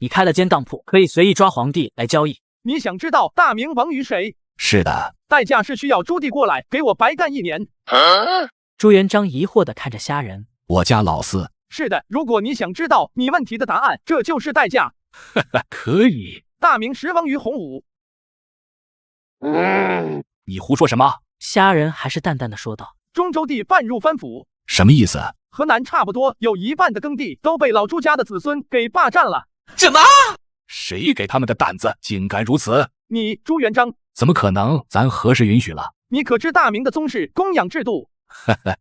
你开了间当铺，可以随意抓皇帝来交易。你想知道大明王于谁？是的，代价是需要朱棣过来给我白干1年。朱元璋疑惑地看着虾仁。我家老四。是的，如果你想知道你问题的答案，这就是代价。可以。大明时亡于洪武。你胡说什么？虾仁还是淡淡的说道。中州地半入藩府。什么意思？河南差不多有1半的耕地都被老朱家的子孙给霸占了。什么？谁给他们的胆子，竟敢如此？你朱元璋。怎么可能？咱何时允许了？你可知大明的宗室供养制度？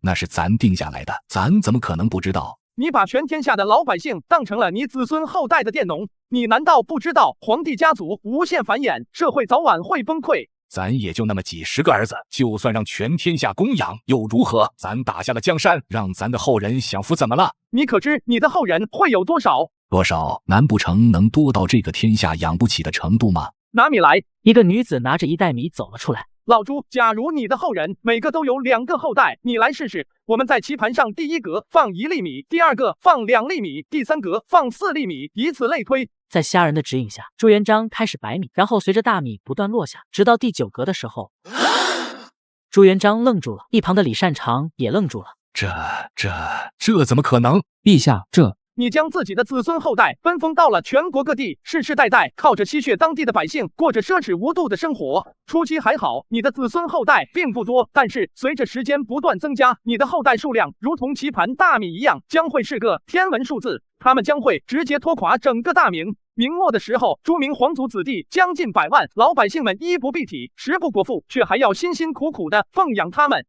那是咱定下来的，咱怎么可能不知道？你把全天下的老百姓当成了你子孙后代的佃农，你难道不知道皇帝家族无限繁衍，社会早晚会崩溃？咱也就那么几十个儿子，就算让全天下供养又如何？咱打下了江山，让咱的后人享福，怎么了？你可知你的后人会有多少？多少？难不成能多到这个天下养不起的程度吗？拿米来！一个女子拿着1袋米走了出来。老朱，假如你的后人每个都有2个后代，你来试试。我们在棋盘上第1格放1粒米，第2个放2粒米，第3格放4粒米，以此类推。在虾仁的指引下，朱元璋开始摆米，然后随着大米不断落下，直到第9格的时候，朱元璋愣住了，一旁的李善长也愣住了。这怎么可能？陛下，你将自己的子孙后代分封到了全国各地，世世代代靠着吸血当地的百姓过着奢侈无度的生活。初期还好，你的子孙后代并不多，但是随着时间不断增加，你的后代数量如同棋盘大米一样，将会是个天文数字，他们将会直接拖垮整个大明。明末的时候，朱明皇族子弟将近100万，老百姓们衣不蔽体，食不果腹，却还要辛辛苦苦的奉养他们。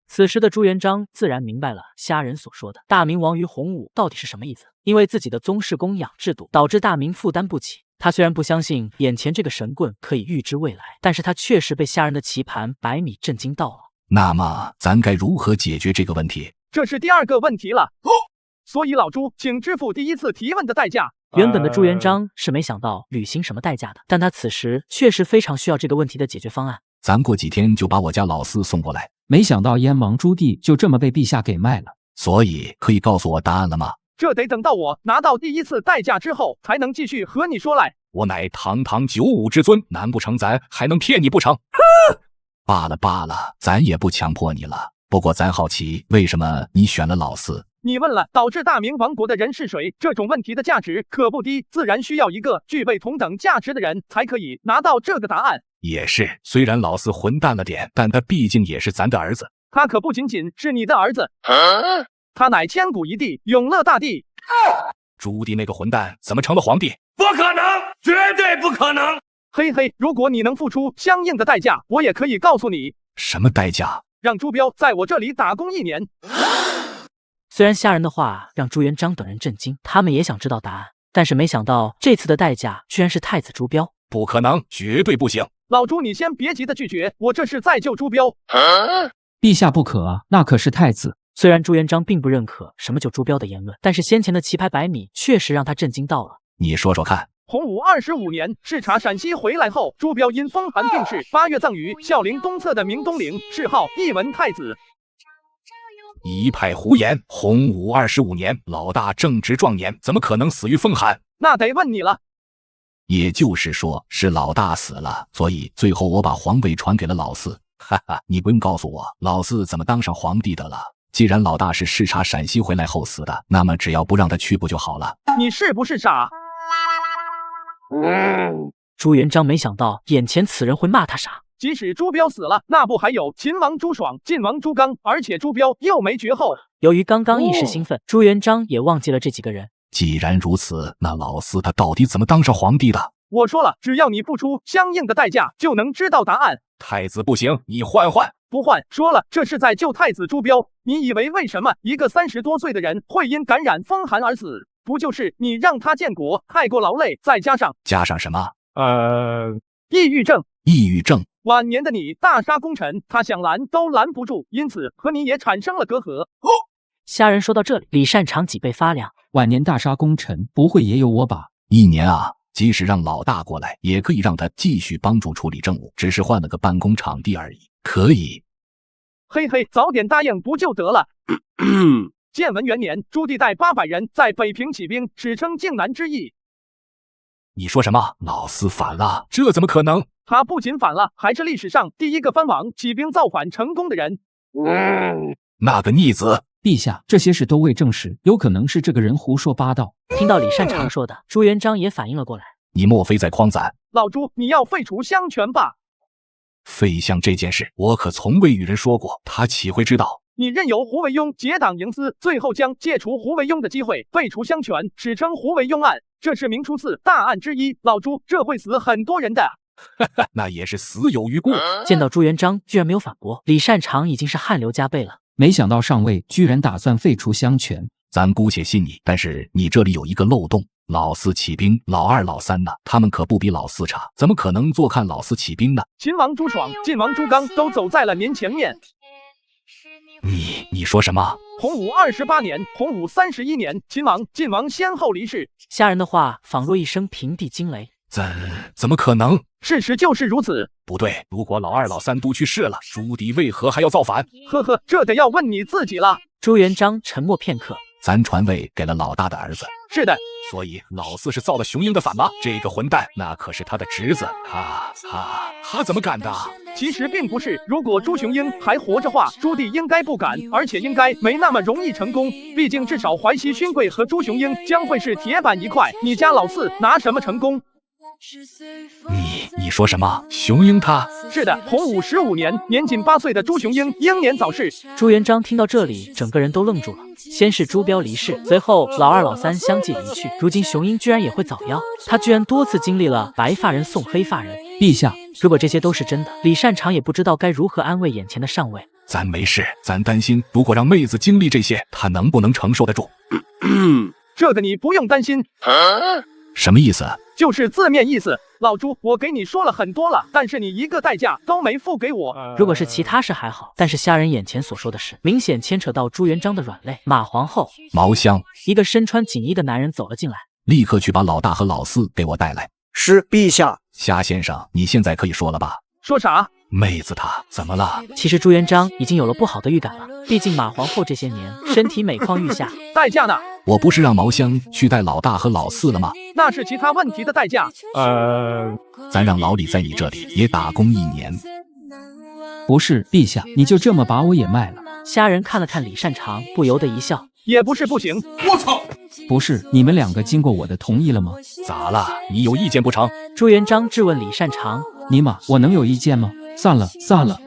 此时的朱元璋自然明白了虾仁所说的大明亡于洪武到底是什么意思。因为自己的宗室供养制度导致大明负担不起，他虽然不相信眼前这个神棍可以预知未来，但是他确实被虾仁的棋盘摆米震惊到了。那么咱该如何解决这个问题？这是第2个问题了。所以老朱，请支付第1次提问的代价。原本的朱元璋是没想到履行什么代价的，但他此时确实非常需要这个问题的解决方案。咱过几天就把我家老四送过来。没想到燕王朱棣就这么被陛下给卖了。所以可以告诉我答案了吗？这得等到我拿到第1次代价之后，才能继续和你说来。我乃堂堂95之尊，难不成咱还能骗你不成？罢了，咱也不强迫你了。不过咱好奇，为什么你选了老四？你问了导致大明亡国的人是谁，这种问题的价值可不低，自然需要一个具备同等价值的人才可以拿到这个答案。也是，虽然老四混蛋了点，但他毕竟也是咱的儿子。他可不仅仅是你的儿子，他乃千古一帝，永乐大帝。朱棣那个混蛋怎么成了皇帝？不可能，绝对不可能！嘿嘿，如果你能付出相应的代价，我也可以告诉你。什么代价？让朱标在我这里打工1年。虽然虾仁的话让朱元璋等人震惊，他们也想知道答案，但是没想到这次的代价居然是太子朱标。不可能，绝对不行！老朱，你先别急的拒绝，我这是在救朱标。陛下不可啊，那可是太子。虽然朱元璋并不认可什么救朱标的言论，但是先前的棋牌摆米确实让他震惊到了。你说说看。洪武25年，视察陕西回来后，朱标因风寒病逝，8月葬于孝陵东侧的明东陵，谥号义文太子。一派胡言！洪武25年，老大正值壮年，怎么可能死于风寒？那得问你了。也就是说，是老大死了，所以最后我把皇位传给了老四。哈哈，你不用告诉我老四怎么当上皇帝的了。既然老大是视察陕西回来后死的，那么只要不让他去不就好了？你是不是傻？朱元璋没想到眼前此人会骂他傻。即使朱标死了，那不还有秦王朱爽、晋王朱刚，而且朱标又没绝后。由于刚刚一时兴奋，朱元璋也忘记了这几个人。既然如此，那老四他到底怎么当上皇帝的？我说了，只要你付出相应的代价，就能知道答案。太子不行，你换。不换，说了，这是在救太子朱标。你以为为什么一个30多岁的人会因感染风寒而死？不就是你让他建国太过劳累，再加上什么？抑郁症。抑郁症。晚年的你大杀功臣，他想拦都拦不住，因此和你也产生了隔阂。虾仁说到这里，李善长脊背发凉。晚年大杀功臣，不会也有我吧？1年啊，即使让老大过来，也可以让他继续帮助处理政务，只是换了个办公场地而已。可以。嘿嘿，早点答应不就得了？建文元年，朱棣带800人在北平起兵，史称靖难之役。你说什么？老四反了？这怎么可能？他不仅反了，还是历史上第一个藩王起兵造反成功的人。那个逆子！陛下，这些事都未证实，有可能是这个人胡说八道。听到李善长说的，朱元璋也反应了过来。你莫非在诓咱？老朱，你要废除乡权吧？废乡这件事，我可从未与人说过，他岂会知道？你任由胡惟庸结党营私，最后将借除胡惟庸的机会废除乡权，史称胡惟庸案，这是明初4大案之一。老朱，这会死很多人的。那也是死有余辜。见到朱元璋居然没有反驳，李善长已经是汗流浃背了。没想到上尉居然打算废除乡权。咱姑且信你，但是你这里有一个漏洞。老四起兵，老二老三呢？他们可不比老四差，怎么可能坐看老四起兵呢？秦王朱爽、晋王朱刚都走在了您前面。你说什么？洪武28年、洪武31年，秦王、晋王先后离世。虾仁的话仿若一声平地惊雷。怎么可能？事实就是如此。不对，如果老二老三都去世了，朱棣为何还要造反？呵呵，这得要问你自己了。朱元璋沉默片刻，咱传位给了老大的儿子。是的。所以老四是造了雄鹰的反吗？这个混蛋，那可是他的侄子，他怎么敢的？其实并不是，如果朱雄鹰还活着话，朱棣应该不敢，而且应该没那么容易成功。毕竟至少淮西勋贵和朱雄鹰将会是铁板一块，你家老四拿什么成功？你说什么？雄鹰他？是的，洪武15年，年仅8岁的朱雄鹰英年早逝。朱元璋听到这里，整个人都愣住了。先是朱标离世，随后老二老三相继离去，如今雄鹰居然也会早夭，他居然多次经历了白发人送黑发人。陛下，如果这些都是真的，李善长也不知道该如何安慰眼前的上尉。咱没事，咱担心如果让妹子经历这些，她能不能承受得住？这个你不用担心。什么意思？就是字面意思。老朱，我给你说了很多了，但是你一个代价都没付给我。如果是其他事还好，但是虾仁眼前所说的事，明显牵扯到朱元璋的软肋。马皇后，毛香，一个身穿锦衣的男人走了进来，立刻去把老大和老四给我带来。是陛下。虾先生，你现在可以说了吧？说啥？妹子她怎么了？其实朱元璋已经有了不好的预感了，毕竟马皇后这些年身体每况愈下。代价呢？我不是让毛香去带老大和老四了吗？那是其他问题的代价。咱让老李在你这里也打工1年。不是，陛下，你就这么把我也卖了？虾仁看了看李善长，不由得一笑。也不是不行。我操！不是，你们2个经过我的同意了吗？咋了？你有意见不成？朱元璋质问李善长。尼玛，我能有意见吗？算了，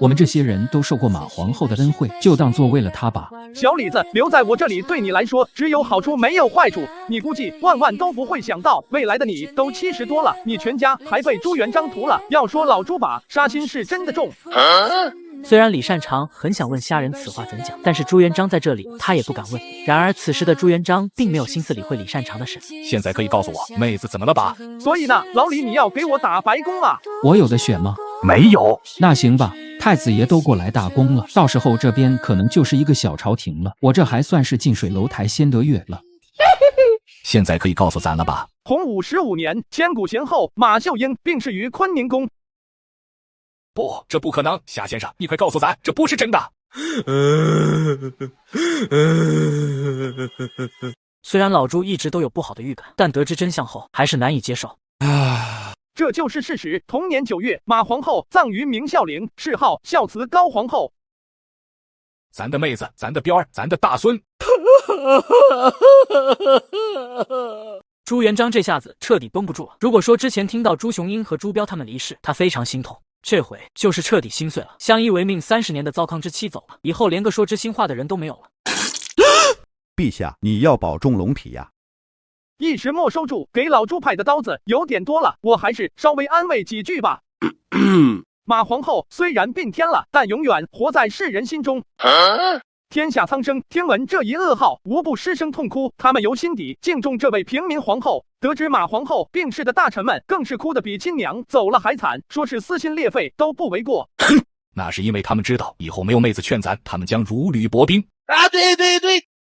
我们这些人都受过马皇后的恩惠，就当做为了她吧。小李子，留在我这里对你来说只有好处没有坏处。你估计万都不会想到，未来的你都70多了，你全家还被朱元璋屠了。要说老朱把杀心是真的重。虽然李善长很想问虾仁此话怎讲，但是朱元璋在这里，他也不敢问。然而此时的朱元璋并没有心思理会李善长的事。现在可以告诉我，妹子怎么了吧？所以呢，老李，你要给我打白工啊？我有的选吗？没有。那行吧，太子爷都过来大功了，到时候这边可能就是一个小朝廷了。我这还算是近水楼台先得月了。现在可以告诉咱了吧？洪武15年，千古贤后马秀英病逝于坤宁宫。不，这不可能！夏先生，你快告诉咱，这不是真的。虽然老朱一直都有不好的预感，但得知真相后还是难以接受。这就是事实。同年9月，马皇后葬于明孝陵，谥号孝慈高皇后。咱的妹子，咱的彪儿，咱的大孙。朱元璋这下子彻底绷不住了。如果说之前听到朱雄鹰和朱标他们离世，他非常心痛，这回就是彻底心碎了。相依为命30年的糟糠之妻走了，以后连个说知心话的人都没有了。陛下，你要保重龙体呀。一时没收住，给老朱派的刀子有点多了，我还是稍微安慰几句吧。马皇后虽然病天了，但永远活在世人心中。天下苍生听闻这一噩耗，无不失声痛哭，他们由心底敬重这位平民皇后。得知马皇后病逝的大臣们更是哭得比亲娘走了还惨，说是撕心裂肺都不为过。那是因为他们知道以后没有妹子劝咱，他们将如履薄冰。啊，对。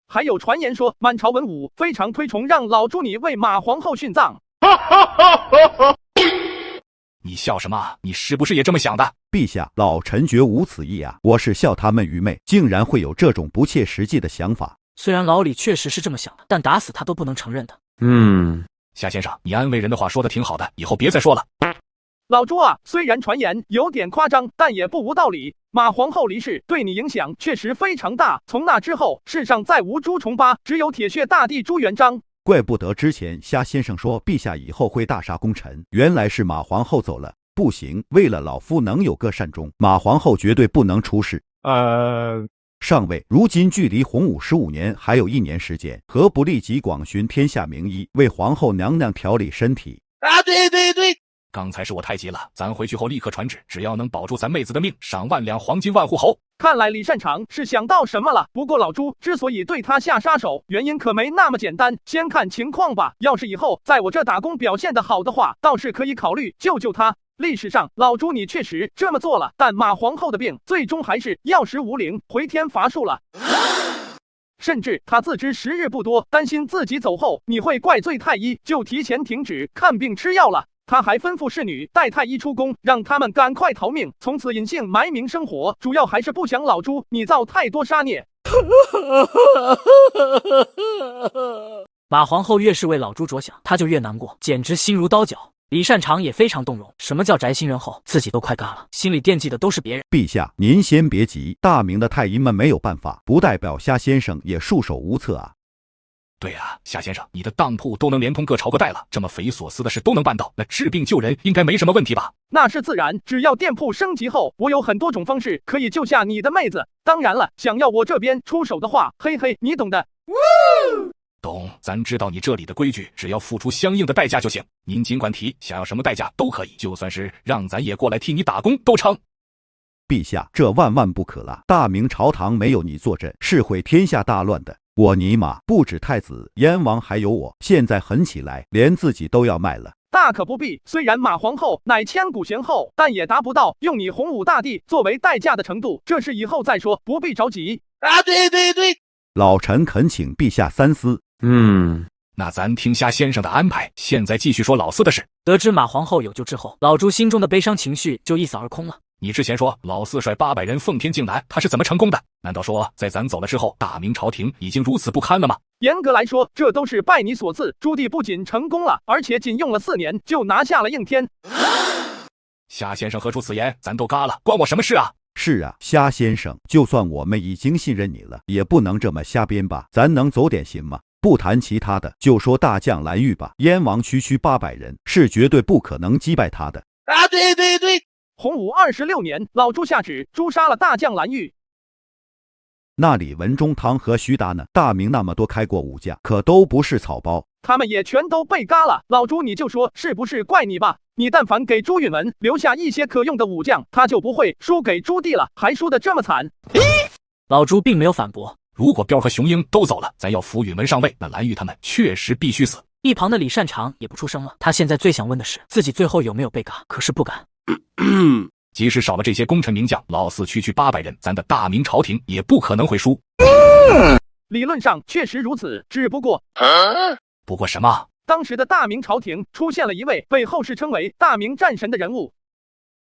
还有传言说，满朝文武非常推崇让老朱你为马皇后殉葬。你笑什么？你是不是也这么想的？陛下，老臣绝无此意啊！我是笑他们愚昧，竟然会有这种不切实际的想法。虽然老李确实是这么想的，但打死他都不能承认的。夏先生，你安慰人的话说的挺好的，以后别再说了。老朱啊，虽然传言有点夸张，但也不无道理。马皇后离世对你影响确实非常大，从那之后，世上再无朱重八，只有铁血大帝朱元璋。怪不得之前夏先生说陛下以后会大杀功臣，原来是马皇后走了。不行，为了老夫能有个善终，马皇后绝对不能出事。上位，如今距离洪武15年还有1年时间，何不立即广寻天下名医，为皇后娘娘调理身体？对，刚才是我太急了，咱回去后立刻传旨，只要能保住咱妹子的命，赏万两黄金万户侯。看来李善长是想到什么了。不过老朱之所以对他下杀手，原因可没那么简单，先看情况吧。要是以后在我这打工表现得好的话，倒是可以考虑救救他。历史上，老朱你确实这么做了，但马皇后的病最终还是药石无灵，回天乏术了。甚至他自知时日不多，担心自己走后你会怪罪太医，就提前停止看病吃药了。他还吩咐侍女带太医出宫，让他们赶快逃命，从此隐姓埋名生活。主要还是不想老朱你造太多杀孽。马皇后越是为老朱着想，他就越难过，简直心如刀绞。李善长也非常动容，什么叫宅心仁厚，自己都快嘎了，心里惦记的都是别人。陛下，您先别急，大明的太医们没有办法，不代表夏先生也束手无策啊。对啊，夏先生，你的当铺都能连通各朝各代了，这么匪夷所思的事都能办到，那治病救人应该没什么问题吧？那是自然，只要店铺升级后，我有很多种方式可以救下你的妹子。当然了，想要我这边出手的话，嘿嘿，你懂的。懂，咱知道你这里的规矩，只要付出相应的代价就行。您尽管提，想要什么代价都可以，就算是让咱也过来替你打工都成。陛下，这万万不可了！大明朝堂没有你坐镇，是会天下大乱的。我尼玛，不止太子、燕王，还有我，现在狠起来，连自己都要卖了。大可不必，虽然马皇后乃千古贤后，但也达不到用你洪武大帝作为代价的程度，这事以后再说，不必着急。对，老臣恳请陛下三思。那咱听夏先生的安排，现在继续说老四的事。得知马皇后有救之后，老朱心中的悲伤情绪就一扫而空了。你之前说老四率800人奉天靖南，他是怎么成功的？难道说在咱走了之后，大明朝廷已经如此不堪了吗？严格来说，这都是拜你所赐。朱棣不仅成功了，而且仅用了4年就拿下了应天。夏先生何出此言？咱都嘎了，关我什么事啊？是啊，夏先生，就算我们已经信任你了，也不能这么瞎编吧？咱能走点行吗？不谈其他的，就说大将蓝玉吧。燕王区800人，是绝对不可能击败他的。对，洪武26年，老朱下旨诛杀了大将蓝玉。那李文忠、汤和徐达呢？大明那么多开过武将，可都不是草包，他们也全都被嘎了。老朱，你就说是不是怪你吧？你但凡给朱允文留下一些可用的武将，他就不会输给朱棣了，还输得这么惨。老朱并没有反驳。如果彪和雄鹰都走了，咱要扶允文上位，那蓝玉他们确实必须死。一旁的李善长也不出声了，他现在最想问的是自己最后有没有被嘎，可是不敢。即使少了这些功臣名将，老四区800人，咱的大明朝廷也不可能会输。理论上确实如此，只不过不过什么？当时的大明朝廷出现了一位被后世称为大明战神的人物。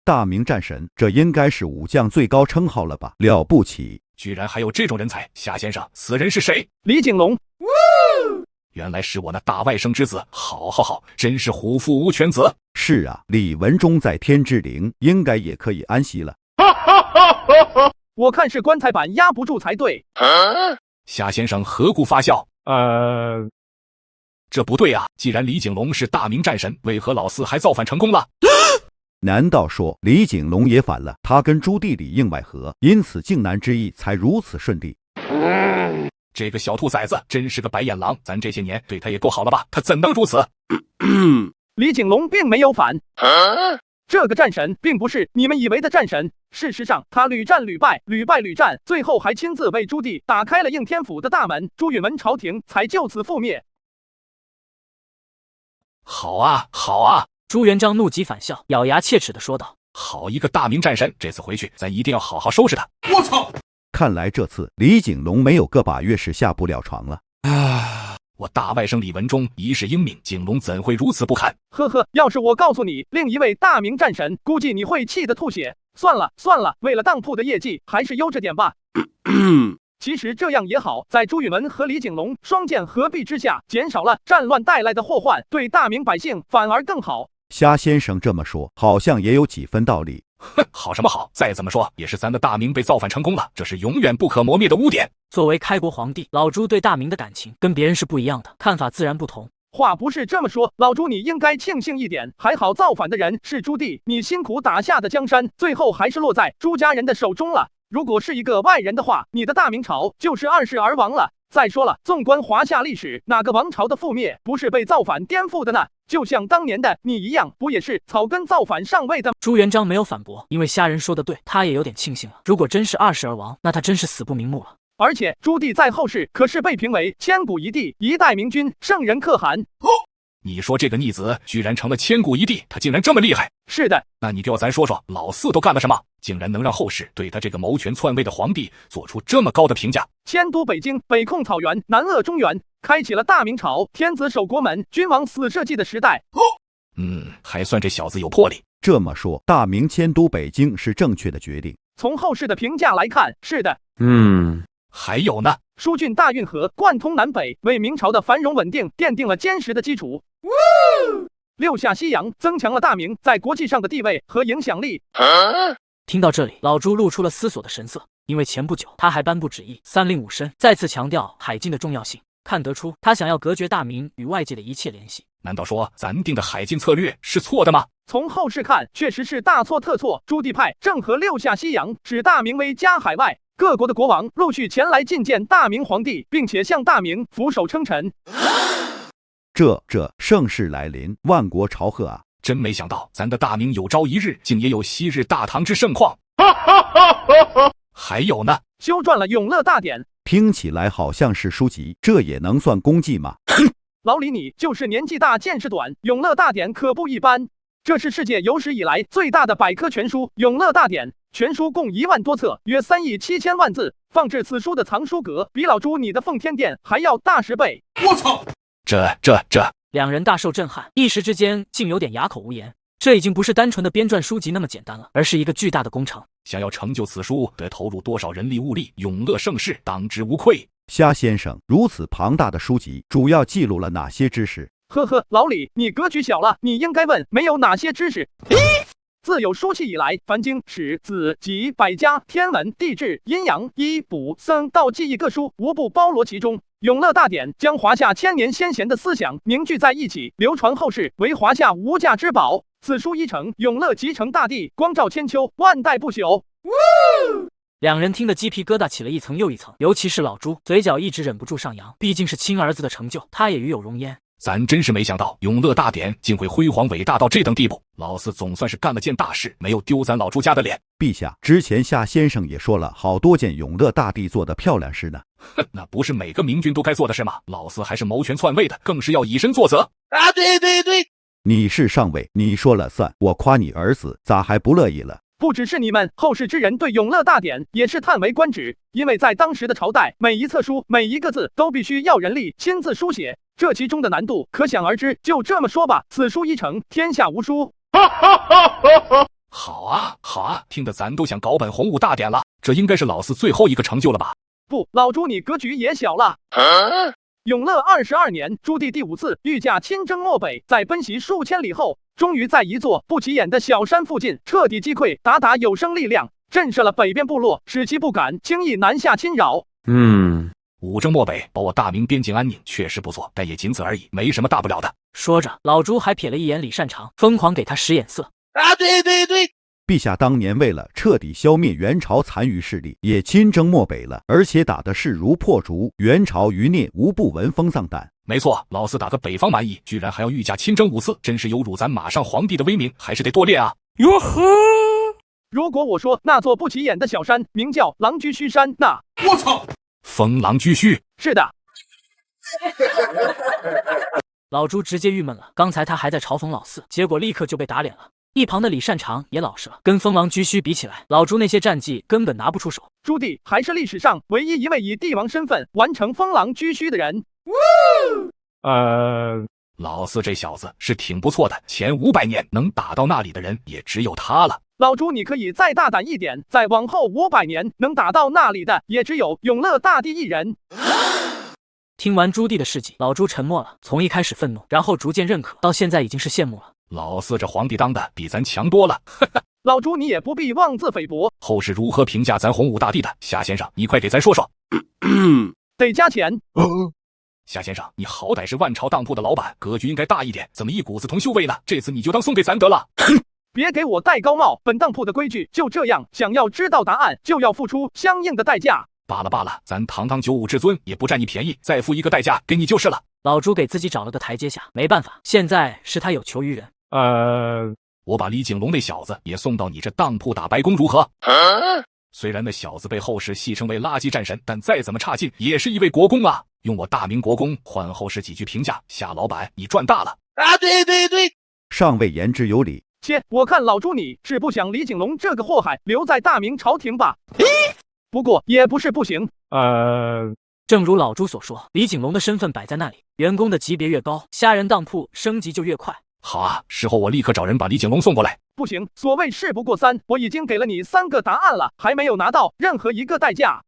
大明战神，这应该是武将最高称号了吧？了不起！居然还有这种人才！夏先生，此人是谁？李景龙。原来是我那大外甥之子，好，真是虎父无犬子。是啊，李文忠在天之灵，应该也可以安息了。我看是棺材板压不住才对。夏先生何故发笑？这不对啊！既然李景龙是大明战神，为何老四还造反成功了？难道说李景龙也反了？他跟朱棣里应外合，因此靖难之役才如此顺利。这个小兔崽子真是个白眼狼，咱这些年对他也够好了吧？他怎能如此？李景龙并没有反。这个战神并不是你们以为的战神，事实上他屡战屡败，最后还亲自为朱棣打开了应天府的大门，朱允文朝廷才就此覆灭。好啊！朱元璋怒极反笑，咬牙切齿地说道：好一个大明战神，这次回去咱一定要好好收拾他。我操！看来这次李景龙没有个把月是下不了床了。我大外甥李文忠一世英名，景龙怎会如此不堪？呵呵，要是我告诉你另一位大明战神，估计你会气得吐血。算了，为了当铺的业绩，还是悠着点吧。其实这样也好，在朱允炆和李景隆双剑合璧之下，减少了战乱带来的祸患，对大明百姓反而更好。虾先生这么说，好像也有几分道理。哼，好什么好？再怎么说也是咱的大明被造反成功了，这是永远不可磨灭的污点。作为开国皇帝，老朱对大明的感情跟别人是不一样的，看法自然不同。话不是这么说，老朱你应该庆幸一点，还好造反的人是朱棣，你辛苦打下的江山，最后还是落在朱家人的手中了。如果是一个外人的话，你的大明朝就是二世而亡了。再说了，纵观华夏历史，哪个王朝的覆灭不是被造反颠覆的呢？就像当年的你一样，不也是草根造反上位的？朱元璋没有反驳，因为虾仁说的对，他也有点庆幸了。如果真是二世而亡，那他真是死不瞑目了。而且朱棣在后世可是被评为千古一帝，一代明君，圣人可汗。你说这个逆子居然成了千古一帝，他竟然这么厉害？是的，那你就要咱说说老四都干了什么，竟然能让后世对他这个谋权篡位的皇帝做出这么高的评价？迁都北京，北控草原，南扼中原，开启了大明朝天子守国门，君王死社稷的时代。还算这小子有魄力。这么说，大明迁都北京是正确的决定。从后世的评价来看，是的。还有呢？疏浚大运河，贯通南北，为明朝的繁荣稳定奠定了坚实的基础。六下西洋，增强了大明在国际上的地位和影响力。听到这里，老朱露出了思索的神色，因为前不久他还颁布旨意，三令五申，再次强调海禁的重要性。看得出，他想要隔绝大明与外界的一切联系。难道说咱定的海禁策略是错的吗？从后世看，确实是大错特错。朱棣派郑和六下西洋，使大明威加海外，各国的国王陆续前来觐见大明皇帝，并且向大明俯首称臣。这盛世来临，万国朝贺啊！真没想到，咱的大明有朝一日竟也有昔日大唐之盛况。还有呢，修撰了《永乐大典》，听起来好像是书籍，这也能算功绩吗？老李，你就是年纪大见识短，《永乐大典》可不一般，这是世界有史以来最大的百科全书《永乐大典》。全书共1万多册，约3亿7千万字，放置此书的藏书阁比老朱你的奉天殿还要大10倍。我操！这两人大受震撼，一时之间竟有点哑口无言。这已经不是单纯的编撰书籍那么简单了，而是一个巨大的工程。想要成就此书，得投入多少人力物力？永乐盛世，当之无愧。虾先生，如此庞大的书籍，主要记录了哪些知识？呵呵，老李，你格局小了，你应该问没有哪些知识。自有书契以来，凡经、史、子、集、百家、天文、地质、阴阳、医、卜、僧、道记忆各书，无不包罗其中。永乐大典将华夏千年先贤的思想凝聚在一起，流传后世，为华夏无价之宝。此书一成，永乐即成大帝，光照千秋，万代不朽。两人听得鸡皮疙瘩起了一层又一层，尤其是老朱，嘴角一直忍不住上扬，毕竟是亲儿子的成就，他也与有荣焉。咱真是没想到，永乐大典竟会辉煌伟大到这等地步。老四总算是干了件大事，没有丢咱老朱家的脸。陛下，之前夏先生也说了好多件永乐大帝做的漂亮事呢。哼，那不是每个明君都该做的事吗？老四还是谋权篡位的，更是要以身作则。啊，对对对，你是上位，你说了算。我夸你儿子，咋还不乐意了？不只是你们，后世之人对永乐大典也是叹为观止，因为在当时的朝代，每一册书每一个字都必须要人力亲自书写，这其中的难度可想而知。就这么说吧，此书一成，天下无书。好啊，听得咱都想搞本洪武大典了。这应该是老四最后一个成就了吧？不，老朱你格局也小了。永乐22年，朱棣第5次御驾亲征漠北，在奔袭数千里后，终于在一座不起眼的小山附近彻底击溃鞑有生力量，震慑了北边部落，使其不敢轻易南下侵扰。五征漠北，保我大明边境安宁，确实不错，但也仅此而已，没什么大不了的。说着，老朱还瞥了一眼李善长，疯狂给他使眼色。啊，对对对，陛下当年为了彻底消灭元朝残余势力，也亲征漠北了，而且打得势如破竹，元朝余孽无不闻风丧胆。没错，老四打个北方蛮夷，居然还要御驾亲征5次，真是有辱咱马上皇帝的威名，还是得多练啊！哟呵，如果我说那座不起眼的小山名叫狼居胥山，那我操，封狼居胥。是的。老朱直接郁闷了，刚才他还在嘲讽老四，结果立刻就被打脸了。一旁的李善长也老实了，跟封狼居胥比起来，老朱那些战绩根本拿不出手。朱棣还是历史上唯一一位以帝王身份完成封狼居胥的人。老四这小子是挺不错的，前500年能打到那里的人也只有他了。老朱，你可以再大胆一点，再往后500年，能打到那里的也只有永乐大帝一人。听完朱棣的事迹，老朱沉默了。从一开始愤怒，然后逐渐认可，到现在已经是羡慕了。老四这皇帝当的比咱强多了，老朱，你也不必妄自菲薄。后世如何评价咱洪武大帝的？夏先生，你快给咱说说。得加钱。夏先生，你好歹是万朝当铺的老板，格局应该大一点，怎么一股子铜臭味呢？这次你就当送给咱得了。别给我戴高帽，本当铺的规矩就这样，想要知道答案，就要付出相应的代价。罢了，咱堂堂95至尊也不占你便宜，再付一个代价给你就是了。老朱给自己找了个台阶下，没办法，现在是他有求于人。我把李景龙那小子也送到你这当铺打白工如何？虽然那小子被后世戏称为垃圾战神，但再怎么差劲也是一位国公啊！用我大明国公换后世几句评价，夏老板你赚大了啊！对，上尉言之有理。切，我看老朱你是不想李景龙这个祸害留在大明朝廷吧？不过也不是不行。正如老朱所说，李景龙的身份摆在那里，员工的级别越高，虾仁当铺升级就越快。好啊，事后我立刻找人把李景龙送过来。不行，所谓事不过三，我已经给了你3个答案了，还没有拿到任何一个代价。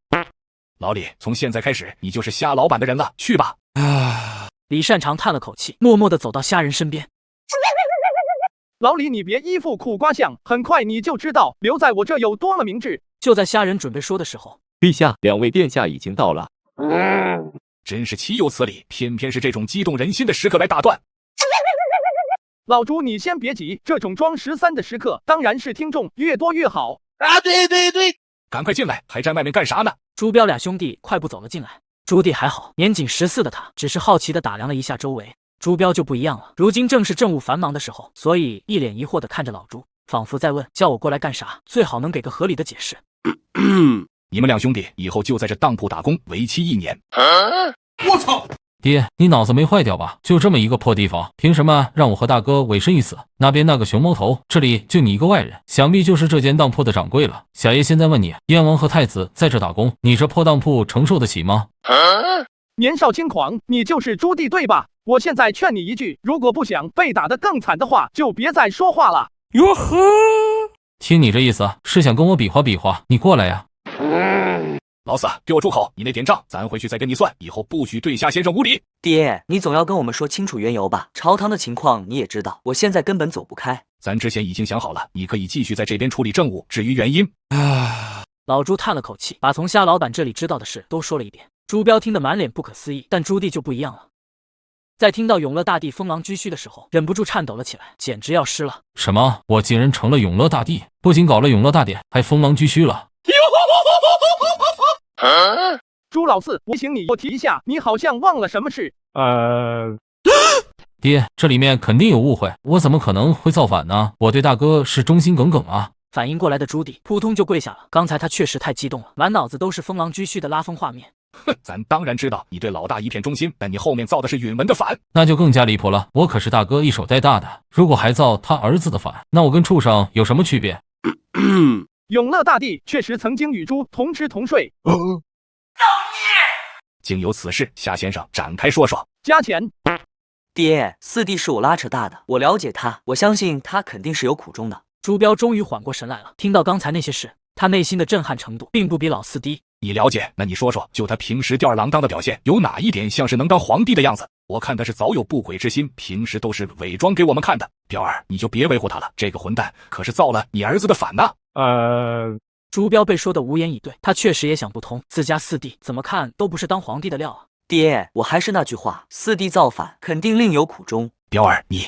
老李，从现在开始你就是虾老板的人了，去吧。李善长叹了口气，默默地走到虾仁身边。老李，你别一副苦瓜相，很快你就知道留在我这有多么明智。就在虾仁准备说的时候，陛下，2位殿下已经到了。真是岂有此理，偏偏是这种激动人心的时刻来打断。老朱，你先别急，这种装13的时刻，当然是听众越多越好。啊！对，赶快进来，还站外面干啥呢？朱标俩兄弟快步走了进来。朱棣还好，年仅14的他，只是好奇地打量了一下周围。朱标就不一样了，如今正是政务繁忙的时候，所以一脸疑惑地看着老朱，仿佛在问：叫我过来干啥？最好能给个合理的解释。你们2兄弟以后就在这当铺打工，为期1年。我操！爹，你脑子没坏掉吧？就这么一个破地方，凭什么让我和大哥委身于此？那边那个熊猫头，这里就你一个外人，想必就是这间当铺的掌柜了。小爷现在问你，燕王和太子在这打工，你这破当铺承受得起吗？年少轻狂，你就是朱棣对吧？我现在劝你一句，如果不想被打得更惨的话，就别再说话了。哟呵，听你这意思，是想跟我比划比划？你过来呀！老四，给我住口！你那点账，咱回去再跟你算，以后不许对夏先生无礼。爹，你总要跟我们说清楚缘由吧？朝堂的情况你也知道，我现在根本走不开。咱之前已经想好了，你可以继续在这边处理政务，至于原因……老朱叹了口气，把从虾老板这里知道的事都说了一遍。朱标听得满脸不可思议，但朱棣就不一样了。在听到永乐大帝封狼居胥的时候，忍不住颤抖了起来，简直要湿了。什么？我竟然成了永乐大帝？不仅搞了永乐大典，还封狼居胥了？朱老四，我请你我提一下，你好像忘了什么事。爹，这里面肯定有误会，我怎么可能会造反呢？我对大哥是忠心耿耿啊！反应过来的朱棣扑通就跪下了。刚才他确实太激动了，满脑子都是封狼居胥的拉风画面。哼，咱当然知道你对老大一片忠心，但你后面造的是允文的反，那就更加离谱了。我可是大哥一手带大的，如果还造他儿子的反，那我跟畜生有什么区别？永乐大帝确实曾经与猪同吃同睡。竟有此事，夏先生展开说说。加钱。爹，四弟是我拉扯大的，我了解他，我相信他肯定是有苦衷的。朱标终于缓过神来了，听到刚才那些事，他内心的震撼程度并不比老四低。你了解？那你说说，就他平时吊儿郎当的表现，有哪一点像是能当皇帝的样子？我看他是早有不轨之心，平时都是伪装给我们看的。彪儿，你就别维护他了，这个混蛋可是造了你儿子的反呢。朱标被说的无言以对，他确实也想不通，自家四弟怎么看都不是当皇帝的料啊。爹，我还是那句话，四弟造反肯定另有苦衷。彪儿，你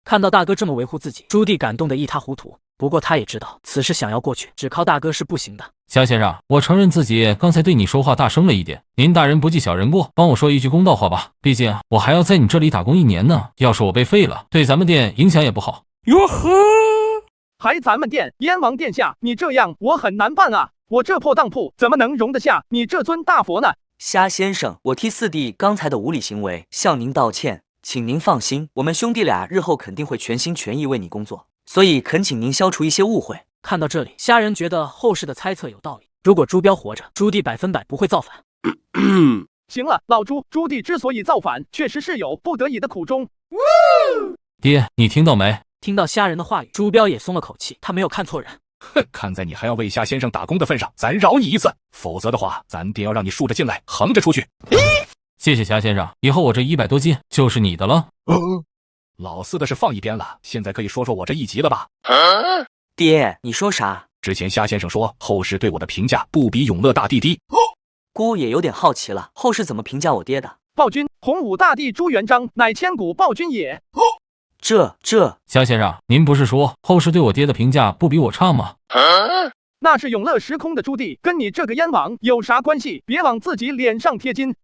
看到大哥这么维护自己，朱棣感动得一塌糊涂。不过他也知道，此事想要过去，只靠大哥是不行的。夏先生，我承认自己刚才对你说话大声了一点，您大人不计小人过，帮我说一句公道话吧。毕竟我还要在你这里打工1年呢，要是我被废了，对咱们店影响也不好。哟呵，还咱们店，燕王殿下，你这样我很难办啊！我这破当铺怎么能容得下你这尊大佛呢？虾先生，我替四弟刚才的无礼行为向您道歉，请您放心，我们兄弟俩日后肯定会全心全意为你工作，所以恳请您消除一些误会。看到这里，虾人觉得后世的猜测有道理。如果朱标活着，朱棣100%不会造反。行了，老朱，朱棣之所以造反，确实是有不得已的苦衷。爹，你听到没？听到虾仁的话语，朱标也松了口气，他没有看错人。哼，看在你还要为夏先生打工的份上，咱饶你一次，否则的话，咱爹要让你竖着进来，横着出去。谢谢夏先生，以后我这100多斤就是你的了。老四的事放一边了，现在可以说说我这一集了吧？爹，你说啥？之前夏先生说后世对我的评价不比永乐大帝低，姑也有点好奇了，后世怎么评价我爹的？暴君，洪武大帝朱元璋乃千古暴君也。这夏先生，您不是说后世对我爹的评价不比我差吗？那是永乐时空的朱棣，跟你这个燕王有啥关系？别往自己脸上贴金。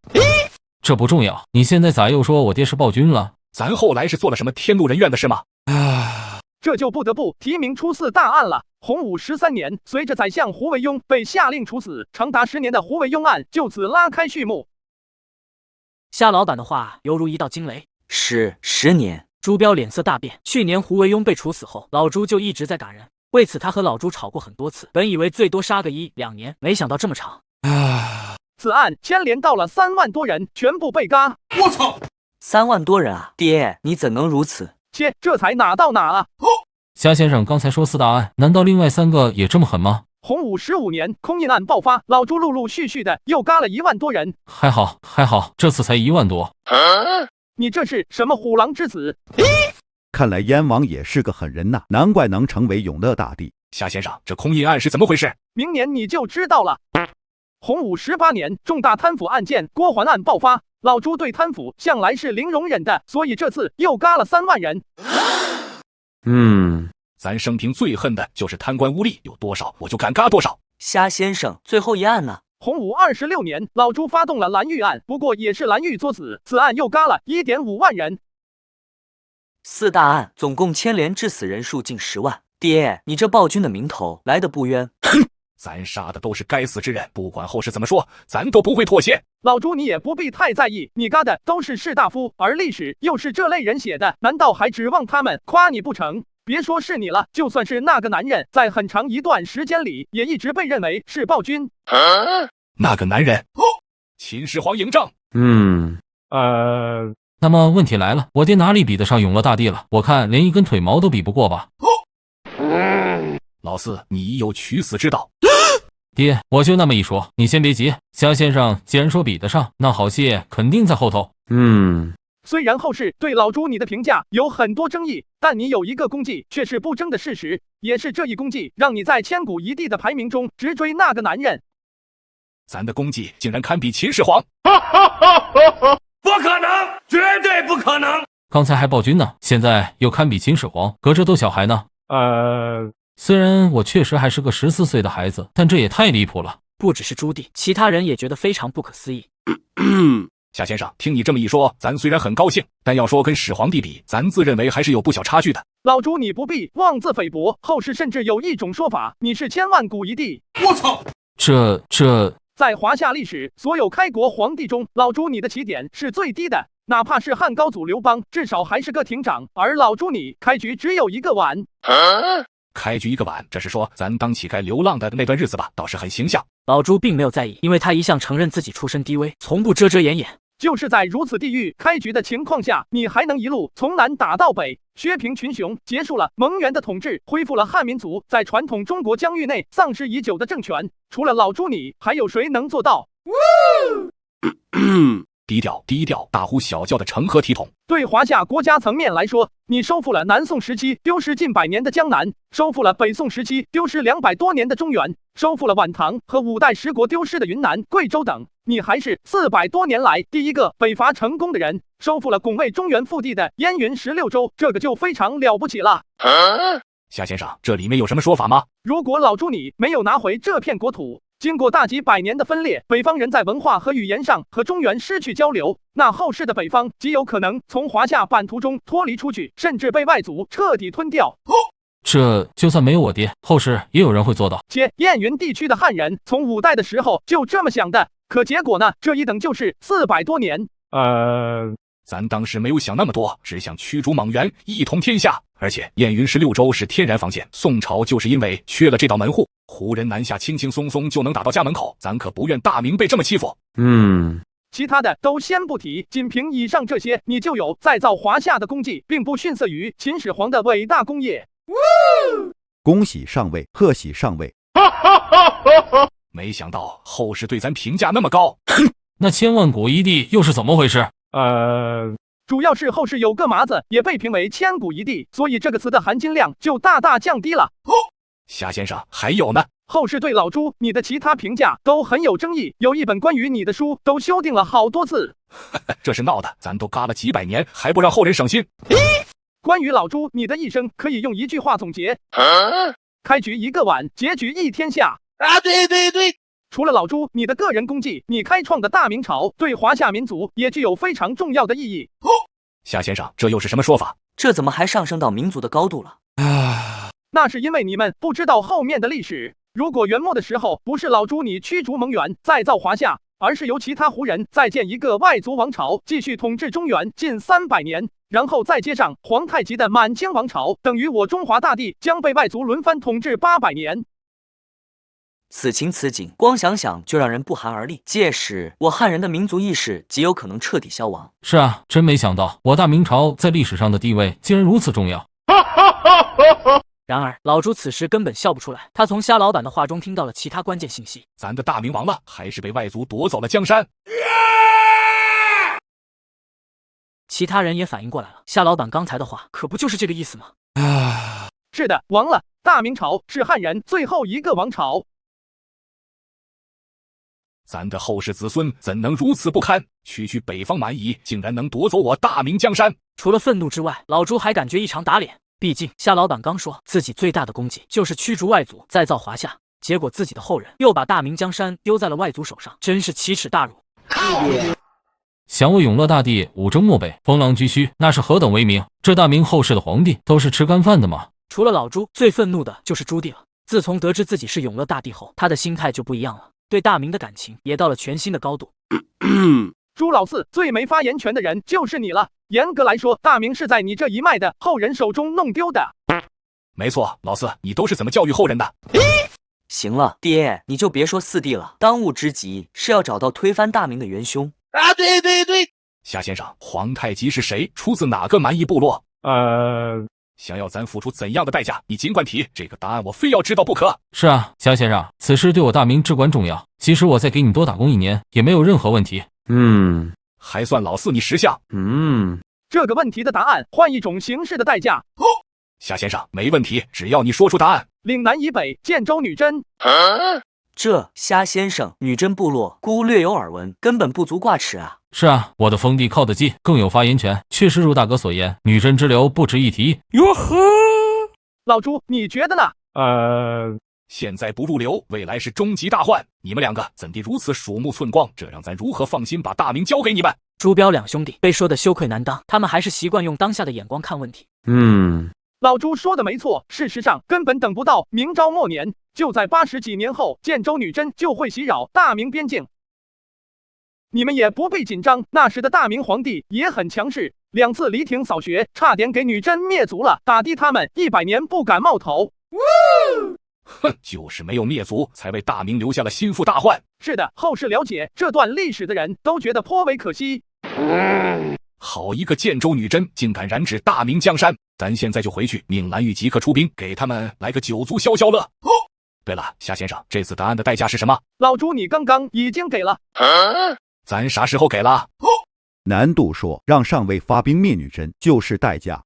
这不重要，你现在咋又说我爹是暴君了？咱后来是做了什么天怒人怨的事吗？这就不得不提名出4大案了。洪武13年，随着宰相胡惟庸被下令处死，长达10年的胡惟庸案就此拉开序幕。夏老板的话犹如一道惊雷，是10年。朱标脸色大变。去年胡惟庸被处死后，老朱就一直在赶人，为此他和老朱吵过很多次。本以为最多杀个1、2年，没想到这么长。此案牵连到了3万多人，全部被嘎。我操！3万多人啊！爹，你怎能如此？切，这才哪到哪啊！夏先生刚才说4大案，难道另外3个也这么狠吗？洪武15年，空印案爆发，老朱陆陆续续的又嘎了1万多人。还好，这次才1万多。你这是什么虎狼之子？看来燕王也是个狠人呐，难怪能成为永乐大帝。夏先生，这空印案是怎么回事？明年你就知道了。洪武18年，重大贪腐案件郭桓案爆发，老朱对贪腐向来是零容忍的，所以这次又嘎了3万人。咱生平最恨的就是贪官污吏，有多少我就敢嘎多少。夏先生，最后一案呢？洪武26年，老朱发动了蓝玉案，不过也是蓝玉作死，此案又嘎了1.5万人。4大案总共牵连致死人数近10万。爹，你这暴君的名头来得不冤。咱杀的都是该死之人，不管后世怎么说，咱都不会妥协。老朱，你也不必太在意，你嘎的都是士大夫，而历史又是这类人写的，难道还指望他们夸你不成？别说是你了，就算是那个男人，在很长一段时间里也一直被认为是暴君。那个男人，秦始皇嬴政。那么问题来了，我爹哪里比得上永乐大帝了？我看连一根腿毛都比不过吧。老四，你已有取死之道。爹，我就那么一说，你先别急。夏先生既然说比得上，那好戏肯定在后头。虽然后世对老朱你的评价有很多争议，但你有一个功绩却是不争的事实，也是这一功绩让你在千古一帝的排名中直追那个男人。咱的功绩竟然堪比秦始皇？不可能，绝对不可能！刚才还暴君呢，现在又堪比秦始皇，隔着都小孩呢。虽然我确实还是个14岁的孩子，但这也太离谱了。不只是朱棣，其他人也觉得非常不可思议。夏先生，听你这么一说，咱虽然很高兴，但要说跟始皇帝比，咱自认为还是有不小差距的。老朱，你不必妄自菲薄，后世甚至有一种说法，你是千万古一帝。我操！这在华夏历史所有开国皇帝中，老朱你的起点是最低的，哪怕是汉高祖刘邦，至少还是个亭长，而老朱你开局只有1个碗。开局1个碗，这是说咱当乞丐流浪的那段日子吧，倒是很形象。老朱并没有在意，因为他一向承认自己出身低微，从不遮遮掩掩。就是在如此地狱开局的情况下，你还能一路从南打到北，削平群雄，结束了蒙元的统治，恢复了汉民族在传统中国疆域内丧失已久的政权。除了老朱你，还有谁能做到？低调，大呼小叫的成何体统？对华夏国家层面来说，你收复了南宋时期丢失近100年的江南，收复了北宋时期丢失200多年的中原，收复了晚唐和5代十国丢失的云南、贵州等。你还是400多年来第一个北伐成功的人，收复了拱卫中原腹地的燕云16州，这个就非常了不起了。夏先生，这里面有什么说法吗？如果老朱你没有拿回这片国土，经过大几百年的分裂，北方人在文化和语言上和中原失去交流，那后世的北方极有可能从华夏版图中脱离出去，甚至被外族彻底吞掉。这就算没有我爹，后世也有人会做到。且燕云地区的汉人从5代的时候就这么想的，可结果呢？这一等就是400多年。咱当时没有想那么多，只想驱逐莽原，一统天下。而且燕云16州是天然防线，宋朝就是因为缺了这道门户，胡人南下轻轻松松就能打到家门口，咱可不愿大明被这么欺负。其他的都先不提，仅凭以上这些，你就有再造华夏的功绩，并不逊色于秦始皇的伟大功业。恭喜上位，贺喜上位！没想到后世对咱评价那么高。那千万古一帝又是怎么回事？主要是后世有个麻子也被评为千古一帝，所以这个词的含金量就大大降低了。夏先生，还有呢？后世对老朱你的其他评价都很有争议，有一本关于你的书都修订了好多次。这是闹的，咱都嘎了几百年，还不让后人省心？关于老朱你的一生，可以用一句话总结：开局一个碗，结局一天下。对。除了老朱你的个人功绩，你开创的大明朝对华夏民族也具有非常重要的意义。夏先生，这又是什么说法？这怎么还上升到民族的高度了？那是因为你们不知道后面的历史。如果元末的时候不是老朱你驱逐蒙元，再造华夏，而是由其他胡人再建一个外族王朝，继续统治中原近300年，然后再接上皇太极的满清王朝，等于我中华大地将被外族轮番统治800年。此情此景，光想想就让人不寒而栗。届时，我汉人的民族意识极有可能彻底消亡。是啊，真没想到我大明朝在历史上的地位竟然如此重要。然而，老朱此时根本笑不出来，他从虾老板的话中听到了其他关键信息。咱的大明亡了，还是被外族夺走了江山？其他人也反应过来了，虾老板刚才的话可不就是这个意思吗？是的，亡了，大明朝是汉人最后一个王朝。咱的后世子孙怎能如此不堪？区北方蛮夷，竟然能夺走我大明江山！除了愤怒之外，老朱还感觉异常打脸。毕竟夏老板刚说自己最大的功绩就是驱逐外族，再造华夏，结果自己的后人又把大明江山丢在了外族手上，真是奇耻大辱。想为永乐大帝武争漠北，封狼居胥，那是何等威名！这大明后世的皇帝都是吃干饭的吗？除了老朱，最愤怒的就是朱棣了。自从得知自己是永乐大帝后，他的心态就不一样了，对大明的感情也到了全新的高度。朱老四，最没发言权的人就是你了。严格来说，大明是在你这一脉的后人手中弄丢的。没错，老四，你都是怎么教育后人的？行了，爹，你就别说四弟了，当务之急是要找到推翻大明的元凶。对。夏先生，皇太极是谁？出自哪个蛮夷部落？想要咱付出怎样的代价？你尽管提，这个答案我非要知道不可。是啊，夏先生，此事对我大明至关重要。即使我再给你多打工1年，也没有任何问题。还算老四你识相。这个问题的答案换一种形式的代价。夏先生，没问题，只要你说出答案。岭南以北，建州女真。这虾先生，女真部落姑略有耳闻，根本不足挂齿啊。是啊，我的封地靠得近，更有发言权。确实如大哥所言，女真之流不值一提。哟呵，老朱，你觉得呢？现在不入流，未来是终极大患。你们两个怎地如此鼠目寸光？这让咱如何放心把大明交给你们？朱标两兄弟被说得羞愧难当，他们还是习惯用当下的眼光看问题。老朱说的没错，事实上根本等不到明朝末年，就在80几年后，建州女真就会袭扰大明边境。你们也不必紧张，那时的大明皇帝也很强势，2次离庭扫学，差点给女真灭族了，打的他们100年不敢冒头。哼，就是没有灭族，才为大明留下了心腹大患。是的，后世了解这段历史的人都觉得颇为可惜。好一个建州女真，竟敢染指大明江山！咱现在就回去，命蓝玉即刻出兵，给他们来个9族消消乐。对了，夏先生，这次答案的代价是什么？老朱，你刚刚已经给了。咱啥时候给了？南渡说让上尉发兵灭女真就是代价。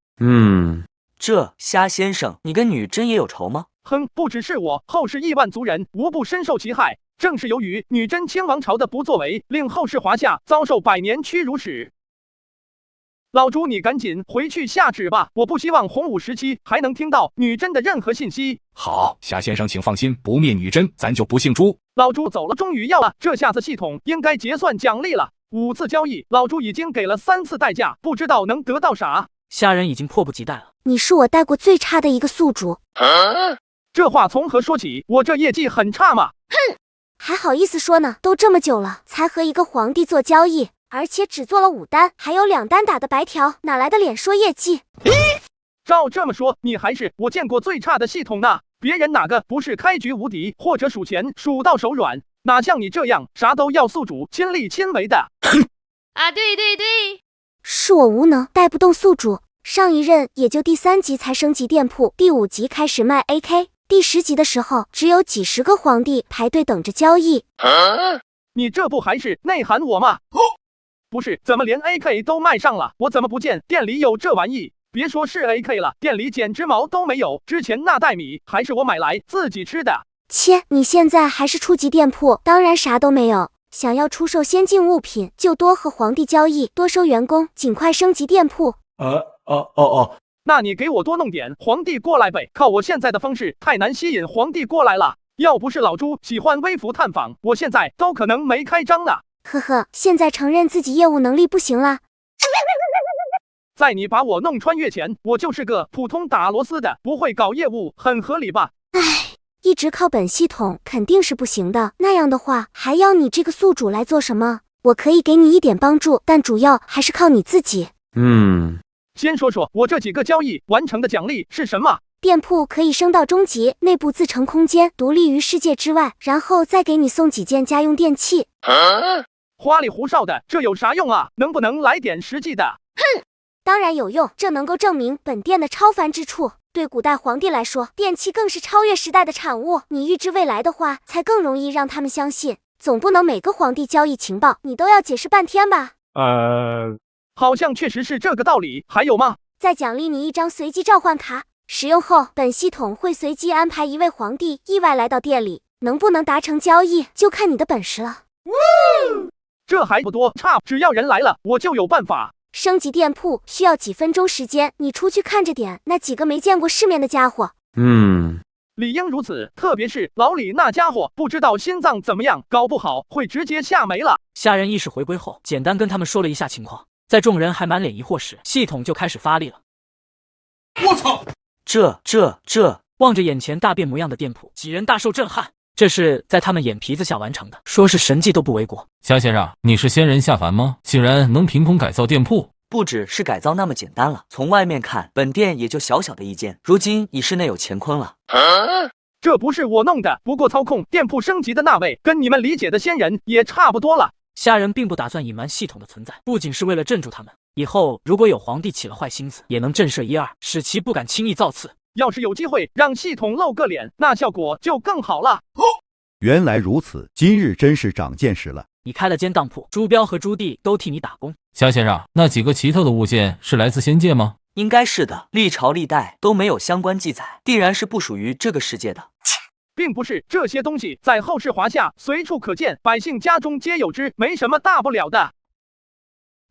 这虾先生，你跟女真也有仇吗？哼，不只是我，后世亿万族人无不深受其害。正是由于女真清王朝的不作为，令后世华夏遭受100年屈辱史。老朱，你赶紧回去下旨吧，我不希望洪武时期还能听到女真的任何信息。好，夏先生请放心，不灭女真，咱就不姓朱。老朱走了，终于要了，这下子系统应该结算奖励了。5次交易，老朱已经给了3次代价，不知道能得到啥。虾人已经迫不及待了。你是我带过最差的一个宿主。这话从何说起？我这业绩很差吗？哼，还好意思说呢？都这么久了，才和一个皇帝做交易，而且只做了5单，还有2单打的白条，哪来的脸说业绩？照这么说，你还是我见过最差的系统呢。别人哪个不是开局无敌，或者数钱数到手软，哪像你这样啥都要宿主亲力亲为的。啊，对对对，是我无能，带不动宿主。上一任也就第3集才升级店铺，第5集开始卖 AK， 第10集的时候只有几十个皇帝排队等着交易。你这不还是内涵我吗？不是，怎么连 AK 都卖上了？我怎么不见店里有这玩意？别说是 AK 了，店里简直毛都没有。之前那袋米还是我买来自己吃的。切，你现在还是初级店铺，当然啥都没有。想要出售先进物品，就多和皇帝交易，多收员工，尽快升级店铺。那你给我多弄点皇帝过来呗，靠我现在的方式太难吸引皇帝过来了。要不是老朱喜欢微服探访，我现在都可能没开张呢。呵呵，现在承认自己业务能力不行啦。在你把我弄穿越前，我就是个普通打螺丝的，不会搞业务，很合理吧？唉，一直靠本系统肯定是不行的，那样的话还要你这个宿主来做什么？我可以给你一点帮助，但主要还是靠你自己。先说说我这几个交易完成的奖励是什么？店铺可以升到中级，内部自成空间，独立于世界之外，然后再给你送几件家用电器。花里胡哨的，这有啥用啊？能不能来点实际的？哼，当然有用，这能够证明本店的超凡之处。对古代皇帝来说，电器更是超越时代的产物。你预知未来的话，才更容易让他们相信。总不能每个皇帝交易情报，你都要解释半天吧？好像确实是这个道理。还有吗？再奖励你一张随机召唤卡，使用后，本系统会随机安排一位皇帝意外来到店里，能不能达成交易，就看你的本事了。这还不多，只要人来了，我就有办法。升级店铺需要几分钟时间，你出去看着点那几个没见过世面的家伙。理应如此，特别是老李那家伙，不知道心脏怎么样，搞不好会直接吓没了。虾仁意识回归后，简单跟他们说了一下情况，在众人还满脸疑惑时，系统就开始发力了。我操！这望着眼前大变模样的店铺，几人大受震撼。这是在他们眼皮子下完成的，说是神迹都不为过。虾先生，你是仙人下凡吗？竟然能凭空改造店铺？不只是改造那么简单了，从外面看，本店也就小小的一间，如今已是内有乾坤了。这不是我弄的，不过操控店铺升级的那位，跟你们理解的仙人也差不多了。虾仁并不打算隐瞒系统的存在，不仅是为了镇住他们，以后如果有皇帝起了坏心思，也能震慑一二，使其不敢轻易造次。要是有机会让系统露个脸，那效果就更好了。原来如此，今日真是长见识了。你开了间当铺，朱标和朱棣都替你打工。虾先生，那几个奇特的物件是来自仙界吗？应该是的，历朝历代都没有相关记载，必然是不属于这个世界的。并不是，这些东西在后世华夏随处可见，百姓家中皆有之，没什么大不了的。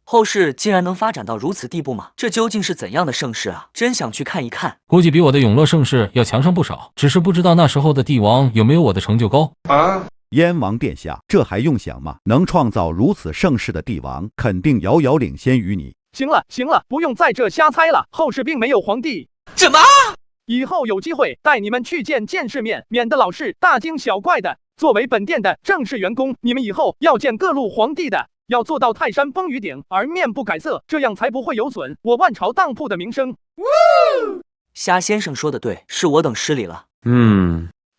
后世竟然能发展到如此地步吗？这究竟是怎样的盛世啊？真想去看一看。估计比我的永乐盛世要强上不少，只是不知道那时候的帝王有没有我的成就高啊！燕王殿下，这还用想吗？能创造如此盛世的帝王，肯定遥遥领先于你。行了，不用在这瞎猜了。后世并没有皇帝。什么？以后有机会带你们去见世面，免得老是大惊小怪的。作为本店的正式员工，你们以后要见各路皇帝的，要做到泰山崩于顶而面不改色，这样才不会有损我万朝当铺的名声。虾先生说的对，是我等失礼了。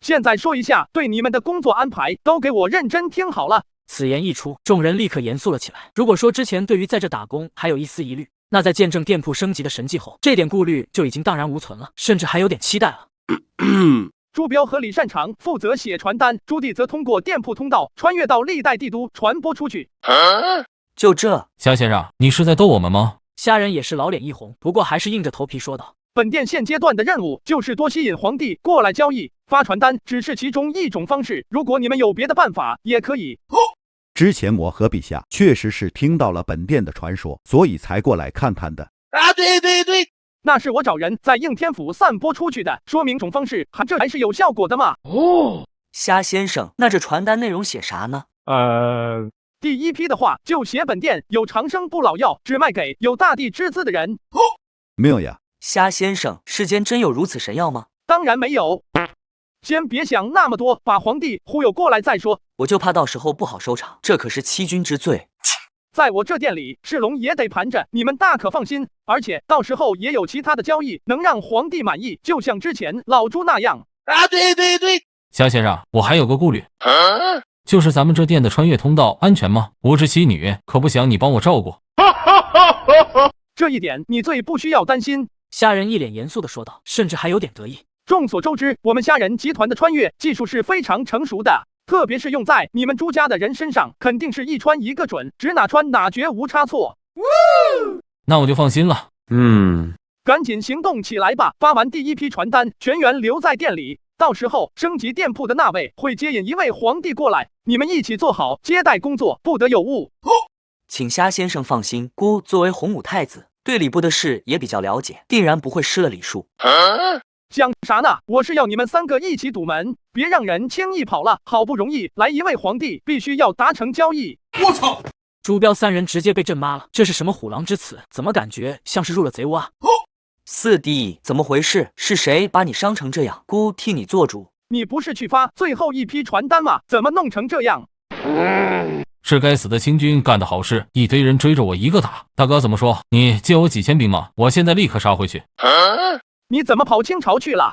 现在说一下对你们的工作安排，都给我认真听好了。此言一出，众人立刻严肃了起来。如果说之前对于在这打工还有一丝疑虑，那在见证店铺升级的神迹后，这点顾虑就已经荡然无存了，甚至还有点期待了。朱标和李擅长负责写传单，朱棣则通过店铺通道穿越到历代帝都传播出去。就这？虾先生，你是在逗我们吗？虾仁也是老脸一红，不过还是硬着头皮说道：本店现阶段的任务就是多吸引皇帝过来交易，发传单只是其中一种方式，如果你们有别的办法也可以。之前我和陛下确实是听到了本店的传说，所以才过来看看的。啊，对，那是我找人在应天府散播出去的，说明种方式这还是有效果的嘛。虾先生，那这传单内容写啥呢？第一批的话就写本店有长生不老药，只卖给有大地之资的人。妙呀！虾先生，世间真有如此神药吗？当然没有。先别想那么多，把皇帝忽悠过来再说。我就怕到时候不好收场，这可是欺君之罪。在我这店里，是龙也得盘着，你们大可放心。而且到时候也有其他的交易能让皇帝满意，就像之前老朱那样。啊，对，虾先生，我还有个顾虑。就是咱们这店的穿越通道安全吗？无知妻女，可不想你帮我照顾。这一点你最不需要担心。虾仁一脸严肃地说道，甚至还有点得意。众所周知，我们虾仁集团的穿越技术是非常成熟的，特别是用在你们朱家的人身上，肯定是一穿一个准，指哪穿哪绝无差错。那我就放心了。赶紧行动起来吧！发完第一批传单，全员留在店里，到时候升级店铺的那位会接引一位皇帝过来，你们一起做好接待工作，不得有误。请虾先生放心，姑作为洪武太子，对礼部的事也比较了解，定然不会失了礼数。讲啥呢？我是要你们3个一起堵门，别让人轻易跑了。好不容易来一位皇帝，必须要达成交易。我操！朱标3人直接被震妈了，这是什么虎狼之词？怎么感觉像是入了贼窝啊？四弟，怎么回事？是谁把你伤成这样？姑替你做主。你不是去发最后一批传单吗？怎么弄成这样？是该死的清军干的好事，一堆人追着我一个打。大哥怎么说？你借我几千兵马，我现在立刻杀回去。你怎么跑清朝去了？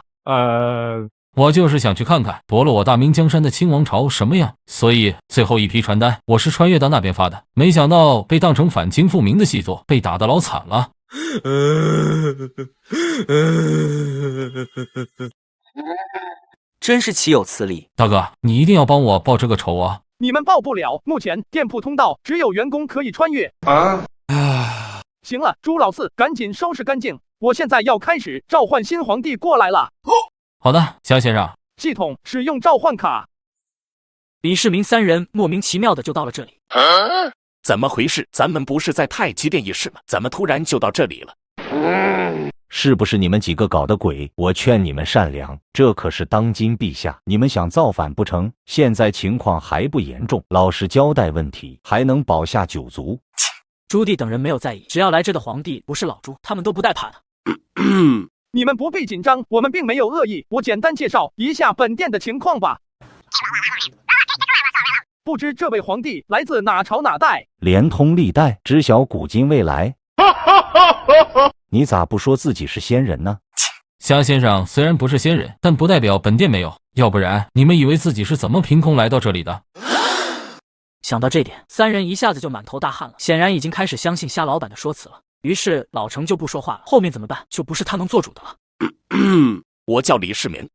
我就是想去看看夺了我大明江山的清王朝什么样，所以最后一批传单我是穿越到那边发的，没想到被当成反清复明的细作，被打得老惨了。真是岂有此理！大哥，你一定要帮我报这个仇啊！你们报不了，目前店铺通道只有员工可以穿越。行了，朱老四，赶紧收拾干净，我现在要开始召唤新皇帝过来了。好的，虾先生。系统使用召唤卡。李世民3人莫名其妙的就到了这里。怎么回事？咱们不是在太极殿议事吗？怎么突然就到这里了？是不是你们几个搞的鬼？我劝你们善良，这可是当今陛下，你们想造反不成？现在情况还不严重，老实交代问题，还能保下9族。朱棣等人没有在意，只要来这的皇帝不是老朱，他们都不带怕的。你们不必紧张，我们并没有恶意，我简单介绍一下本店的情况吧。不知这位皇帝来自哪朝哪代？连通历代，知晓古今未来。你咋不说自己是仙人呢？虾先生虽然不是仙人，但不代表本店没有，要不然你们以为自己是怎么凭空来到这里的？想到这点，3人一下子就满头大汗了，显然已经开始相信虾老板的说辞了。于是老程就不说话了，后面怎么办就不是他能做主的了。我叫李世民。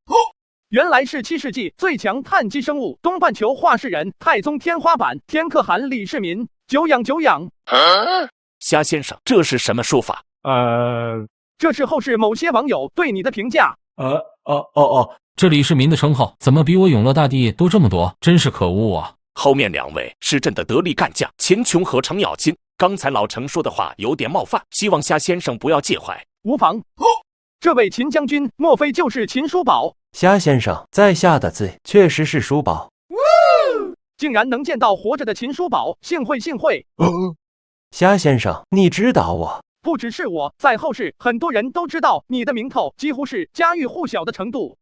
原来是7世纪最强碳基生物，东半球话事人，太宗天花板，天可汗李世民，久仰久仰。虾先生，这是什么说法？这是后世某些网友对你的评价。这李世民的称号怎么比我永乐大帝多这么多？真是可恶啊！后面2位是朕的得力干将，秦琼和程咬金。刚才老程说的话有点冒犯，希望虾先生不要介怀。无妨。这位秦将军，莫非就是秦叔宝？虾先生，在下的罪确实是叔宝。竟然能见到活着的秦叔宝，幸会幸会。虾先生，你知道我？不只是我，在后世很多人都知道你的名头，几乎是家喻户晓的程度。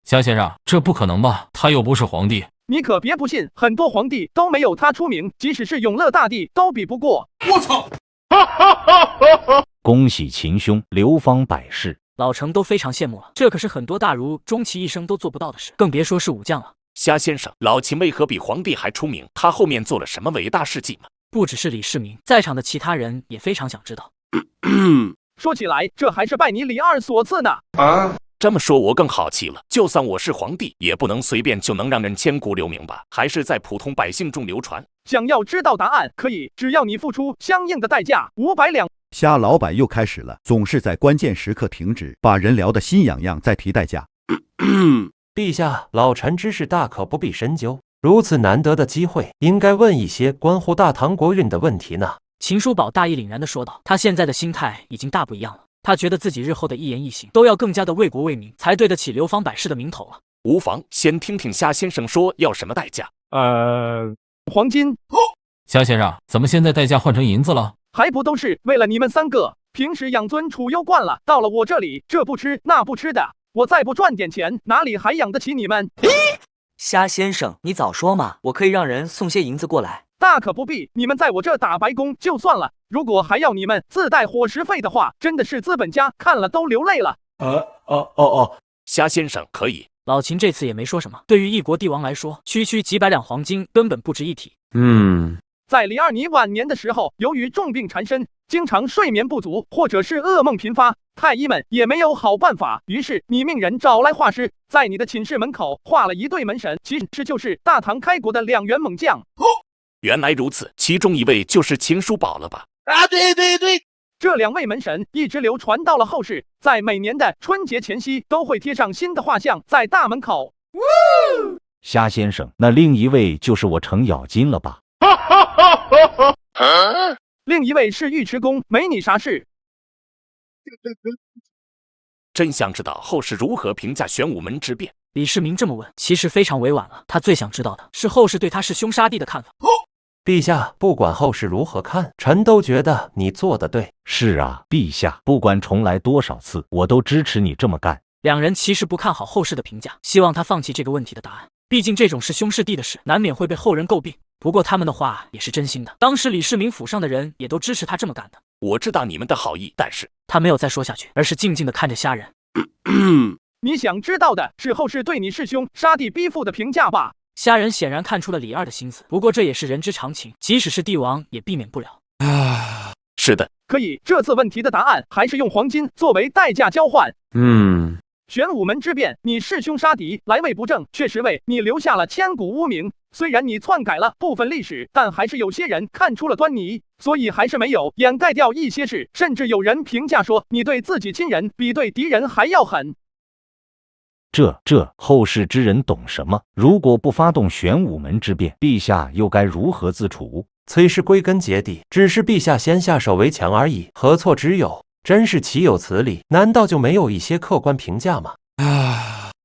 虾先生，这不可能吧？他又不是皇帝。你可别不信，很多皇帝都没有他出名，即使是永乐大帝都比不过。我操！恭喜秦兄流芳百世。老程都非常羡慕了，这可是很多大儒终其一生都做不到的事，更别说是武将了。虾先生，老秦为何比皇帝还出名？他后面做了什么伟大事迹吗？不只是李世民，在场的其他人也非常想知道。说起来，这还是拜你李二所赐呢。这么说，我更好奇了。就算我是皇帝，也不能随便就能让人千古留名吧？还是在普通百姓中流传？想要知道答案，可以，只要你付出相应的代价，500两。虾老板又开始了，总是在关键时刻停止，把人聊得心痒痒，再提代价。陛下，老臣之事大可不必深究，如此难得的机会，应该问一些关乎大唐国运的问题呢。秦叔宝大义凛然地说道，他现在的心态已经大不一样了。他觉得自己日后的一言一行都要更加的为国为民，才对得起流芳百世的名头了。无妨，先听听虾先生说要什么代价。黄金。虾先生，怎么现在代价换成银子了？还不都是为了你们3个？平时养尊处优惯了，到了我这里，这不吃那不吃的，我再不赚点钱，哪里还养得起你们？虾先生，你早说嘛，我可以让人送些银子过来。大可不必，你们在我这打白工就算了，如果还要你们自带伙食费的话，真的是资本家看了都流泪了。虾先生可以，老秦这次也没说什么，对于一国帝王来说，区区几百两黄金根本不值一提。在李二尼晚年的时候，由于重病缠身，经常睡眠不足，或者是噩梦频发，太医们也没有好办法，于是你命人找来画师，在你的寝室门口画了一对门神，其实就是大唐开国的2员猛将。原来如此，其中一位就是秦叔宝了吧？对，这2位门神一直流传到了后世，在每年的春节前夕都会贴上新的画像在大门口。虾先生，那另一位就是我程咬金了吧？另一位是尉迟恭，没你啥事。真想知道后世如何评价玄武门之变。李世民这么问，其实非常委婉了。他最想知道的是后世对他是凶杀帝的看法。陛下，不管后世如何看，臣都觉得你做得对。是啊，陛下，不管重来多少次，我都支持你这么干。2人其实不看好后世的评价，希望他放弃这个问题的答案。毕竟这种是兄弑弟的事，难免会被后人诟病。不过他们的话也是真心的，当时李世民府上的人也都支持他这么干的。我知道你们的好意，但是他没有再说下去，而是静静地看着虾人。你想知道的是后世对你弑兄杀弟逼父的评价吧？虾人显然看出了李二的心思，不过这也是人之常情，即使是帝王也避免不了。是的，可以，这次问题的答案还是用黄金作为代价交换。玄武门之变，你弑兄杀弟，来位不正，确实为你留下了千古污名。虽然你篡改了部分历史，但还是有些人看出了端倪，所以还是没有掩盖掉一些事。甚至有人评价说，你对自己亲人比对敌人还要狠。这后世之人懂什么？如果不发动玄武门之变，陛下又该如何自处？此事归根结底，只是陛下先下手为强而已，何错之有？真是岂有此理？难道就没有一些客观评价吗？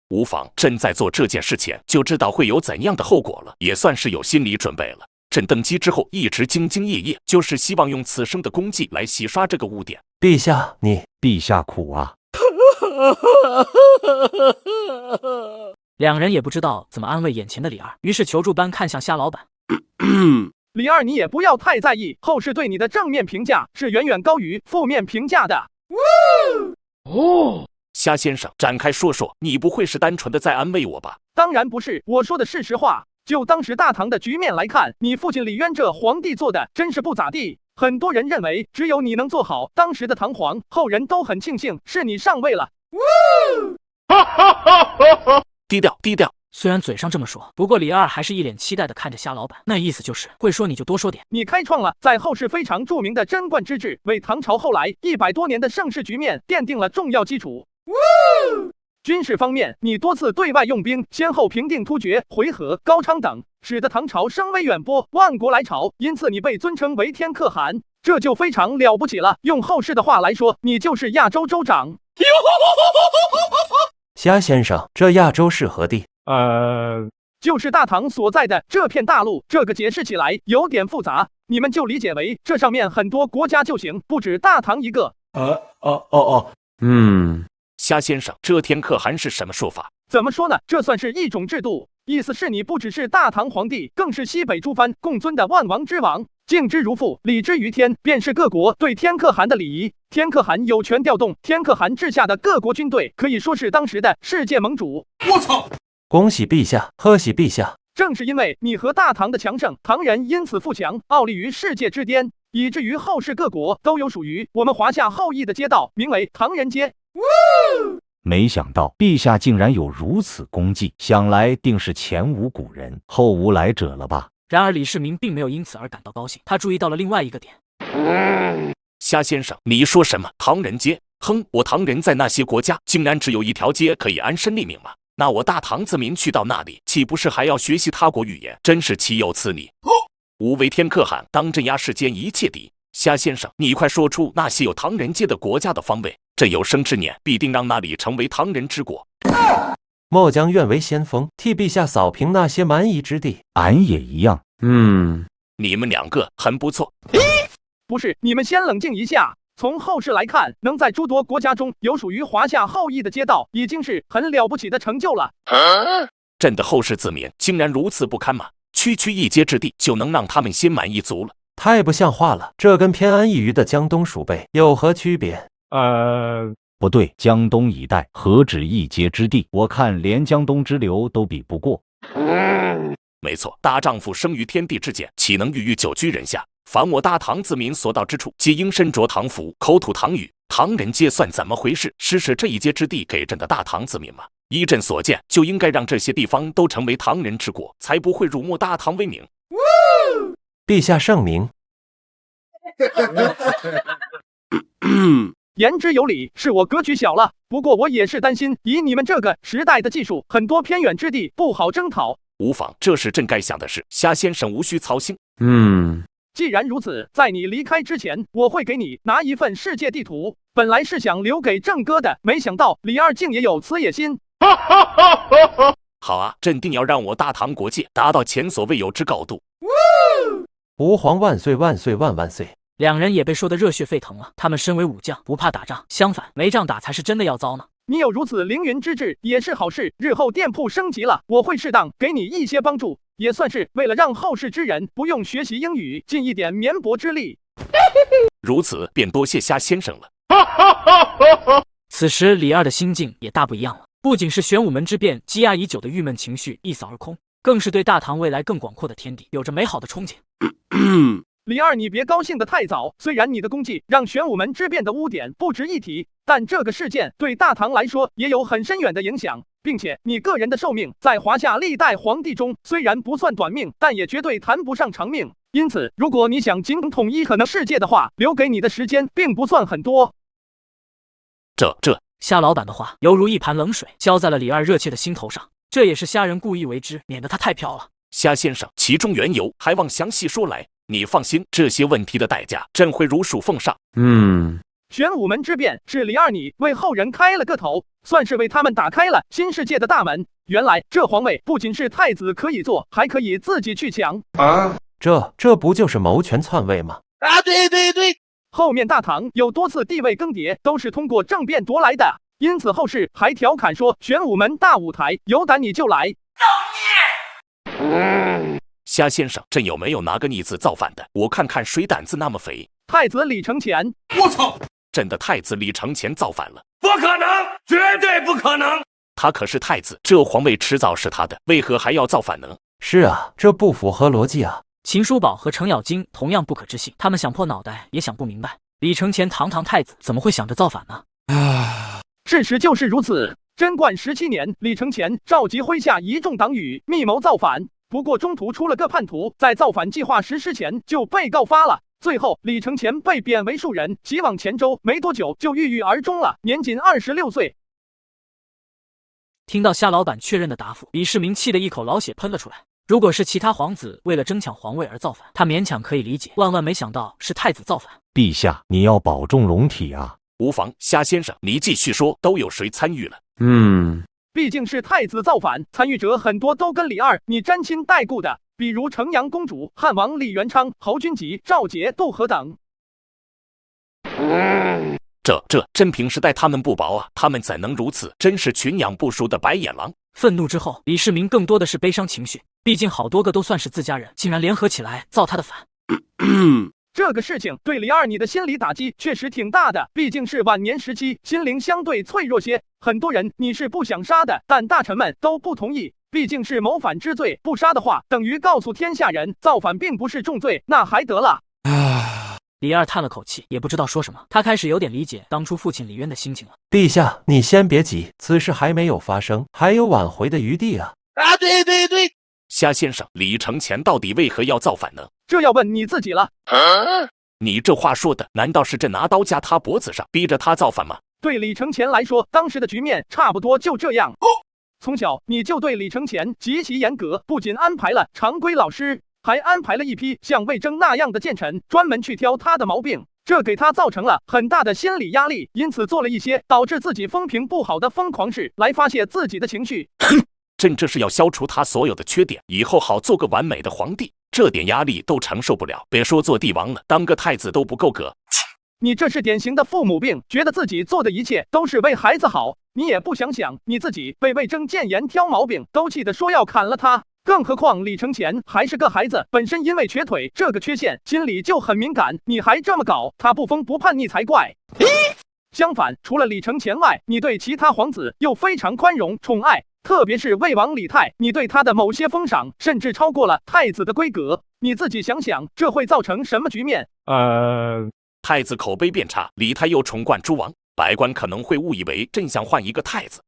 无妨，朕在做这件事前就知道会有怎样的后果了，也算是有心理准备了。朕登基之后一直兢兢业业，就是希望用此生的功绩来洗刷这个污点。陛下，陛下苦啊2人也不知道怎么安慰眼前的李二，于是求助般看向虾老板。李二，你也不要太在意，后世对你的正面评价是远远高于负面评价的。虾先生，展开说说，你不会是单纯的在安慰我吧？当然不是，我说的是实话。就当时大唐的局面来看，你父亲李渊这皇帝做的真是不咋地。很多人认为只有你能做好当时的唐皇，后人都很庆幸是你上位了。低调低调。虽然嘴上这么说，不过李二还是一脸期待的看着虾老板，那意思就是会说你就多说点。你开创了在后世非常著名的贞观之治，为唐朝后来100多年的盛世局面奠定了重要基础。军事方面，你多次对外用兵，先后平定突厥、回纥、高昌等，使得唐朝声威远播，万国来朝，因此你被尊称为天可汗，这就非常了不起了。用后世的话来说，你就是亚洲州长。虾先生，这亚洲是何地？就是大唐所在的这片大陆。这个解释起来有点复杂，你们就理解为这上面很多国家就行，不止大唐一个。虾先生，这天可汗是什么说法？怎么说呢？这算是一种制度，意思是你不只是大唐皇帝，更是西北诸藩共尊的万王之王，敬之如父，礼之于天，便是各国对天可汗的礼仪。天可汗有权调动天可汗治下的各国军队，可以说是当时的世界盟主。我操！恭喜陛下，贺喜陛下！正是因为你和大唐的强盛，唐人因此富强，傲立于世界之巅，以至于后世各国都有属于我们华夏后裔的街道，名为唐人街。没想到陛下竟然有如此功绩，想来定是前无古人后无来者了吧？然而李世民并没有因此而感到高兴，他注意到了另外一个点。虾先生，你说什么唐人街？哼，我唐人在那些国家竟然只有一条街可以安身立命吗？那我大唐子民去到那里，岂不是还要学习他国语言？真是岂有此理！吾为天可汗，当镇压世间一切敌。虾先生，你快说出那些有唐人街的国家的方位，朕有生之年必定让那里成为唐人之国。末将愿为先锋，替陛下扫平那些蛮夷之地。俺也一样。你们2个很不错。不是，你们先冷静一下。从后世来看，能在诸多国家中有属于华夏后裔的街道，已经是很了不起的成就了。朕的后世子民竟然如此不堪吗？区区一街之地就能让他们心满意足了？太不像话了！这跟偏安一隅的江东鼠辈有何区别？不对，江东一带何止一街之地，我看连江东支流都比不过。没错，大丈夫生于天地之间，岂能郁郁久居人下？凡我大唐子民所到之处，皆应身着唐服，口吐唐语。唐人街算怎么回事？施舍这一街之地给朕的大唐子民吗？依朕所见，就应该让这些地方都成为唐人之国，才不会辱没大唐威名。陛下圣明。言之有理，是我格局小了。不过我也是担心，以你们这个时代的技术，很多偏远之地不好征讨。无妨，这是朕该想的事，夏先生无需操心。既然如此，在你离开之前，我会给你拿一份世界地图。本来是想留给郑哥的，没想到李二竟也有此野心。好啊，朕定要让我大唐国界达到前所未有之高度。吾皇万岁万岁万万岁！两人也被说得热血沸腾了。他们身为武将，不怕打仗，相反，没仗打才是真的要糟呢。你有如此凌云之志也是好事，日后店铺升级了，我会适当给你一些帮助，也算是为了让后世之人不用学习英语，尽一点绵薄之力。如此便多谢夏先生了。此时李二的心境也大不一样了，不仅是玄武门之变积压已久的郁闷情绪一扫而空，更是对大唐未来更广阔的天地有着美好的憧憬。李二，你别高兴得太早。虽然你的功绩让玄武门之变的污点不值一提，但这个事件对大唐来说也有很深远的影响，并且你个人的寿命在华夏历代皇帝中虽然不算短命，但也绝对谈不上长命。因此，如果你想尽统一可能世界的话，留给你的时间并不算很多。夏老板的话犹如一盘冷水浇在了李二热切的心头上，这也是虾人故意为之，免得他太飘了。夏先生，其中缘由还望详细说来。你放心，这些问题的代价朕会如数奉上。玄武门之变是李二你为后人开了个头，算是为他们打开了新世界的大门。原来这皇位不仅是太子可以做，还可以自己去抢啊！这不就是谋权篡位吗？啊，对，后面大唐有多次地位更迭，都是通过政变夺来的。因此后世还调侃说，玄武门大舞台，有胆你就来。造孽！夏先生，朕有没有拿个逆子造反的？我看看谁胆子那么肥。太子李承乾，我操！朕的太子李承乾造反了？不可能，绝对不可能！他可是太子，这皇位迟早是他的，为何还要造反呢？是啊，这不符合逻辑啊！秦叔宝和程咬金同样不可置信，他们想破脑袋也想不明白，李承乾堂堂太子怎么会想着造反呢？事实就是如此。贞观17年，李承乾召集麾下一众党羽，密谋造反。不过中途出了个叛徒，在造反计划实施前就被告发了。最后，李承乾被贬为庶人，即往黔州，没多久就郁郁而终了，年仅26岁。听到夏老板确认的答复，李世民气得一口老血喷了出来。如果是其他皇子为了争抢皇位而造反，他勉强可以理解，万万没想到是太子造反。陛下，你要保重龙体啊！无妨，夏先生，你继续说，都有谁参与了？毕竟是太子造反，参与者很多都跟李二你沾亲带故的，比如城阳公主、汉王李元昌、侯君集、赵杰、窦和等。朕平时待他们不薄啊，他们怎能如此？真是群养不熟的白眼狼。愤怒之后，李世民更多的是悲伤情绪，毕竟好多个都算是自家人，竟然联合起来造他的反。这个事情对李二你的心理打击确实挺大的，毕竟是晚年时期，心灵相对脆弱些。很多人你是不想杀的，但大臣们都不同意，毕竟是谋反之罪，不杀的话，等于告诉天下人造反并不是重罪，那还得了。李二叹了口气，也不知道说什么。他开始有点理解当初父亲李渊的心情了。陛下，你先别急，此事还没有发生，还有挽回的余地啊！对。夏先生，李承乾到底为何要造反呢？这要问你自己了。你这话说的，难道是朕拿刀架他脖子上，逼着他造反吗？对李承乾来说，当时的局面差不多就这样。从小你就对李承乾极其严格，不仅安排了常规老师，还安排了一批像魏征那样的谏臣，专门去挑他的毛病，这给他造成了很大的心理压力，因此做了一些导致自己风评不好的疯狂事来发泄自己的情绪。朕这是要消除他所有的缺点，以后好做个完美的皇帝，这点压力都承受不了，别说做帝王了，当个太子都不够格。你这是典型的父母病，觉得自己做的一切都是为孩子好，你也不想想你自己被魏征谏言挑毛病，都气得说要砍了他。更何况李承乾还是个孩子，本身因为瘸腿这个缺陷，心里就很敏感，你还这么搞，他不疯不叛逆才怪。相反，除了李承乾外，你对其他皇子又非常宽容宠爱，特别是魏王李泰，你对他的某些封赏甚至超过了太子的规格。你自己想想，这会造成什么局面？太子口碑变差，李泰又宠冠诸王，百官可能会误以为朕想换一个太子。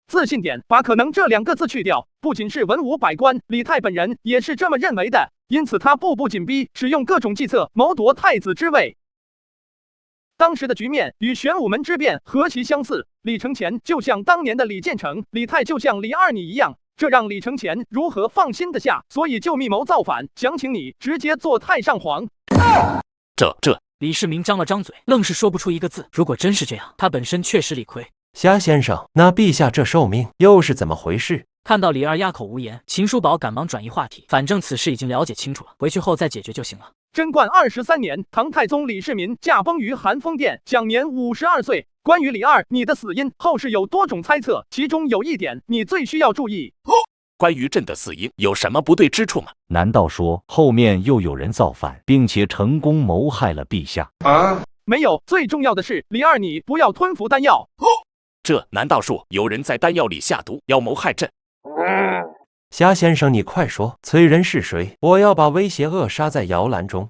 自信点，把可能这2个字去掉。不仅是文武百官，李泰本人也是这么认为的，因此他步步紧逼，使用各种计策谋夺太子之位。当时的局面与玄武门之变何其相似，李承乾就像当年的李建成，李泰就像李二你一样，这让李承乾如何放心得下？所以就密谋造反，想请你直接做太上皇。这李世民张了张嘴，愣是说不出一个字。如果真是这样，他本身确实理亏。虾先生，那陛下这受命又是怎么回事？看到李二哑口无言，秦叔宝赶忙转移话题，反正此事已经了解清楚了，回去后再解决就行了。贞观23年，唐太宗李世民驾崩于寒风殿，享年52岁。关于李二你的死因，后世有多种猜测，其中有一点你最需要注意。关于朕的死因有什么不对之处吗？难道说后面又有人造反，并且成功谋害了陛下？没有，最重要的是李二你不要吞服丹药。这难道说有人在丹药里下毒，要谋害朕？虾先生，你快说，此人是谁？我要把威胁扼杀在摇篮中。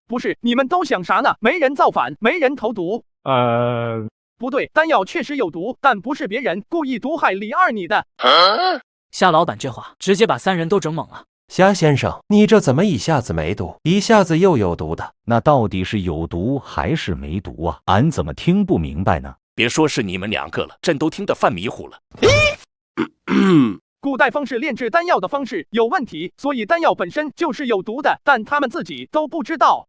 不是，你们都想啥呢？没人造反，没人投毒。不对，丹药确实有毒，但不是别人故意毒害李二你的。虾老板这话直接把3人都整懵了。虾先生，你这怎么一下子没毒，一下子又有毒的？那到底是有毒还是没毒啊？俺怎么听不明白呢？别说是你们2个了，朕都听得犯迷糊了。古代方士炼制丹药的方式有问题，所以丹药本身就是有毒的，但他们自己都不知道。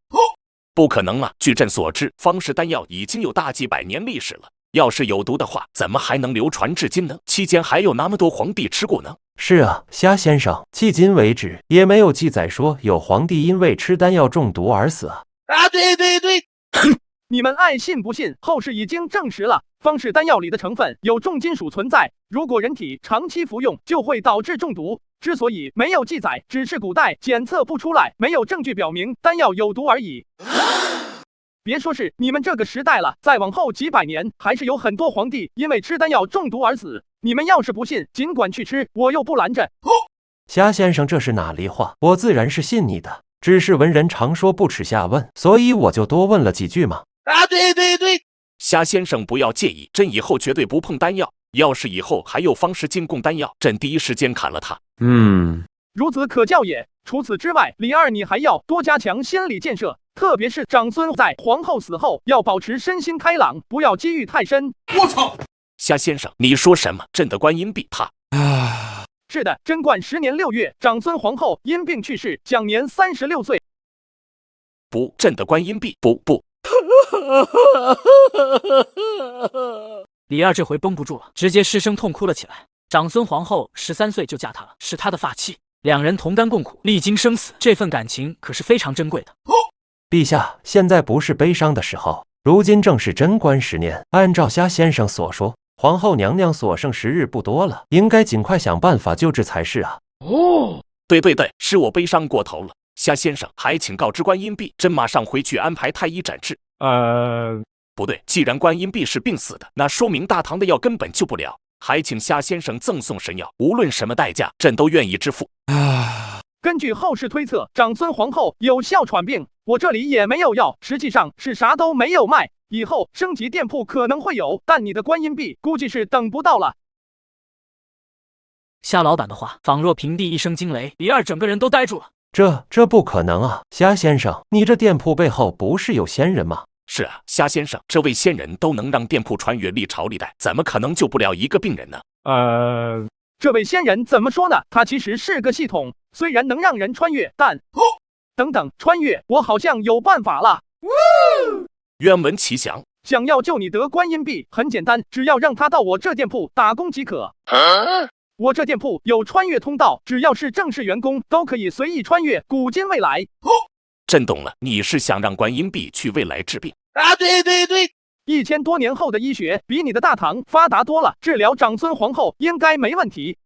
不可能啊！据朕所知，方士丹药已经有大几百年历史了。要是有毒的话，怎么还能流传至今呢？期间还有那么多皇帝吃过呢。是啊，虾先生，迄今为止也没有记载说有皇帝因为吃丹药中毒而死啊。对，你们爱信不信，后世已经证实了，方士丹药里的成分有重金属存在，如果人体长期服用，就会导致中毒。之所以没有记载，只是古代检测不出来，没有证据表明丹药有毒而已。别说是你们这个时代了，再往后几百年，还是有很多皇帝因为吃丹药中毒而死。你们要是不信，尽管去吃，我又不拦着。虾先生，这是哪里话？我自然是信你的，只是文人常说不耻下问，所以我就多问了几句嘛。对，虾先生不要介意，朕以后绝对不碰丹药。要是以后还有方士进贡丹药，朕第一时间砍了他。孺子可教也。除此之外，李二你还要多加强心理建设，特别是长孙在皇后死后要保持身心开朗，不要积郁太深。我操！虾先生，你说什么？朕的观音币他……是的，贞观10年6月，长孙皇后因病去世，享年36岁。不，朕的观音币不。李二这回绷不住了，直接失声痛哭了起来。长孙皇后13岁就嫁他了，是他的发妻，2人同甘共苦，历经生死，这份感情可是非常珍贵的。陛下，现在不是悲伤的时候，如今正是贞观10年。按照虾先生所说，皇后娘娘所剩时日不多了，应该尽快想办法救治才是啊。对，是我悲伤过头了。虾先生，还请告知观音币，朕马上回去安排太医诊治。不对，既然观音币是病死的，那说明大唐的药根本救不了。还请虾先生赠送神药，无论什么代价，朕都愿意支付。根据后世推测，长孙皇后有哮喘病，我这里也没有药，实际上是啥都没有卖。以后升级店铺可能会有，但你的观音币估计是等不到了。虾老板的话仿若平地一声惊雷，李二整个人都呆住了。这不可能啊！虾先生，你这店铺背后不是有仙人吗？是啊，虾先生，这位仙人都能让店铺穿越历朝历代，怎么可能救不了一个病人呢？这位仙人怎么说呢？他其实是个系统，虽然能让人穿越，但……等等，穿越，我好像有办法了。愿闻其详。想要救你得观音币，很简单，只要让他到我这店铺打工即可。我这店铺有穿越通道，只要是正式员工都可以随意穿越古今未来。朕懂了，你是想让观音币去未来治病对，1000多年后的医学比你的大唐发达多了，治疗长孙皇后应该没问题。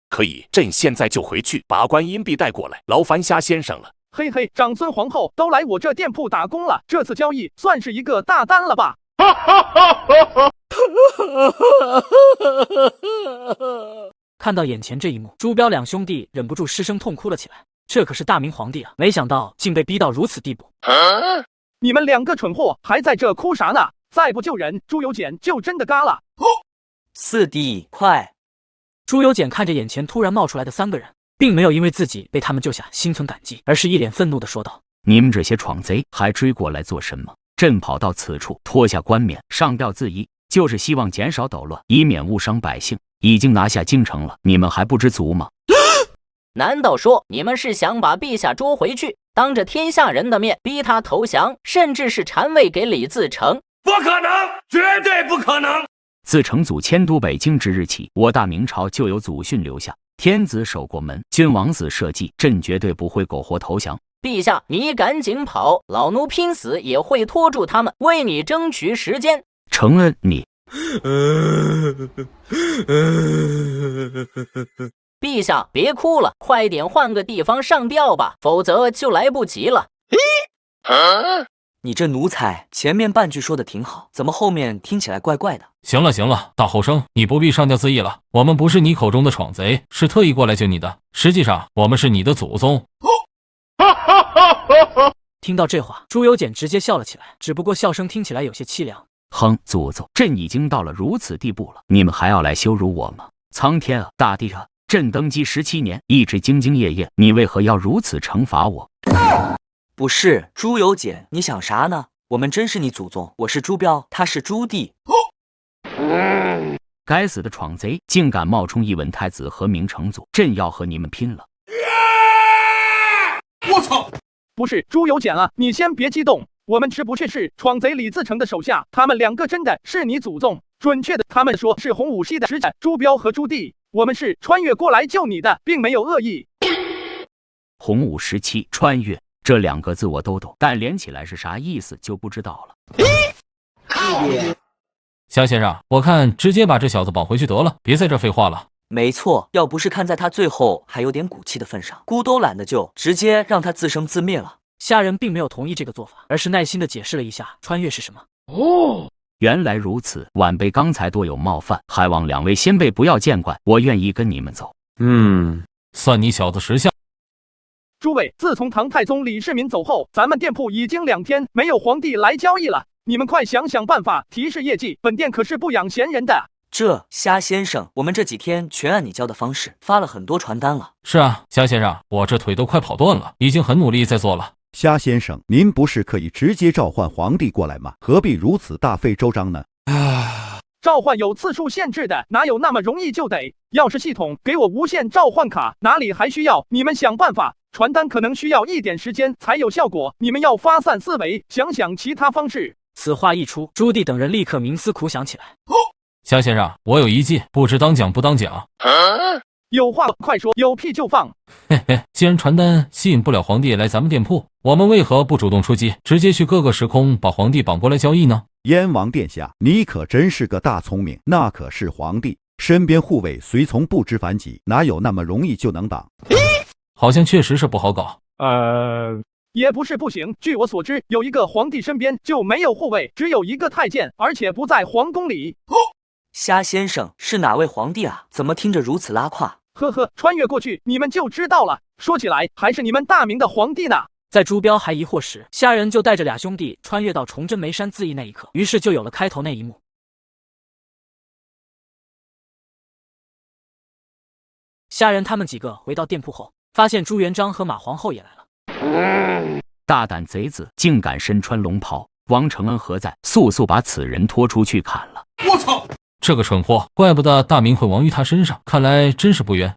可以，朕现在就回去把观音币带过来，劳烦虾先生了。嘿嘿，长孙皇后都来我这店铺打工了，这次交易算是一个大单了吧？看到眼前这一幕，朱标两兄弟忍不住失声痛哭了起来。这可是大明皇帝啊，没想到竟被逼到如此地步。你们两个蠢货还在这哭啥呢？再不救人，朱由检就真的嘎了。四弟，快！朱由检看着眼前突然冒出来的3个人，并没有因为自己被他们救下心存感激，而是一脸愤怒地说道：“你们这些闯贼还追过来做什么？朕跑到此处，脱下冠冕，上吊自缢，就是希望减少捣乱，以免误伤百姓。已经拿下京城了，你们还不知足吗？”难道说你们是想把陛下捉回去，当着天下人的面逼他投降，甚至是禅位给李自成？不可能，绝对不可能！自成祖迁都北京之日起，我大明朝就有祖训留下：天子守过门，君王子社稷，朕绝对不会苟活投降。陛下，你赶紧跑，老奴拼死也会拖住他们，为你争取时间。承恩你。陛下，别哭了，快点换个地方上吊吧，否则就来不及了。你这奴才，前面半句说的挺好，怎么后面听起来怪怪的？行了行了，大后生，你不必上吊自缢了。我们不是你口中的闯贼，是特意过来救你的。实际上，我们是你的祖宗。听到这话，朱由检直接笑了起来，只不过笑声听起来有些凄凉。哼，祖宗，朕已经到了如此地步了，你们还要来羞辱我吗？苍天啊，大地啊！朕登基17年，一直兢兢业业，你为何要如此惩罚我？不是，朱由检，你想啥呢？我们真是你祖宗，我是朱标，他是朱棣。该死的闯贼，竟敢冒充一文太子和明成祖，朕要和你们拼了！我操！不是朱由检啊，你先别激动，我们是不确是闯贼李自成的手下，他们2个真的是你祖宗。准确的，他们说是洪武系的使者朱标和朱棣，我们是穿越过来救你的，并没有恶意。洪武17穿越这2个字我都懂，但连起来是啥意思就不知道了。夏先生，我看直接把这小子绑回去得了，别在这废话了。没错，要不是看在他最后还有点骨气的份上，姑都懒得救，直接让他自生自灭了。虾人并没有同意这个做法，而是耐心地解释了一下穿越是什么。原来如此，晚辈刚才多有冒犯，还望2位先辈不要见怪，我愿意跟你们走。算你小子识相。诸位，自从唐太宗李世民走后，咱们店铺已经2天没有皇帝来交易了，你们快想想办法提示业绩，本店可是不养闲人的。这虾先生，我们这几天全按你教的方式发了很多传单了。是啊，虾先生，我这腿都快跑断了，已经很努力在做了。虾先生，您不是可以直接召唤皇帝过来吗？何必如此大费周章呢？召唤有次数限制的，哪有那么容易就得？要是系统给我无限召唤卡，哪里还需要你们想办法？传单可能需要一点时间才有效果，你们要发散思维，想想其他方式。此话一出，朱棣等人立刻冥思苦想起来。虾先生，我有一计，不知当讲不当讲。有话快说，有屁就放。嘿嘿，既然传单吸引不了皇帝来咱们店铺，我们为何不主动出击，直接去各个时空把皇帝绑过来交易呢？燕王殿下，你可真是个大聪明，那可是皇帝，身边护卫随从不知凡几，哪有那么容易就能挡？好像确实是不好搞。也不是不行，据我所知，有一个皇帝身边就没有护卫，只有一个太监，而且不在皇宫里。虾先生是哪位皇帝啊？怎么听着如此拉胯？呵呵，穿越过去你们就知道了。说起来，还是你们大明的皇帝呢。在朱标还疑惑时，虾人就带着2兄弟穿越到崇祯眉山自缢那一刻，于是就有了开头那一幕。虾人他们几个回到店铺后，发现朱元璋和马皇后也来了。大胆贼子，竟敢身穿龙袍！王承恩何在？速速把此人拖出去砍了！我操！这个蠢货，怪不得大明会亡于他身上，看来真是不冤。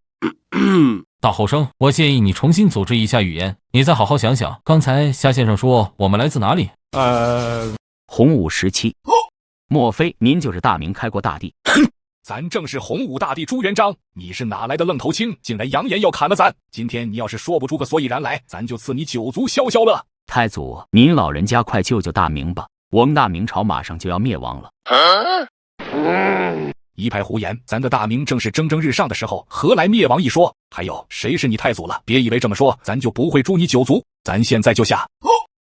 大后生，我建议你重新组织一下语言，你再好好想想，刚才夏先生说我们来自哪里？洪武17，莫非您就是大明开国大帝？咱正是洪武大帝朱元璋，你是哪来的愣头青，竟然扬言要砍了咱？今天你要是说不出个所以然来，咱就赐你9族消消乐。太祖，您老人家快救救大明吧，我们大明朝马上就要灭亡了。一派胡言，咱的大明正是蒸蒸日上的时候，何来灭亡一说？还有，谁是你太祖了？别以为这么说，咱就不会诛你九族。咱现在就下。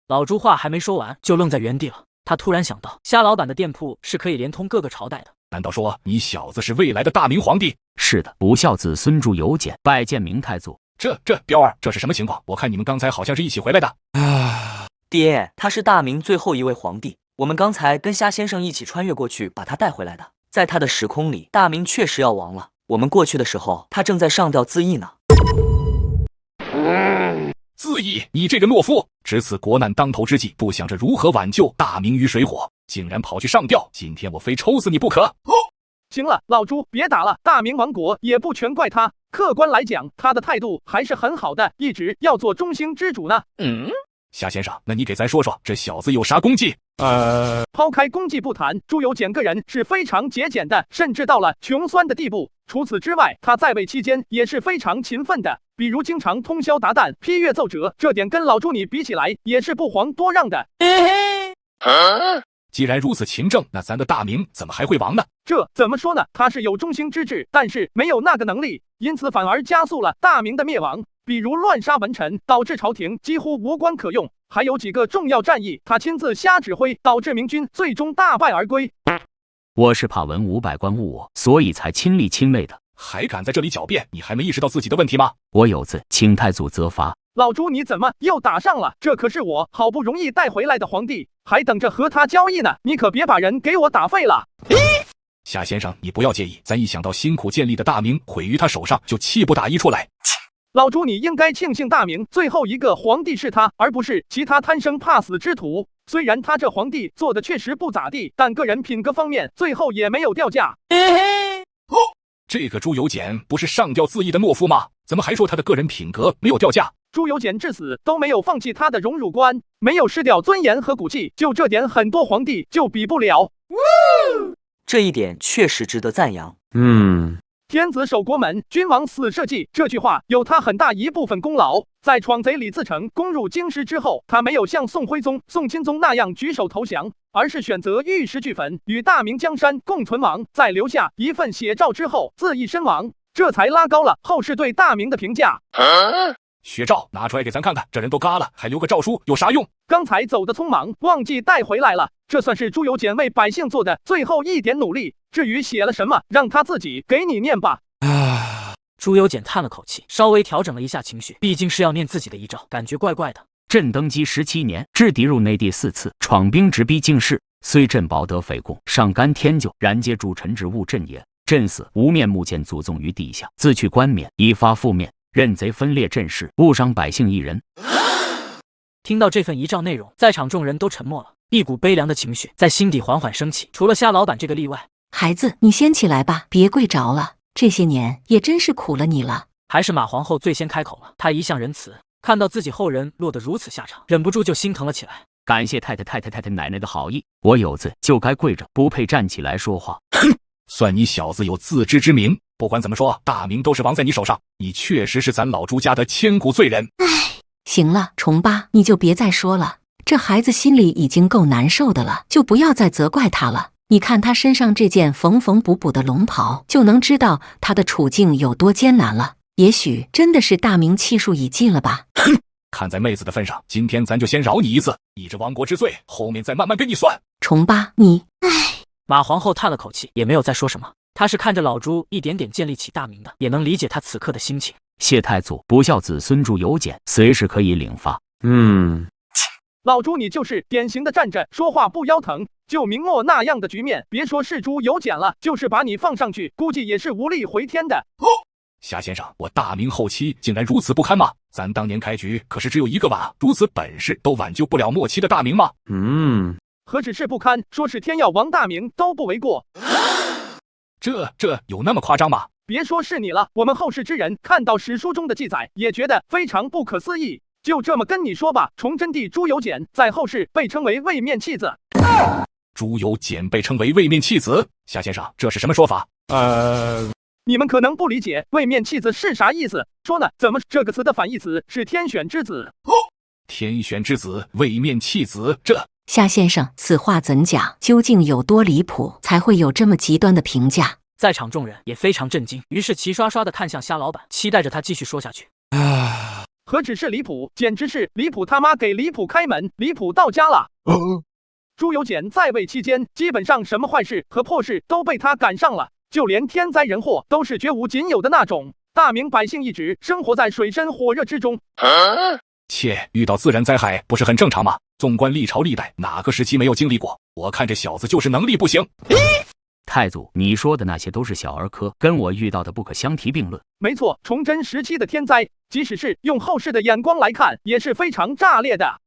老朱话还没说完，就愣在原地了。他突然想到，虾老板的店铺是可以连通各个朝代的。难道说你小子是未来的大明皇帝？是的，不孝子孙朱由检拜见明太祖。这彪儿，这是什么情况？我看你们刚才好像是一起回来的。爹，他是大明最后一位皇帝，我们刚才跟虾先生一起穿越过去，把他带回来的。在他的时空里，大明确实要亡了。我们过去的时候，他正在上吊自缢呢。自缢！你这个懦夫！值此国难当头之际，不想着如何挽救大明于水火，竟然跑去上吊！今天我非抽死你不可！行了，老朱，别打了。大明亡国也不全怪他，客观来讲，他的态度还是很好的，一直要做中兴之主呢。夏先生，那你给咱说说，这小子有啥功绩？抛开功绩不谈，朱由检个人是非常节俭的，甚至到了穷酸的地步。除此之外，他在位期间也是非常勤奋的，比如经常通宵达旦批阅奏折，这点跟老朱你比起来也是不遑多让的。既然如此勤政，那咱的大明怎么还会亡呢？这怎么说呢？他是有中兴之志，但是没有那个能力，因此反而加速了大明的灭亡。比如乱杀文臣，导致朝廷几乎无官可用；还有几个重要战役，他亲自瞎指挥，导致明军最终大败而归。我是怕文武百官误我，所以才亲力亲为的。还敢在这里狡辩？你还没意识到自己的问题吗？我有罪，请太祖责罚。老朱，你怎么又打上了？这可是我好不容易带回来的皇帝，还等着和他交易呢，你可别把人给我打废了。夏先生，你不要介意，咱一想到辛苦建立的大明毁于他手上，就气不打一处来。老朱，你应该庆幸大明最后一个皇帝是他，而不是其他贪生怕死之徒。虽然他这皇帝做的确实不咋地，但个人品格方面最后也没有掉价。这个朱由检不是上吊自缢的懦夫吗？怎么还说他的个人品格没有掉价？朱由检至死都没有放弃他的荣辱观，没有失掉尊严和骨气，就这点很多皇帝就比不了。这一点确实值得赞扬。天子守国门，君王死社稷，这句话有他很大一部分功劳。在闯贼李自成攻入京师之后，他没有像宋徽宗、宋钦宗那样举手投降，而是选择玉石俱焚，与大明江山共存亡。在留下一份血诏之后，自缢身亡，这才拉高了后世对大明的评价。血诏拿出来给咱看看，这人都嘎了，还留个诏书有啥用？刚才走的匆忙，忘记带回来了。这算是朱由检为百姓做的最后一点努力。至于写了什么，让他自己给你念吧。朱由检叹了口气，稍微调整了一下情绪，毕竟是要念自己的遗诏，感觉怪怪的。朕登基17年，制敌入内地4次，闯兵直逼京师，虽朕保得匪共，上干天救，然皆诸臣之误朕也。朕死，无面目见祖宗于地下，自去冠冕，以发覆面，任贼分裂阵势，误伤百姓一人。听到这份遗诏内容，在场众人都沉默了，一股悲凉的情绪在心底缓缓升起，除了虾老板这个例外。孩子，你先起来吧，别跪着了，这些年也真是苦了你了。还是马皇后最先开口了，她一向仁慈，看到自己后人落得如此下场，忍不住就心疼了起来。感谢太太奶奶的好意，我有罪就该跪着，不配站起来说话。算你小子有自知之明。不管怎么说，大明都是亡在你手上，你确实是咱老朱家的千古罪人。行了，重八，你就别再说了，这孩子心里已经够难受的了，就不要再责怪他了。你看他身上这件缝缝补补的龙袍，就能知道他的处境有多艰难了。也许真的是大明气数已尽了吧。看在妹子的份上，今天咱就先饶你一次，你这亡国之罪，后面再慢慢跟你算。重八，你……马皇后叹了口气，也没有再说什么。她是看着老朱一点点建立起大明的，也能理解他此刻的心情。谢太祖，不孝子孙朱由检，随时可以领发。老朱，你就是典型的站着说话不腰疼，就明末那样的局面，别说是朱由检了，就是把你放上去，估计也是无力回天的。夏先生，我大明后期竟然如此不堪吗？咱当年开局可是只有一个碗，如此本事都挽救不了末期的大明吗？何止是不堪，说是天要亡大明都不为过。这有那么夸张吗？别说是你了，我们后世之人看到史书中的记载，也觉得非常不可思议。就这么跟你说吧，崇祯帝朱由检在后世被称为位面弃子。朱由检被称为位面弃子，夏先生，这是什么说法？你们可能不理解位面弃子是啥意思，说呢？怎么这个词的反义词是天选之子？天选之子，位面弃子，这夏先生，此话怎讲？究竟有多离谱，才会有这么极端的评价？在场众人也非常震惊，于是齐刷刷的看向虾老板，期待着他继续说下去。何止是离谱，简直是离谱他妈给离谱开门，离谱到家了。朱由检在位期间，基本上什么坏事和破事都被他赶上了，就连天灾人祸都是绝无仅有的那种。大明百姓一直生活在水深火热之中。切，遇到自然灾害不是很正常吗？纵观历朝历代，哪个时期没有经历过？我看这小子就是能力不行。太祖，你说的那些都是小儿科，跟我遇到的不可相提并论。没错，崇祯时期的天灾，即使是用后世的眼光来看，也是非常炸裂的。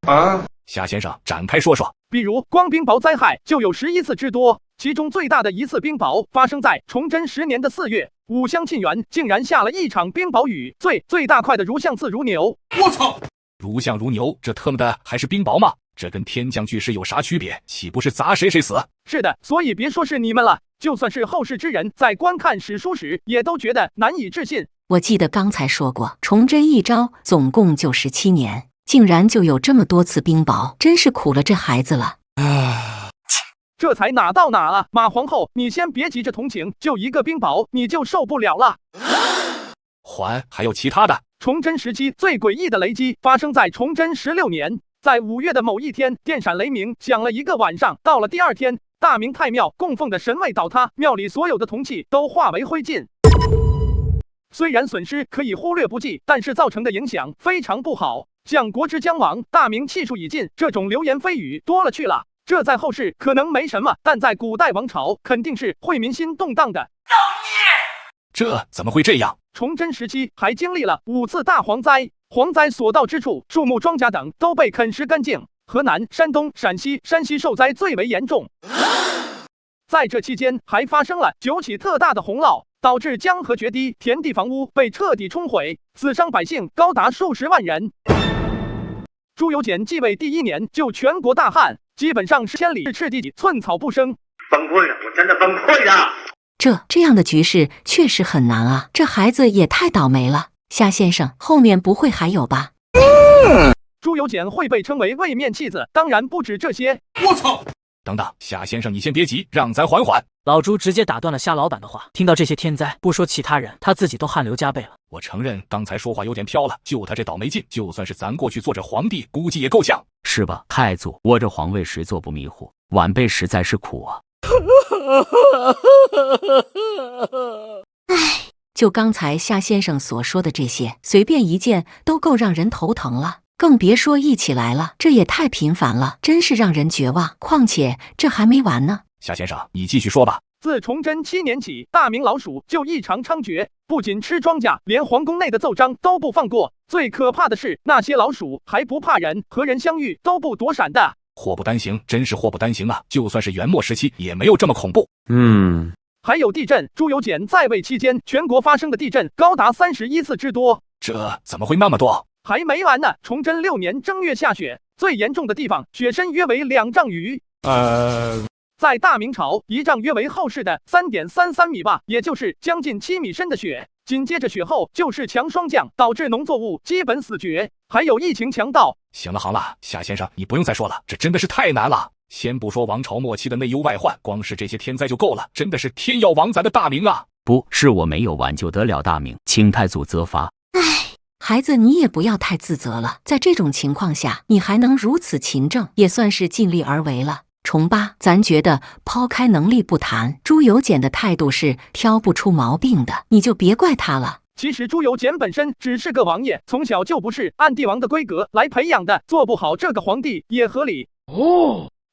夏先生展开说说。比如光冰雹灾害就有11次之多，其中最大的一次冰雹发生在崇祯10年的4月，武乡沁园竟然下了一场冰雹雨，最大块的如象自如牛。我操！如象如牛，这特么的还是冰雹吗？这跟天降巨石有啥区别？岂不是砸谁谁死？是的，所以别说是你们了，就算是后世之人在观看史书时，也都觉得难以置信。我记得刚才说过，崇祯一朝总共就17年，竟然就有这么多次冰雹，真是苦了这孩子了。这才哪到哪啊，马皇后，你先别急着同情，就一个冰雹你就受不了了。还有其他的。崇祯时期最诡异的雷击发生在崇祯16年，在5月的某一天，电闪雷鸣响了一个晚上，到了第二天，大明太庙供奉的神位倒塌，庙里所有的铜器都化为灰烬。虽然损失可以忽略不计，但是造成的影响非常不好，像国之将亡，大明气数已尽这种流言蜚语多了去了。这在后世可能没什么，但在古代王朝肯定是会民心动荡的。造孽！这怎么会这样？崇祯时期还经历了5次大蝗灾，蝗灾所到之处，树木、庄稼等都被啃食干净。河南、山东、陕西受灾最为严重。在这期间，还发生了9起特大的洪涝，导致江河决堤，田地房屋被彻底冲毁，死伤百姓高达数十万人。朱由检继位第1年就全国大旱，基本上是千里赤地，寸草不生。崩溃了，我真的崩溃了。这样的局势确实很难啊，这孩子也太倒霉了。夏先生，后面不会还有吧？朱由检会被称为位面弃子，当然不止这些。我操！等等，夏先生你先别急，让咱缓缓。老朱直接打断了夏老板的话，听到这些天灾，不说其他人，他自己都汗流浃背了。我承认刚才说话有点飘了，就他这倒霉劲，就算是咱过去做这皇帝，估计也够呛。是吧，太祖，我这皇位谁做不迷糊？晚辈实在是苦啊。就刚才夏先生所说的这些，随便一件都够让人头疼了，更别说一起来了，这也太频繁了，真是让人绝望。况且这还没完呢。夏先生，你继续说吧。自崇祯7年起，大明老鼠就异常猖獗，不仅吃庄稼，连皇宫内的奏章都不放过。最可怕的是，那些老鼠还不怕人，和人相遇都不躲闪的。祸不单行，真是祸不单行啊！就算是元末时期，也没有这么恐怖。还有地震，朱由检在位期间，全国发生的地震高达31次之多。这怎么会那么多？还没完呢！崇祯6年正月下雪，最严重的地方雪深约为2丈余。在大明朝，1丈约为后世的3.33米吧，也就是将近7米深的雪。紧接着雪后就是强霜降，导致农作物基本死绝，还有疫情强盗。行了，夏先生，你不用再说了，这真的是太难了。先不说王朝末期的内忧外患，光是这些天灾就够了，真的是天要亡咱的大明啊！不是我没有挽救得了大明，请太祖责罚。孩子，你也不要太自责了，在这种情况下，你还能如此勤政，也算是尽力而为了。崇八，咱觉得抛开能力不谈，朱由检的态度是挑不出毛病的，你就别怪他了。其实朱由检本身只是个王爷，从小就不是按帝王的规格来培养的，做不好这个皇帝也合理。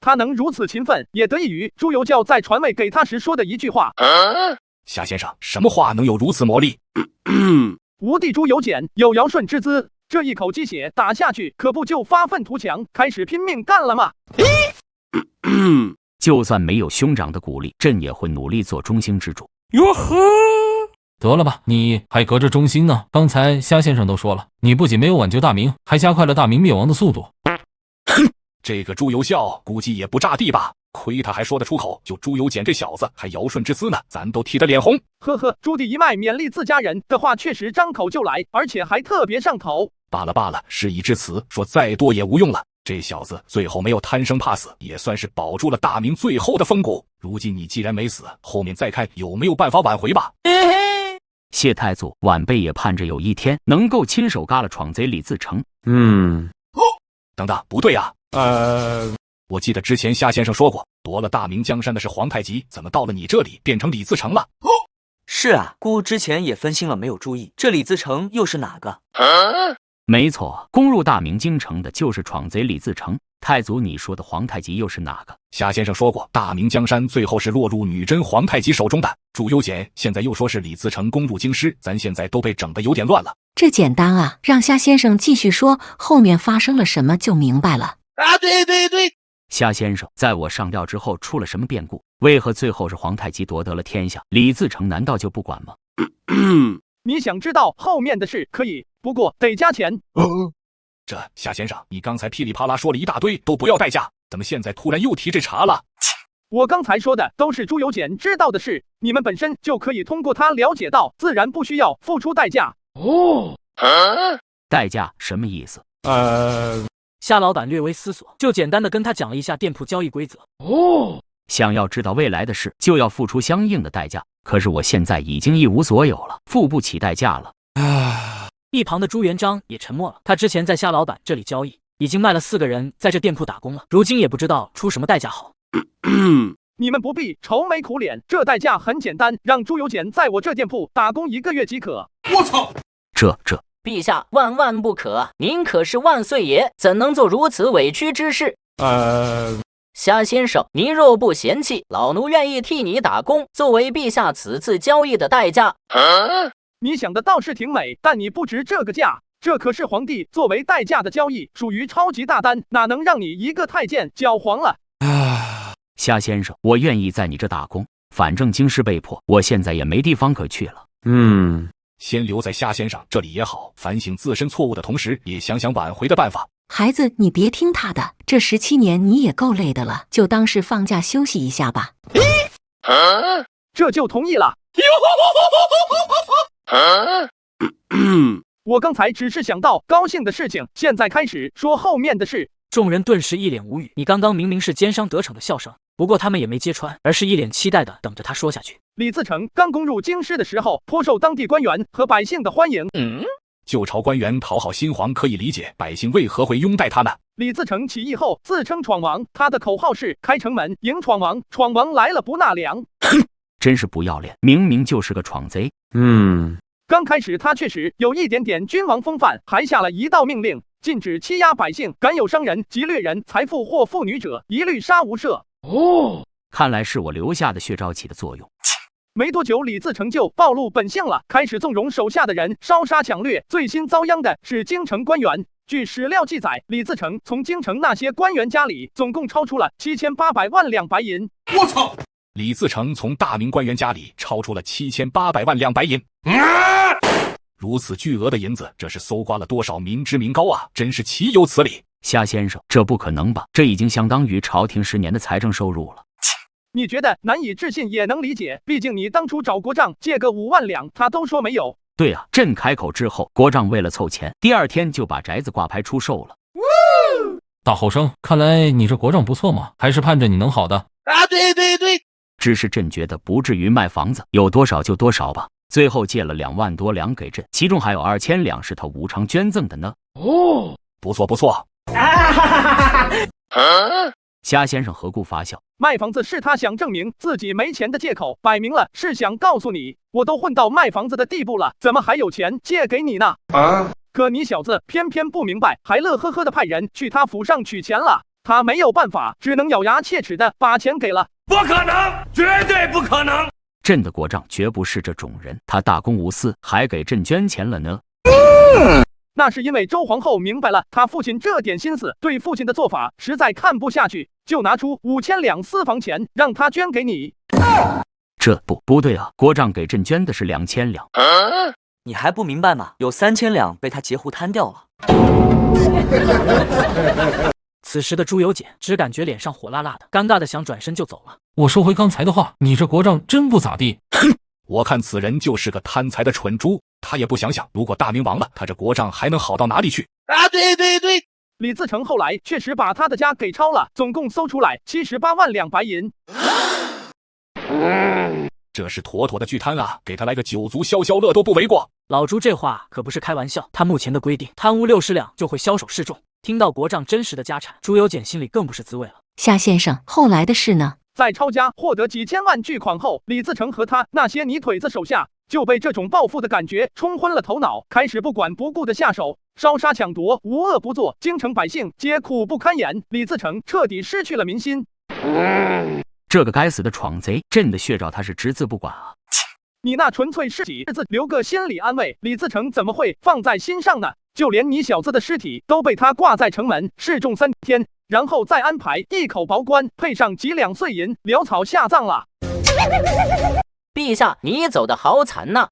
他能如此勤奋，也得益于朱由校在传位给他时说的一句话。夏先生，什么话能有如此魔力？吾弟朱由检有尧舜之资，这一口鸡血打下去，可不就发愤图强，开始拼命干了吗？就算没有兄长的鼓励，朕也会努力做中兴之主。哟呵，得了吧，你还隔着中兴呢？刚才夏先生都说了，你不仅没有挽救大明，还加快了大明灭亡的速度。这个朱由校估计也不炸地吧？亏他还说得出口，就朱由检这小子还尧舜之资呢，咱都替他脸红。呵呵，朱棣一脉勉励自家人的话确实张口就来，而且还特别上头。罢了，事已至此，说再多也无用了。这小子最后没有贪生怕死，也算是保住了大明最后的风骨。如今你既然没死，后面再看有没有办法挽回吧。谢太祖，晚辈也盼着有一天能够亲手嘎了闯贼李自成。等等，不对啊。我记得之前夏先生说过，夺了大明江山的是皇太极，怎么到了你这里变成李自成了？是啊，姑之前也分心了，没有注意，这李自成又是哪个？没错，攻入大明京城的就是闯贼李自成。太祖，你说的皇太极又是哪个？夏先生说过，大明江山最后是落入女真皇太极手中的。朱由检现在又说是李自成攻入京师，咱现在都被整得有点乱了。这简单啊，让夏先生继续说，后面发生了什么就明白了。对，夏先生，在我上吊之后出了什么变故？为何最后是皇太极夺得了天下，李自成难道就不管吗？你想知道后面的事可以，不过得加钱。这夏先生，你刚才噼里啪啦说了一大堆，都不要代价，怎么现在突然又提这茬了？我刚才说的都是朱由检知道的事，你们本身就可以通过他了解到，自然不需要付出代价。代价什么意思？夏老板略微思索，就简单的跟他讲了一下店铺交易规则。想要知道未来的事，就要付出相应的代价。可是我现在已经一无所有了，付不起代价了。一旁的朱元璋也沉默了。他之前在夏老板这里交易，已经卖了4个人在这店铺打工了，如今也不知道出什么代价好。你们不必愁眉苦脸，这代价很简单，让朱由检在我这店铺打工1个月即可。我操！这陛下万万不可，您可是万岁爷，怎能做如此委屈之事？夏先生，您若不嫌弃，老奴愿意替你打工，作为陛下此次交易的代价。你想的倒是挺美，但你不值这个价，这可是皇帝作为代价的交易，属于超级大单，哪能让你一个太监搅黄了？夏先生，我愿意在你这打工，反正京师被迫，我现在也没地方可去了。先留在夏先生这里也好，反省自身错误的同时，也想想挽回的办法。孩子，你别听他的，这17年你也够累的了，就当是放假休息一下吧。这就同意了。我刚才只是想到高兴的事情，现在开始说后面的事。众人顿时一脸无语。你刚刚明明是奸商得逞的笑声，不过他们也没揭穿，而是一脸期待的等着他说下去。李自成刚攻入京师的时候，颇受当地官员和百姓的欢迎。旧朝官员讨好新皇可以理解，百姓为何会拥戴他呢？李自成起义后自称闯王，他的口号是开城门迎闯王，闯王来了不纳粮。真是不要脸，明明就是个闯贼。刚开始他确实有一点点君王风范，还下了一道命令，禁止欺压百姓，敢有伤人及掠人财富或妇女者，一律杀无赦。看来是我留下的血招起的作用。没多久，李自成就暴露本性了，开始纵容手下的人烧杀抢掠。最新遭殃的是京城官员。据史料记载，李自成从京城那些官员家里总共超出了7800万两白银。我操！李自成从大明官员家里超出了7800万两白银。如此巨额的银子，这是搜刮了多少民脂民膏啊！真是岂有此理！夏先生，这不可能吧？这已经相当于朝廷10年的财政收入了。你觉得难以置信也能理解，毕竟你当初找国丈借个5万两，他都说没有。对啊，朕开口之后，国丈为了凑钱，第2天就把宅子挂牌出售了。大后生，看来你这国丈不错嘛，还是盼着你能好的。对，只是朕觉得不至于卖房子，有多少就多少吧。最后借了2万多两给朕，其中还有2000两是他无偿捐赠的呢。不错。夏先生何故发笑？卖房子是他想证明自己没钱的借口，摆明了是想告诉你，我都混到卖房子的地步了，怎么还有钱借给你呢？可你小子偏偏不明白，还乐呵呵的派人去他府上取钱了。他没有办法，只能咬牙切齿的把钱给了。不可能，绝对不可能！朕的国丈绝不是这种人，他大公无私，还给朕捐钱了呢。那是因为周皇后明白了他父亲这点心思，对父亲的做法实在看不下去，就拿出5000两私房钱让他捐给你。这不对啊，国丈给朕捐的是2000两。你还不明白吗？有3000两被他截胡贪掉了。此时的朱由检只感觉脸上火辣辣的，尴尬的想转身就走了。我收回刚才的话，你这国丈真不咋地。我看此人就是个贪财的蠢猪，他也不想想，如果大明亡了，他这国丈还能好到哪里去？对，李自成后来确实把他的家给抄了，总共搜出来78万两白银。这是妥妥的巨贪啊！给他来个酒足消消乐都不为过。老朱这话可不是开玩笑，他目前的规定，贪污60两就会枭首示众。听到国丈真实的家产，朱由检心里更不是滋味了。夏先生，后来的事呢？在抄家获得几千万巨款后，李自成和他那些泥腿子手下就被这种报复的感觉冲昏了头脑，开始不管不顾的下手，烧杀抢夺，无恶不作，京城百姓皆苦不堪言。李自成彻底失去了民心。这个该死的闯贼，朕的血诏他是只字不管啊！你那纯粹是几字留个心理安慰，李自成怎么会放在心上呢？就连你小子的尸体都被他挂在城门示众3天，然后再安排一口薄棺，配上几两碎银，潦草下葬了。陛下，你走得好惨呐！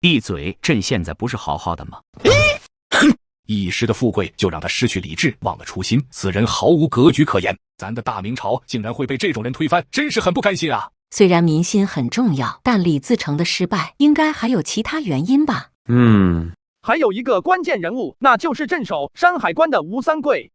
闭嘴！朕现在不是好好的吗？一时的富贵就让他失去理智，忘了初心，此人毫无格局可言。咱的大明朝竟然会被这种人推翻，真是很不甘心啊！虽然民心很重要，但李自成的失败应该还有其他原因吧？还有一个关键人物，那就是镇守山海关的吴三桂。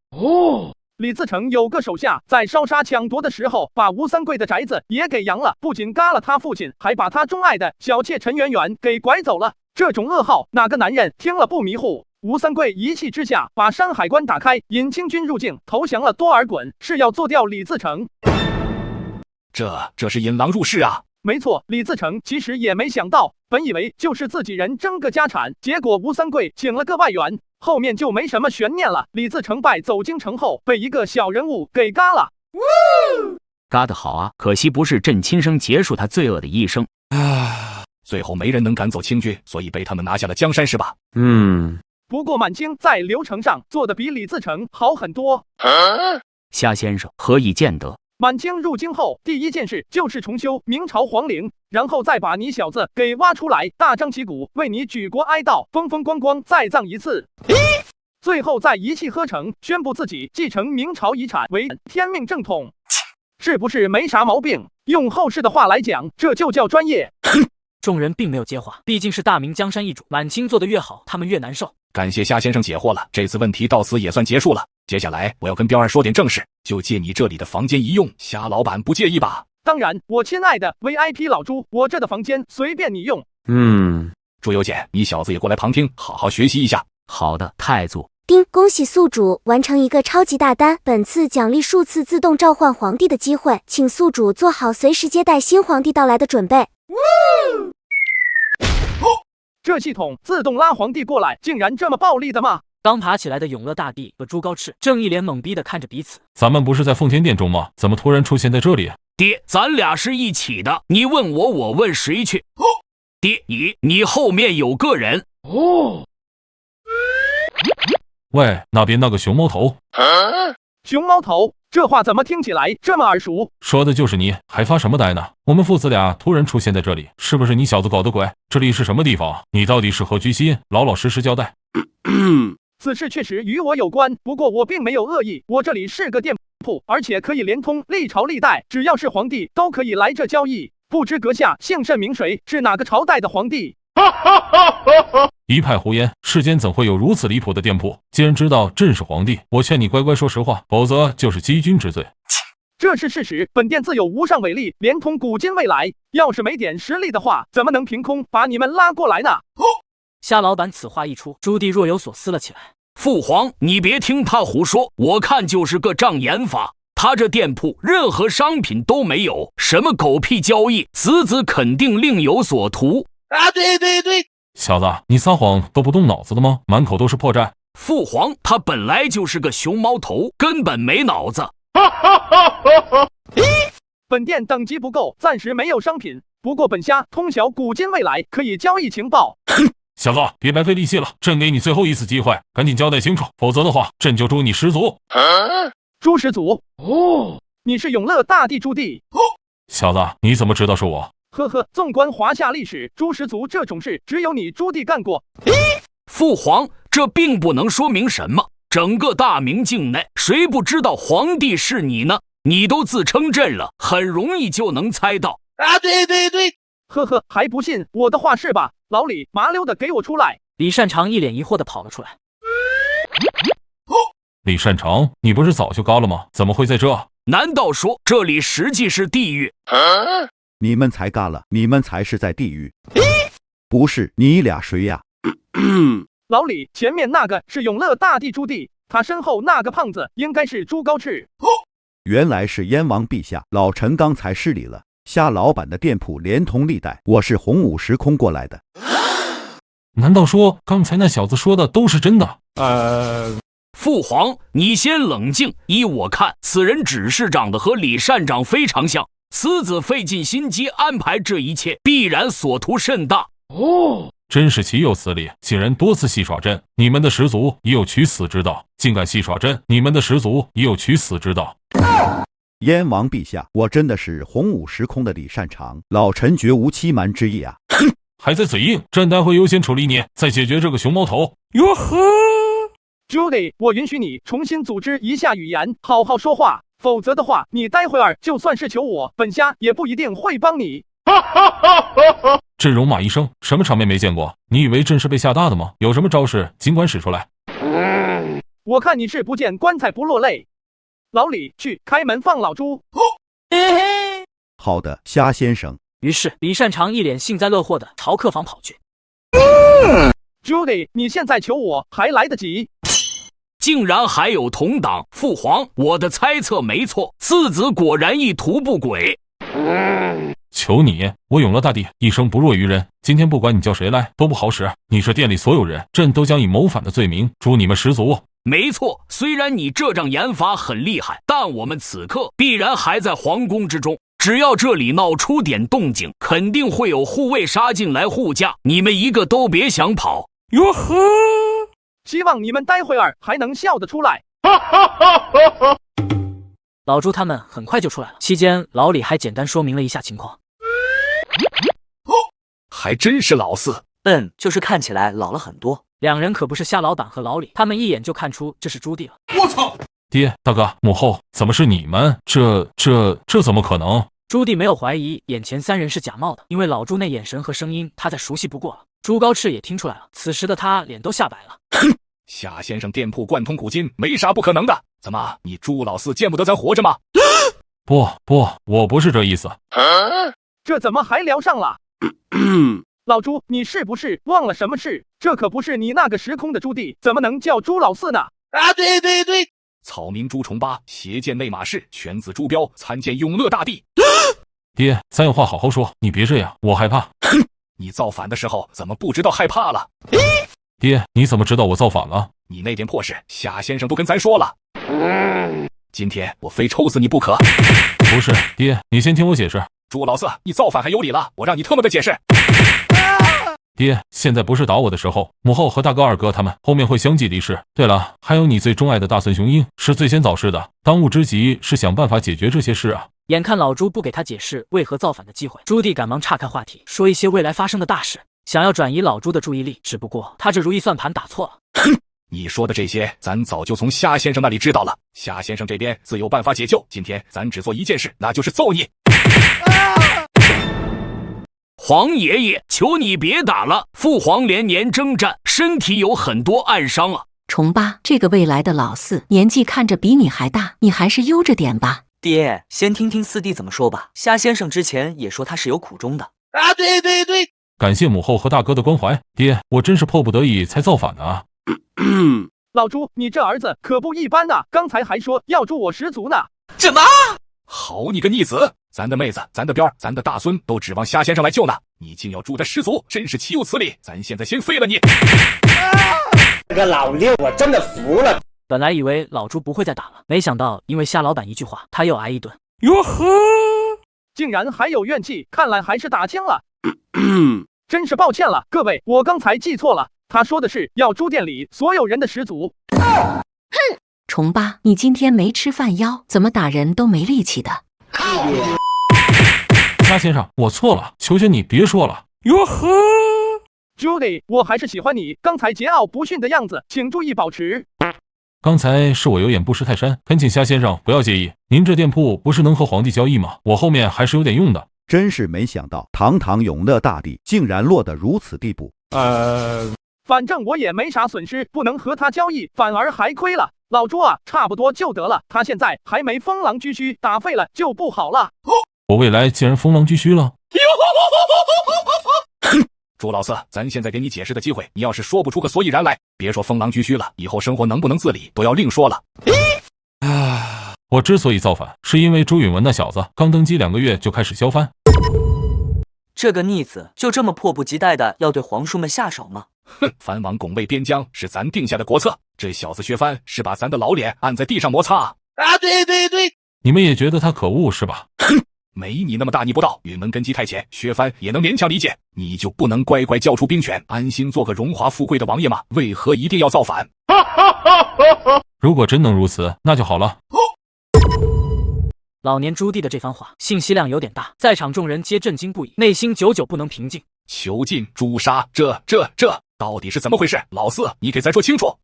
李自成有个手下在烧杀抢夺的时候，把吴三桂的宅子也给扬了，不仅嘎了他父亲，还把他钟爱的小妾陈圆圆给拐走了。这种噩耗，哪个男人听了不迷糊？吴三桂一气之下把山海关打开，引清军入境，投降了多尔衮，是要做掉李自成。这是引狼入室啊！没错，李自成其实也没想到，本以为就是自己人争个家产，结果吴三桂请了个外援，后面就没什么悬念了。李自成败走京城后，被一个小人物给嘎了。嘎得好啊！可惜不是朕亲生结束他罪恶的一生。最后没人能赶走清军，所以被他们拿下了江山，是吧？不过满清在流程上做的比李自成好很多。夏先生何以见得？满清入京后，第一件事就是重修明朝皇陵，然后再把你小子给挖出来，大张旗鼓为你举国哀悼，风风光光再葬一次。最后再一气呵成宣布自己继承明朝遗产为天命正统，是不是没啥毛病？用后世的话来讲，这就叫专业。众人并没有接话，毕竟是大明江山易主，满清做得越好，他们越难受。感谢夏先生解惑了，这次问题到此也算结束了。接下来我要跟彪儿说点正事，就借你这里的房间一用，夏老板不介意吧？当然，我亲爱的 VIP 老朱，我这的房间随便你用。朱由检，你小子也过来旁听，好好学习一下。好的，太祖。叮，恭喜宿主完成一个超级大单，本次奖励数次自动召唤皇帝的机会，请宿主做好随时接待新皇帝到来的准备。这系统自动拉皇帝过来，竟然这么暴力的吗？刚爬起来的永乐大帝和朱高炽正一脸懵逼的看着彼此。咱们不是在奉天殿中吗？怎么突然出现在这里？爹，咱俩是一起的，你问我，我问谁去？爹，你后面有个人。喂，那边那个熊猫头。熊猫头，这话怎么听起来这么耳熟？说的就是你，还发什么呆呢？我们父子俩突然出现在这里，是不是你小子搞的鬼？这里是什么地方？你到底是何居心？老老实实交代。此事确实与我有关，不过我并没有恶意。我这里是个店铺，而且可以连通历朝历代，只要是皇帝都可以来这交易。不知阁下姓甚名谁？是哪个朝代的皇帝？一派胡言，世间怎会有如此离谱的店铺？既然知道朕是皇帝，我劝你乖乖说实话，否则就是欺君之罪。这是事实，本店自有无上伟力，连通古今未来。要是没点实力的话，怎么能凭空把你们拉过来呢？夏老板此话一出，朱棣若有所思了起来。父皇，你别听他胡说，我看就是个障眼法。他这店铺任何商品都没有，什么狗屁交易，子肯定另有所图啊！对，小子，你撒谎都不动脑子的吗？满口都是破绽。父皇，他本来就是个熊猫头，根本没脑子。本店等级不够，暂时没有商品，不过本虾通晓古今未来，可以交易情报。小子，别白费力气了，朕给你最后一次机会，赶紧交代清楚，否则的话，朕就诛你始祖。朱始祖？你是永乐大帝朱棣？小子，你怎么知道是我？呵呵，纵观华夏历史，朱始祖这种事只有你朱棣干过。父皇，这并不能说明什么。整个大明境内，谁不知道皇帝是你呢？你都自称朕了，很容易就能猜到啊！对，呵呵，还不信我的话是吧？老李，麻溜的给我出来！李善长一脸疑惑的跑了出来。李善长，你不是早就高了吗？怎么会在这？难道说这里实际是地狱？你们才嘎了，你们才是在地狱。不是，你俩谁呀？老李，前面那个是永乐大帝朱棣，他身后那个胖子应该是朱高炽。原来是燕王陛下，老臣刚才失礼了。夏老板的店铺连同历代，我是洪武时空过来的。难道说刚才那小子说的都是真的？父皇，你先冷静。依我看，此人只是长得和李善长非常像，此子费尽心机安排这一切，必然所图甚大。真是岂有此理！竟然多次戏耍朕，你们的始祖也有取死之道；竟敢戏耍朕，你们的始祖也有取死之道。燕王陛下，我真的是洪武时空的李善长，老臣绝无欺瞒之意啊！哼，还在嘴硬，朕待会优先处理你，再解决这个熊猫头。哟呵 ，Judy， 我允许你重新组织一下语言，好好说话，否则的话，你待会儿就算是求我，本虾也不一定会帮你。朕戎马一生，什么场面没见过？你以为朕是被吓大的吗？有什么招式尽管使出来。我看你是不见棺材不落泪。老李，去开门放老朱。好的，虾先生。于是李善长一脸幸灾乐祸的朝客房跑去。Judy， 你现在求我还来得及。竟然还有同党！父皇，我的猜测没错，次子果然一图不轨。求你，我永乐大帝一生不弱于人，今天不管你叫谁来都不好使。你这店里所有人，朕都将以谋反的罪名诛你们始祖。没错，虽然你这仗严法很厉害，但我们此刻必然还在皇宫之中。只要这里闹出点动静，肯定会有护卫杀进来护驾，你们一个都别想跑。哟呵，希望你们待会儿还能笑得出来。老朱他们很快就出来了，期间老李还简单说明了一下情况。还真是老四，就是看起来老了很多。两人可不是夏老板和老李，他们一眼就看出这是朱棣了。我操！爹，大哥，母后，怎么是你们？这怎么可能？朱棣没有怀疑眼前三人是假冒的，因为老朱那眼神和声音他再熟悉不过了。朱高炽也听出来了，此时的他脸都吓白了。哼，夏先生店铺贯通古今，没啥不可能的。怎么，你朱老四见不得咱活着吗？不，我不是这意思。这怎么还聊上了？老朱，你是不是忘了什么事？这可不是你那个时空的朱棣，怎么能叫朱老四呢？啊，对，草民朱重八挟建内马氏，犬子朱标参见永乐大帝。爹，咱有话好好说，你别这样，我害怕。哼，你造反的时候怎么不知道害怕了？爹，你怎么知道我造反了？你那点破事，夏先生都跟咱说了。今天我非抽死你不可。不是，爹，你先听我解释。朱老四，你造反还有理了，我让你特么的解释。爹，现在不是打我的时候，母后和大哥二哥他们后面会相继离世。对了，还有你最钟爱的大孙雄鹰是最先早逝的，当务之急是想办法解决这些事啊。眼看老朱不给他解释为何造反的机会，朱棣赶忙岔开话题，说一些未来发生的大事，想要转移老朱的注意力。只不过他这如意算盘打错了。哼，你说的这些咱早就从夏先生那里知道了，夏先生这边自有办法解救。今天咱只做一件事，那就是揍你。皇爷爷，求你别打了，父皇连年征战，身体有很多暗伤啊。重八，这个未来的老四年纪看着比你还大，你还是悠着点吧。爹，先听听四弟怎么说吧。夏先生之前也说他是有苦衷的。啊，对，感谢母后和大哥的关怀，爹，我真是迫不得已才造反的啊。老朱，你这儿子可不一般呐，刚才还说要诛我始祖呢。什么？好你个逆子！咱的妹子，咱的边，咱的大孙都指望夏先生来救呢，你竟要诛他始祖，真是岂有此理！咱现在先废了你！这个老六，我真的服了。本来以为老朱不会再打了，没想到因为夏老板一句话，他又挨一顿。哟呵，竟然还有怨气，看来还是打轻了。真是抱歉了，各位，我刚才记错了，他说的是要诛店里所有人的始祖。哼，重八，你今天没吃饭腰，怎么打人都没力气的。夏先生，我错了，求求你别说了。哟呵 ，Judy， 我还是喜欢你刚才桀骜不驯的样子，请注意保持。刚才是我有眼不识泰山，恳请夏先生不要介意。您这店铺不是能和皇帝交易吗？我后面还是有点用的。真是没想到，堂堂永乐大帝竟然落得如此地步。反正我也没啥损失，不能和他交易，反而还亏了。老朱啊，差不多就得了，他现在还没风狼居胥，打废了就不好了。我未来竟然风狼居胥了！朱老四，咱现在给你解释的机会，你要是说不出个所以然来，别说风狼居胥了，以后生活能不能自理都要另说了。我之所以造反，是因为朱允文那小子刚登基2个月就开始削藩。这个逆子就这么迫不及待的要对皇叔们下手吗？哼，藩王拱卫边疆是咱定下的国策，这小子削藩是把咱的老脸按在地上摩擦啊！对，你们也觉得他可恶是吧？哼，没你那么大逆不道。允文根基太浅，削藩也能勉强理解，你就不能乖乖交出兵权，安心做个荣华富贵的王爷吗？为何一定要造反？如果真能如此，那就好了。老年朱棣的这番话信息量有点大，在场众人皆震惊不已，内心久久不能平静。囚禁、诛杀，这到底是怎么回事？老四，你给咱说清楚。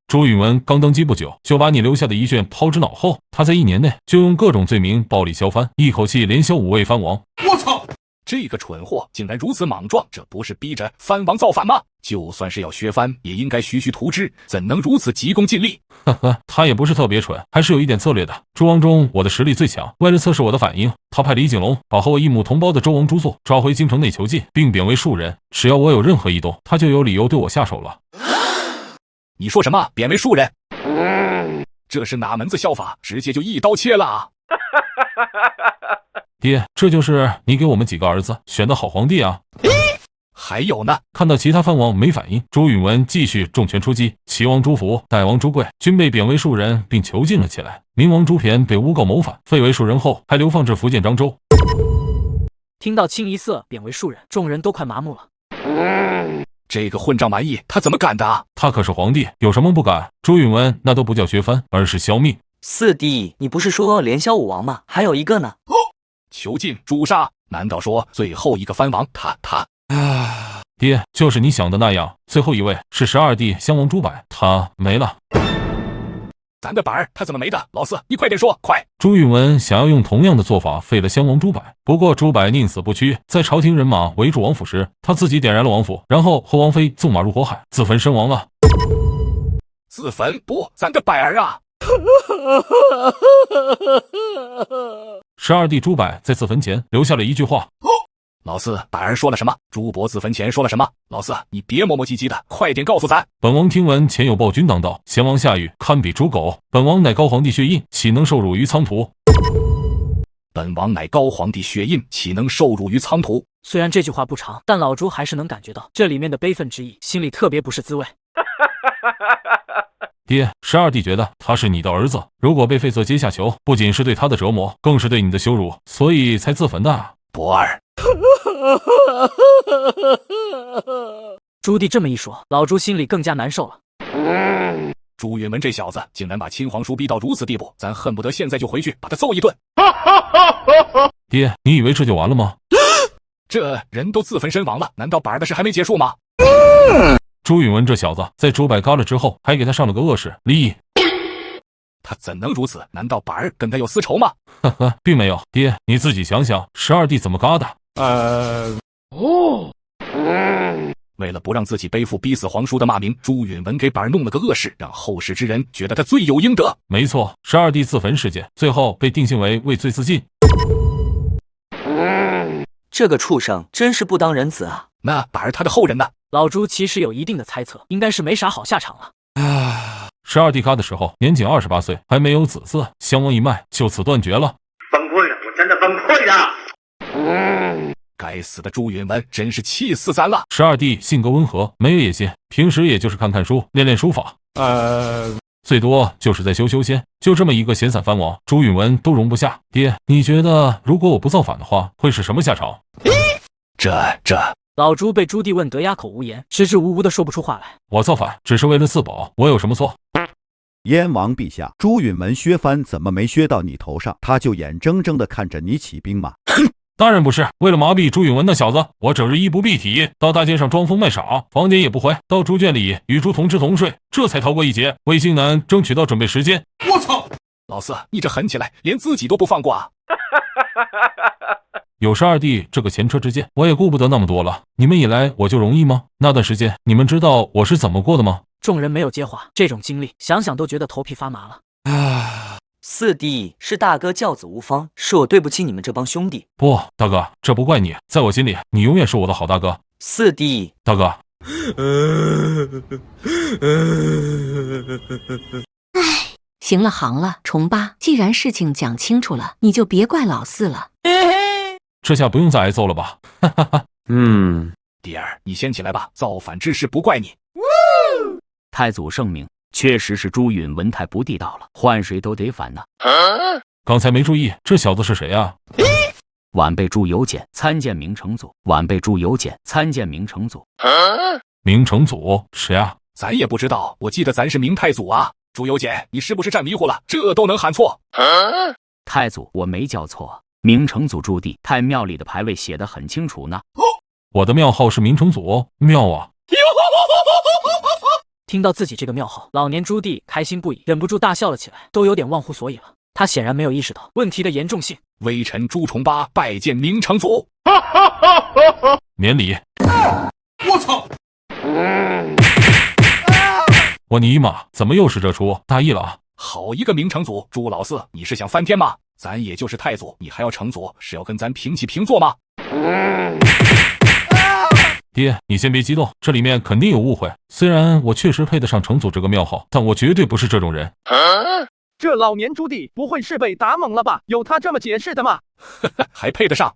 朱允文刚登基不久，就把你留下的遗卷抛之脑后，他在1年内就用各种罪名暴力削藩，一口气连削5位藩王。我操！这个蠢货竟然如此莽撞，这不是逼着藩王造反吗？就算是要削藩，也应该徐徐图之，怎能如此急功近利？呵呵，他也不是特别蠢，还是有一点策略的。诸王中我的实力最强，为了测试我的反应，他派李景龙把和我一母同胞的周王朱祚抓回京城内囚禁，并贬为庶人。只要我有任何异动，他就有理由对我下手了。你说什么？贬为庶人？这是哪门子效法？直接就一刀切了啊！爹，这就是你给我们几个儿子选的好皇帝啊！还有呢？看到其他藩王没反应，朱允文继续重拳出击。齐王朱福、代王朱贵均被贬为庶人，并囚禁了起来。明王朱骈被诬告谋反，废为庶人后，还流放至福建漳州。听到清一色贬为庶人，众人都快麻木了。这个混账蛮夷，他怎么敢的啊？他可是皇帝，有什么不敢？朱允文那都不叫削藩，而是消灭。四弟，你不是说连削5王吗？还有一个呢？囚禁、诛杀？难道说最后一个藩王他？爹，就是你想的那样，最后一位是12弟襄王朱柏，他没了。咱的板儿他怎么没的？老四，你快点说，快！朱允文想要用同样的做法废了襄王朱柏，不过朱柏宁死不屈，在朝廷人马围住王府时，他自己点燃了王府，然后和王妃纵马入火海，自焚身亡了。自焚？不，咱的板儿啊！12弟朱柏在自焚前留下了一句话。老四，板儿说了什么？朱伯自焚前说了什么？老四，你别磨磨唧唧的，快点告诉咱。本王听闻前有暴君当道，贤王下狱，堪比猪狗。本王乃高皇帝血印，岂能受辱于苍途？本王乃高皇帝血印，岂能受辱于苍途？虽然这句话不长，但老朱还是能感觉到这里面的悲愤之意，心里特别不是滋味。爹，12弟觉得他是你的儿子，如果被废作阶下囚，不仅是对他的折磨，更是对你的羞辱，所以才自焚的。博儿。朱棣这么一说，老朱心里更加难受了。朱允文这小子竟然把亲皇叔逼到如此地步，咱恨不得现在就回去把他揍一顿。爹，你以为这就完了吗？这人都自焚身亡了，难道板儿的事还没结束吗？朱允文这小子在朱柏嘎了之后，还给他上了个恶事离异。他怎能如此？难道板儿跟他有私仇吗？呵呵，并没有。爹，你自己想想，12弟怎么嘎的？为了不让自己背负逼死皇叔的骂名，朱允文给板儿弄了个恶事，让后世之人觉得他罪有应得。没错，12弟自焚事件最后被定性为畏罪自尽。这个畜生真是不当人子啊！那板儿他的后人呢？老朱其实有一定的猜测，应该是没啥好下场了。12弟嘎的时候年仅28岁，还没有子嗣，襄王一脉就此断绝了。崩溃了，我真的崩溃了！该死的朱允文，真是气死咱了！12弟性格温和，没有野心，平时也就是看看书，练练书法，最多就是在修仙。就这么一个闲散藩王，朱允文都容不下。爹，你觉得如果我不造反的话，会是什么下场？这……老朱被朱棣问得哑口无言，支支吾吾的说不出话来。我造反只是为了自保，我有什么错？燕王陛下，朱允文削藩怎么没削到你头上？他就眼睁睁地看着你起兵吗？当然不是，为了麻痹朱允文那小子，我整日衣不蔽体，到大街上装疯卖傻，房间也不回，到猪圈里与猪同吃同睡，这才逃过一劫，为荆南争取到准备时间。我操！老四，你这狠起来，连自己都不放过啊！有事二弟这个前车之鉴，我也顾不得那么多了。你们一来我就容易吗？那段时间你们知道我是怎么过的吗？众人没有接话，这种经历想想都觉得头皮发麻了。四弟，是大哥教子无方，是我对不起你们这帮兄弟。不，大哥，这不怪你，在我心里，你永远是我的好大哥。四弟，大哥。行了行了，重八，既然事情讲清楚了，你就别怪老四了。这下不用再挨揍了吧？哈哈哈。弟儿，你先起来吧，造反之事不怪你。太祖圣明，确实是朱允文太不地道了，换谁都得反呢。刚才没注意，这小子是谁啊？晚辈朱由检参见明成祖。晚辈朱由检参见明成祖。明成祖谁啊？咱也不知道，我记得咱是明太祖啊。朱由检，你是不是站迷糊了？这都能喊错？太祖，我没叫错。明成祖朱棣，太庙里的牌位写得很清楚呢。我的庙号是明成祖，妙啊！听到自己这个庙号，老年朱棣开心不已，忍不住大笑了起来，都有点忘乎所以了。他显然没有意识到问题的严重性。微臣朱重八拜见明成祖。免礼。我操！我尼玛，怎么又是这出？大意了啊！好一个明成祖，朱老四，你是想翻天吗？咱也就是太祖，你还要成祖，是要跟咱平起平坐吗？爹，你先别激动，这里面肯定有误会。虽然我确实配得上成祖这个庙号，但我绝对不是这种人。这老年朱棣不会是被打懵了吧？有他这么解释的吗？还配得上？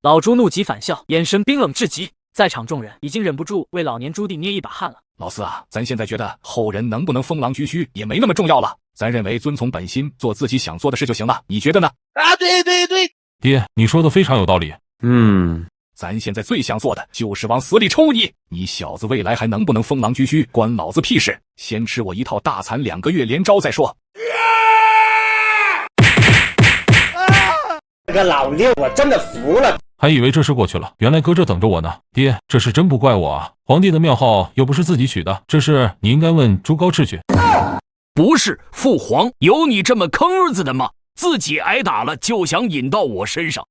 老朱怒极反笑，眼神冰冷至极。在场众人已经忍不住为老年朱棣捏一把汗了。老四啊，咱现在觉得后人能不能封狼居胥也没那么重要了，咱认为遵从本心，做自己想做的事就行了，你觉得呢？啊，对对对，爹，你说的非常有道理。咱现在最想做的就是往死里抽你！你小子未来还能不能封狼居胥，关老子屁事！先吃我一套大残2个月连招再说。这个老六，我真的服了。还以为这事过去了，原来搁这等着我呢。爹，这事真不怪我啊，皇帝的庙号又不是自己取的，这事你应该问朱高炽去。不是，父皇，有你这么坑儿子的吗？自己挨打了就想引到我身上。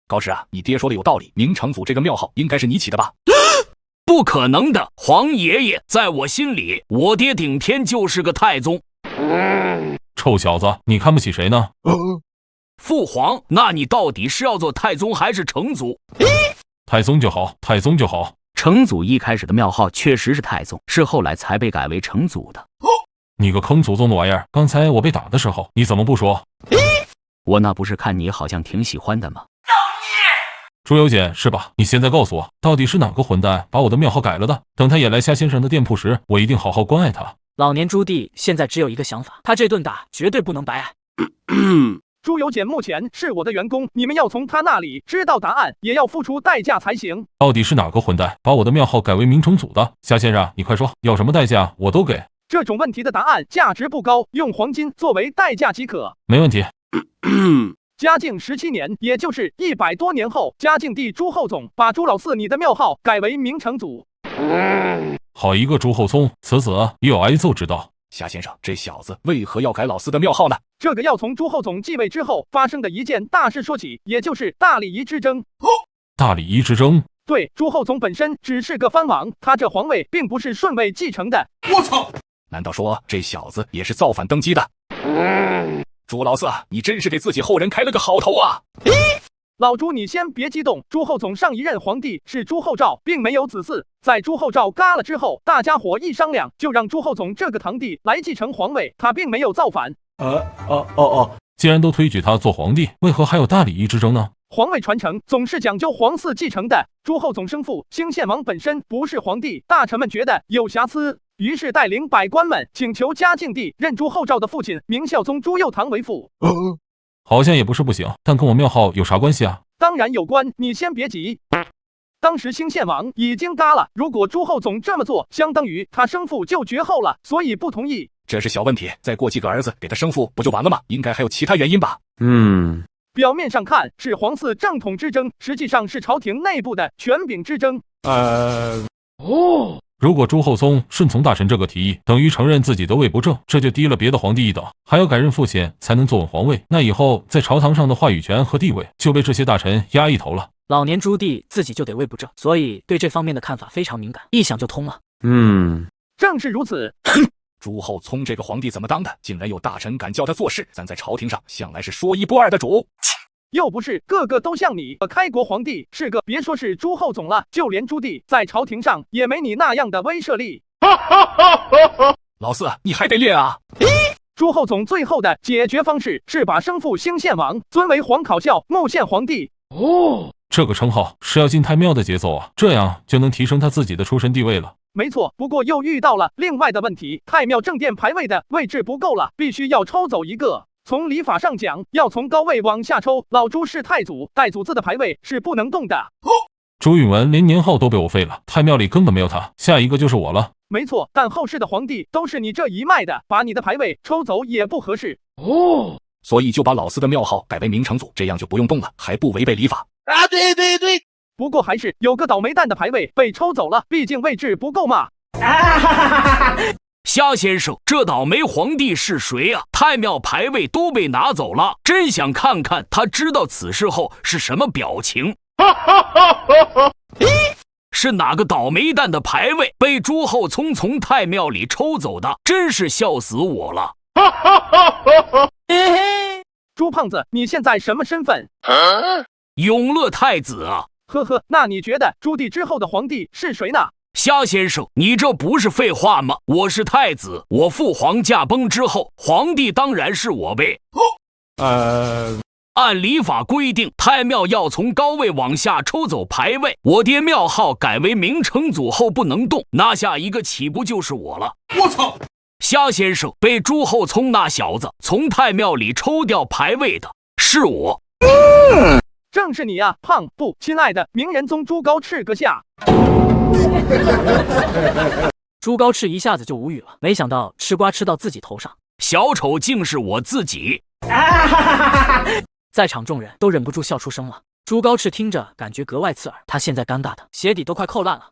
高炽啊，你爹说的有道理，明成祖这个庙号应该是你起的吧？不可能的，皇爷爷，在我心里，我爹顶天就是个太宗。臭小子，你看不起谁呢？父皇，那你到底是要做太宗还是成祖？太宗就好，太宗就好。成祖一开始的庙号确实是太宗，是后来才被改为成祖的。你个坑祖宗的玩意儿！刚才我被打的时候，你怎么不说？我那不是看你好像挺喜欢的吗？朱由检是吧？你现在告诉我，到底是哪个混蛋把我的庙号改了的？等他也来夏先生的店铺时，我一定好好关爱他。老年朱棣现在只有一个想法，他这顿打绝对不能白挨。朱由检目前是我的员工，你们要从他那里知道答案，也要付出代价才行。到底是哪个混蛋把我的庙号改为明成祖的？夏先生，你快说，要什么代价我都给。这种问题的答案价值不高，用黄金作为代价即可。没问题。嘉靖17年，也就是100多年后，嘉靖帝朱厚熜把朱老四你的庙号改为明成祖。好一个朱厚熜，此子也有挨揍之道。夏先生，这小子为何要改老四的庙号呢？这个要从朱厚熜继位之后发生的一件大事说起，也就是大礼仪之争。大礼仪之争？对，朱厚熜本身只是个藩王，他这皇位并不是顺位继承的。我操！难道说这小子也是造反登基的？朱老四，你真是给自己后人开了个好头啊！老朱，你先别激动。朱厚熜上一任皇帝是朱厚照，并没有子嗣。在朱厚照嘎了之后，大家伙一商量，就让朱厚熜这个堂弟来继承皇位。他并没有造反。既然都推举他做皇帝，为何还有大礼仪之争呢？皇位传承总是讲究皇嗣继承的。朱厚熜生父兴献王本身不是皇帝，大臣们觉得有瑕疵，于是带领百官们请求嘉靖帝认朱厚照的父亲明孝宗朱佑樘为父。好像也不是不行，但跟我庙号有啥关系啊？当然有关，你先别急。当时兴献王已经嘎了，如果朱厚熜这么做，相当于他生父就绝后了，所以不同意。这是小问题，再过几个儿子给他生父不就完了吗？应该还有其他原因吧？表面上看是皇嗣正统之争，实际上是朝廷内部的权柄之争。如果朱厚熜顺从大臣这个提议，等于承认自己的位不正，这就低了别的皇帝一等，还要改任父亲才能坐稳皇位，那以后在朝堂上的话语权和地位就被这些大臣压一头了。老年朱棣自己就得位不正，所以对这方面的看法非常敏感，一想就通了。正是如此。朱厚熜这个皇帝怎么当的？竟然有大臣敢叫他做事，咱在朝廷上向来是说一不二的主。又不是个个都像你，开国皇帝是个，别说是朱厚熜了，就连朱棣在朝廷上也没你那样的威慑力。老四，你还得练啊！朱厚熜最后的解决方式是把生父兴献王尊为皇考校穆献皇帝。这个称号是要进太庙的节奏啊，这样就能提升他自己的出身地位了。没错，不过又遇到了另外的问题，太庙正殿牌位的位置不够了，必须要抽走一个。从礼法上讲，要从高位往下抽。老朱是太祖，带祖字的牌位是不能动的。朱允炆连年号都被我废了，太庙里根本没有他，下一个就是我了。没错，但后世的皇帝都是你这一脉的，把你的牌位抽走也不合适。所以就把老四的庙号改为明成祖，这样就不用动了，还不违背礼法。对。不过还是有个倒霉蛋的牌位被抽走了，毕竟位置不够嘛。虾先生，这倒霉皇帝是谁啊？太庙牌位都被拿走了，真想看看他知道此事后是什么表情。是哪个倒霉蛋的牌位被朱厚熜从太庙里抽走的？真是笑死我了！朱胖子，你现在什么身份？永乐太子啊！呵呵，那你觉得朱棣之后的皇帝是谁呢？虾先生，你这不是废话吗？我是太子，我父皇驾崩之后，皇帝当然是我呗。按礼法规定，太庙要从高位往下抽走牌位，我爹庙号改为明成祖后不能动，那下一个岂不就是我了？我操！虾先生，被朱厚熜那小子从太庙里抽掉牌位的是我。正是你啊，胖不，亲爱的明仁宗朱高炽阁下。朱高炽一下子就无语了，没想到吃瓜吃到自己头上，小丑竟是我自己。在场众人都忍不住笑出声了。朱高炽听着感觉格外刺耳，他现在尴尬的鞋底都快扣烂了。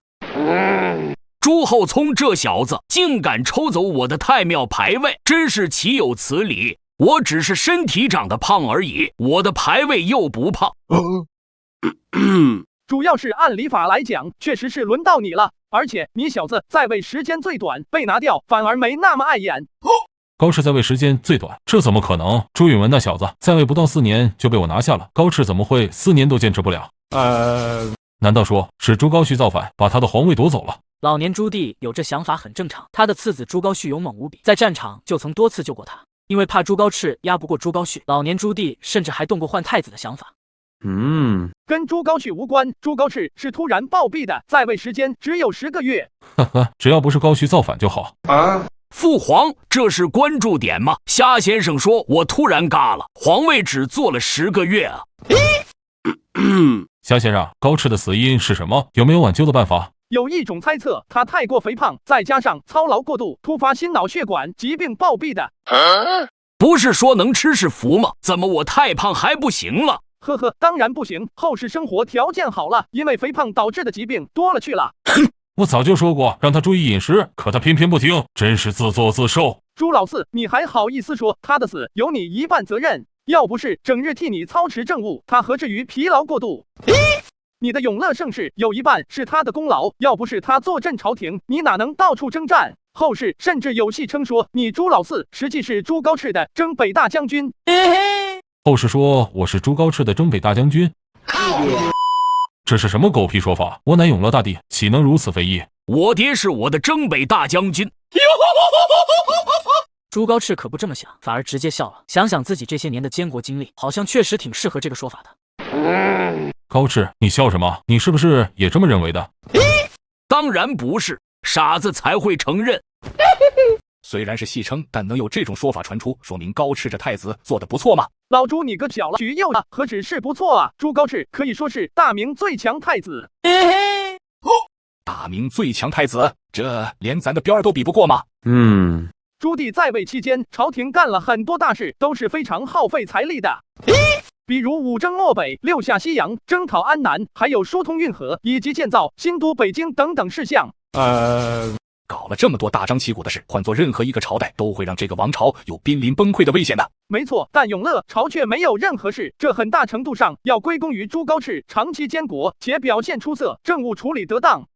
朱厚熜这小子竟敢抽走我的太庙牌位，真是岂有此理！我只是身体长得胖而已，我的牌位又不胖。主要是按礼法来讲，确实是轮到你了，而且你小子在位时间最短，被拿掉反而没那么碍眼。高炽在位时间最短，这怎么可能？朱允炆那小子在位不到4年就被我拿下了，高炽怎么会4年都坚持不了？难道说是朱高煦造反，把他的皇位夺走了？老年朱棣有这想法很正常，他的次子朱高煦勇猛无比，在战场就曾多次救过他。因为怕朱高炽压不过朱高煦，老年朱棣甚至还动过换太子的想法。跟朱高煦无关，朱高炽是突然暴毙的，在位时间只有10个月。呵呵，只要不是高煦造反就好。父皇，这是关注点吗？虾先生说我突然嘎了，皇位只做了10个月啊。虾先生，高炽的死因是什么？有没有挽救的办法？有一种猜测，他太过肥胖，再加上操劳过度，突发心脑血管疾病暴毙的。不是说能吃是福吗？怎么我太胖还不行了？呵呵，当然不行，后世生活条件好了，因为肥胖导致的疾病多了去了。我早就说过让他注意饮食，可他偏偏不听，真是自作自受。朱老四，你还好意思说他的死有你一半责任？要不是整日替你操持政务，他何至于疲劳过度？你的永乐盛世有一半是他的功劳，要不是他坐镇朝廷，你哪能到处征战？后世甚至有戏称说你朱老四实际是朱高炽的征北大将军。后世说我是朱高炽的征北大将军，这是什么狗屁说法？我乃永乐大帝，岂能如此非议？我爹是我的征北大将军。朱高炽可不这么想，反而直接笑了。想想自己这些年的监国经历，好像确实挺适合这个说法的。高炽，你笑什么？你是不是也这么认为的？当然不是，傻子才会承认。虽然是戏称，但能有这种说法传出，说明高炽这太子做得不错嘛。老朱，你个小了许幼啊，何止是不错啊？朱高炽可以说是大明最强太子。大明最强太子，这连咱的边儿都比不过吗？朱棣在位期间，朝廷干了很多大事，都是非常耗费财力的。比如五征漠北、六下西洋、征讨安南，还有疏通运河以及建造新都北京等等事项。搞了这么多大张旗鼓的事，换做任何一个朝代都会让这个王朝有濒临崩溃的危险的。没错，但永乐朝却没有任何事，这很大程度上要归功于朱高炽长期监国且表现出色，政务处理得当。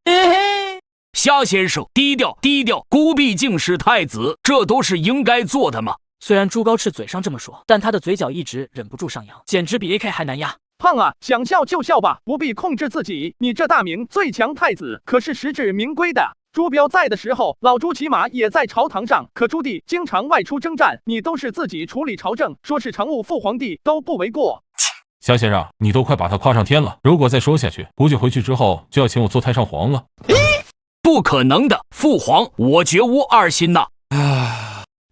夏先生，低调低调，孤毕竟是太子，这都是应该做的嘛。虽然朱高炽嘴上这么说，但他的嘴角一直忍不住上扬，简直比 AK 还难压。胖啊，想笑就笑吧，不必控制自己。你这大明最强太子可是实至名归的。朱标在的时候，老朱起码也在朝堂上，可朱棣经常外出征战，你都是自己处理朝政，说是常务副皇帝都不为过。夏先生，你都快把他夸上天了，如果再说下去，估计回去之后就要请我做太上皇了。不可能的，父皇，我绝无二心呐。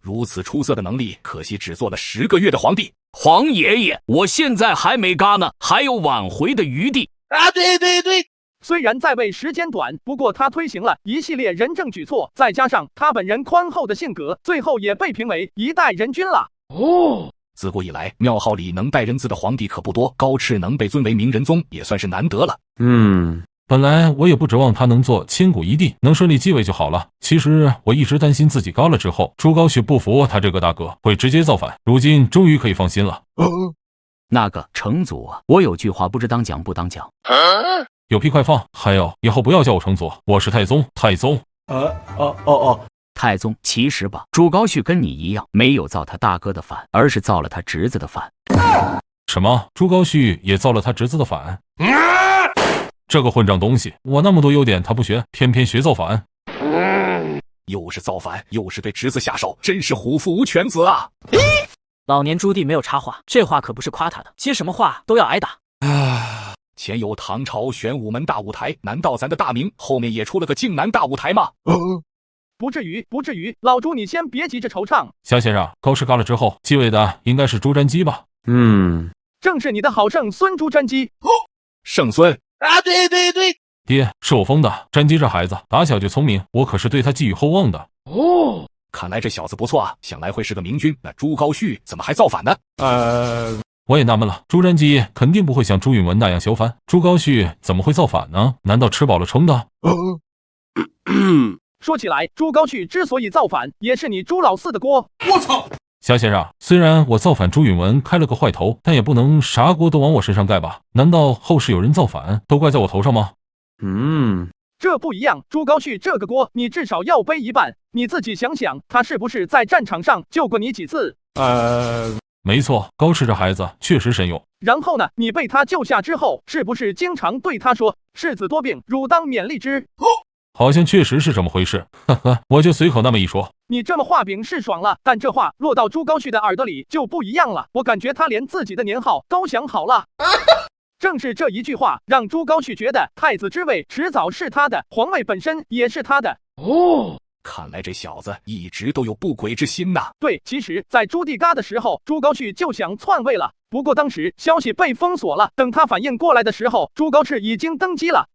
如此出色的能力，可惜只做了10个月的皇帝。皇爷爷，我现在还没嘎呢，还有挽回的余地。对。虽然在位时间短，不过他推行了一系列仁政举措，再加上他本人宽厚的性格，最后也被评为一代人君了。自古以来，庙号里能带人字的皇帝可不多，高炽能被尊为明仁宗，也算是难得了。本来我也不指望他能做千古一帝，能顺利继位就好了。其实我一直担心自己高了之后，朱高煦不服他这个大哥，会直接造反。如今终于可以放心了。那个成祖啊，我有句话不知当讲不当讲。有屁快放！还有，以后不要叫我成祖，我是太宗。太宗。太宗，其实吧，朱高煦跟你一样，没有造他大哥的反，而是造了他侄子的反。什么？朱高煦也造了他侄子的反？这个混账东西！我那么多优点他不学，偏偏学造反。又是造反，又是对侄子下手，真是虎父无犬子啊！老年朱棣没有插话，这话可不是夸他的，接什么话都要挨打。前有唐朝玄武门大舞台，难道咱的大明后面也出了个靖南大舞台吗？不至于，不至于，老朱你先别急着惆怅。夏先生，高适嘎了之后，继位的应该是朱瞻基吧？正是你的好圣孙朱瞻基。圣孙？对。爹，是我疯的。瞻基这孩子打小就聪明，我可是对他寄予厚望的。看来这小子不错啊，想来会是个明君。那朱高煦怎么还造反呢？我也纳闷了，朱瞻基肯定不会像朱允炆那样削藩，朱高煦怎么会造反呢？难道吃饱了撑的？说起来，朱高煦之所以造反，也是你朱老四的锅。我操！夏先生，虽然我造反朱允炆开了个坏头，但也不能啥锅都往我身上盖吧？难道后世有人造反都怪在我头上吗？这不一样，朱高煦这个锅你至少要背一半。你自己想想，他是不是在战场上救过你几次？没错，高适这孩子确实神勇。然后呢，你被他救下之后，是不是经常对他说“世子多病，汝当勉励之”？好像确实是这么回事，呵呵，我就随口那么一说。你这么画饼是爽了，但这话落到朱高煦的耳朵里就不一样了。我感觉他连自己的年号都想好了。正是这一句话，让朱高煦觉得太子之位迟早是他的，皇位本身也是他的。看来这小子一直都有不轨之心呐。对，其实，在朱棣嘎的时候，朱高煦就想篡位了，不过当时消息被封锁了。等他反应过来的时候，朱高炽已经登基了。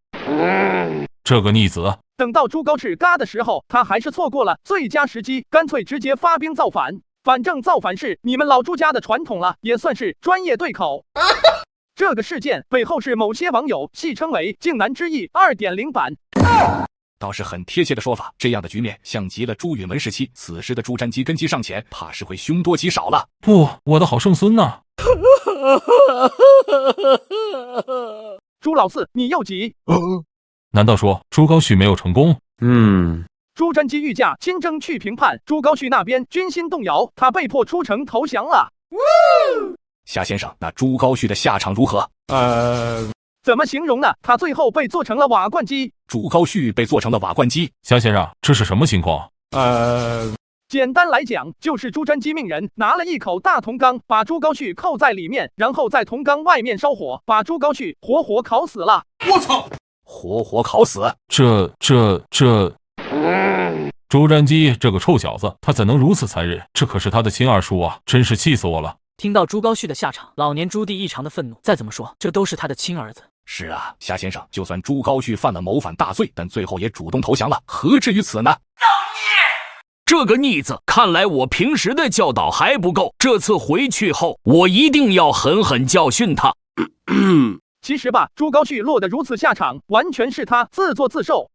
这个逆子！等到朱高炽嘎的时候，他还是错过了最佳时机，干脆直接发兵造反。反正造反是你们老朱家的传统了，也算是专业对口。这个事件被后世某些网友戏称为靖南之役 2.0 版。倒是很贴切的说法，这样的局面像极了朱允炆时期，此时的朱瞻基根基尚浅，怕是会凶多吉少了。不，我的好圣孙呐！朱老四，你又急？难道说朱高煦没有成功？朱瞻基御驾亲征去平叛，朱高煦那边军心动摇，他被迫出城投降了。夏先生，那朱高煦的下场如何？怎么形容呢？他最后被做成了瓦罐鸡。朱高煦被做成了瓦罐鸡。夏先生，这是什么情况？简单来讲，就是朱瞻基命人拿了一口大铜缸，把朱高煦扣在里面，然后在铜缸外面烧火，把朱高煦活活烤死了。我操！活活烤死？这……朱瞻基这个臭小子，他怎能如此残忍？这可是他的亲二叔啊，真是气死我了。听到朱高煦的下场，老年朱棣异常的愤怒。再怎么说，这都是他的亲儿子。是啊，夏先生，就算朱高煦犯了谋反大罪，但最后也主动投降了，何至于此呢？这个逆子，看来我平时的教导还不够，这次回去后，我一定要狠狠教训他。其实吧，朱高煦落得如此下场，完全是他自作自受。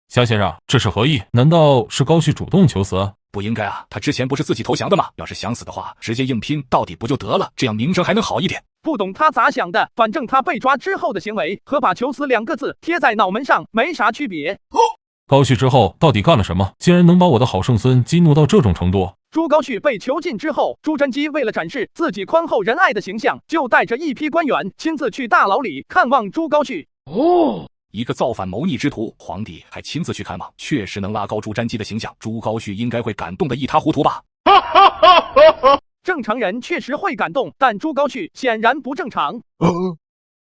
夏先生，这是何意？难道是高旭主动求死？不应该啊，他之前不是自己投降的吗？要是想死的话，直接硬拼到底不就得了？这样名声还能好一点。不懂他咋想的，反正他被抓之后的行为和把求死2个字贴在脑门上没啥区别。高旭之后到底干了什么？竟然能把我的好圣孙激怒到这种程度？朱高煦被囚禁之后，朱瞻基为了展示自己宽厚仁爱的形象，就带着一批官员亲自去大牢里看望朱高煦。一个造反谋逆之徒，皇帝还亲自去看望，确实能拉高朱瞻基的形象。朱高煦应该会感动得一塌糊涂吧？正常人确实会感动，但朱高煦显然不正常。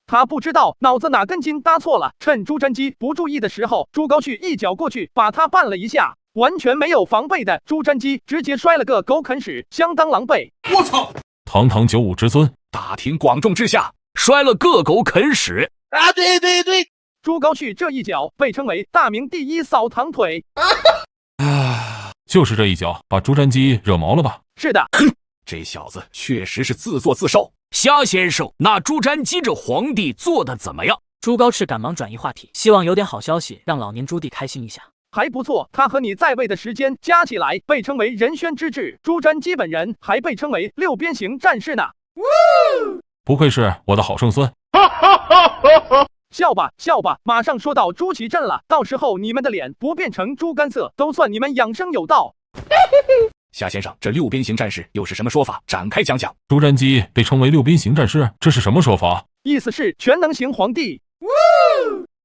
他不知道脑子哪根筋搭错了，趁朱瞻基不注意的时候，朱高煦一脚过去把他绊了一下。完全没有防备的朱瞻基直接摔了个狗啃屎，相当狼狈。我操！堂堂95之尊，大庭广众之下摔了个狗啃屎啊！对，朱高煦这一脚被称为大明第一扫堂腿。就是这一脚把朱瞻基惹毛了吧？是的，这小子确实是自作自受。夏先生，那朱瞻基这皇帝做的怎么样？朱高炽赶忙转移话题，希望有点好消息让老年朱棣开心一下。还不错，他和你在位的时间加起来被称为仁宣之治，朱瞻基本人还被称为6边形战士呢。不愧是我的好圣孙。笑吧，马上说到朱祁镇了，到时候你们的脸不变成猪肝色，都算你们养生有道。夏先生，这6边形战士又是什么说法？展开讲讲。朱瞻基被称为6边形战士，这是什么说法？意思是全能型皇帝。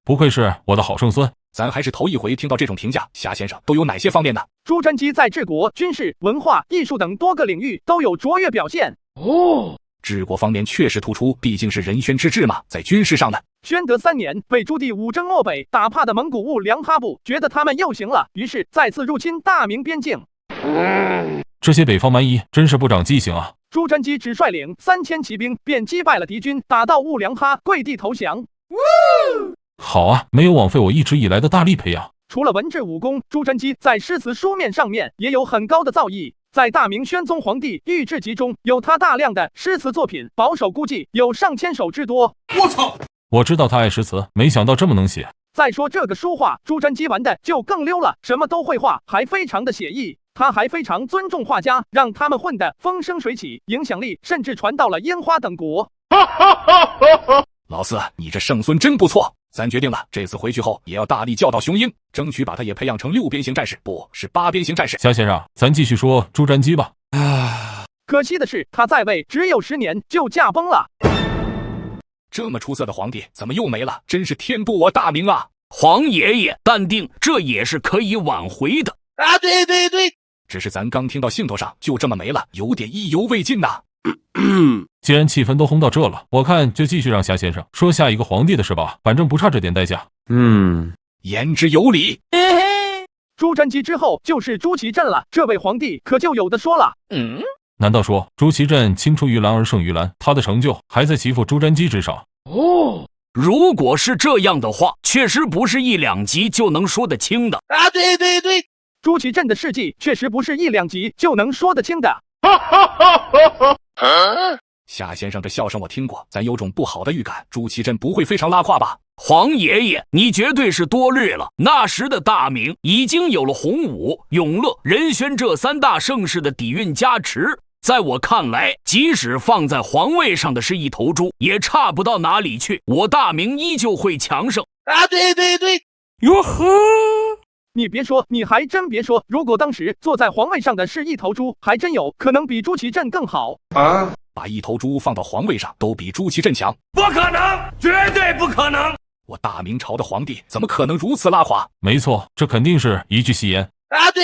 不愧是我的好圣孙。咱还是头一回听到这种评价，夏先生都有哪些方面呢？朱瞻基在治国、军事、文化、艺术等多个领域都有卓越表现。治国方面确实突出，毕竟是仁宣之治嘛。在军事上呢，宣德3年被朱棣五征漠北打怕的蒙古兀良哈部觉得他们又行了，于是再次入侵大明边境。这些北方蛮夷真是不长记性啊！朱瞻基只率领3000骑兵便击败了敌军，打到兀良哈跪地投降。好啊，没有枉费我一直以来的大力培养。除了文治武功，朱瞻基在诗词书面上面也有很高的造诣。在大明宣宗皇帝御制集中有他大量的诗词作品，保守估计有上千首之多。我操！我知道他爱诗词，没想到这么能写。再说这个书画，朱瞻基玩的就更溜了，什么都会画，还非常的写意。他还非常尊重画家，让他们混得风生水起，影响力甚至传到了烟花等国。老四，你这圣孙真不错。咱决定了，这次回去后也要大力教导雄鹰，争取把他也培养成6边形战士，不是8边形战士。夏先生，咱继续说朱瞻基吧。可惜的是，他在位只有10年就驾崩了。这么出色的皇帝怎么又没了？真是天妒我大明啊！皇爷爷淡定，这也是可以挽回的啊！对，只是咱刚听到兴头上就这么没了，有点意犹未尽呐。既然气氛都烘到这了，我看就继续让夏先生说下一个皇帝的事吧，反正不差这点代价。言之有理。朱瞻基之后就是朱祁镇了，这位皇帝可就有的说了。难道说朱祁镇青出于蓝而胜于蓝，他的成就还在其父朱瞻基之上？如果是这样的话，确实不是1、2集就能说得清的啊！对，朱祁镇的事迹确实不是1、2集就能说得清的。夏先生这笑声我听过，咱有种不好的预感，朱祁镇不会非常拉胯吧？皇爷爷，你绝对是多虑了。那时的大明已经有了洪武、永乐、仁宣这3大盛世的底蕴加持，在我看来，即使放在皇位上的是一头猪，也差不到哪里去。我大明依旧会强盛啊！对，哟呵，你别说，你还真别说，如果当时坐在皇位上的是一头猪，还真有可能比朱祁镇更好啊！把一头猪放到皇位上，都比朱祁镇强？不可能，绝对不可能！我大明朝的皇帝怎么可能如此拉垮？没错，这肯定是一句戏言啊！对，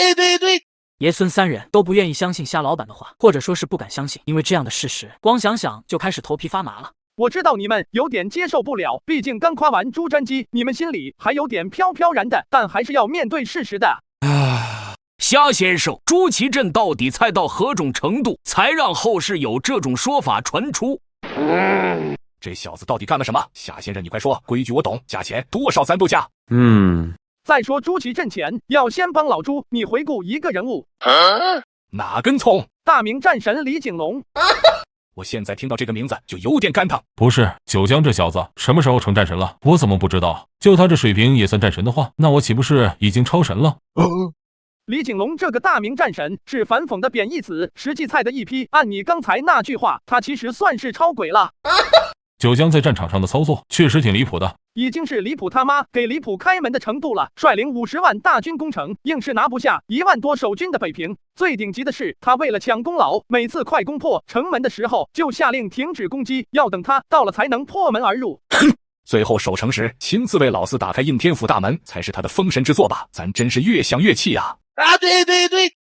爷孙3人都不愿意相信夏老板的话，或者说是不敢相信，因为这样的事实，光想想就开始头皮发麻了。我知道你们有点接受不了，毕竟刚夸完朱瞻基，你们心里还有点飘飘然的，但还是要面对事实的。夏先生，朱祁镇到底猜到何种程度，才让后世有这种说法传出？这小子到底干了什么？夏先生，你快说，规矩我懂，加钱多少咱都加。再说朱祁镇前，要先帮老朱你回顾一个人物。哪根葱？大明战神李景龙。我现在听到这个名字就有点肝疼。不是，九江这小子什么时候成战神了？我怎么不知道？就他这水平也算战神的话，那我岂不是已经超神了？李景龙这个大名战神是反讽的贬义词，实际菜的一批。按你刚才那句话，他其实算是超鬼了。九江在战场上的操作确实挺离谱的，已经是离谱他妈给离谱开门的程度了。率领50万大军攻城，硬是拿不下1万多守军的北平。最顶级的是，他为了抢功劳，每次快攻破城门的时候，就下令停止攻击，要等他到了才能破门而入。最后守城时亲自为老四打开应天府大门，才是他的封神之作吧？咱真是越想越气啊！对，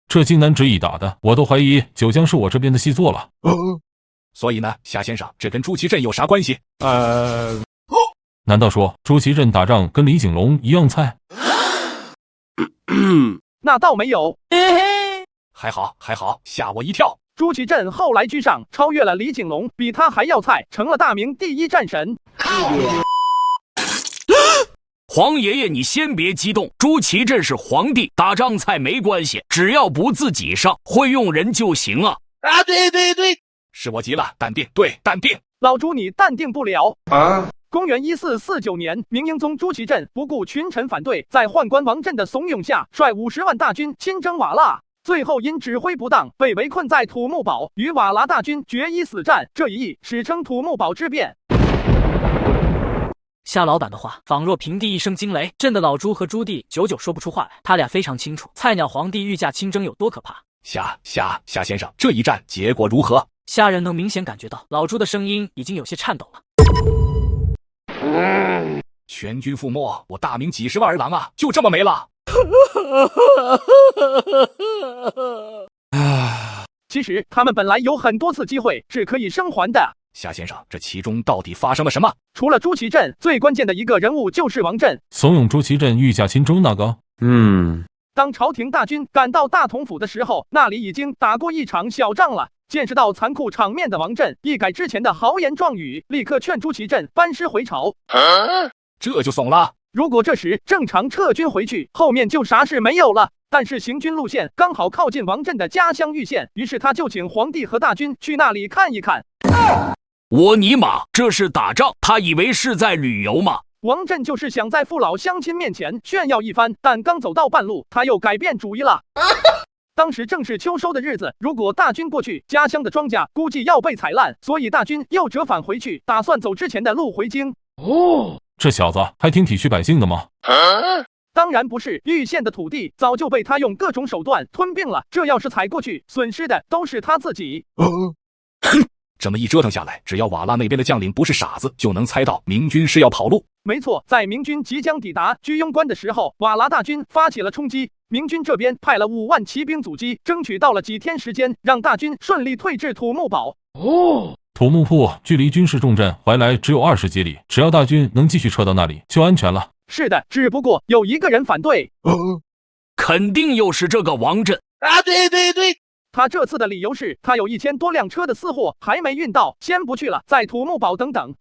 这荆南执意打的，我都怀疑九江是我这边的戏做了。所以呢，夏先生，这跟朱祁镇有啥关系？难道说朱祁镇打仗跟李景龙一样菜？那倒没有，还好，吓我一跳。朱祁镇后来居上，超越了李景龙，比他还要菜，成了大明第1战神。皇爷爷，你先别激动，朱祁镇是皇帝，打仗菜没关系，只要不自己上，会用人就行啊。对，是我急了，淡定，对，淡定。老朱你淡定不了啊！公元1449年，明英宗朱祁镇不顾群臣反对，在宦官王振的怂恿下，率50万大军亲征瓦剌，最后因指挥不当被围困在土木堡，与瓦剌大军决一死战。这一役史称土木堡之变。夏老板的话仿若平地一声惊雷，震得老朱和朱棣久久说不出话来。他俩非常清楚菜鸟皇帝御驾亲征有多可怕。夏先生，这一战结果如何？夏人能明显感觉到老朱的声音已经有些颤抖了。全军覆没，我大明几10万儿郎啊，就这么没了。其实他们本来有很多次机会是可以生还的。夏先生，这其中到底发生了什么？除了朱祁镇，最关键的一个人物就是王振，怂恿朱祁镇御驾亲征那个。当朝廷大军赶到大同府的时候，那里已经打过一场小仗了。见识到残酷场面的王振一改之前的豪言壮语，立刻劝朱祁镇班师回朝。这就怂了。如果这时正常撤军回去，后面就啥事没有了。但是行军路线刚好靠近王振的家乡玉县，于是他就请皇帝和大军去那里看一看。我尼玛，这是打仗，他以为是在旅游吗？王振就是想在父老乡亲面前炫耀一番，但刚走到半路，他又改变主意了。当时正是秋收的日子，如果大军过去，家乡的庄稼估计要被踩烂，所以大军又折返回去，打算走之前的路回京。这小子还挺体恤百姓的吗？当然不是，玉县的土地早就被他用各种手段吞并了，这要是踩过去，损失的都是他自己。这么一折腾下来，只要瓦剌那边的将领不是傻子，就能猜到明军是要跑路。没错，在明军即将抵达居庸关的时候，瓦剌大军发起了冲击。明军这边派了5万骑兵阻击，争取到了几天时间，让大军顺利退至土木堡。土木铺距离军事重镇怀来只有20几里，只要大军能继续撤到那里，就安全了。是的，只不过有一个人反对。肯定又是这个王振。对，他这次的理由是，他有1000多辆车的私货还没运到，先不去了，在土木堡等等。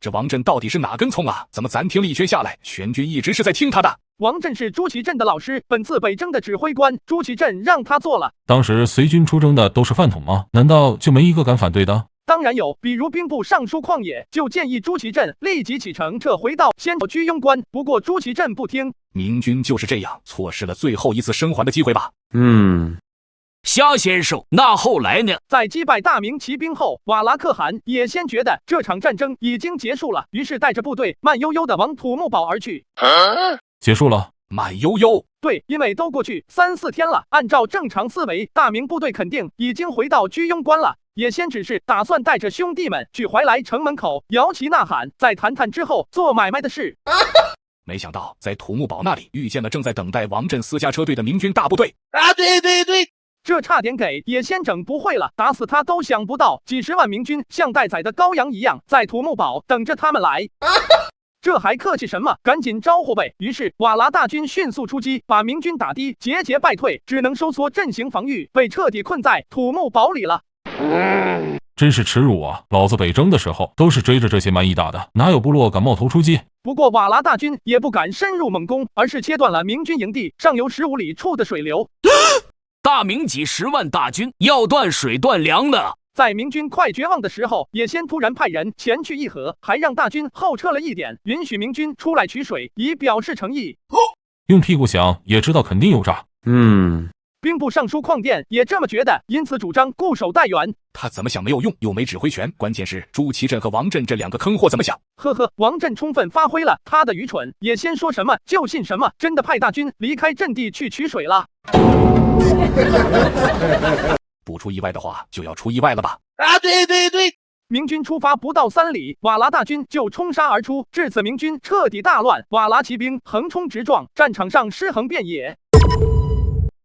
这王振到底是哪根葱啊？怎么咱听了一圈下来，全军一直是在听他的？王振是朱祁镇的老师，本次北征的指挥官，朱祁镇让他做了。当时随军出征的都是饭桶吗？难道就没一个敢反对的？当然有，比如兵部尚书旷野就建议朱祁镇立即启程撤回到先居庸关，不过朱祁镇不听。明军就是这样，错失了最后一次生还的机会吧。夏先生，那后来呢？在击败大明骑兵后，瓦剌可汗也先觉得这场战争已经结束了，于是带着部队慢悠悠地往土木堡而去。结束了？慢悠悠？对，因为都过去3、4天了，按照正常思维，大明部队肯定已经回到居庸关了。也先只是打算带着兄弟们去怀来城门口摇旗呐喊，再谈谈之后做买卖的事。没想到在土木堡那里遇见了正在等待王振私家车队的明军大部队。对，这差点给也先整不会了，打死他都想不到几10万明军像待宰的羔羊一样在土木堡等着他们来。这还客气什么？赶紧招呼呗！于是瓦剌大军迅速出击，把明军打的节节败退，只能收缩阵型防御，被彻底困在土木堡里了。真是耻辱啊！老子北征的时候都是追着这些蛮夷打的，哪有部落敢冒头出击？不过瓦剌大军也不敢深入猛攻，而是切断了明军营地上游15里处的水流。大明几10万大军要断水断粮的。在明军快绝望的时候，也先突然派人前去议和，还让大军后撤了一点，允许明军出来取水，以表示诚意。用屁股想也知道肯定有诈。兵部尚书况电也这么觉得，因此主张固守待援。他怎么想没有用，又没指挥权，关键是朱祁镇和王震这2个坑货怎么想？呵呵，王震充分发挥了他的愚蠢，也先说什么就信什么，真的派大军离开阵地去取水了。不出意外的话，就要出意外了吧？对，明军出发不到3里，瓦剌大军就冲杀而出，至此明军彻底大乱，瓦剌骑兵横冲直撞，战场上尸横遍野。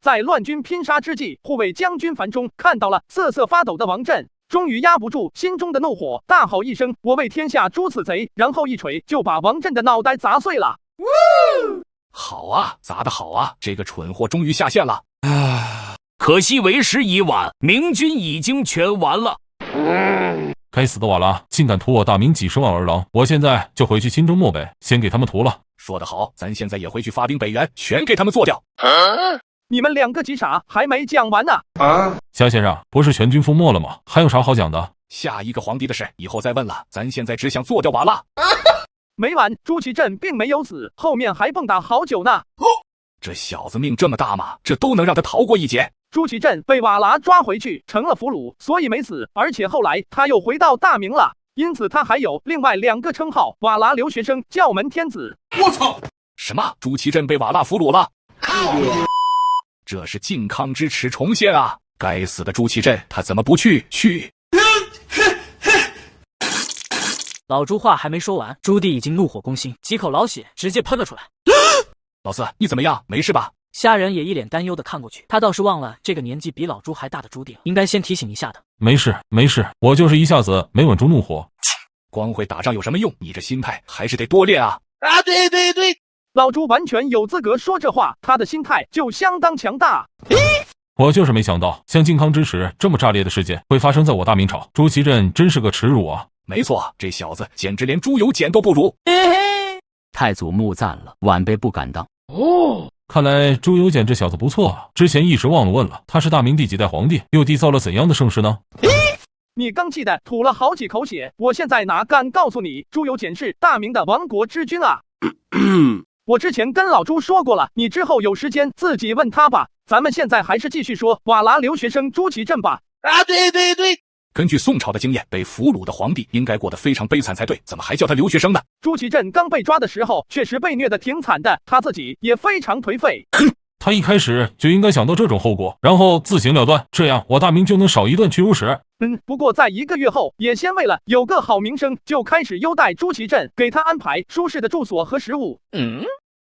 在乱军拼杀之际，护卫将军樊中看到了瑟瑟发抖的王震，终于压不住心中的怒火，大吼一声：“我为天下诛此贼！”然后一锤就把王震的脑袋砸碎了。好啊，砸得好啊！这个蠢货终于下线了。可惜为时已晚，明军已经全完了。该死的瓦剌，竟敢屠我大明几10万儿郎！我现在就回去亲征漠北，先给他们屠了。说得好，咱现在也回去发兵北援，全给他们做掉。你们2个急傻，还没讲完呢。夏先生，不是全军覆没了吗？还有啥好讲的？下一个皇帝的事以后再问了，咱现在只想做掉瓦剌。没完，朱祁镇并没有死，后面还蹦跶好久呢。这小子命这么大吗？这都能让他逃过一劫？朱祁镇被瓦剌抓回去，成了俘虏，所以没死。而且后来他又回到大明了，因此他还有另外2个称号：瓦剌留学生、教门天子。我操！什么？朱祁镇被瓦剌俘虏了？这是靖康之耻重现啊！该死的朱祁镇，他怎么不去？老朱话还没说完，朱棣已经怒火攻心，几口老血直接喷了出来。老四，你怎么样？没事吧？虾仁也一脸担忧的看过去，他倒是忘了这个年纪比老朱还大的朱棣，应该先提醒一下的。没事，我就是一下子没稳住怒火。光会打仗有什么用？你这心态还是得多练啊！对，老朱完全有资格说这话，他的心态就相当强大。我就是没想到，像靖康之耻这么炸裂的事件会发生在我大明朝，朱祁镇真是个耻辱啊！没错，这小子简直连猪油碱都不如。太祖怒赞了，晚辈不敢当。看来朱由检这小子不错啊，之前一时忘了问了，他是大明第几代皇帝，又缔造了怎样的盛世呢？你刚气的吐了好几口血，我现在哪敢告诉你，朱由检是大明的亡国之君啊！我之前跟老朱说过了，你之后有时间自己问他吧。咱们现在还是继续说瓦剌留学生朱祁镇吧。对。根据宋朝的经验，被俘虏的皇帝应该过得非常悲惨才对，怎么还叫他留学生呢？朱祁镇刚被抓的时候，确实被虐得挺惨的，他自己也非常颓废。他一开始就应该想到这种后果，然后自行了断，这样我大明就能少一段屈辱史。不过在1个月后，也先为了有个好名声，就开始优待朱祁镇，给他安排舒适的住所和食物。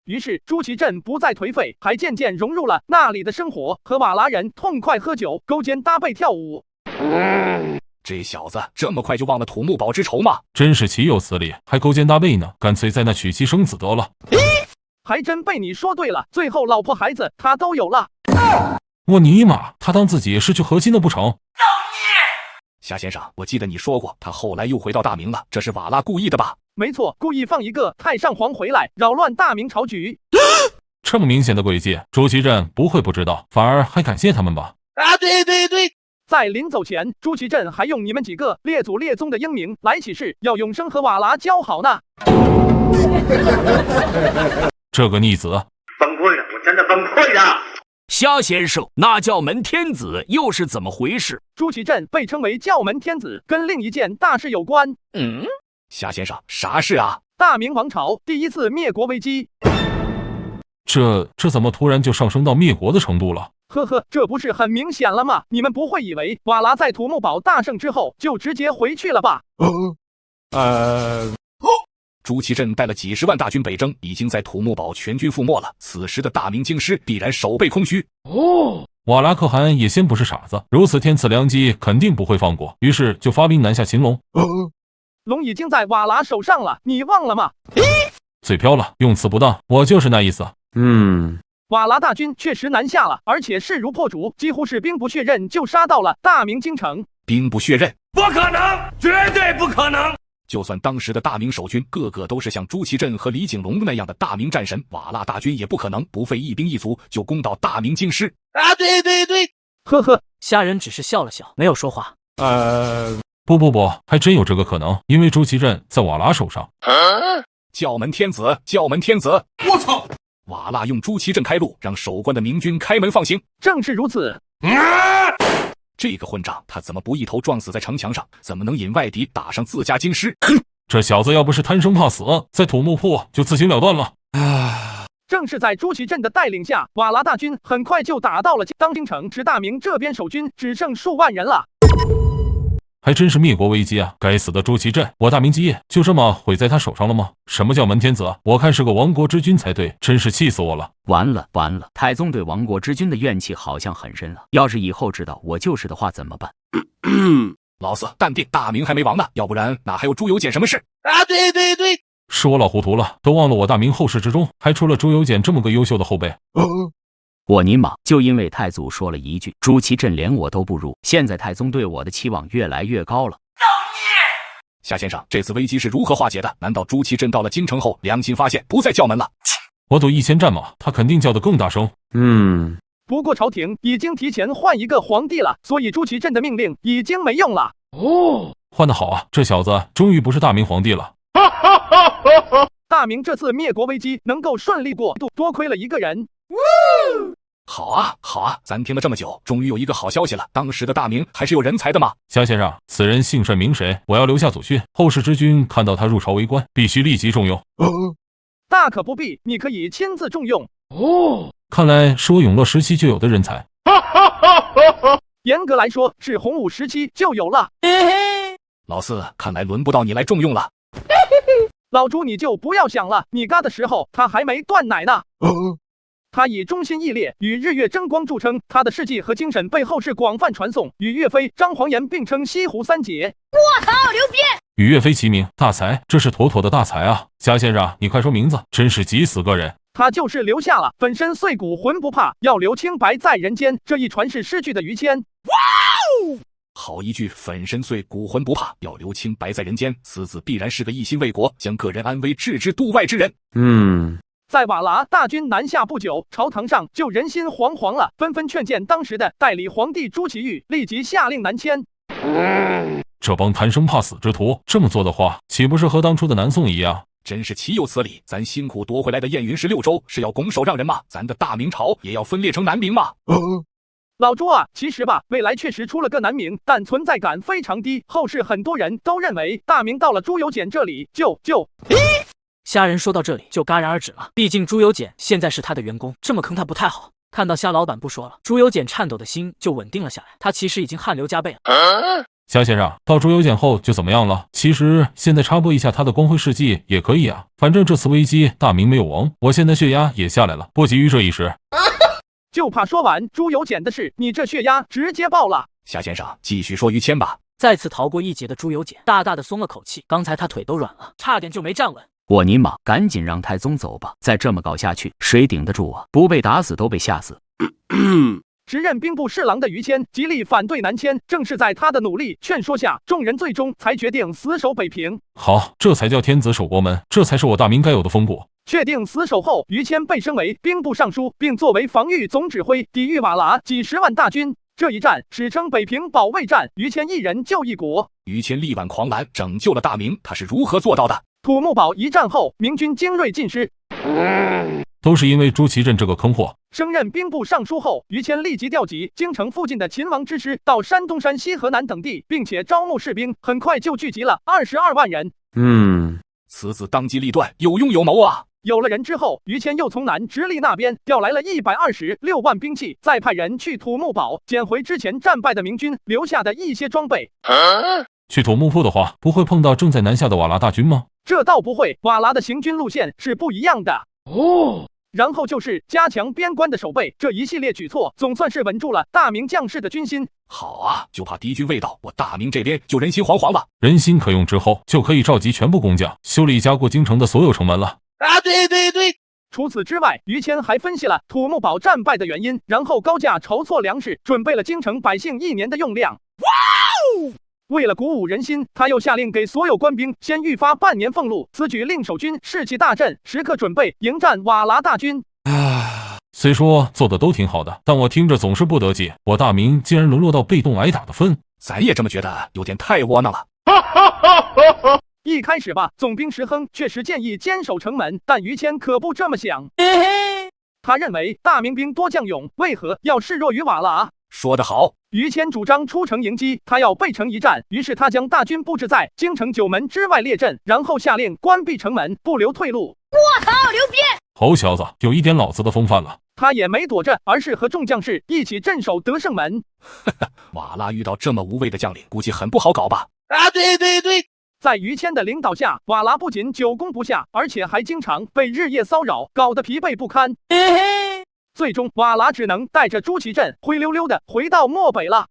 于是朱祁镇不再颓废，还渐渐融入了那里的生活，和瓦剌人痛快喝酒，勾肩搭背跳舞。这小子这么快就忘了土木堡之仇吗？真是岂有此理，还勾肩搭背呢，干脆在那娶妻生子得了。还真被你说对了，最后老婆孩子他都有了。我尼玛，他当自己是去和亲的不成？夏先生，我记得你说过，他后来又回到大明了，这是瓦剌故意的吧？没错，故意放一个太上皇回来，扰乱大明朝局。这么明显的诡计，朱祁镇不会不知道，反而还感谢他们吧？对。在临走前，朱祁镇还用你们几个列祖列宗的英名来起誓，要永生和瓦剌交好呢。这个逆子，崩溃了，我真的崩溃了。虾先生，那教门天子又是怎么回事？朱祁镇被称为教门天子，跟另一件大事有关。夏先生，啥事啊？大明王朝第1次灭国危机。这怎么突然就上升到灭国的程度了？呵呵，这不是很明显了吗？你们不会以为瓦剌在土木堡大胜之后就直接回去了吧？朱祁镇带了几10万大军北征，已经在土木堡全军覆没了。此时的大明京师必然手背空虚。瓦剌可汗也先不是傻子，如此天赐良机，肯定不会放过，于是就发兵南下擒龙。龙已经在瓦剌手上了，你忘了吗？嘴飘了，用词不当，我就是那意思。瓦剌大军确实南下了，而且势如破竹，几乎是兵不血刃就杀到了大明京城。兵不血刃？不可能，绝对不可能！就算当时的大明守军个个都是像朱祁镇和李景龙那样的大明战神，瓦剌大军也不可能不费一兵一卒就攻到大明京师。对。呵呵，虾仁只是笑了笑，没有说话。不，还真有这个可能，因为朱祁镇在瓦剌手上。教门天子，教门天子！我操！瓦剌用朱祁镇开路，让守关的明军开门放行。正是如此。这个混账，他怎么不一头撞死在城墙上？怎么能引外敌打上自家京师？这小子要不是贪生怕死，在土木铺就自行了断了。正是在朱祁镇的带领下，瓦剌大军很快就打到了当京城时，大明这边守军只剩数万人了。还真是灭国危机啊！该死的朱祁镇，我大明基业就这么毁在他手上了吗？什么叫门天子？我看是个亡国之君才对，真是气死我了！完了，太宗对亡国之君的怨气好像很深啊！要是以后知道我就是的话怎么办？老四，淡定，大明还没亡呢，要不然哪还有朱由检什么事啊？对，是我老糊涂了，都忘了我大明后世之中还出了朱由检这么个优秀的后辈。我尼玛，就因为太祖说了一句朱祁镇连我都不如，现在太宗对我的期望越来越高了。夏先生，这次危机是如何化解的？难道朱祁镇到了京城后良心发现，不再叫门了？我赌1000战马，他肯定叫得更大声。不过朝廷已经提前换一个皇帝了，所以朱祁镇的命令已经没用了。换得好啊，这小子终于不是大明皇帝了。大明这次灭国危机能够顺利过渡，多亏了一个人。好啊，咱听了这么久，终于有一个好消息了。当时的大明还是有人才的嘛。夏先生，此人姓甚名谁？我要留下祖训，后世之君看到他入朝为官，必须立即重用。大可不必，你可以亲自重用。看来是我永乐时期就有的人才。严格来说，是洪武时期就有了。老四，看来轮不到你来重用了。老朱，你就不要想了，你嘎的时候他还没断奶呢。他以忠心义烈，与日月争光著称，他的事迹和精神被后世广泛传颂，与岳飞、张煌言并称西湖三杰。我靠，牛逼！与岳飞齐名，大才，这是妥妥的大才啊！夏先生，你快说名字，真是急死个人。他就是留下了粉身碎骨浑不怕，要留清白在人间这一传世诗句的于谦。哇哦！好一句粉身碎骨浑不怕，要留清白在人间，此子必然是个一心为国，将个人安危置之度外之人。在瓦剌大军南下不久，朝堂上就人心惶惶了，纷纷劝谏当时的代理皇帝朱祁钰立即下令南迁。这帮贪生怕死之徒这么做的话，岂不是和当初的南宋一样？真是岂有此理！咱辛苦夺回来的燕云16州是要拱手让人吗？咱的大明朝也要分裂成南明吗？老朱啊，其实吧，未来确实出了个南明，但存在感非常低。后世很多人都认为大明到了朱由检这里就。虾仁说到这里就戛然而止了，毕竟朱由检现在是他的员工，这么坑他不太好。看到虾老板不说了，朱由检颤抖的心就稳定了下来，他其实已经汗流浃背了。夏先生，到朱由检后就怎么样了？其实现在插播一下他的光辉事迹也可以啊，反正这次危机大明没有亡，我现在血压也下来了，不急于这一时。就怕说完朱由检的事，你这血压直接爆了。夏先生，继续说于谦吧。再次逃过一劫的朱由检大大的松了口气，刚才他腿都软了，差点就没站稳。我尼玛，赶紧让太宗走吧！再这么搞下去，谁顶得住啊？不被打死都被吓死。时任兵部侍郎的于谦极力反对南迁，正是在他的努力劝说下，众人最终才决定死守北平。好，这才叫天子守国门，这才是我大明该有的风骨。确定死守后，于谦被升为兵部尚书，并作为防御总指挥，抵御瓦剌几10万大军。这一战史称北平保卫战，于谦一人救一国。于谦力挽狂澜，拯救了大明，他是如何做到的？土木堡一战后，明军精锐尽失，都是因为朱祁镇这个坑货。升任兵部尚书后，于谦立即调集京城附近的秦王之师到山东、山西、河南等地，并且招募士兵，很快就聚集了22万人。此子当机立断，有勇有谋啊！有了人之后，于谦又从南直隶那边调来了126万兵器，再派人去土木堡捡回之前战败的明军留下的一些装备。去土木铺的话，不会碰到正在南下的瓦剌大军吗？这倒不会，瓦剌的行军路线是不一样的。然后就是加强边关的守备，这一系列举措总算是稳住了大明将士的军心。好啊，就怕敌军未到，我大明这边就人心惶惶了。人心可用之后，就可以召集全部工匠，修理加固京城的所有城门了。啊，对。除此之外，于谦还分析了土木堡战败的原因，然后高价筹措粮食，准备了京城百姓1年的用量。为了鼓舞人心，他又下令给所有官兵先预发半年俸禄，此举令守军士气大振，时刻准备迎战瓦剌大军。虽说做的都挺好的，但我听着总是不得劲，我大明竟然沦落到被动挨打的份。咱也这么觉得，有点太窝囊了。一开始吧，总兵石亨确实建议坚守城门，但于谦可不这么想。他认为大明兵多将勇，为何要示弱于瓦剌？说得好。于谦主张出城迎击，他要背城一战，于是他将大军布置在京城9门之外列阵，然后下令关闭城门，不留退路。我靠，牛逼！好小子，有一点老子的风范了。他也没躲着，而是和众将士一起镇守德胜门。瓦剌遇到这么无畏的将领，估计很不好搞吧？对，在于谦的领导下，瓦剌不仅久攻不下，而且还经常被日夜骚扰，搞得疲惫不堪。最终，瓦剌只能带着朱祁镇灰溜溜的回到漠北了。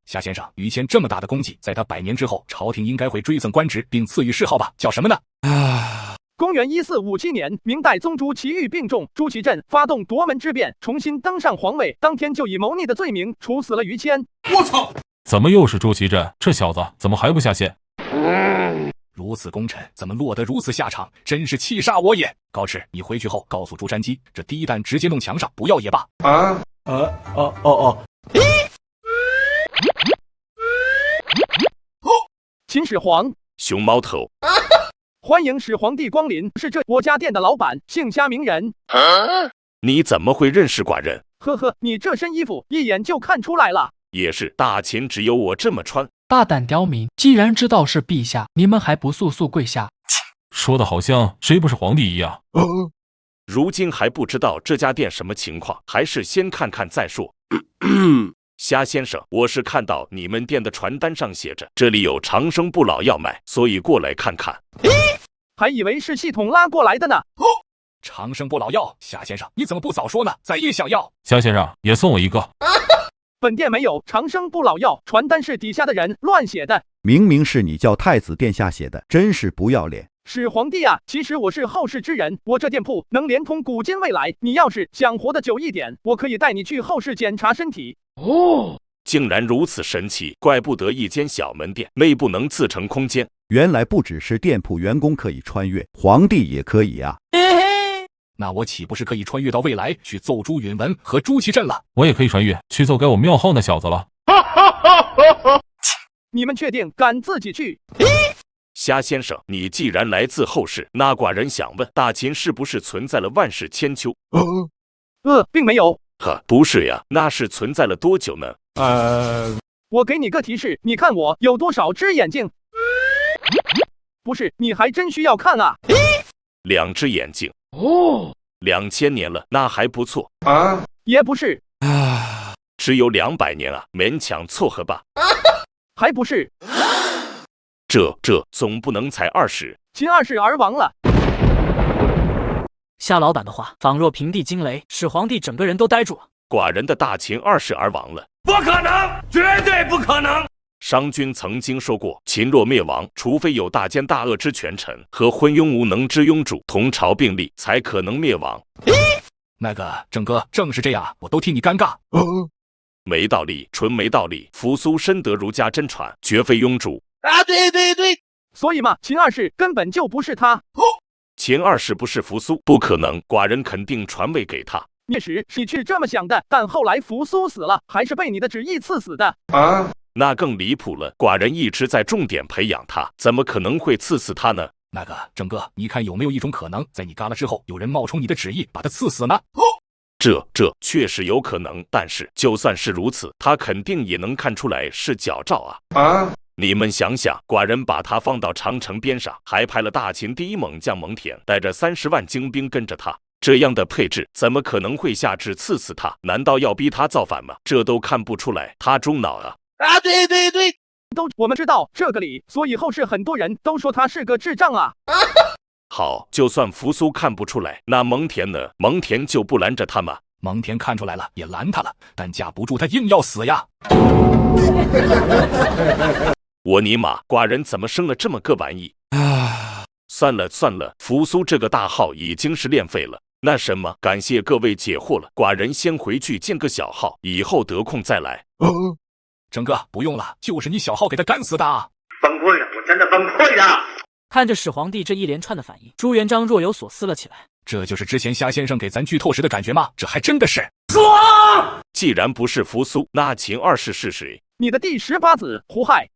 夏先生，于谦这么大的功绩，在他100年之后，朝廷应该会追赠官职，并赐予谥号吧？叫什么呢？公元1457年，明代宗朱祁钰病重，朱祁镇发动夺门之变，重新登上皇位，当天就以谋逆的罪名处死了于谦。我操！怎么又是朱祁镇？这小子怎么还不下线？如此功臣，怎么落得如此下场？真是气煞我也！高炽，你回去后告诉朱瞻基，这第一弹直接弄墙上，不要也罢。秦始皇，熊猫头。欢迎始皇帝光临，是这我家店的老板，姓夏名人。你怎么会认识寡人？呵呵，你这身衣服一眼就看出来了。也是，大秦只有我这么穿。大胆刁民，既然知道是陛下，你们还不速速跪下？说的好像谁不是皇帝一样。如今还不知道这家店什么情况，还是先看看再说。夏先生，我是看到你们店的传单上写着这里有长生不老药卖，所以过来看看。还以为是系统拉过来的呢。长生不老药，夏先生你怎么不早说呢？咱也想要。夏先生也送我一个。本店没有长生不老药，传单是底下的人乱写的。明明是你叫太子殿下写的，真是不要脸。始皇帝啊，其实我是后世之人，我这店铺能连通古今未来，你要是想活得久一点，我可以带你去后世检查身体。竟然如此神奇，怪不得一间小门店内部能自成空间。原来不只是店铺员工可以穿越，皇帝也可以啊。那我岂不是可以穿越到未来去揍朱允文和朱祁镇了？我也可以穿越去揍该我庙号那小子了。你们确定敢自己去？夏先生，你既然来自后世，那寡人想问，大秦是不是存在了万世千秋？并没有。不是呀，那是存在了多久呢？我给你个提示，你看我有多少只眼睛？不是，你还真需要看啊。2只眼睛。2000年了，那还不错。也不是。只有200年啊，勉强凑合吧。还不是。这总不能才20。秦2世而亡了。夏老板的话仿若平地惊雷，始皇帝整个人都呆住了。寡人的大秦2世而亡了。不可能，绝对不可能。商君曾经说过，秦若灭亡，除非有大奸大恶之权臣和昏庸无能之庸主同朝并立，才可能灭亡。那个郑哥，正是这样，我都替你尴尬。没道理，纯没道理。扶苏深得儒家真传，绝非庸主。对。所以嘛，秦2世根本就不是他。秦2世不是扶苏，不可能，寡人肯定传位给他。那时你是这么想的，但后来扶苏死了，还是被你的旨意赐死的。那更离谱了，寡人一直在重点培养他，怎么可能会赐死他呢？那个郑哥，你看有没有一种可能，在你嘎了之后，有人冒充你的旨意把他赐死呢？这确实有可能，但是就算是如此，他肯定也能看出来是矫诏啊！你们想想，寡人把他放到长城边上，还派了大秦第一猛将蒙恬，带着30万精兵跟着他，这样的配置怎么可能会下旨赐死他？难道要逼他造反吗？这都看不出来他中脑啊！对，我们知道这个理，所以后世很多人都说他是个智障啊。好，就算扶苏看不出来，那蒙恬呢？蒙恬就不拦着他吗？蒙恬看出来了，也拦他了，但架不住他硬要死呀。我尼玛，寡人怎么生了这么个玩意？算了，扶苏这个大号已经是练废了。那什么，感谢各位解惑了，寡人先回去建个小号，以后得空再来。郑哥，不用了，就是你小号给他干死的啊！崩溃了，我真的崩溃了。看着始皇帝这一连串的反应，朱元璋若有所思了起来。这就是之前虾先生给咱剧透时的感觉吗？这还真的是爽！既然不是扶苏，那秦二世是谁？你的第18子胡亥。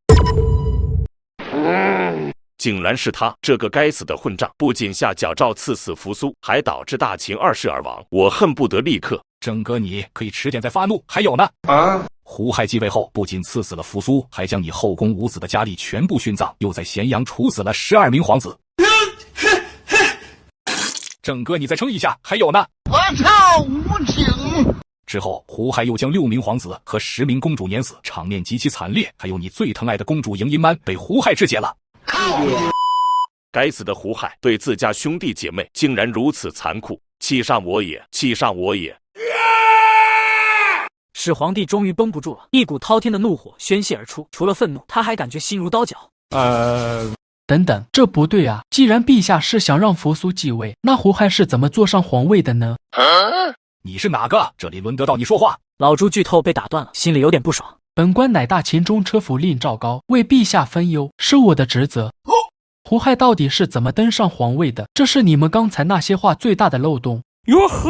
竟然是他，这个该死的混账！不仅下矫诏赐死扶苏，还导致大秦二世而亡。我恨不得立刻……郑哥，你可以迟点再发怒。还有呢，胡亥继位后，不仅赐死了扶苏，还将你后宫五子的佳丽全部殉葬，又在咸阳处死了12名皇子。郑哥，你再撑一下。还有呢，我操无情！之后，胡亥又将6名皇子和10名公主碾死，场面极其惨烈。还有你最疼爱的公主赢银曼被胡亥肢解了。该死的胡亥对自家兄弟姐妹竟然如此残酷，气上我也，气上我也！始皇帝终于绷不住了，一股滔天的怒火宣泄而出。除了愤怒，他还感觉心如刀绞。等等，这不对啊！既然陛下是想让扶苏继位，那胡亥是怎么坐上皇位的呢？你是哪个？这里轮得到你说话？老朱剧透被打断了，心里有点不爽。本官乃大秦中车府令赵高，为陛下分忧，是我的职责。胡亥到底是怎么登上皇位的？这是你们刚才那些话最大的漏洞。哟呵，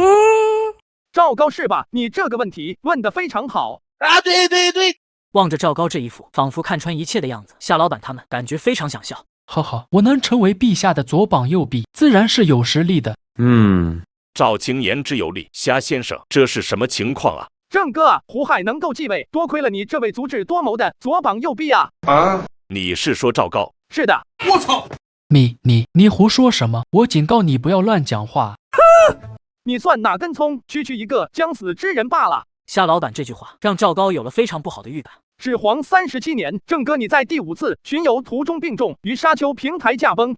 赵高是吧？你这个问题问得非常好啊！对对对，望着赵高这一副仿佛看穿一切的样子，夏老板他们感觉非常想笑。呵呵，我能成为陛下的左膀右臂，自然是有实力的。赵青言之有理，虾先生，这是什么情况啊？郑哥啊，胡亥能够继位，多亏了你这位足智多谋的左膀右臂啊！你是说赵高？是的。我操！你胡说什么？我警告你不要乱讲话。你算哪根葱？区区一个将死之人罢了。夏老板这句话让赵高有了非常不好的预感。始皇37年，郑哥你在第5次巡游途中病重，于沙丘平台驾崩。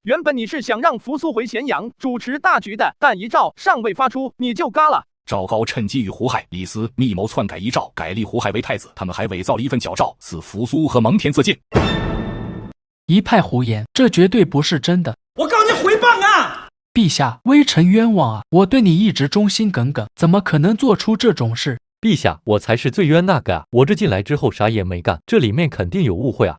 原本你是想让扶苏回咸阳主持大局的，但遗诏尚未发出，你就嘎了。赵高趁机与胡亥、李斯密谋篡改遗诏，改立胡亥为太子。他们还伪造了一份矫诏，赐扶苏和蒙恬自尽。一派胡言，这绝对不是真的！我告你诽谤啊！陛下，微臣冤枉啊！我对你一直忠心耿耿，怎么可能做出这种事？陛下，我才是最冤那个啊！我这进来之后啥也没干，这里面肯定有误会啊！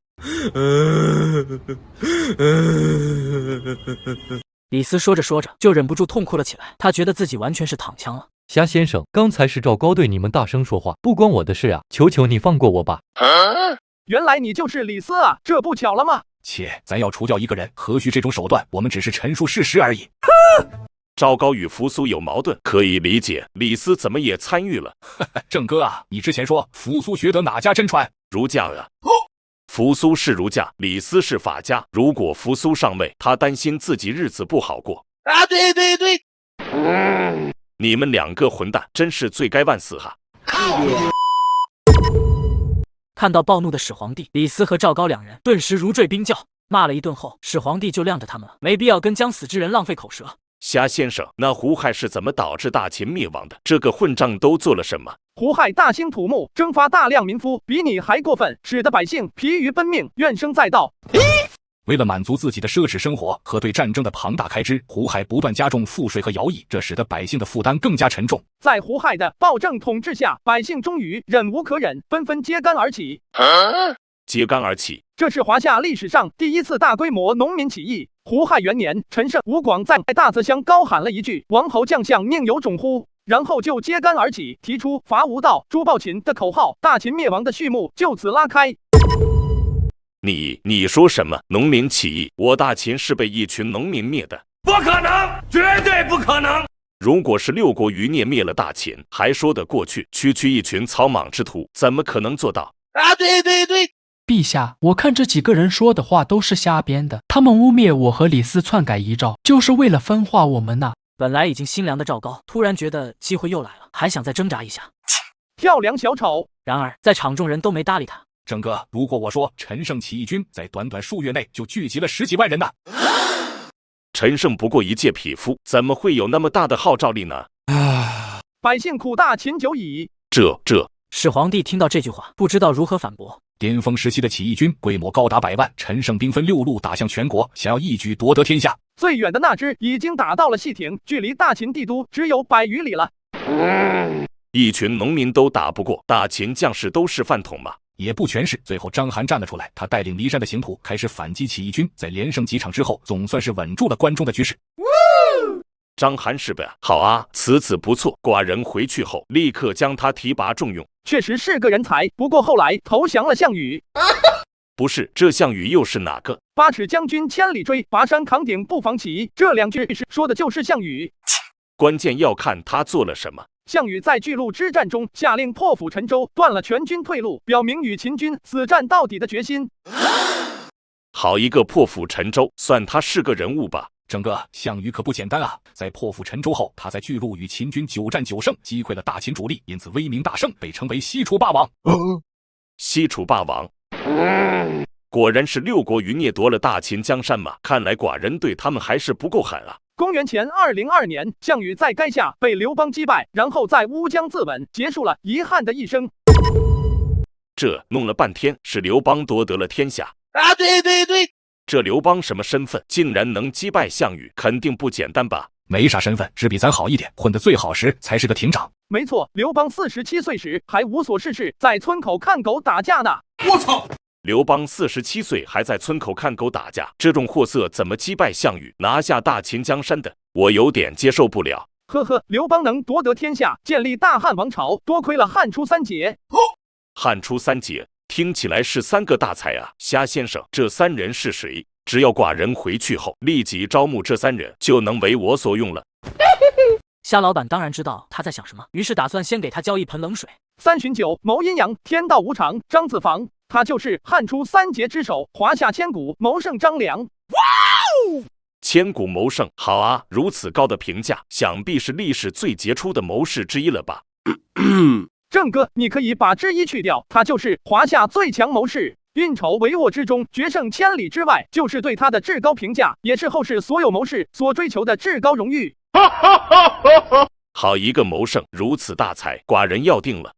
李斯说着说着就忍不住痛哭了起来，他觉得自己完全是躺枪了。虾先生，刚才是赵高对你们大声说话，不关我的事啊！求求你放过我吧！原来你就是李斯啊，这不巧了吗？切，咱要除掉一个人，何须这种手段？我们只是陈述事实而已。赵高与扶苏有矛盾，可以理解。李斯怎么也参与了？郑哥啊，你之前说扶苏学得哪家真传？儒家啊。扶苏是儒家，李斯是法家。如果扶苏上位，他担心自己日子不好过啊！对对对，你们2个混蛋，真是罪该万死哈！看到暴怒的始皇帝，李斯和赵高2人顿时如坠冰窖，骂了一顿后，始皇帝就谅着他们了，没必要跟将死之人浪费口舌。虾先生，那胡亥是怎么导致大秦灭亡的？这个混账都做了什么？胡亥大兴土木，征发大量民夫，比你还过分，使得百姓疲于奔命，怨声载道。为了满足自己的奢侈生活和对战争的庞大开支，胡亥不断加重赋税和徭役，这使得百姓的负担更加沉重。在胡亥的暴政统治下，百姓终于忍无可忍，纷纷揭竿而起。揭竿而起，这是华夏历史上第1次大规模农民起义。胡亥元年，陈胜、吴广在大泽乡高喊了一句“王侯将相宁有种乎”，然后就揭竿而起，提出伐吴道、诛暴秦的口号，大秦灭亡的序幕就此拉开。你说什么？农民起义？我大秦是被一群农民灭的？不可能，绝对不可能！如果是6国余孽灭了大秦，还说得过去。区区一群草莽之徒，怎么可能做到？啊，对对对！陛下，我看这几个人说的话都是瞎编的，他们污蔑我和李斯篡改遗诏，就是为了分化我们呐！本来已经心凉的赵高，突然觉得机会又来了，还想再挣扎一下。跳梁小丑。然而，在场众人都没搭理他。郑哥，如果我说陈胜起义军在短短数月内就聚集了10几万人呢？陈胜不过一介匹夫，怎么会有那么大的号召力呢？百姓苦大秦久矣。这始皇帝听到这句话，不知道如何反驳。巅峰时期的起义军规模高达100万，陈胜兵分6路打向全国，想要一举夺得天下。最远的那支已经打到了细亭，距离大秦帝都只有100余里了。一群农民都打不过，大秦将士都是饭桶吗？也不全是。最后章邯站了出来，他带领骊山的刑徒开始反击起义军，在连胜几场之后，总算是稳住了关中的局势。章邯是吧？好啊，此子不错。寡人回去后立刻将他提拔重用。确实是个人才，不过后来投降了项羽。不是，这项羽又是哪个？八尺将军千里追，拔山扛鼎不妨起。这两句说的就是项羽。关键要看他做了什么。项羽在巨鹿之战中下令破釜沉舟，断了全军退路，表明与秦军死战到底的决心。好一个破釜沉舟，算他是个人物吧。整个项羽可不简单啊！在破釜沉舟后，他在巨鹿与秦军9战9胜，击溃了大秦主力，因此威名大盛，被称为西楚霸王。西楚霸王，果然是6国余孽夺了大秦江山嘛！看来寡人对他们还是不够狠啊！公元前202年，项羽在垓下被刘邦击败，然后在乌江自刎，结束了遗憾的一生。这弄了半天是刘邦夺得了天下啊！对，这刘邦什么身份，竟然能击败项羽，肯定不简单吧？没啥身份，只比咱好一点，混得最好时才是个亭长。没错，刘邦47岁时还无所事事，在村口看狗打架呢。我操！刘邦47岁还在村口看狗打架，这种货色怎么击败项羽，拿下大秦江山的？我有点接受不了。呵呵，刘邦能夺得天下，建立大汉王朝，多亏了汉初3杰。汉初3杰听起来是3个大才啊，虾先生，这3人是谁？只要寡人回去后立即招募这3人，就能为我所用了。虾老板当然知道他在想什么，于是打算先给他浇一盆冷水。3巡酒，谋阴阳，天道无常，张子房，他就是汉初3杰之首，华夏千古谋圣张良。哇哦！千古谋圣，好啊！如此高的评价，想必是历史最杰出的谋士之一了吧？郑哥，你可以把之一去掉，他就是华夏最强谋士。运筹帷幄之中，决胜千里之外，就是对他的至高评价，也是后世所有谋士所追求的至高荣誉。好一个谋圣，如此大才，寡人要定了。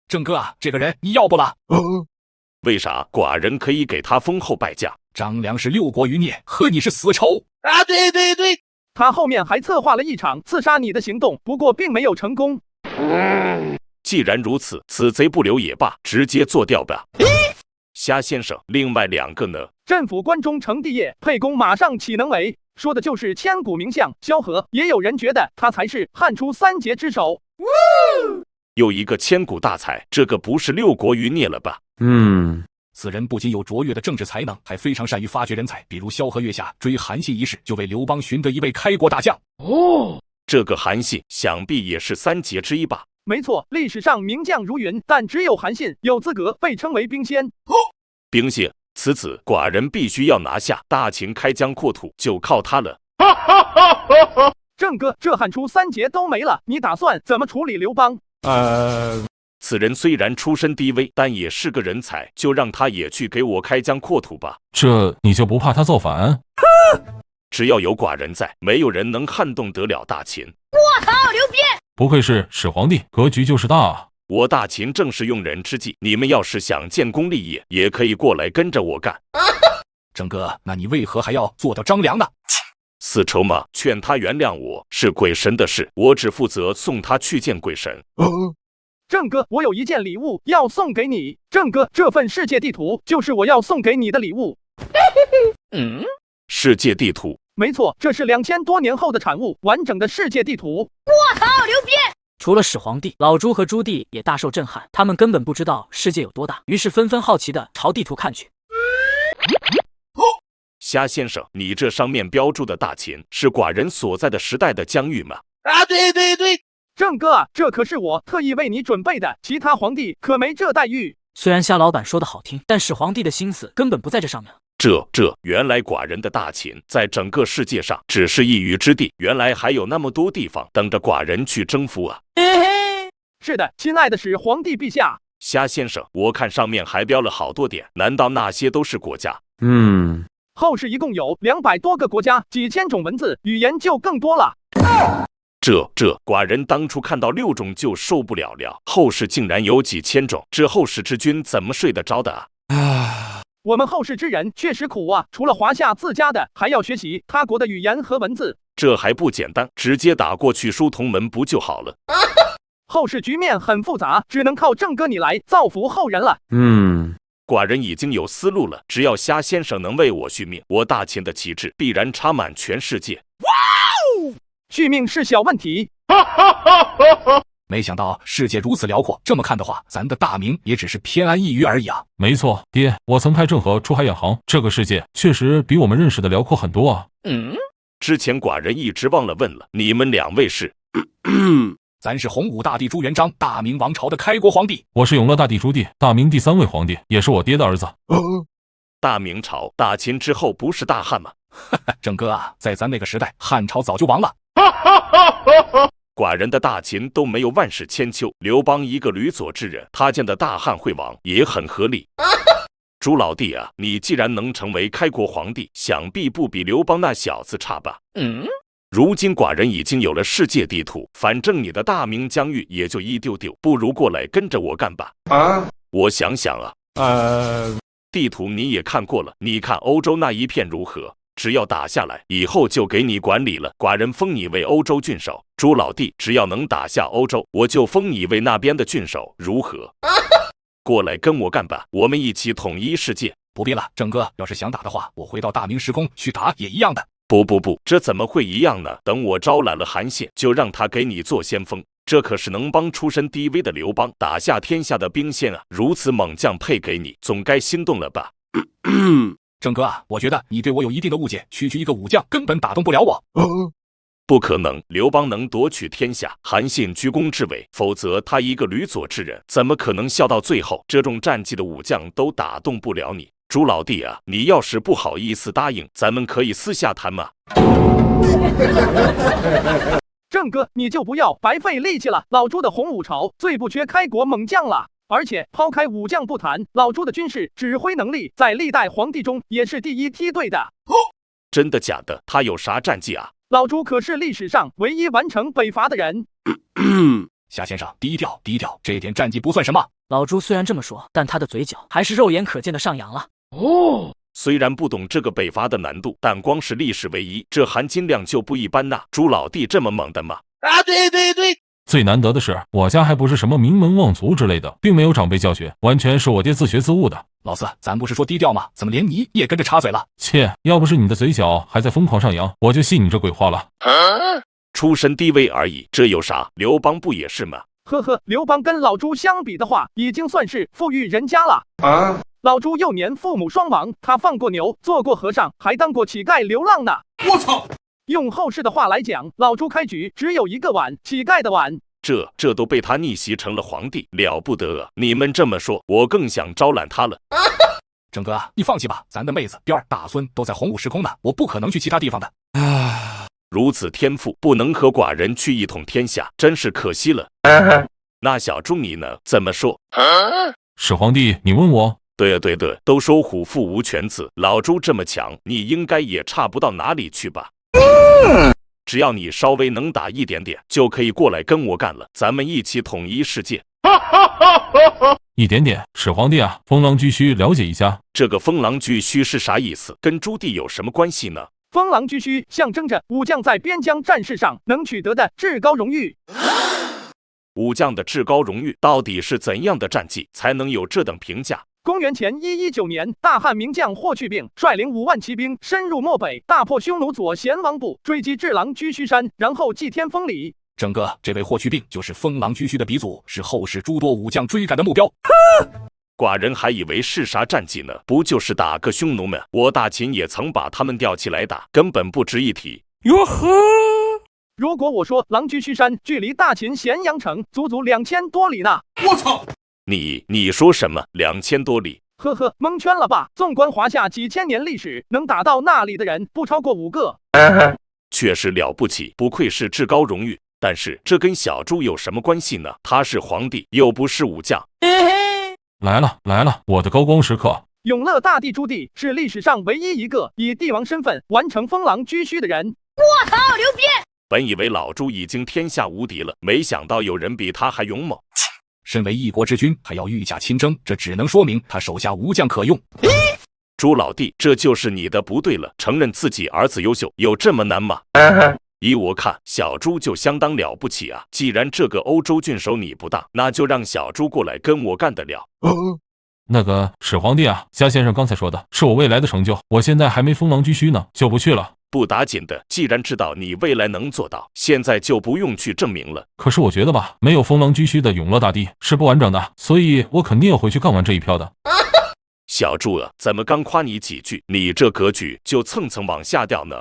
郑哥啊，这个人你要不了？为啥？寡人可以给他封后拜将。张良是6国余孽，和你是死仇啊！对，他后面还策划了一场刺杀你的行动，不过并没有成功。既然如此，此贼不留也罢，直接做掉吧。虾先生，另外2个呢？镇抚关中成帝业，沛公马上岂能为？说的就是千古名将萧何。也有人觉得他才是汉初3杰之首。又一个千古大才，这个不是6国余孽了吧？此人不仅有卓越的政治才能，还非常善于发掘人才，比如萧何月下追韩信一事，就为刘邦寻得一位开国大将。这个韩信想必也是3杰之一吧？没错，历史上名将如云，但只有韩信有资格被称为兵仙。兵仙，此子寡人必须要拿下，大秦开疆扩土就靠他了。郑哥，这汉初3杰都没了，你打算怎么处理刘邦？此人虽然出身低微，但也是个人才，就让他也去给我开疆扩土吧。这你就不怕他造反？只要有寡人在，没有人能撼动得了大秦。我操，牛逼！不愧是始皇帝，格局就是大啊！我大秦正是用人之际，你们要是想建功立业，也可以过来跟着我干。郑哥，那你为何还要做到张良呢？死仇嘛，劝他原谅我，是鬼神的事，我只负责送他去见鬼神。郑哥，我有一件礼物要送给你。郑哥，这份世界地图就是我要送给你的礼物。世界地图？没错，这是2000多年后的产物，完整的世界地图。我操，牛逼！除了始皇帝，老朱和朱棣也大受震撼，他们根本不知道世界有多大，于是纷纷好奇地朝地图看去。虾先生，你这上面标注的大秦是寡人所在的时代的疆域吗？啊，对，郑哥啊，这可是我特意为你准备的，其他皇帝可没这待遇。虽然虾老板说的好听，但始皇帝的心思根本不在这上面。原来寡人的大秦在整个世界上只是一隅之地，原来还有那么多地方等着寡人去征服啊！是的，亲爱的始皇帝陛下。虾先生，我看上面还标了好多点，难道那些都是国家？后世一共有200多个国家，几千种文字，语言就更多了。寡人当初看到6种就受不了了，后世竟然有几千种，这后世之君怎么睡得着的啊？我们后世之人确实苦啊，除了华夏自家的，还要学习他国的语言和文字。这还不简单，直接打过去书同门不就好了？后世局面很复杂，只能靠郑哥你来造福后人了。寡人已经有思路了，只要虾先生能为我续命，我大秦的旗帜必然插满全世界。续命是小问题。没想到世界如此辽阔，这么看的话，咱的大明也只是偏安一隅而已啊。没错，爹，我曾派郑和出海远航，这个世界确实比我们认识的辽阔很多啊。之前寡人一直忘了问了，你们两位是？咱是洪武大帝朱元璋，大明王朝的开国皇帝。我是永乐大帝朱棣，大明第3位皇帝，也是我爹的儿子。大明朝大秦之后不是大汉吗？郑哥啊，在咱那个时代，汉朝早就亡了。寡人的大秦都没有万世千秋，刘邦一个吕左之人，他见的大汉会亡也很合理。朱老弟啊，你既然能成为开国皇帝，想必不比刘邦那小子差吧？如今寡人已经有了世界地图，反正你的大明疆域也就一丢丢，不如过来跟着我干吧。我想想啊，地图你也看过了，你看欧洲那一片如何？只要打下来，以后就给你管理了。寡人封你为欧洲郡守，朱老弟只要能打下欧洲，我就封你为那边的郡守，如何？过来跟我干吧，我们一起统一世界。不必了，郑哥，要是想打的话，我回到大明时空去打也一样的。不，这怎么会一样呢？等我招揽了韩信，就让他给你做先锋。这可是能帮出身低微的刘邦打下天下的兵线啊！如此猛将配给你，总该心动了吧？郑哥啊，我觉得你对我有一定的误解，区区一个武将根本打动不了我。不可能，刘邦能夺取天下，韩信居功至伟，否则他一个吕左之人，怎么可能笑到最后？这种战绩的武将都打动不了你。朱老弟啊，你要是不好意思答应，咱们可以私下谈嘛。郑哥，你就不要白费力气了，老朱的洪武朝最不缺开国猛将了。而且抛开武将不谈，老朱的军事指挥能力在历代皇帝中也是第一梯队的。真的假的？他有啥战绩啊？老朱可是历史上唯一完成北伐的人。夏先生，低调低调，这点战绩不算什么。老朱虽然这么说，但他的嘴角还是肉眼可见的上扬了。虽然不懂这个北伐的难度，但光是历史唯一，这含金量就不一般呐。朱老弟这么猛的吗？对。最难得的是，我家还不是什么名门望族之类的，并没有长辈教学，完全是我爹自学自悟的。老四，咱不是说低调吗？怎么连你也跟着插嘴了？切，要不是你的嘴角还在疯狂上扬，我就信你这鬼话了。出身低微而已，这有啥？刘邦不也是吗？呵呵，刘邦跟老朱相比的话，已经算是富裕人家了。老朱幼年父母双亡，他放过牛，做过和尚，还当过乞丐流浪呢。我操！用后世的话来讲，老朱开局只有一个碗，乞丐的碗。这都被他逆袭成了皇帝，了不得啊！你们这么说，我更想招揽他了。郑哥啊，你放弃吧，咱的妹子、辫儿、大孙都在洪武时空呢，我不可能去其他地方的。如此天赋，不能和寡人去一统天下，真是可惜了。那小朱你呢？怎么说？始皇帝，你问我？对，都说虎父无犬子，老朱这么强，你应该也差不到哪里去吧？只要你稍微能打一点点，就可以过来跟我干了，咱们一起统一世界。一点点，始皇帝啊，封狼居胥了解一下。这个封狼居胥是啥意思？跟朱棣有什么关系呢？封狼居胥象征着武将在边疆战事上能取得的至高荣誉。武将的至高荣誉到底是怎样的战绩才能有这等评价？公元前119年，大汉名将霍去病率领5万骑兵深入漠北，大破匈奴左贤王部，追击至狼居胥山，然后祭天封礼。郑哥，这位霍去病就是封狼居胥的鼻祖，是后世诸多武将追赶的目标。寡人还以为是啥战绩呢，不就是打个匈奴们？我大秦也曾把他们吊起来打，根本不值一提。哟呵！如果我说狼居胥山距离大秦咸阳城足足2000多里呢？我操！你说什么？2000多里？呵呵，蒙圈了吧？纵观华夏几千年历史，能打到那里的人不超过5个。确实了不起，不愧是至高荣誉。但是这跟小朱有什么关系呢？他是皇帝，又不是武将。来了，我的高光时刻。永乐大帝朱棣是历史上唯一一个以帝王身份完成封狼居胥的人。我操，牛逼！本以为老朱已经天下无敌了，没想到有人比他还勇猛。身为一国之君，还要御驾亲征，这只能说明他手下无将可用。朱老弟，这就是你的不对了，承认自己儿子优秀，有这么难吗？依我看，小猪就相当了不起啊！既然这个欧洲郡守你不当，那就让小猪过来跟我干得了。那个始皇帝啊，夏先生刚才说的是我未来的成就，我现在还没封狼居胥呢，就不去了。不打紧的，既然知道你未来能做到，现在就不用去证明了。可是我觉得吧，没有封狼居胥的永乐大帝是不完整的，所以我肯定要回去干完这一票的。小猪啊，怎么刚夸你几句，你这格局就蹭蹭往下掉呢？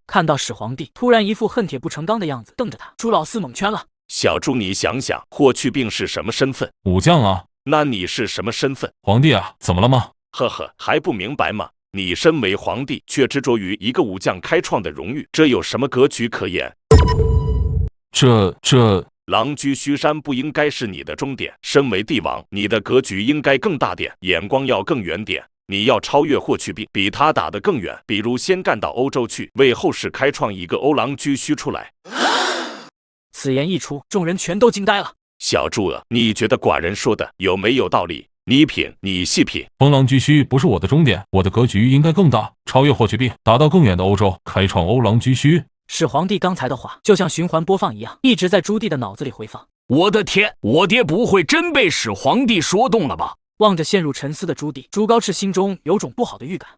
看到始皇帝突然一副恨铁不成钢的样子，瞪着他，朱老四猛圈了。小猪，你想想，霍去病是什么身份？武将啊。那你是什么身份？皇帝啊，怎么了吗？呵呵，还不明白吗？你身为皇帝，却执着于一个武将开创的荣誉，这有什么格局可言？这狼居胥山不应该是你的终点。身为帝王，你的格局应该更大点，眼光要更远点。你要超越霍去病，比他打得更远，比如先干到欧洲去，为后世开创一个欧狼居胥出来。此言一出，众人全都惊呆了。小猪啊，你觉得寡人说的有没有道理？你品，你细品。封狼居胥不是我的终点，我的格局应该更大，超越霍去病，打到更远的欧洲，开创欧狼居胥。始皇帝刚才的话就像循环播放一样，一直在朱棣的脑子里回放。我的天，我爹不会真被始皇帝说动了吧？望着陷入沉思的朱棣，朱高炽心中有种不好的预感。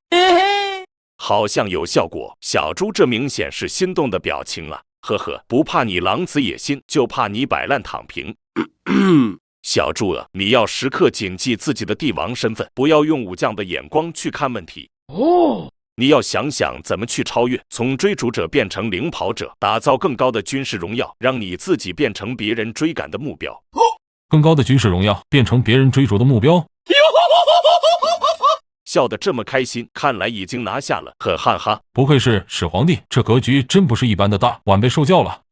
好像有效果，小猪这明显是心动的表情啊！呵呵，不怕你狼子野心，就怕你摆烂躺平。小猪啊，你要时刻谨记自己的帝王身份，不要用武将的眼光去看问题。你要想想怎么去超越，从追逐者变成领跑者，打造更高的军事荣耀，让你自己变成别人追赶的目标。更高的军事荣耀变成别人追逐的目标。笑得这么开心，看来已经拿下了，呵哈哈！不愧是始皇帝，这格局真不是一般的大，晚辈受教了。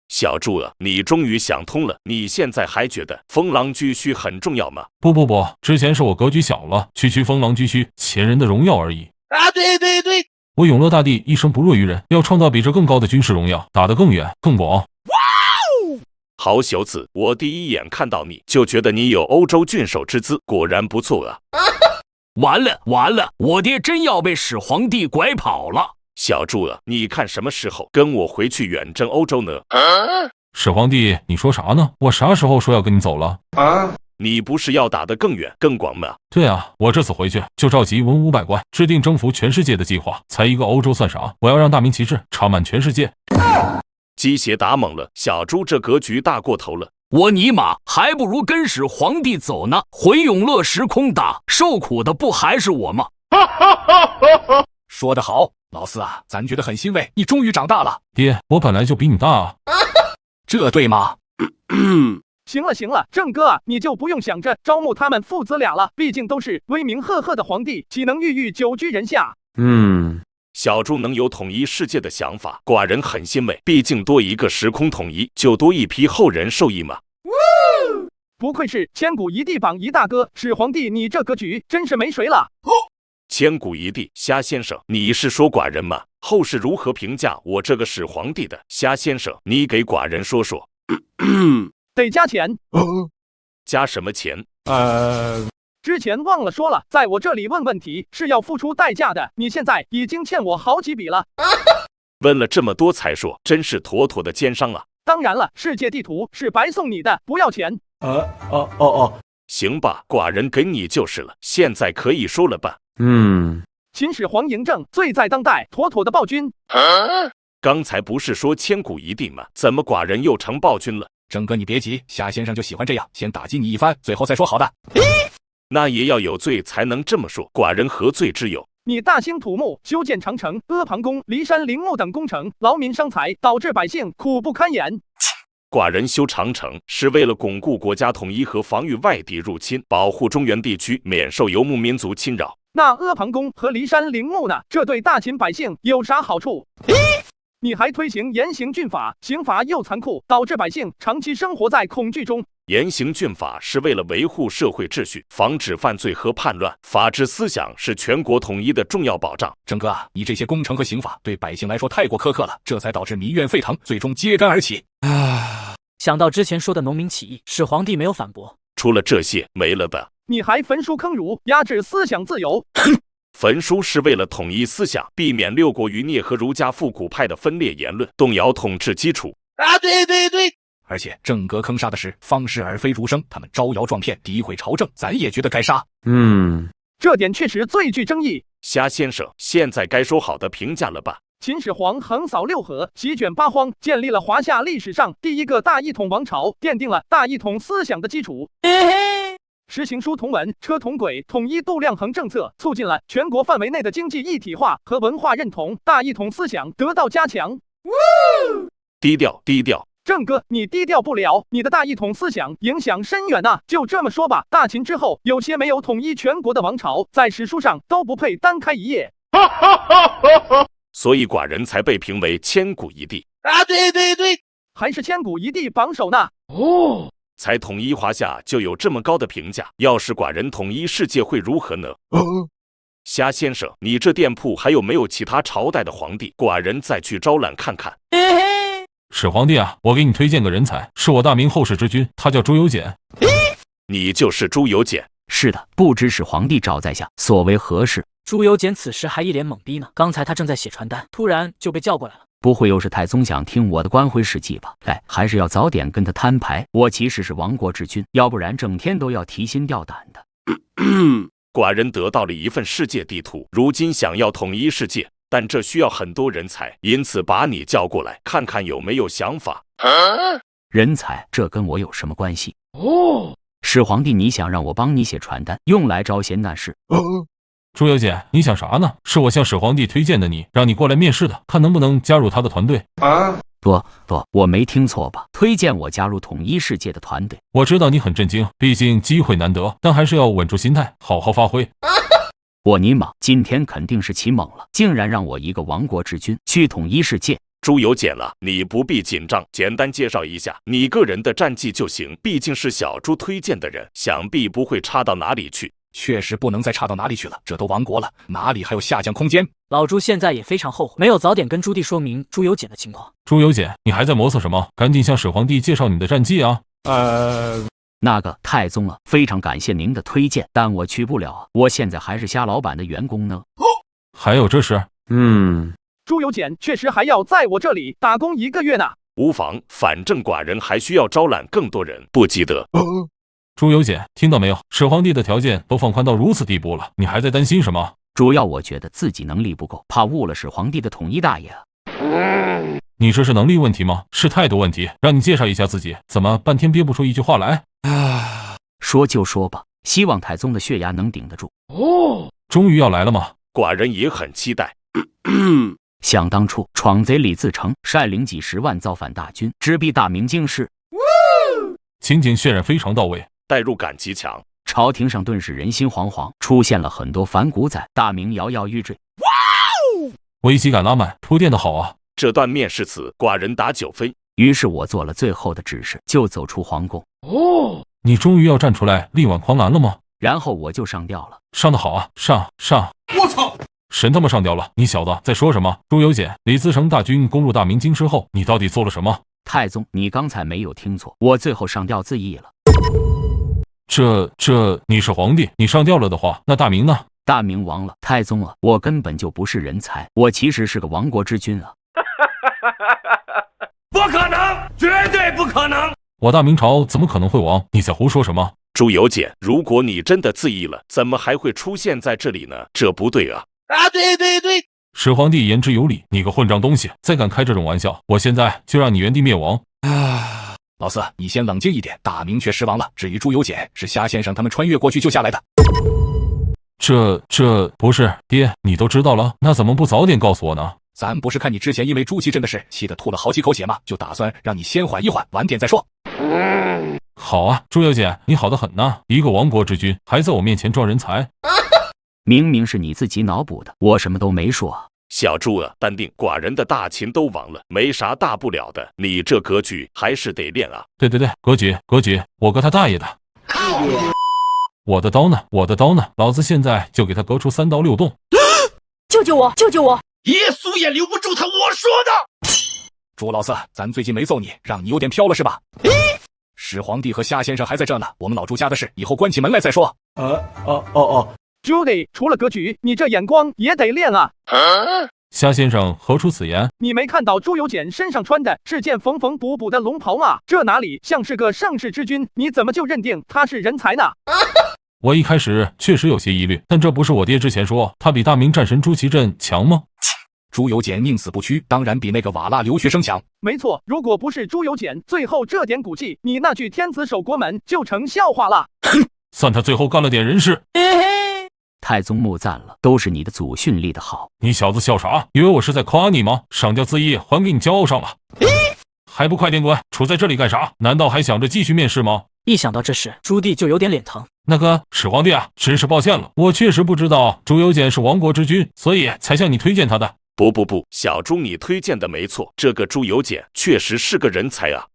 小猪啊，你终于想通了，你现在还觉得封狼居胥很重要吗？不，之前是我格局小了，区封狼居胥前人的荣耀而已。对，我永乐大帝一生不弱于人，要创造比这更高的军事荣耀，打得更远更广。好小子，我第一眼看到你就觉得你有欧洲郡守之资，果然不错啊！完了，我爹真要被始皇帝拐跑了。小猪啊，你看什么时候跟我回去远征欧洲呢？始皇帝，你说啥呢？我啥时候说要跟你走了？你不是要打得更远更广吗？对啊，我这次回去就召集文武百官，制定征服全世界的计划。才一个欧洲算啥？我要让大明旗帜插满全世界。鸡血打猛了，小猪这格局大过头了。我尼玛，还不如跟始皇帝走呢，回永乐时空打，受苦的不还是我吗？说得好，老四啊，咱觉得很欣慰，你终于长大了。爹，我本来就比你大啊。这对吗？行了，郑哥啊，你就不用想着招募他们父子俩了，毕竟都是威名赫赫的皇帝，岂能郁郁久居人下？小猪能有统一世界的想法，寡人很欣慰，毕竟多一个时空统一，就多一批后人受益嘛。不愧是千古一帝榜一大哥，始皇帝你这格局真是没谁了。千古一帝，虾先生，你是说寡人吗？后世如何评价我这个始皇帝的？虾先生，你给寡人说说。得加钱。加什么钱？之前忘了说了，在我这里问问题是要付出代价的，你现在已经欠我好几笔了。问了这么多才说，真是妥妥的奸商啊！当然了，世界地图是白送你的，不要钱。行吧，寡人给你就是了，现在可以说了吧？秦始皇嬴政罪在当代，妥妥的暴君。刚才不是说千古一帝吗？怎么寡人又成暴君了？郑哥，你别急，夏先生就喜欢这样，先打击你一番，最后再说好的。那也要有罪才能这么说，寡人何罪之有？你大兴土木，修建长城、阿房宫、骊山陵墓等工程，劳民伤财，导致百姓苦不堪言。寡人修长城是为了巩固国家统一和防御外地入侵，保护中原地区免受游牧民族侵扰。那阿房宫和骊山陵墓呢？这对大秦百姓有啥好处？你还推行严刑峻法，刑罚又残酷，导致百姓长期生活在恐惧中。严刑峻法是为了维护社会秩序，防止犯罪和叛乱。法治思想是全国统一的重要保障。郑哥啊，你这些工程和刑法对百姓来说太过苛刻了，这才导致民怨沸腾，最终揭竿而起。想到之前说的农民起义，始皇帝没有反驳。除了这些，没了吧？你还焚书坑儒，压制思想自由。焚书是为了统一思想，避免六国余孽和儒家复古派的分裂言论，动摇统治基础。对。而且正格坑杀的是方士而非儒生，他们招摇撞骗，诋毁朝政，咱也觉得该杀。这点确实最具争议。虾先生，现在该说好的评价了吧？秦始皇横扫六合，席卷八荒，建立了华夏历史上第一个大一统王朝，奠定了大一统思想的基础。实行书同文、车同轨、统一度量衡政策，促进了全国范围内的经济一体化和文化认同，大一统思想得到加强。低调。郑哥，你低调不了，你的大一统思想影响深远呐。就这么说吧，大秦之后，有些没有统一全国的王朝，在史书上都不配单开一页。所以寡人才被评为千古一帝。对，还是千古一帝榜首呢。才统一华夏就有这么高的评价，要是寡人统一世界会如何呢？虾先生，你这店铺还有没有其他朝代的皇帝？寡人再去招揽看看。始皇帝啊，我给你推荐个人才，是我大明后世之君，他叫朱由检。你就是朱由检？是的，不知始皇帝召在下，所为何事？朱由检此时还一脸懵逼呢，刚才他正在写传单，突然就被叫过来了。不会又是太宗想听我的官徽事迹吧？还是要早点跟他摊牌。我其实是亡国之君，要不然整天都要提心吊胆的。寡人得到了一份世界地图，如今想要统一世界，但这需要很多人才，因此把你叫过来，看看有没有想法。人才？这跟我有什么关系？始皇帝，你想让我帮你写传单，用来招贤纳士？朱由检，你想啥呢？是我向始皇帝推荐的你，让你过来面试的，看能不能加入他的团队。不，我没听错吧？推荐我加入统一世界的团队？我知道你很震惊，毕竟机会难得，但还是要稳住心态，好好发挥。尼玛，今天肯定是起猛了，竟然让我一个亡国之君去统一世界。朱由检了，你不必紧张，简单介绍一下你个人的战绩就行，毕竟是小朱推荐的人，想必不会差到哪里去。确实不能再差到哪里去了，这都亡国了，哪里还有下降空间？老朱现在也非常后悔，没有早点跟朱棣说明朱由检的情况。朱由检，你还在磨蹭什么？赶紧向始皇帝介绍你的战绩啊！那个太宗啊，非常感谢您的推荐，但我去不了啊，我现在还是虾老板的员工呢。还有这事？朱由检确实还要在我这里打工1个月呢。无妨，反正寡人还需要招揽更多人，不急得。朱由检，听到没有？始皇帝的条件都放宽到如此地步了，你还在担心什么？主要我觉得自己能力不够，怕误了始皇帝的统一大业啊。你这是能力问题吗？是态度问题。让你介绍一下自己，怎么半天憋不出一句话来？说就说吧，希望太宗的血压能顶得住。终于要来了吗？寡人也很期待。想当初，闯贼李自成率领几10万造反大军，直逼大明京师，情景渲染非常到位，代入感极强。朝廷上顿时人心惶惶，出现了很多反骨仔，大明摇摇欲坠。危机感拉满，铺垫的好啊！这段面试词，寡人打9分。于是我做了最后的指示，就走出皇宫。你终于要站出来力挽狂澜了吗？然后我就上吊了。上得好啊，上！我操！神他妈上吊了！你小子在说什么？朱由检，李自成大军攻入大明京师后，你到底做了什么？太宗，你刚才没有听错，我最后上吊自缢了。你是皇帝，你上吊了的话，那大明呢？大明亡了。太宗啊，我根本就不是人才，我其实是个亡国之君啊！不可能，绝对不可能！我大明朝怎么可能会亡？你在胡说什么？朱由检，如果你真的自缢了，怎么还会出现在这里呢？这不对啊！对，始皇帝言之有理，你个混账东西，再敢开这种玩笑，我现在就让你原地灭亡！老四，你先冷静一点，大明确实亡了。至于朱由检，是虾先生他们穿越过去救下来的。这不是爹，你都知道了，那怎么不早点告诉我呢？咱不是看你之前因为朱祁镇的事气得吐了好几口血吗？就打算让你先缓一缓，晚点再说。好啊，朱由检，你好得很呐，一个亡国之君还在我面前装人才。明明是你自己脑补的，我什么都没说啊。小朱啊，淡定，寡人的大秦都亡了，没啥大不了的，你这格局还是得练啊。对，格局，我哥他大爷的！我的刀呢？老子现在就给他割出3刀6洞！救救我！耶稣也留不住他，我说的。朱老四，咱最近没揍你，让你有点飘了是吧？始皇帝和虾先生还在这呢，我们老朱家的事以后关起门来再说。Judy， 除了格局，你这眼光也得练啊！夏先生何出此言？你没看到朱由检身上穿的是件缝缝补补的龙袍吗？这哪里像是个盛世之君？你怎么就认定他是人才呢？我一开始确实有些疑虑，但这不是我爹之前说他比大明战神朱祁镇强吗？朱由检宁死不屈，当然比那个瓦剌留学生强。没错，如果不是朱由检最后这点骨气，你那句天子守国门就成笑话了。算他最后干了点人事。太宗穆赞了，都是你的祖训立得好。你小子笑啥？以为我是在夸你吗？上吊自缢还给你骄傲上了，还不快点滚！杵在这里干啥？难道还想着继续面试吗？一想到这事，朱棣就有点脸疼。那个始皇帝啊，真是抱歉了，我确实不知道朱由检是亡国之君，所以才向你推荐他的。不，小朱你推荐的没错，这个朱由检确实是个人才啊。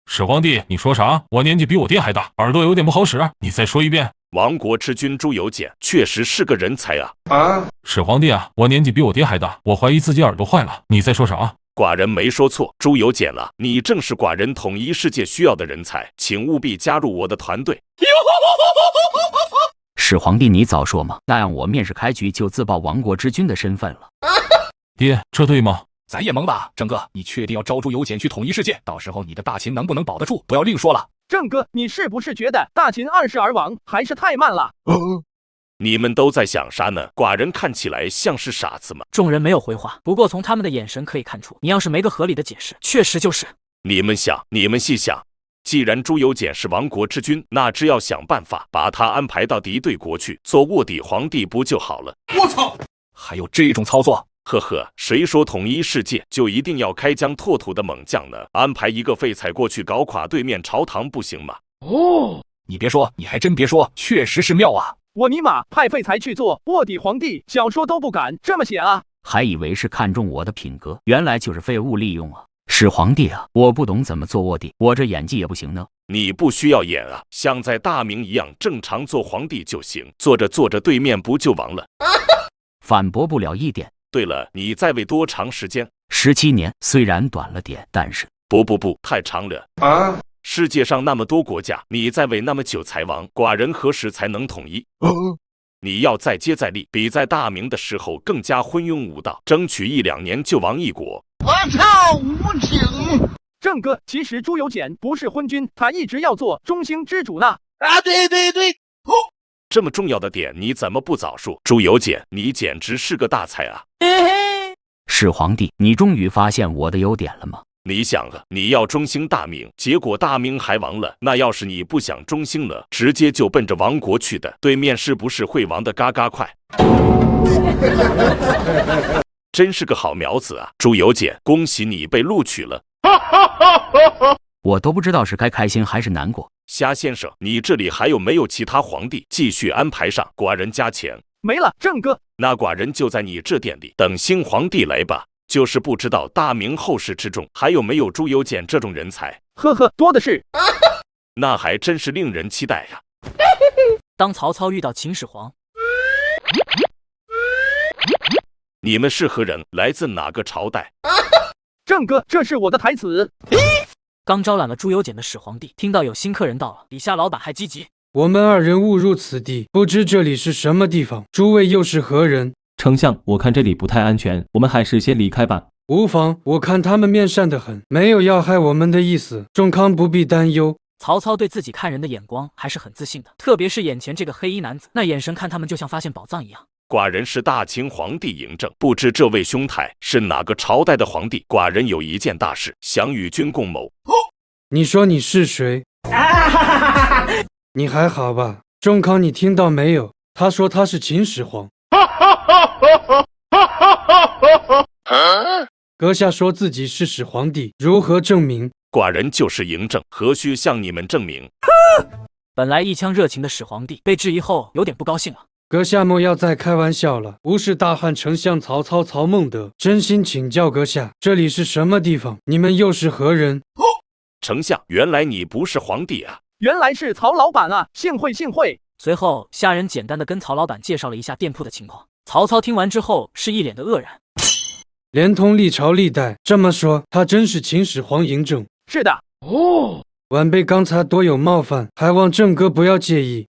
始皇帝，你说啥？我年纪比我爹还大，耳朵有点不好使，你再说一遍。亡国之君朱由检确实是个人才啊！始皇帝啊，我年纪比我爹还大，我怀疑自己耳朵坏了。你在说啥？寡人没说错，朱由检了，你正是寡人统一世界需要的人才，请务必加入我的团队。始皇帝，你早说嘛，那样我面试开局就自报亡国之君的身份了。爹，这对吗？咱也懵了，郑哥，你确定要招朱由检去统一世界？到时候你的大秦能不能保得住？不要另说了。郑哥，你是不是觉得大秦20而亡还是太慢了？你们都在想啥呢？寡人看起来像是傻子吗？众人没有回话，不过从他们的眼神可以看出，你要是没个合理的解释，确实就是。你们细想，既然朱由检是亡国之君，那只要想办法把他安排到敌对国去做卧底皇帝不就好了？我操，还有这种操作？呵呵，谁说统一世界就一定要开疆拓土的猛将呢？安排一个废材过去搞垮对面朝堂不行吗？你别说，你还真别说，确实是妙啊！我尼玛，派废材去做卧底皇帝，小说都不敢这么写啊！还以为是看中我的品格，原来就是废物利用啊！始皇帝啊，我不懂怎么做卧底，我这演技也不行呢。你不需要演啊，像在大明一样正常做皇帝就行，做着对面不就亡了？反驳不了一点。对了，你在位多长时间？17年，虽然短了点，但是不，太长了啊！世界上那么多国家，你在位那么久才亡，寡人何时才能统一？你要再接再厉，比在大明的时候更加昏庸无道，争取1、2年就亡一国。我操，无情！郑哥，其实朱由检不是昏君，他一直要做中兴之主呢。啊，对，这么重要的点你怎么不早说？朱由检，你简直是个大才啊！始皇帝，你终于发现我的优点了吗？你想啊，你要中兴大明，结果大明还亡了，那要是你不想中兴了，直接就奔着亡国去的，对面是不是会亡的嘎嘎快？真是个好苗子啊！朱由检，恭喜你被录取了。我都不知道是该开心还是难过。虾先生，你这里还有没有其他皇帝继续安排上？寡人加钱。没了，郑哥。那寡人就在你这店里等新皇帝来吧。就是不知道大明后世之中还有没有朱由检这种人才。呵呵，多的是。那还真是令人期待呀。当曹操遇到秦始皇，你们是何人？来自哪个朝代？郑哥，这是我的台词。刚招揽了朱由检的始皇帝，听到有新客人到了，底下老板还积极。我们2人误入此地，不知这里是什么地方，诸位又是何人？丞相，我看这里不太安全，我们还是先离开吧。无妨，我看他们面善得很，没有要害我们的意思，仲康不必担忧。曹操对自己看人的眼光还是很自信的，特别是眼前这个黑衣男子，那眼神看他们就像发现宝藏一样。寡人是大秦皇帝嬴政，不知这位兄台是哪个朝代的皇帝？寡人有一件大事，想与君共谋。你说你是谁？你还好吧？仲康，你听到没有？他说他是秦始皇。阁下说自己是始皇帝，如何证明？寡人就是嬴政，何须向你们证明？本来一腔热情的始皇帝被质疑后，有点不高兴了。阁下莫要再开玩笑了，吾是大汉丞相曹操曹孟德，真心请教阁下，这里是什么地方？你们又是何人？丞相，原来你不是皇帝啊！原来是曹老板啊，幸会幸会。随后，下人简单的跟曹老板介绍了一下店铺的情况。曹操听完之后是一脸的愕然，连通历朝历代，这么说他真是秦始皇嬴政？是的。晚辈刚才多有冒犯，还望郑哥不要介意。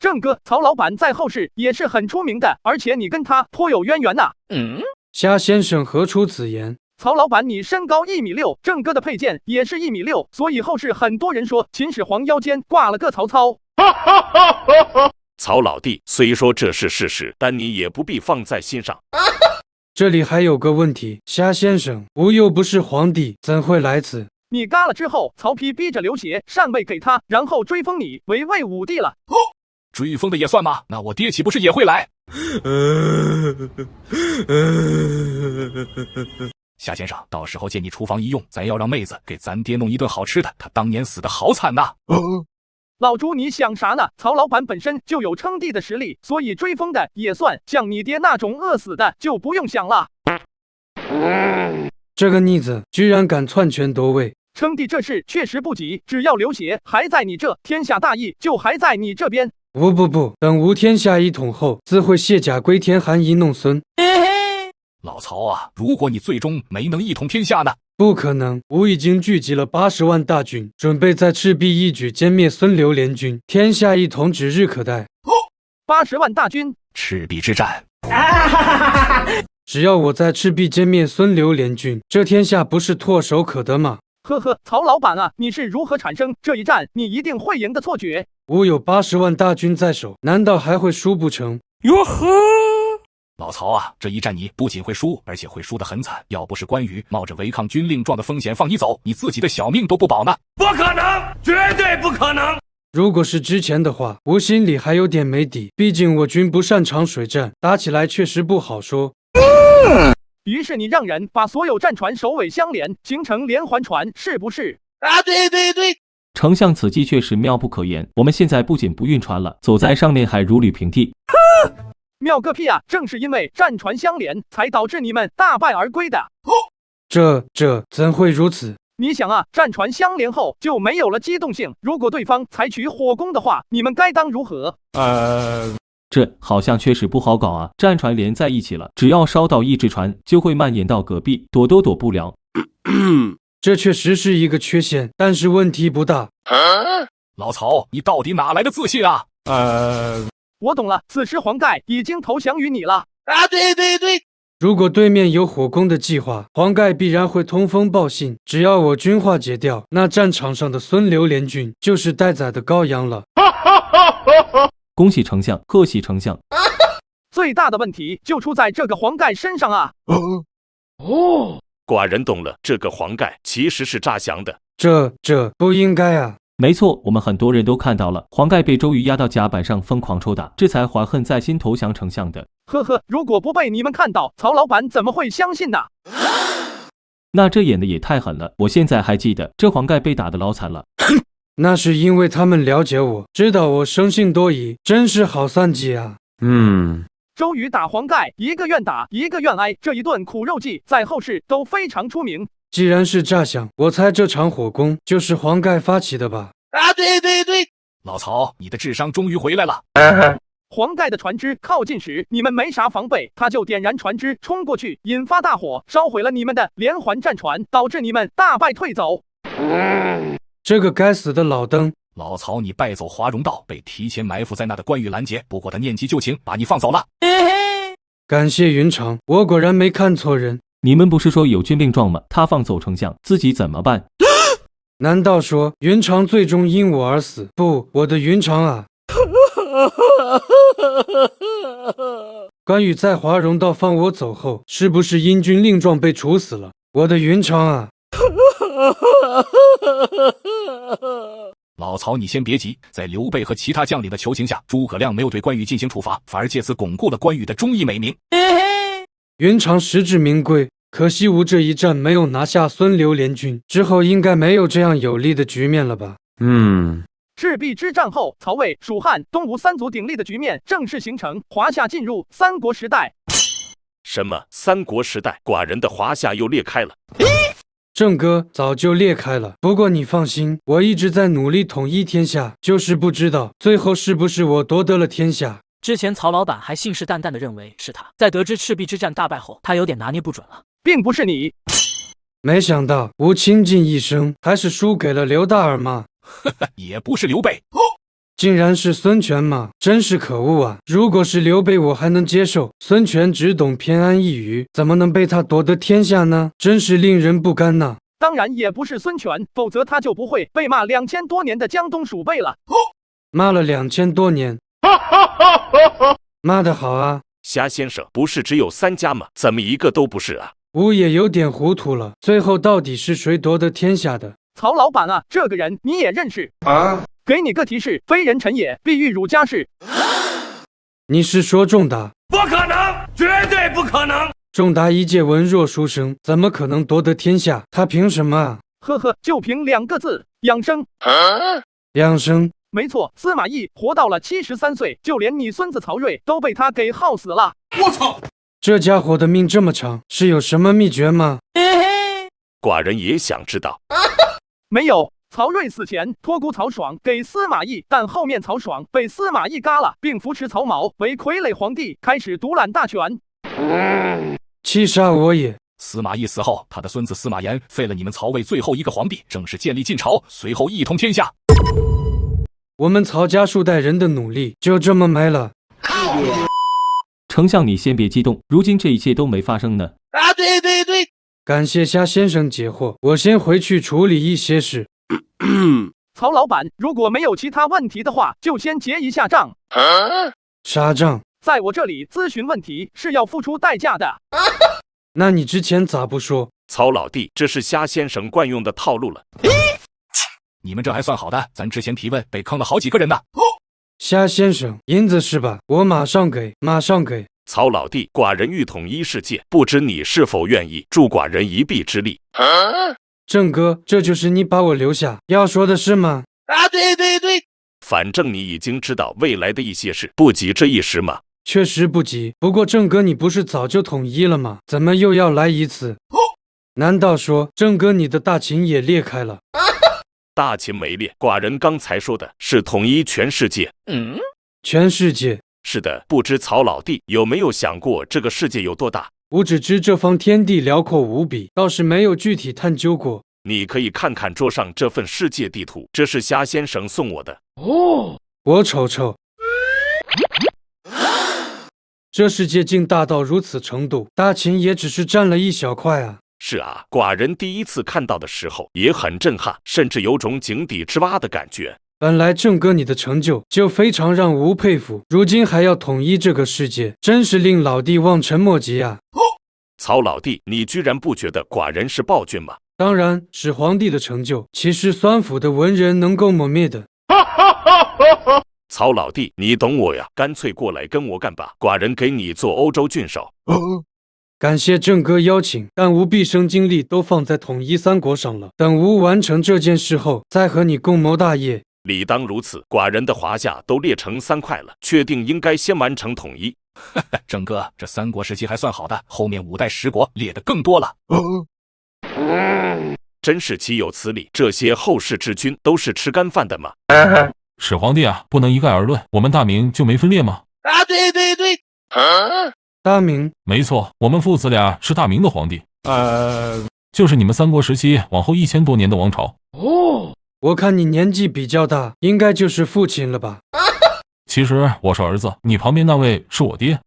郑哥，曹老板在后世也是很出名的，而且你跟他颇有渊源呐。虾先生何出此言？曹老板，你身高1.6米，郑哥的佩剑也是1.6米，所以后世很多人说秦始皇腰间挂了个曹操。曹老弟，虽说这是事实，但你也不必放在心上。这里还有个问题，虾先生，吾又不是皇帝，怎会来此？你嘎了之后，曹丕逼着刘协禅位给他，然后追封你为魏武帝了。追封的也算吗？那我爹岂不是也会来？夏先生，到时候借你厨房一用，咱要让妹子给咱爹弄一顿好吃的。他当年死得好惨呐！老朱，你想啥呢？曹老板本身就有称帝的实力，所以追封的也算。像你爹那种饿死的就不用想了。这个逆子居然敢篡权夺位！称帝这事确实不急，只要刘协还在你这，天下大义就还在你这边。不，等吾天下一统后，自会卸甲归田，含饴弄孙。老曹啊，如果你最终没能一统天下呢？不可能，吾已经聚集了80万大军，准备在赤壁一举歼灭孙刘联军，天下一统指日可待。80万大军，赤壁之战。只要我在赤壁歼灭孙刘联军，这天下不是唾手可得吗？呵呵，曹老板啊，你是如何产生这一战你一定会赢的错觉？吾有80万大军在手，难道还会输不成？哟呵！老曹啊，这一战你不仅会输，而且会输得很惨。要不是关羽冒着违抗军令状的风险放你走，你自己的小命都不保呢。不可能，绝对不可能！如果是之前的话，吾心里还有点没底，毕竟我军不擅长水战，打起来确实不好说。于是你让人把所有战船首尾相连，形成连环船，是不是？啊，对。丞相此计确实妙不可言。我们现在不仅不晕船了，走在上面还如履平地。妙个屁啊！正是因为战船相连，才导致你们大败而归的。这怎会如此？你想啊，战船相连后就没有了机动性，如果对方采取火攻的话，你们该当如何？这好像确实不好搞啊！战船连在一起了，只要烧到一只船，就会蔓延到隔壁，躲都躲不了。这确实是一个缺陷，但是问题不大。老曹，你到底哪来的自信啊？我懂了，此时黄盖已经投降于你了。啊，对。如果对面有火攻的计划，黄盖必然会通风报信。只要我军化解掉，那战场上的孙刘联军就是待宰的羔羊了。恭喜丞相，贺喜丞相！最大的问题就出在这个黄盖身上啊！寡人懂了，这个黄盖其实是诈降的。这不应该啊！没错，我们很多人都看到了，黄盖被周瑜压到甲板上疯狂抽打，这才怀恨在心投降丞相的。呵呵，如果不被你们看到，曹老板怎么会相信呢？那这演的也太狠了！我现在还记得，这黄盖被打得老惨了。那是因为他们了解我，知道我生性多疑，真是好算计啊！周瑜打黄盖，一个愿打，一个愿挨，这一顿苦肉计在后世都非常出名。既然是诈降，我猜这场火攻就是黄盖发起的吧？啊，对。老曹，你的智商终于回来了。黄盖的船只靠近时，你们没啥防备，他就点燃船只冲过去，引发大火，烧毁了你们的连环战船，导致你们大败退走。这个该死的老登！老曹，你败走华容道，被提前埋伏在那的关羽拦截，不过他念及旧情，把你放走了。感谢云长，我果然没看错人。你们不是说有军令状吗？他放走丞相，自己怎么办？难道说云长最终因我而死？不，我的云长啊！关羽在华容道放我走后，是不是因军令状被处死了？我的云长啊！老曹，你先别急，在刘备和其他将领的求情下，诸葛亮没有对关羽进行处罚，反而借此巩固了关羽的忠义美名。云长实至名归，可惜吾这一战没有拿下孙刘联军，之后应该没有这样有利的局面了吧？赤壁之战后，曹魏、蜀汉、东吴三足鼎立的局面正式形成，华夏进入三国时代。什么三国时代？寡人的华夏又裂开了。郑哥早就裂开了，不过你放心，我一直在努力统一天下，就是不知道最后是不是我夺得了天下。之前曹老板还信誓旦旦地认为是他，在得知赤壁之战大败后，他有点拿捏不准了，并不是你。没想到吾倾尽一生，还是输给了刘大耳嘛。也不是刘备。竟然是孙权嘛，真是可恶啊！如果是刘备我还能接受，孙权只懂偏安一隅，怎么能被他夺得天下呢？真是令人不甘呐！当然也不是孙权，否则他就不会被骂2000多年的江东鼠辈了。骂了2000多年，骂得好啊！虾先生，不是只有3家吗？怎么一个都不是啊？吾也有点糊涂了，最后到底是谁夺得天下的？曹老板啊，这个人你也认识啊？给你个提示，非人臣也，必欲汝家事。你是说仲达？不可能，绝对不可能！仲达一介文弱书生，怎么可能夺得天下？他凭什么啊？呵呵，就凭2个字，养生。养生？没错，司马懿活到了73岁，就连你孙子曹睿都被他给耗死了。我操！这家伙的命这么长，是有什么秘诀吗？寡人也想知道。没有，曹睿死前托孤曹爽给司马懿，但后面曹爽被司马懿嘎了，并扶持曹髦为傀儡皇帝，开始独揽大权。气杀我也！司马懿死后，他的孙子司马炎废了你们曹魏最后一个皇帝，正式建立晋朝，随后一统天下。我们曹家数代人的努力就这么没了。丞相，你先别激动，如今这一切都没发生呢。啊，对对对，感谢虾先生解惑，我先回去处理一些事。曹老板，如果没有其他问题的话，就先结一下账。啥账？在我这里咨询问题是要付出代价的。那你之前咋不说？曹老弟，这是虾先生惯用的套路了。你们这还算好的，咱之前提问被坑了好几个人呢。虾先生，银子是吧？我马上给，马上给。曹老弟，寡人欲统一世界，不知你是否愿意助寡人一臂之力？郑哥，这就是你把我留下要说的事吗？啊，对对对，反正你已经知道未来的一些事，不急这一时嘛。确实不急，不过郑哥，你不是早就统一了吗？怎么又要来一次？难道说郑哥你的大秦也裂开了？大秦没裂，寡人刚才说的是统一全世界。全世界？是的，不知曹老弟有没有想过这个世界有多大？我只知这方天地辽阔无比，倒是没有具体探究过。你可以看看桌上这份世界地图，这是虾先生送我的。哦，我瞅瞅。这世界竟大到如此程度，大秦也只是占了一小块啊。是啊，寡人第一次看到的时候也很震撼，甚至有种井底之蛙的感觉。本来郑哥你的成就就非常让吾佩服，如今还要统一这个世界，真是令老弟望尘莫及啊！曹老弟，你居然不觉得寡人是暴君吗？当然是皇帝的成就，岂是酸腐的文人能够抹灭的？曹老弟，你懂我呀，干脆过来跟我干吧，寡人给你做欧洲郡守。感谢郑哥邀请，但吾毕生精力都放在统一三国上了。等吾完成这件事后，再和你共谋大业。理当如此，寡人的华夏都裂成3块了，确定应该先完成统一。郑哥，这三国时期还算好的，后面5代10国裂得更多了。真是岂有此理！这些后世之君都是吃干饭的吗？始皇帝啊，不能一概而论，我们大明就没分裂吗？啊，对对对，大明？没错，我们父子俩是大明的皇帝。就是你们三国时期往后1000多年的王朝。哦，我看你年纪比较大，应该就是父亲了吧？其实我是儿子，你旁边那位是我爹。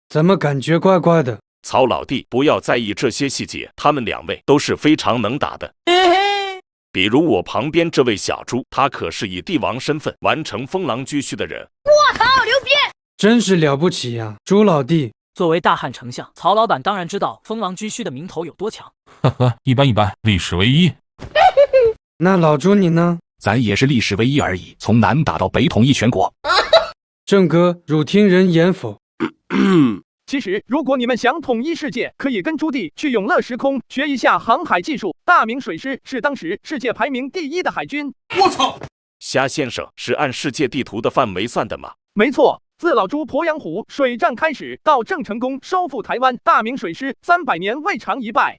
怎么感觉怪怪的？曹老弟，不要在意这些细节，他们2位都是非常能打的。比如我旁边这位小猪，他可是以帝王身份完成封狼居胥的人。我操，牛逼！真是了不起呀，猪老弟。作为大汉丞相，曹老板当然知道封狼居胥的名头有多强。呵呵，一般一般，历史唯一。那老猪你呢？咱也是历史唯一而已，从南打到北统一全国。郑哥，汝听人言否？其实，如果你们想统一世界，可以跟朱棣去永乐时空学一下航海技术。大明水师是当时世界排名第1的海军。我操！虾先生是按世界地图的范围算的吗？没错，自老朱鄱阳湖水战开始到郑成功收复台湾，大明水师300年未尝一败。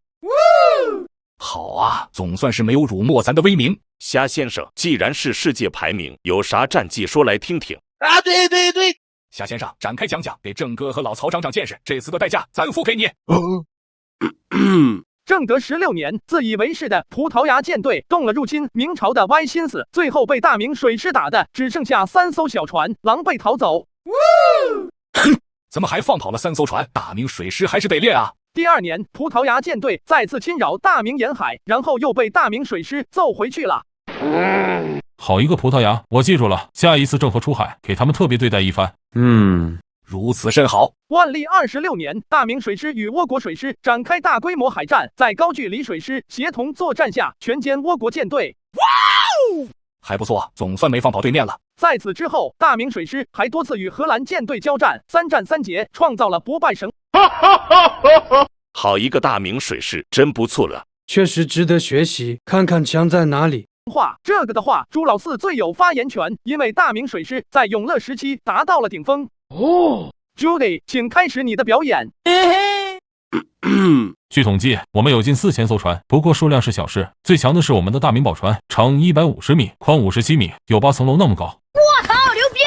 好啊，总算是没有辱没咱的威名。虾先生，既然是世界排名，有啥战绩说来听听？啊，对对对。夏先生，展开讲讲，给郑哥和老曹长长见识，这次的代价咱付给你。正德16年，自以为是的葡萄牙舰队动了入侵明朝的歪心思，最后被大明水师打的只剩下3艘小船，狼狈逃走。哼，怎么还放跑了3艘船？大明水师还是得练啊！第2年，葡萄牙舰队再次侵扰大明沿海，然后又被大明水师揍回去了。好一个葡萄牙，我记住了，下一次郑和出海，给他们特别对待一番。如此甚好。万历26年，大明水师与倭国水师展开大规模海战，在高句丽水师协同作战下，全歼倭国舰队。还不错，总算没放跑对面了。在此之后，大明水师还多次与荷兰舰队交战，3战3捷，创造了不败神。好一个大明水师，真不错了，确实值得学习，看看强在哪里。这个的话，朱老四最有发言权，因为大明水师在永乐时期达到了顶峰。Judy， 请开始你的表演。据统计，我们有近4000艘船，不过数量是小事，最强的是我们的大明宝船，长150米，宽57米，有8层楼那么高。我操，牛逼！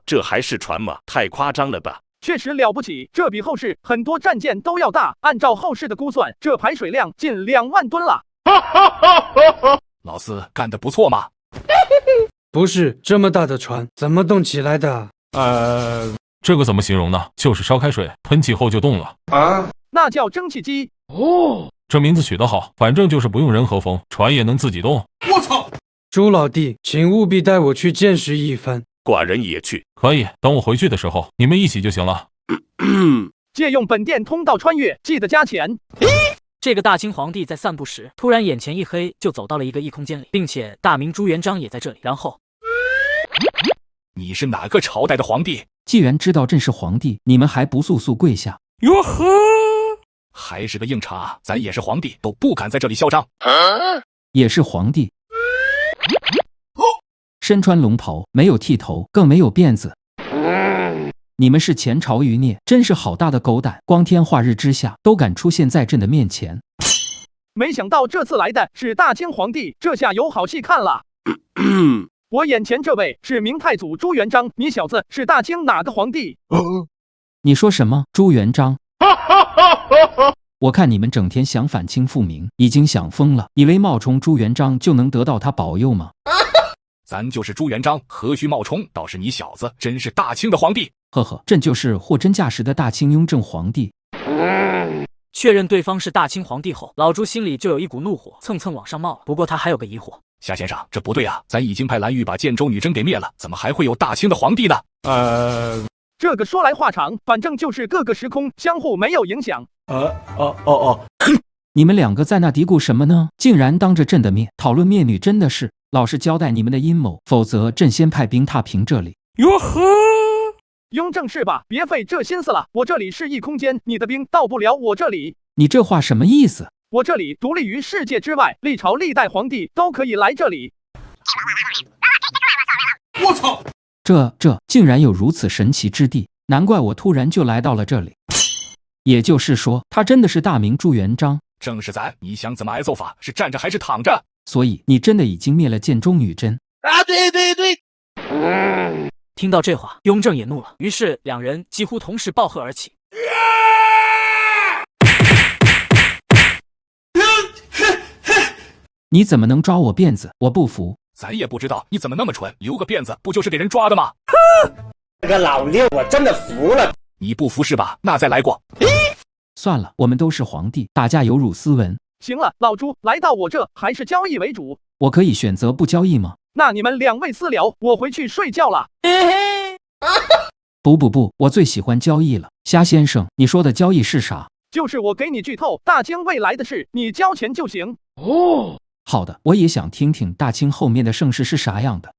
这还是船吗？太夸张了吧！确实了不起，这比后世很多战舰都要大。按照后世的估算，这排水量近2万吨了。老四干得不错嘛。不是，这么大的船怎么动起来的？这个怎么形容呢？就是烧开水，喷气后就动了。那叫蒸汽机。这名字取得好，反正就是不用人和风，船也能自己动。我操！朱老弟，请务必带我去见识一番。寡人也去。可以，等我回去的时候，你们一起就行了。借用本店通道穿越，记得加钱。这个大清皇帝在散步时，突然眼前一黑，就走到了一个异空间里，并且大明朱元璋也在这里。然后，你是哪个朝代的皇帝？既然知道朕是皇帝，你们还不速速跪下？哟呵，还是个硬茬，咱也是皇帝，都不敢在这里嚣张。也是皇帝，身穿龙袍，没有剃头，更没有辫子。你们是前朝余孽，真是好大的狗胆！光天化日之下都敢出现在朕的面前。没想到这次来的是大清皇帝，这下有好戏看了。我眼前这位是明太祖朱元璋，你小子是大清哪个皇帝？你说什么？朱元璋？我看你们整天想反清复明，已经想疯了，以为冒充朱元璋就能得到他保佑吗？咱就是朱元璋，何须冒充？倒是你小子真是大清的皇帝。呵呵，朕就是货真价实的大清雍正皇帝。确认对方是大清皇帝后，老朱心里就有一股怒火蹭蹭往上冒了。不过他还有个疑惑，夏先生，这不对啊！咱已经派蓝玉把建州女真给灭了，怎么还会有大清的皇帝呢？这个说来话长，反正就是各个时空相互没有影响。你们两个在那嘀咕什么呢？竟然当着朕的面讨论灭女真的事，老实交代你们的阴谋，否则朕先派兵踏平这里。哟呵，雍正是吧？别费这心思了，我这里是异空间，你的兵到不了我这里。你这话什么意思？我这里独立于世界之外，历朝历代皇帝都可以来这里。我操！这竟然有如此神奇之地，难怪我突然就来到了这里。也就是说，他真的是大明朱元璋？正是咱，你想怎么挨揍法？是站着还是躺着？所以你真的已经灭了建中女真？啊，对。听到这话，雍正也怒了，于是两人几乎同时暴喝而起。你怎么能抓我辫子？我不服！咱也不知道你怎么那么蠢，留个辫子不就是给人抓的吗？这个老六，我真的服了。你不服是吧？那再来过。算了，我们都是皇帝，打架有辱斯文。行了，老朱，来到我这还是交易为主。我可以选择不交易吗？那你们两位私聊，我回去睡觉了。不，我最喜欢交易了。虾先生，你说的交易是啥？就是我给你剧透大清未来的事，你交钱就行。好的，我也想听听大清后面的盛世是啥样的。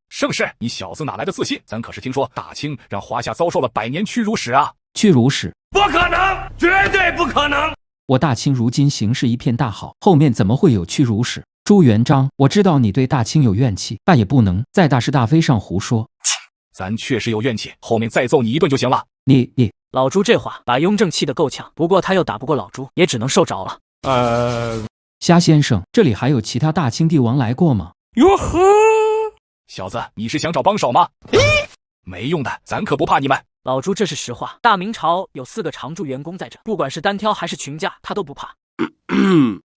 盛世？你小子哪来的自信？咱可是听说大清让华夏遭受了100年屈辱史啊！屈辱史？不可能，绝对不可能！我大清如今形势一片大好，后面怎么会有屈辱史？朱元璋，我知道你对大清有怨气，但也不能在大是大非上胡说。咱确实有怨气，后面再揍你一顿就行了。你老朱这话把雍正气得够呛，不过他又打不过老朱，也只能受着了。虾先生，这里还有其他大清帝王来过吗？哟呵，小子，你是想找帮手吗？没用的，咱可不怕你们。老朱，这是实话。大明朝有4个常驻员工在这，不管是单挑还是群架，他都不怕。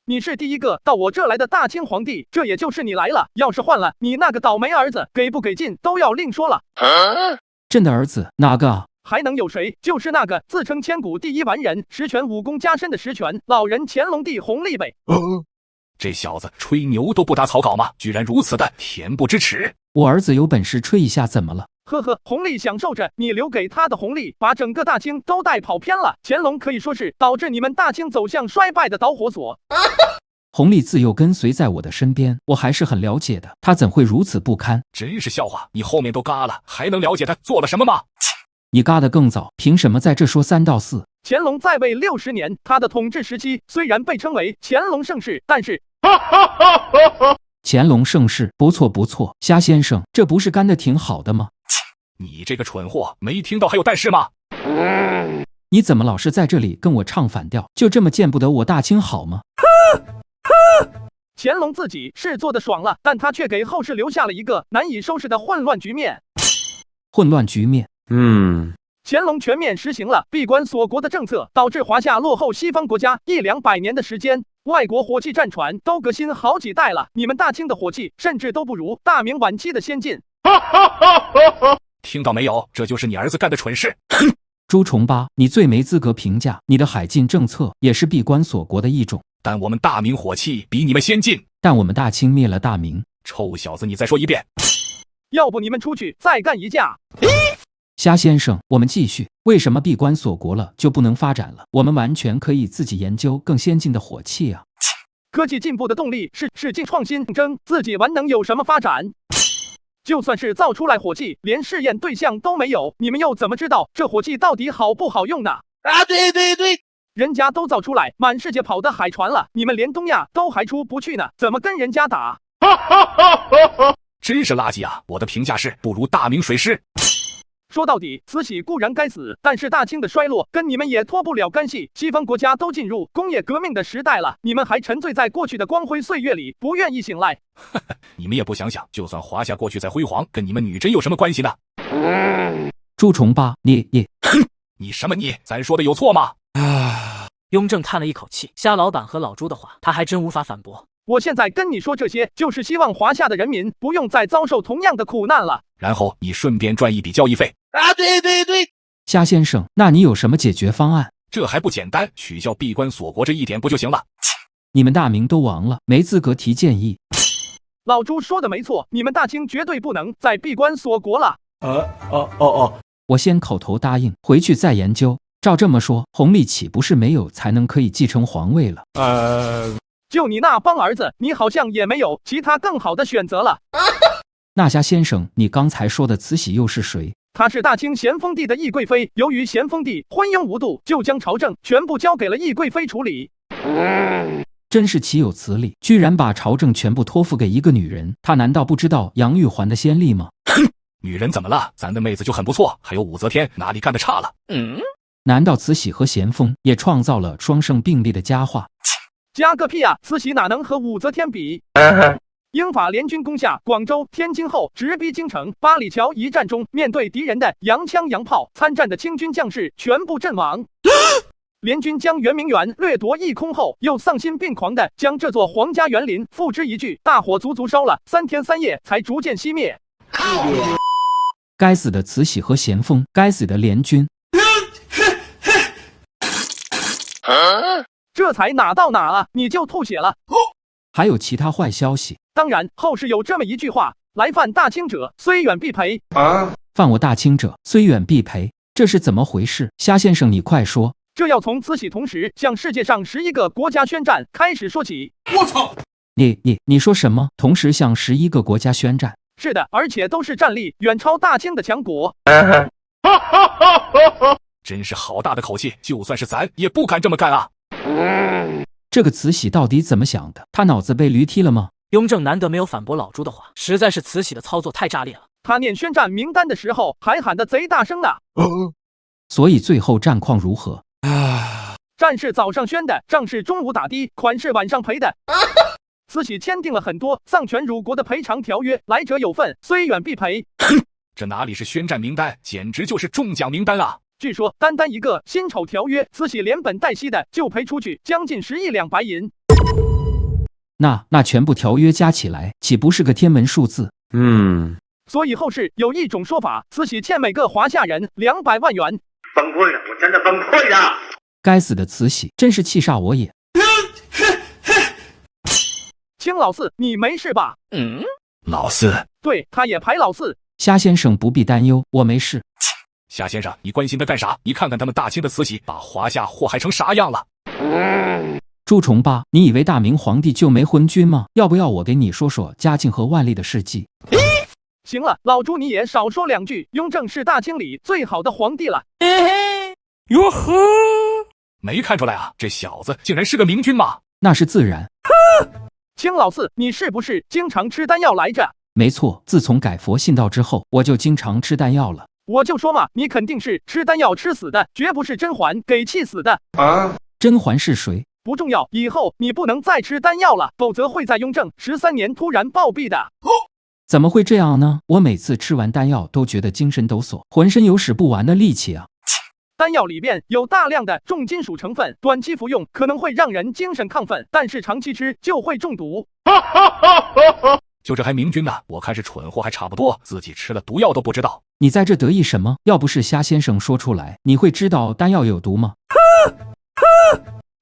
你是第一个到我这来的大清皇帝，这也就是你来了。要是换了你那个倒霉儿子，给不给劲都要另说了。朕的儿子哪个啊？还能有谁？就是那个自称千古第一完人，十全武功加身的十全老人乾隆帝弘历呗。这小子吹牛都不打草稿吗？居然如此的恬不知耻！我儿子有本事吹一下怎么了？呵呵，弘历享受着你留给他的红利，把整个大清都带跑偏了。乾隆可以说是导致你们大清走向衰败的导火索。弘历自幼跟随在我的身边，我还是很了解的，他怎会如此不堪？真是笑话！你后面都嘎了，还能了解他做了什么吗？你嘎得更早，凭什么在这说3到4？乾隆在位60年，他的统治时期虽然被称为乾隆盛世，但是乾隆盛世，不错不错，虾先生，这不是干得挺好的吗？你这个蠢货，没听到还有但是吗？你怎么老是在这里跟我唱反调？就这么见不得我大清好吗？乾隆自己是做的爽了，但他却给后世留下了一个难以收拾的混乱局面。混乱局面。乾隆全面实行了闭关锁国的政策，导致华夏落后西方国家100-200年的时间。外国火器战船都革新好几代了，你们大清的火器甚至都不如大明晚期的先进。听到没有？这就是你儿子干的蠢事。朱重八，你最没资格评价，你的海禁政策也是闭关锁国的一种。但我们大明火器比你们先进。但我们大清灭了大明。臭小子，你再说一遍。要不你们出去再干一架。虾先生，我们继续。为什么闭关锁国了就不能发展了？我们完全可以自己研究更先进的火器啊！科技进步的动力是使劲创新竞争，自己玩能有什么发展？就算是造出来火器，连试验对象都没有，你们又怎么知道这火器到底好不好用呢？对，人家都造出来，满世界跑的海船了，你们连东亚都还出不去呢，怎么跟人家打？真是垃圾啊！我的评价是不如大明水师。说到底，慈禧固然该死，但是大清的衰落跟你们也脱不了干系。西方国家都进入工业革命的时代了，你们还沉醉在过去的光辉岁月里，不愿意醒来。你们也不想想，就算华夏过去再辉煌，跟你们女真有什么关系呢？朱重八，你什么你？咱说的有错吗？雍正叹了一口气，虾老板和老朱的话，他还真无法反驳。我现在跟你说这些，就是希望华夏的人民不用再遭受同样的苦难了。然后你顺便赚一笔交易费。对。虾先生，那你有什么解决方案？这还不简单，取消闭关锁国这一点不就行了？你们大明都亡了，没资格提建议。老朱说的没错，你们大清绝对不能再闭关锁国了。我先口头答应，回去再研究。照这么说，弘历岂不是没有才能可以继承皇位了？就你那帮儿子，你好像也没有其他更好的选择了。那虾先生，你刚才说的慈禧又是谁？她是大清咸丰帝的懿贵妃，由于咸丰帝昏庸无度，就将朝政全部交给了懿贵妃处理。真是岂有此理，居然把朝政全部托付给一个女人，她难道不知道杨玉环的先例吗？女人怎么了？咱的妹子就很不错，还有武则天哪里干得差了？难道慈禧和咸丰也创造了双盛并立的佳话？加个屁啊！慈禧哪能和武则天比？英法联军攻下广州、天津后，直逼京城。八里桥一战中，面对敌人的洋枪洋炮，参战的清军将士全部阵亡。联军将圆明园掠夺一空后，又丧心病狂地将这座皇家园林付之一炬，大火足足烧了3天3夜才逐渐熄灭。该死的慈禧和咸丰，该死的联军！这才哪到哪啊，你就吐血了。还有其他坏消息？当然，后世有这么一句话：来犯大清者，虽远必赔。犯我大清者，虽远必赔，这是怎么回事？虾先生，你快说。这要从慈禧同时向世界上11个国家宣战开始说起。我操！你说什么？同时向11个国家宣战？是的，而且都是战力远超大清的强国。真是好大的口气，就算是咱也不敢这么干啊！这个慈禧到底怎么想的？他脑子被驴踢了吗？雍正难得没有反驳老朱的话，实在是慈禧的操作太炸裂了。他念宣战名单的时候还喊得贼大声呢。所以最后战况如何？战是早上宣的，仗是中午打的，款是晚上赔的。慈禧签订了很多丧权辱国的赔偿条约，来者有份，虽远必赔。这哪里是宣战名单，简直就是中奖名单啊！据说单单一个辛丑条约，慈禧连本带息的就赔出去将近10亿两白银。那全部条约加起来，岂不是个天文数字？所以后世有一种说法，慈禧欠每个华夏人200万元。崩溃了，我真的崩溃了！该死的慈禧，真是气煞我也！青老四，你没事吧？老四，对，他也排老四。虾先生不必担忧，我没事。夏先生，你关心他干啥？你看看他们大清的慈禧把华夏祸害成啥样了？朱重八，你以为大明皇帝就没昏君吗？要不要我给你说说嘉靖和万历的事迹？行了，老朱你也少说2句。雍正是大清里最好的皇帝了。哟呵，没看出来啊，这小子竟然是个明君吗？那是自然。青老四，你是不是经常吃丹药来着？没错，自从改佛信道之后，我就经常吃丹药了。我就说嘛，你肯定是吃丹药吃死的，绝不是甄嬛给气死的啊！甄嬛是谁？不重要，以后你不能再吃丹药了，否则会在雍正13年突然暴毙的。怎么会这样呢？我每次吃完丹药都觉得精神抖擞，浑身有使不完的力气啊！丹药里边有大量的重金属成分，短期服用可能会让人精神亢奋，但是长期吃就会中毒。就这还明君呢？我看是蠢货还差不多，自己吃了毒药都不知道。你在这得意什么？要不是虾先生说出来，你会知道丹药有毒吗？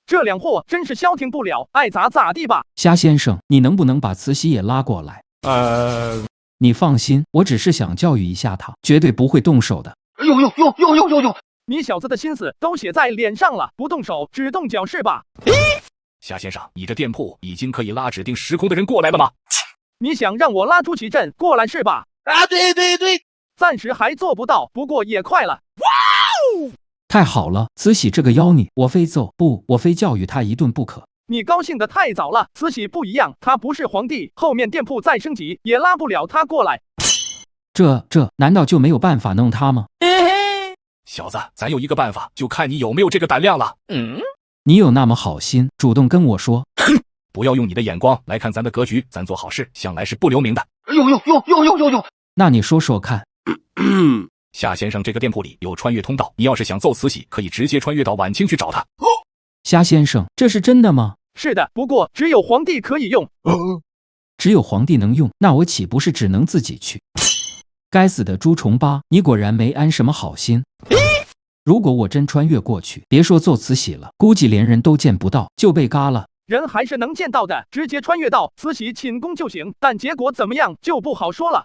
这两货真是消停不了，爱咋咋地吧。虾先生，你能不能把慈禧也拉过来？你放心，我只是想教育一下她，绝对不会动手的。呦！你小子的心思都写在脸上了，不动手只动脚是吧？夏先生，你这店铺已经可以拉指定时空的人过来了吗？你想让我拉朱祁镇过来是吧？啊，对，暂时还做不到，不过也快了。哇！太好了，慈禧这个妖孽，我非揍不，我非教育她一顿不可。你高兴得太早了，慈禧不一样，她不是皇帝，后面店铺再升级也拉不了她过来。这难道就没有办法弄她吗？小子，咱有一个办法，就看你有没有这个胆量了。你有那么好心，主动跟我说。不要用你的眼光来看咱的格局，咱做好事向来是不留名的。呦！那你说说看。夏先生这个店铺里有穿越通道，你要是想揍慈禧，可以直接穿越到晚清去找他。虾先生，这是真的吗？是的，不过只有皇帝可以用。只有皇帝能用，那我岂不是只能自己去？该死的朱重八，你果然没安什么好心。如果我真穿越过去，别说揍慈禧了，估计连人都见不到就被嘎了。人还是能见到的，直接穿越到慈禧寝宫就行，但结果怎么样就不好说了。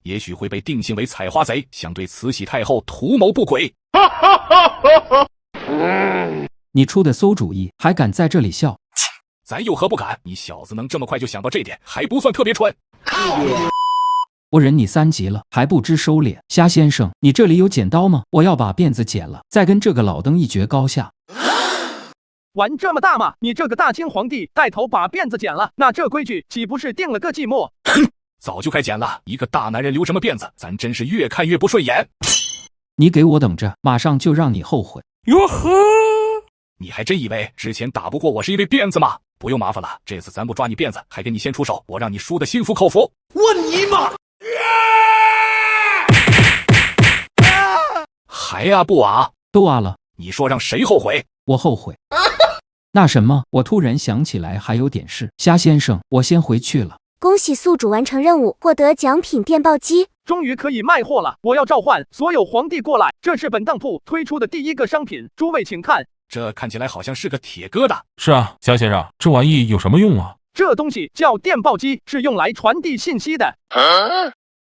也许会被定性为采花贼，想对慈禧太后图谋不轨。你出的馊主意，还敢在这里笑？咱有何不敢？你小子能这么快就想到这点，还不算特别蠢。我忍你3级了，还不知收敛。虾先生，你这里有剪刀吗？我要把辫子剪了，再跟这个老登一决高下。玩这么大吗？你这个大清皇帝带头把辫子剪了，那这规矩岂不是定了个寂寞？早就该剪了，一个大男人留什么辫子？咱真是越看越不顺眼。你给我等着，马上就让你后悔。哟呵，你还真以为之前打不过我是因为辫子吗？不用麻烦了，这次咱不抓你辫子，还给你先出手，我让你输得心服口服。我尼玛！还啊不啊？都啊了。你说让谁后悔？我后悔。那什么，我突然想起来还有点事。虾先生，我先回去了。恭喜宿主完成任务，获得奖品电报机，终于可以卖货了！我要召唤所有皇帝过来，这是本当铺推出的第一个商品，诸位请看。这看起来好像是个铁疙瘩。是啊，夏先生，这玩意有什么用啊？这东西叫电报机，是用来传递信息的。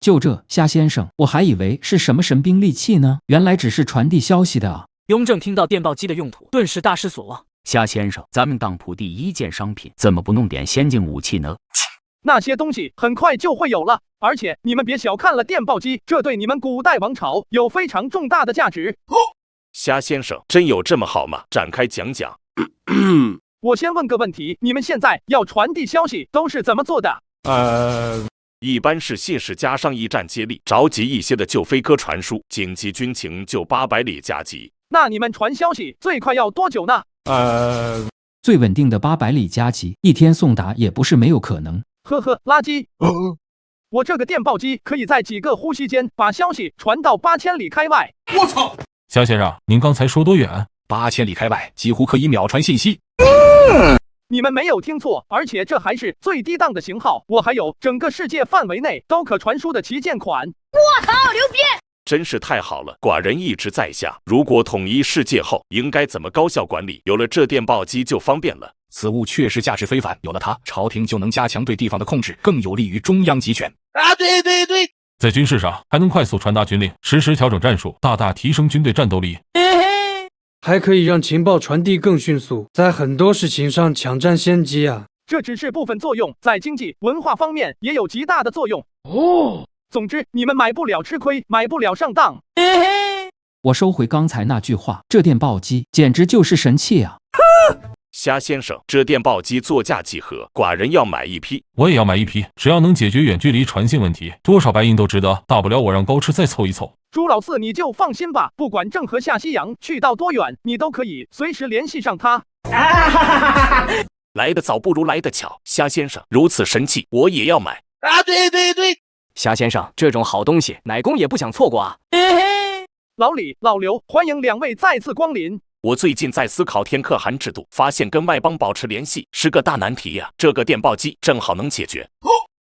就这，虾先生，我还以为是什么神兵利器呢，原来只是传递消息的啊！雍正听到电报机的用途，顿时大失所望。夏先生，咱们当铺第一件商品，怎么不弄点先进武器呢？那些东西很快就会有了，而且你们别小看了电报机，这对你们古代王朝有非常重大的价值。虾先生，真有这么好吗？展开讲讲。我先问个问题，你们现在要传递消息都是怎么做的？一般是信使加上驿站接力，着急一些的就飞鸽传书，紧急军情就800里加急。那你们传消息最快要多久呢？最稳定的800里加急，1天送达也不是没有可能。呵呵，垃圾。我这个电报机可以在几个呼吸间把消息传到8000里开外。我操！夏先生，您刚才说多远？8000里开外，几乎可以秒传信息。你们没有听错，而且这还是最低档的型号。我还有整个世界范围内都可传输的旗舰款。我操，牛逼！真是太好了，寡人一直在想，如果统一世界后，应该怎么高效管理？有了这电报机就方便了。此物确实价值非凡，有了它，朝廷就能加强对地方的控制，更有利于中央集权。啊，对对对，在军事上还能快速传达军令，实时调整战术，大大提升军队战斗力。还可以让情报传递更迅速，在很多事情上抢占先机啊！这只是部分作用，在经济文化方面也有极大的作用哦。总之，你们买不了吃亏，买不了上当。我收回刚才那句话，这电报机简直就是神器啊！虾先生，这电报机作价几何？寡人要买一批。我也要买一批，只要能解决远距离传信问题，多少白银都值得。大不了我让高吃再凑一凑。朱老四，你就放心吧，不管郑和下西洋去到多远，你都可以随时联系上他。来得早不如来得巧，虾先生如此神器，我也要买。啊，对对对，虾先生，这种好东西，奶公也不想错过啊。老李、老刘，欢迎两位再次光临。我最近在思考天可汗制度，发现跟外邦保持联系是个大难题呀。这个电报机正好能解决。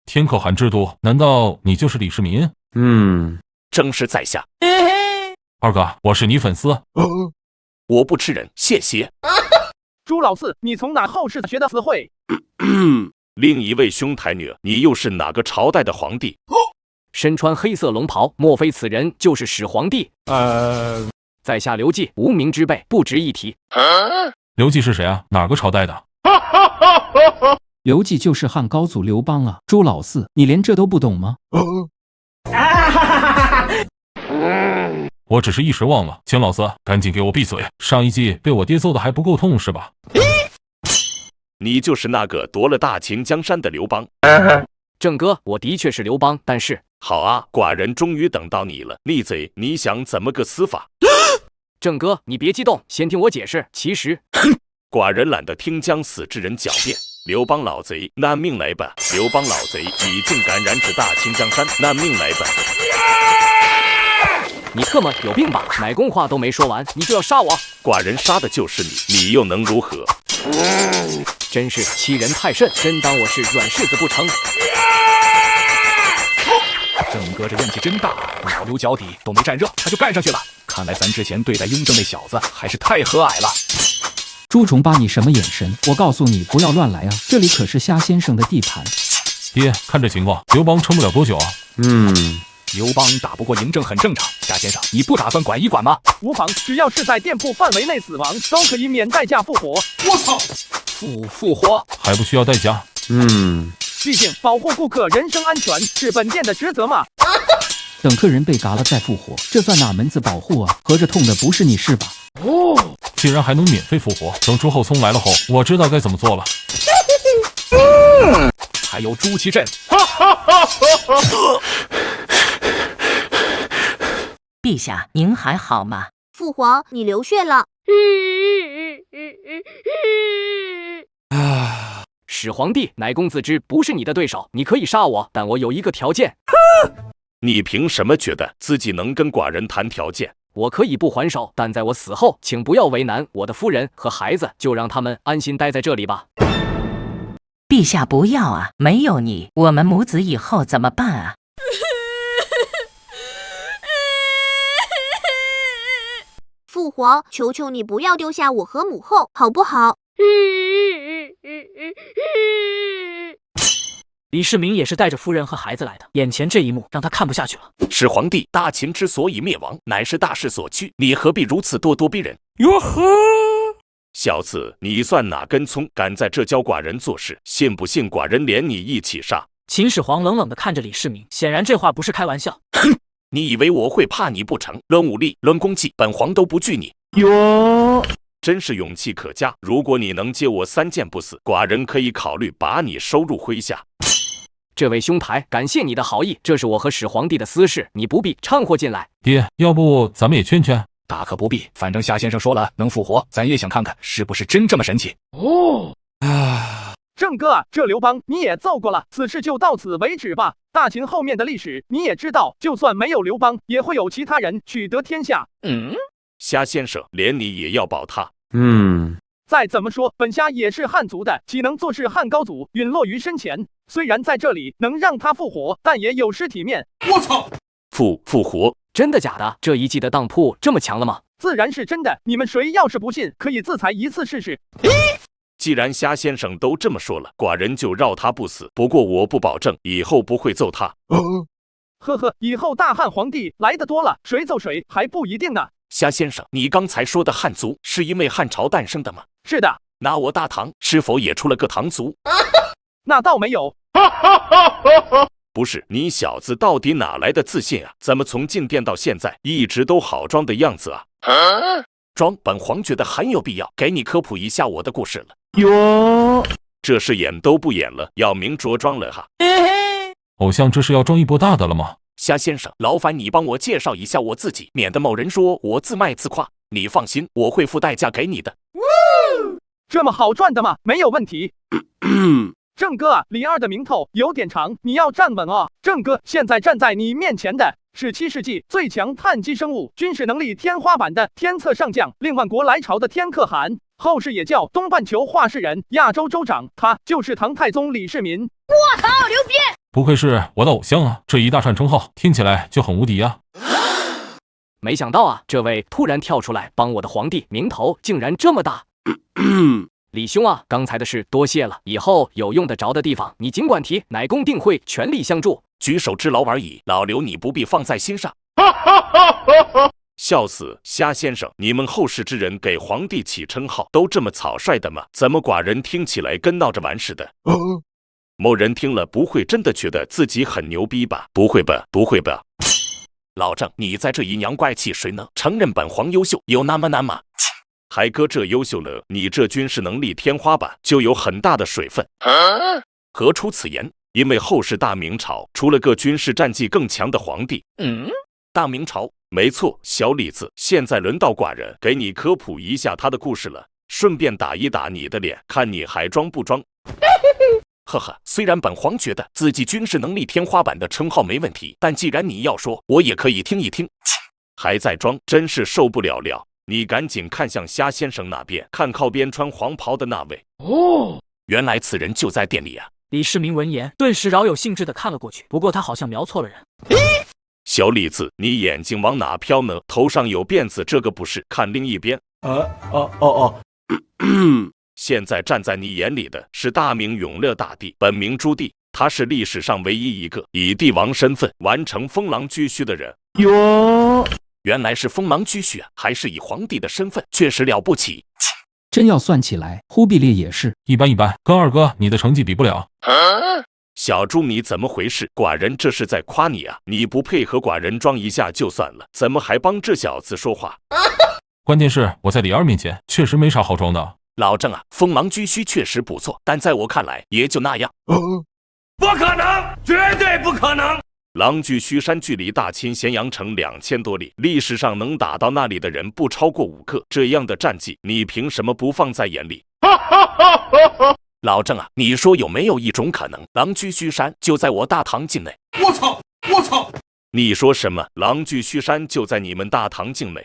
天可汗制度？难道你就是李世民？正是在下。二哥，我是你粉丝。我不吃人，谢谢。朱老四，你从哪后世学的词汇？另一位兄台女，你又是哪个朝代的皇帝？身穿黑色龙袍，莫非此人就是始皇帝？在下刘季，无名之辈，不值一提。刘季是谁啊？哪个朝代的？刘季就是汉高祖刘邦啊！朱老四，你连这都不懂吗？我只是一时忘了，请老四赶紧给我闭嘴！上一季被我爹揍的还不够痛是吧？你就是那个夺了大秦江山的刘邦。郑哥，我的确是刘邦，但是……好啊，寡人终于等到你了。逆贼，你想怎么个死法？郑哥，你别激动，先听我解释。其实，寡人懒得听将死之人狡辩。刘邦老贼，拿命来吧！刘邦老贼，你竟敢染指大秦江山，拿命来吧！你特么有病吧？奶公话都没说完，你就要杀我？寡人杀的就是你，你又能如何？真是欺人太甚，真当我是软柿子不成？郑哥这怨气真大，老刘脚底都没站热，他就干上去了。看来咱之前对待雍正那小子还是太和蔼了。朱重八，你什么眼神？我告诉你，不要乱来啊！这里可是虾先生的地盘。爹，看这情况，刘邦撑不了多久啊。刘邦打不过嬴政很正常。夏先生，你不打算管一管吗？无妨，只要是在店铺范围内死亡，都可以免代价复活。我操！复活还不需要代价？毕竟保护顾客人身安全是本店的职责嘛。等客人被嘎了再复活，这算哪门子保护啊？合着痛的不是你是吧？既然还能免费复活，等朱厚熜来了后，我知道该怎么做了。还有朱祁镇。陛下，您还好吗？父皇，你流血了。始皇帝，乃公自知不是你的对手，你可以杀我，但我有一个条件。你凭什么觉得自己能跟寡人谈条件？我可以不还手，但在我死后，请不要为难我的夫人和孩子，就让他们安心待在这里吧。陛下不要啊！没有你，我们母子以后怎么办啊？父皇，求求你不要丢下我和母后，好不好？李世民也是带着夫人和孩子来的，眼前这一幕让他看不下去了。始皇帝，大秦之所以灭亡，乃是大势所趋，你何必如此咄咄逼人？哟呵，小子，你算哪根葱，敢在这教寡人做事？信不信寡人连你一起杀？秦始皇冷冷地看着李世民，显然这话不是开玩笑。哼，你以为我会怕你不成？论武力，论功绩，本皇都不惧你。哟，真是勇气可嘉。如果你能接我3箭不死，寡人可以考虑把你收入麾下。这位兄台，感谢你的好意，这是我和始皇帝的私事，你不必掺和进来。爹，要不咱们也劝劝？大可不必，反正夏先生说了能复活，咱也想看看是不是真这么神奇。郑哥啊，这刘邦你也揍过了，此事就到此为止吧。大秦后面的历史你也知道，就算没有刘邦，也会有其他人取得天下。虾先生，连你也要保他？再怎么说，本虾也是汉族的，岂能坐视汉高祖陨落于身前？虽然在这里能让他复活，但也有失体面。我操！复活？真的假的？这一季的当铺这么强了吗？自然是真的，你们谁要是不信，可以自裁一次试试。既然虾先生都这么说了，寡人就饶他不死。不过我不保证以后不会揍他。呵呵，以后大汉皇帝来得多了，谁揍谁还不一定呢。虾先生，你刚才说的汉族是因为汉朝诞生的吗？是的。那我大唐是否也出了个唐族？那倒没有。不是，你小子到底哪来的自信啊？怎么从进店到现在一直都好装的样子啊？装，本皇觉得很有必要给你科普一下我的故事了。哟，这是演都不演了，要明着装了哈。偶像这是要装一波大的了吗？虾先生，劳烦你帮我介绍一下我自己，免得某人说我自卖自夸。你放心，我会付代价给你的。这么好赚的吗？没有问题。郑哥啊，李二的名头有点长，你要站稳哦。郑哥，现在站在你面前的是7世纪最强碳基生物，军事能力天花板的天策上将，令万国来朝的天可汗，后世也叫东半球话事人、亚洲州长，他就是唐太宗李世民。我操，牛逼！不愧是我的偶像啊，这一大串称号听起来就很无敌啊。没想到啊，这位突然跳出来帮我的皇帝，名头竟然这么大。李兄啊，刚才的事多谢了，以后有用得着的地方你尽管提，乃公定会全力相助。举手之劳而已，老刘你不必放在心上。笑死，虾先生，你们后世之人给皇帝起称号都这么草率的吗？怎么寡人听起来跟闹着玩似的？某人听了不会真的觉得自己很牛逼吧？不会吧，不会吧。老郑，你在这一娘怪气谁呢？承认本皇优秀有那么难吗？还哥这优秀了，你这军事能力天花板就有很大的水分。何出此言？因为后世大明朝出了个军事战绩更强的皇帝。大明朝，没错，小李子，现在轮到寡人给你科普一下他的故事了，顺便打一打你的脸，看你还装不装。呵呵，虽然本皇觉得自己军事能力天花板的称号没问题，但既然你要说，我也可以听一听。还在装，真是受不了了。你赶紧看向虾先生那边，看靠边穿黄袍的那位。原来此人就在店里啊。李世民闻言，顿时饶有兴致地看了过去，不过他好像瞄错了人。小李子，你眼睛往哪飘呢？头上有辫子，这个不是，看另一边。现在站在你眼里的是大明永乐大帝，本名朱棣，他是历史上唯一一个以帝王身份完成封狼居胥的人。哟，原来是封狼居胥啊，还是以皇帝的身份，确实了不起。真要算起来，忽必烈也是一般，跟二哥你的成绩比不了。小猪，你怎么回事？寡人这是在夸你啊！你不配合寡人装一下就算了，怎么还帮这小子说话？关键是我在李二面前确实没啥好装的。老郑啊，封狼居胥确实不错，但在我看来也就那样。不可能，绝对不可能！狼居胥山距离大秦咸阳城2000多里，历史上能打到那里的人不超过5个，这样的战绩，你凭什么不放在眼里？老郑啊，你说有没有一种可能，狼居胥山就在我大唐境内？我操！我操！你说什么？狼居胥山就在你们大唐境内？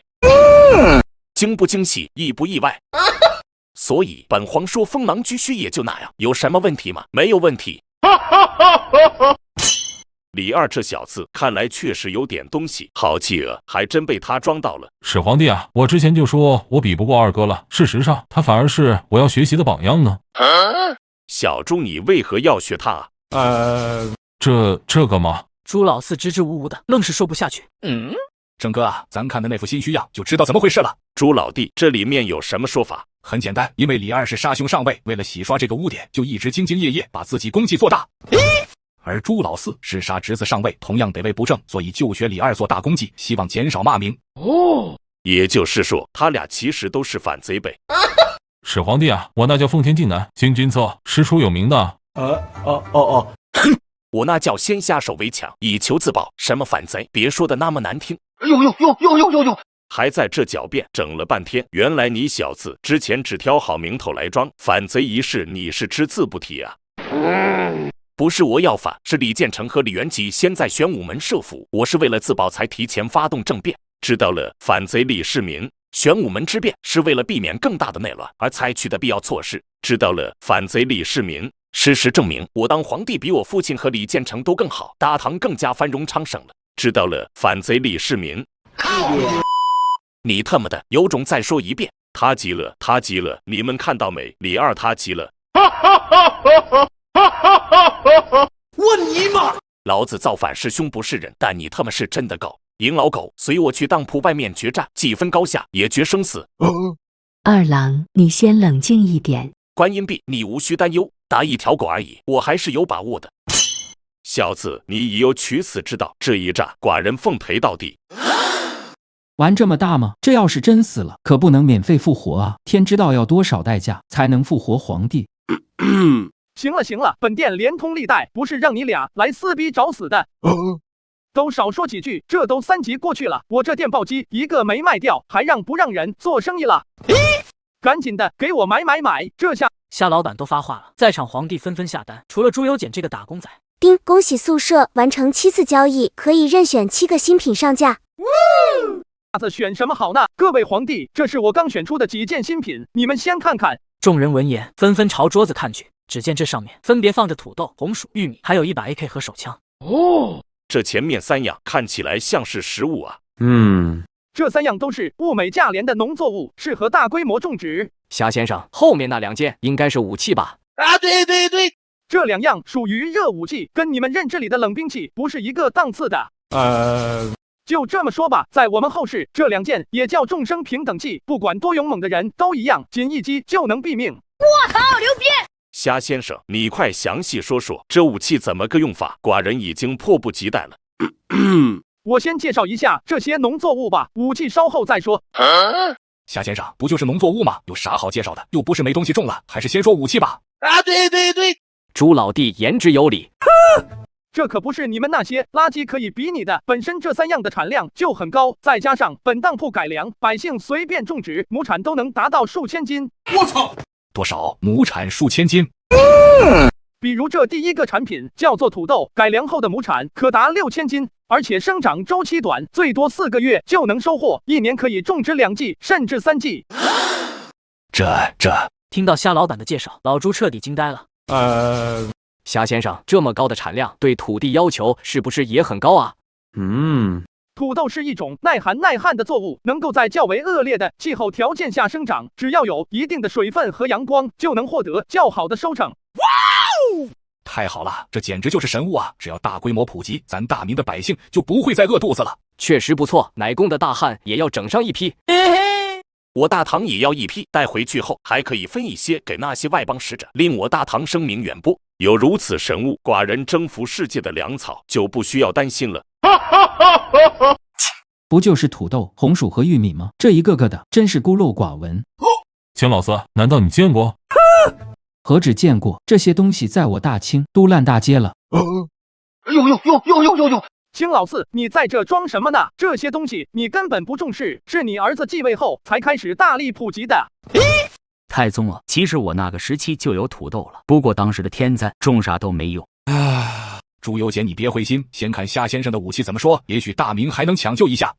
惊不惊喜，意不意外？所以本皇说封狼居胥也就那样，有什么问题吗？没有问题。李二这小子看来确实有点东西，好企鹅，还真被他装到了。始皇帝啊，我之前就说我比不过二哥了，事实上他反而是我要学习的榜样呢。小猪，你为何要学他啊？这个吗？朱老四支支吾吾的，愣是说不下去。郑哥啊，咱看的那副心虚样就知道怎么回事了。朱老弟，这里面有什么说法？很简单，因为李二是杀兄上位，为了洗刷这个污点，就一直兢兢业业，把自己功绩做大。而朱老四是杀侄子上位，同样得位不正，所以就学李二做大功绩，希望减少骂名。也就是说，他俩其实都是反贼呗。始皇帝啊，我那叫奉天靖南，行军策，师出有名的。我那叫先下手为强，以求自保。什么反贼？别说的那么难听。呦！还在这狡辩，整了半天，原来你小子之前只挑好名头来装，反贼一事你是只字不提啊。不是我要反，是李建成和李元吉先在玄武门设伏，我是为了自保才提前发动政变。知道了，反贼李世民。玄武门之变是为了避免更大的内乱而采取的必要措施。知道了，反贼李世民。事实证明，我当皇帝比我父亲和李建成都更好，大唐更加繁荣昌盛了。知道了，反贼李世民。你他妈的有种再说一遍！他急了，他急了，你们看到没？李二他急了。我尼玛！老子造反是凶不是人，但你他妈是真的狗！赢老狗，随我去当铺外面决战，几分高下也决生死。二郎，你先冷静一点。观音币，你无需担忧，打一条狗而已，我还是有把握的。小子，你已有取死之道，这一诈，寡人奉陪到底。玩这么大吗？这要是真死了，可不能免费复活啊！天知道要多少代价才能复活皇帝。行了行了，本店连通历代，不是让你俩来撕逼找死的。都少说几句，这都3集过去了，我这电报机一个没卖掉，还让不让人做生意了？赶紧的，给我买！这下夏老板都发话了，在场皇帝纷纷下单，除了朱由检这个打工仔。丁，恭喜宿舍完成7次交易，可以任选7个新品上架。下次选什么好呢？各位皇帝，这是我刚选出的几件新品，你们先看看。众人闻言，纷纷朝桌子看去，只见这上面分别放着土豆、红薯、玉米，还有一把 AK 和手枪。这前面3样看起来像是食物啊。这3样都是物美价廉的农作物，适合大规模种植。夏先生，后面那2件应该是武器吧？啊，对，这2样属于热武器，跟你们认知里的冷兵器不是一个档次的。就这么说吧，在我们后世，这2件也叫众生平等器，不管多勇猛的人都一样，仅一击就能毙命。我操，牛逼！夏先生，你快详细说说这武器怎么个用法？寡人已经迫不及待了。我先介绍一下这些农作物吧，武器稍后再说。夏先生，不就是农作物吗？有啥好介绍的？又不是没东西种了，还是先说武器吧。啊，对，朱老弟言之有理。这可不是你们那些垃圾可以比拟的，本身这3样的产量就很高，再加上本当铺改良，百姓随便种植，亩产都能达到数千斤。我操！多少？亩产数千斤？比如这第1个产品叫做土豆，改良后的亩产可达6000斤，而且生长周期短，最多4个月就能收获，1年可以种植2季甚至3季。这……听到夏老板的介绍，老朱彻底惊呆了。夏先生，这么高的产量，对土地要求是不是也很高啊？土豆是一种耐寒耐旱的作物，能够在较为恶劣的气候条件下生长，只要有一定的水分和阳光，就能获得较好的收成。太好了，这简直就是神物啊！只要大规模普及，咱大明的百姓就不会再饿肚子了。确实不错，奶公的大汉也要整上一批。我大唐也要一批，带回去后还可以分一些给那些外邦使者，令我大唐声名远播。有如此神物，寡人征服世界的粮草就不需要担心了。不就是土豆、红薯和玉米吗？这一个个的真是孤陋寡闻。秦老四，难道你见过？何止见过，这些东西在我大清都烂大街了。秦老四，你在这装什么呢？这些东西你根本不重视，是你儿子继位后才开始大力普及的。太宗了，其实我那个时期就有土豆了，不过当时的天灾，种啥都没用。朱由检，你别灰心，先看夏先生的武器怎么说，也许大明还能抢救一下。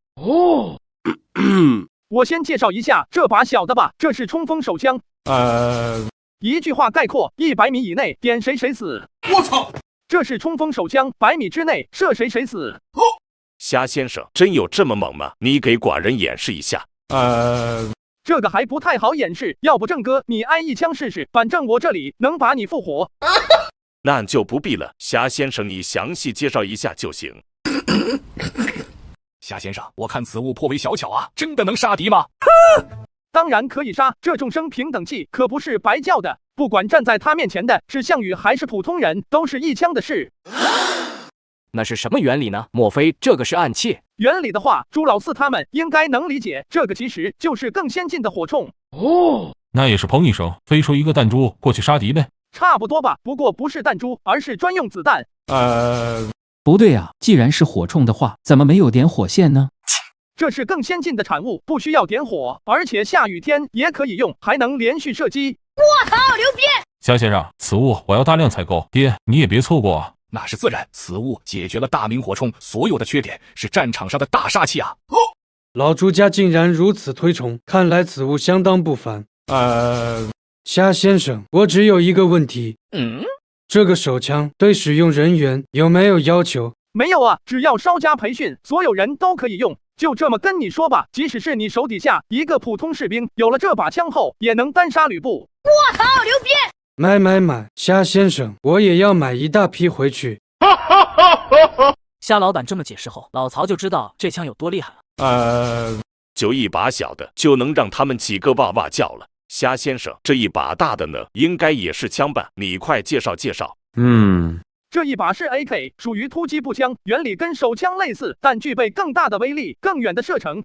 我先介绍一下这把小的吧，这是冲锋手枪。一句话概括：100米以内点谁谁死。我操！这是冲锋手枪，100米之内射谁谁死。夏先生，真有这么猛吗？你给寡人演示一下。这个还不太好演示，要不郑哥你挨一枪试试，反正我这里能把你复活。那就不必了，夏先生你详细介绍一下就行。夏先生，我看此物颇为小巧啊，真的能杀敌吗？当然可以杀，这众生平等器可不是白叫的，不管站在他面前的是项羽还是普通人，都是一枪的事。那是什么原理呢？莫非这个是暗器？原理的话，朱老四他们应该能理解，这个其实就是更先进的火铳。那也是砰一声飞出一个弹珠过去杀敌呗。差不多吧，不过不是弹珠，而是专用子弹。不对啊，既然是火铳的话，怎么没有点火线呢？这是更先进的产物，不需要点火，而且下雨天也可以用，还能连续射击。我操，牛逼！夏先生，此物我要大量采购，爹你也别错过啊。那是自然，此物解决了大明火铳所有的缺点，是战场上的大杀器啊！老朱家竟然如此推崇，看来此物相当不凡。夏先生，我只有一个问题，这个手枪对使用人员有没有要求？没有啊，只要稍加培训，所有人都可以用。就这么跟你说吧，即使是你手底下一个普通士兵，有了这把枪后，也能单杀吕布。我操，牛逼！买，夏先生，我也要买一大批回去。夏老板这么解释后，老曹就知道这枪有多厉害了。就一把小的，就能让他们几个哇哇叫了。夏先生，这一把大的呢，应该也是枪吧？你快介绍介绍。这一把是 AK， 属于突击步枪，原理跟手枪类似，但具备更大的威力、更远的射程。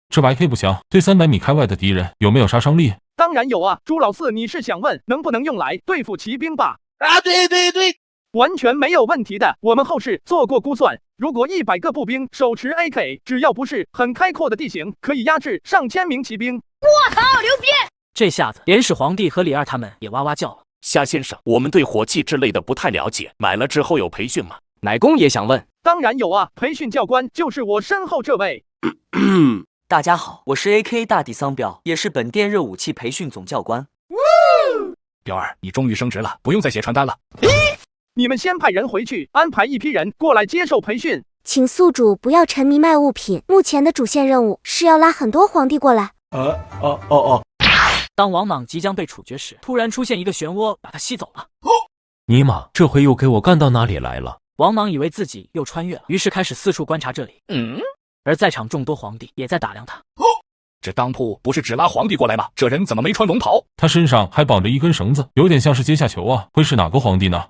这把 AK 步枪对300米开外的敌人有没有杀伤力？当然有啊，朱老四，你是想问能不能用来对付骑兵吧？对，完全没有问题的。我们后世做过估算，如果100个步兵手持 AK， 只要不是很开阔的地形，可以压制上千名骑兵。我操，牛逼！这下子连始皇帝和李二他们也哇哇叫了。夏先生，我们对火器之类的不太了解，买了之后有培训吗？奶公也想问。当然有啊，培训教官就是我身后这位。大家好，我是 AK 大帝桑彪，也是本店热武器培训总教官。彪儿，你终于升职了，不用再写传单了。你们先派人回去，安排一批人过来接受培训。请宿主不要沉迷卖物品，目前的主线任务是要拉很多皇帝过来。当王莽即将被处决时，突然出现一个漩涡，把他吸走了。尼玛，这回又给我干到哪里来了？王莽以为自己又穿越了，于是开始四处观察这里。而在场众多皇帝也在打量他。这当铺不是只拉皇帝过来吗？这人怎么没穿龙袍？他身上还绑着一根绳子，有点像是阶下囚啊，会是哪个皇帝呢？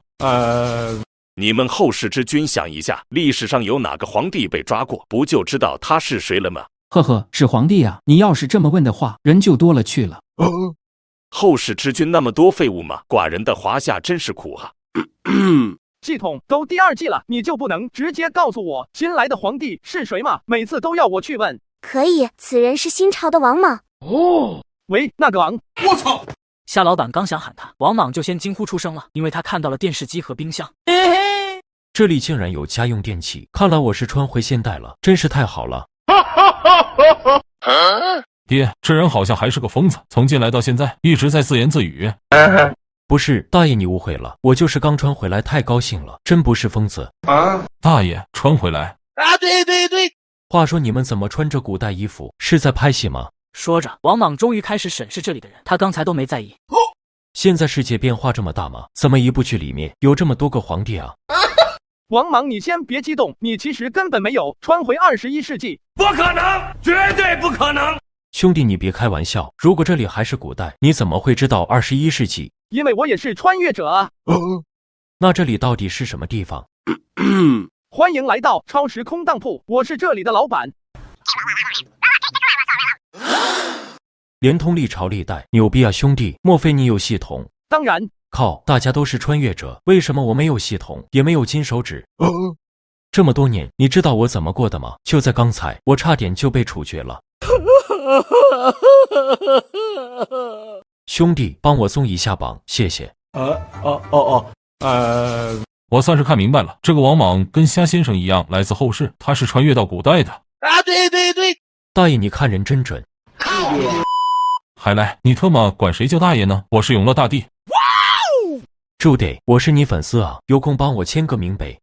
你们后世之君想一下，历史上有哪个皇帝被抓过，不就知道他是谁了吗？呵呵，是皇帝啊！你要是这么问的话，人就多了去了。后世之君那么多废物吗？寡人的华夏真是苦哈。系统都第2季了，你就不能直接告诉我新来的皇帝是谁吗？每次都要我去问。可以，此人是新朝的王莽。喂，那个王，我操！夏老板刚想喊他，王莽就先惊呼出声了，因为他看到了电视机和冰箱。这里竟然有家用电器，看来我是穿回现代了，真是太好了。爹，这人好像还是个疯子，从进来到现在一直在自言自语。不是，大爷你误会了，我就是刚穿回来太高兴了，真不是疯子。大爷，穿回来。对。话说你们怎么穿着古代衣服？是在拍戏吗？说着，王莽终于开始审视这里的人，他刚才都没在意。现在世界变化这么大吗？怎么一部剧里面有这么多个皇帝啊？王莽，你先别激动，你其实根本没有穿回21世纪。不可能，绝对不可能！兄弟，你别开玩笑，如果这里还是古代，你怎么会知道21世纪？因为我也是穿越者啊。那这里到底是什么地方？欢迎来到超时空当铺，我是这里的老板。连通历朝历代，牛逼啊兄弟！莫非你有系统？当然。靠，大家都是穿越者，为什么我没有系统，也没有金手指？这么多年，你知道我怎么过的吗？就在刚才，我差点就被处决了。兄弟，帮我松一下绑，谢谢。我算是看明白了，这个王莽跟虾先生一样，来自后世，他是穿越到古代的。对。大爷，你看人真准。还来，你特么管谁叫大爷呢？我是永乐大帝。朱得，我是你粉丝啊，有空帮我签个名呗。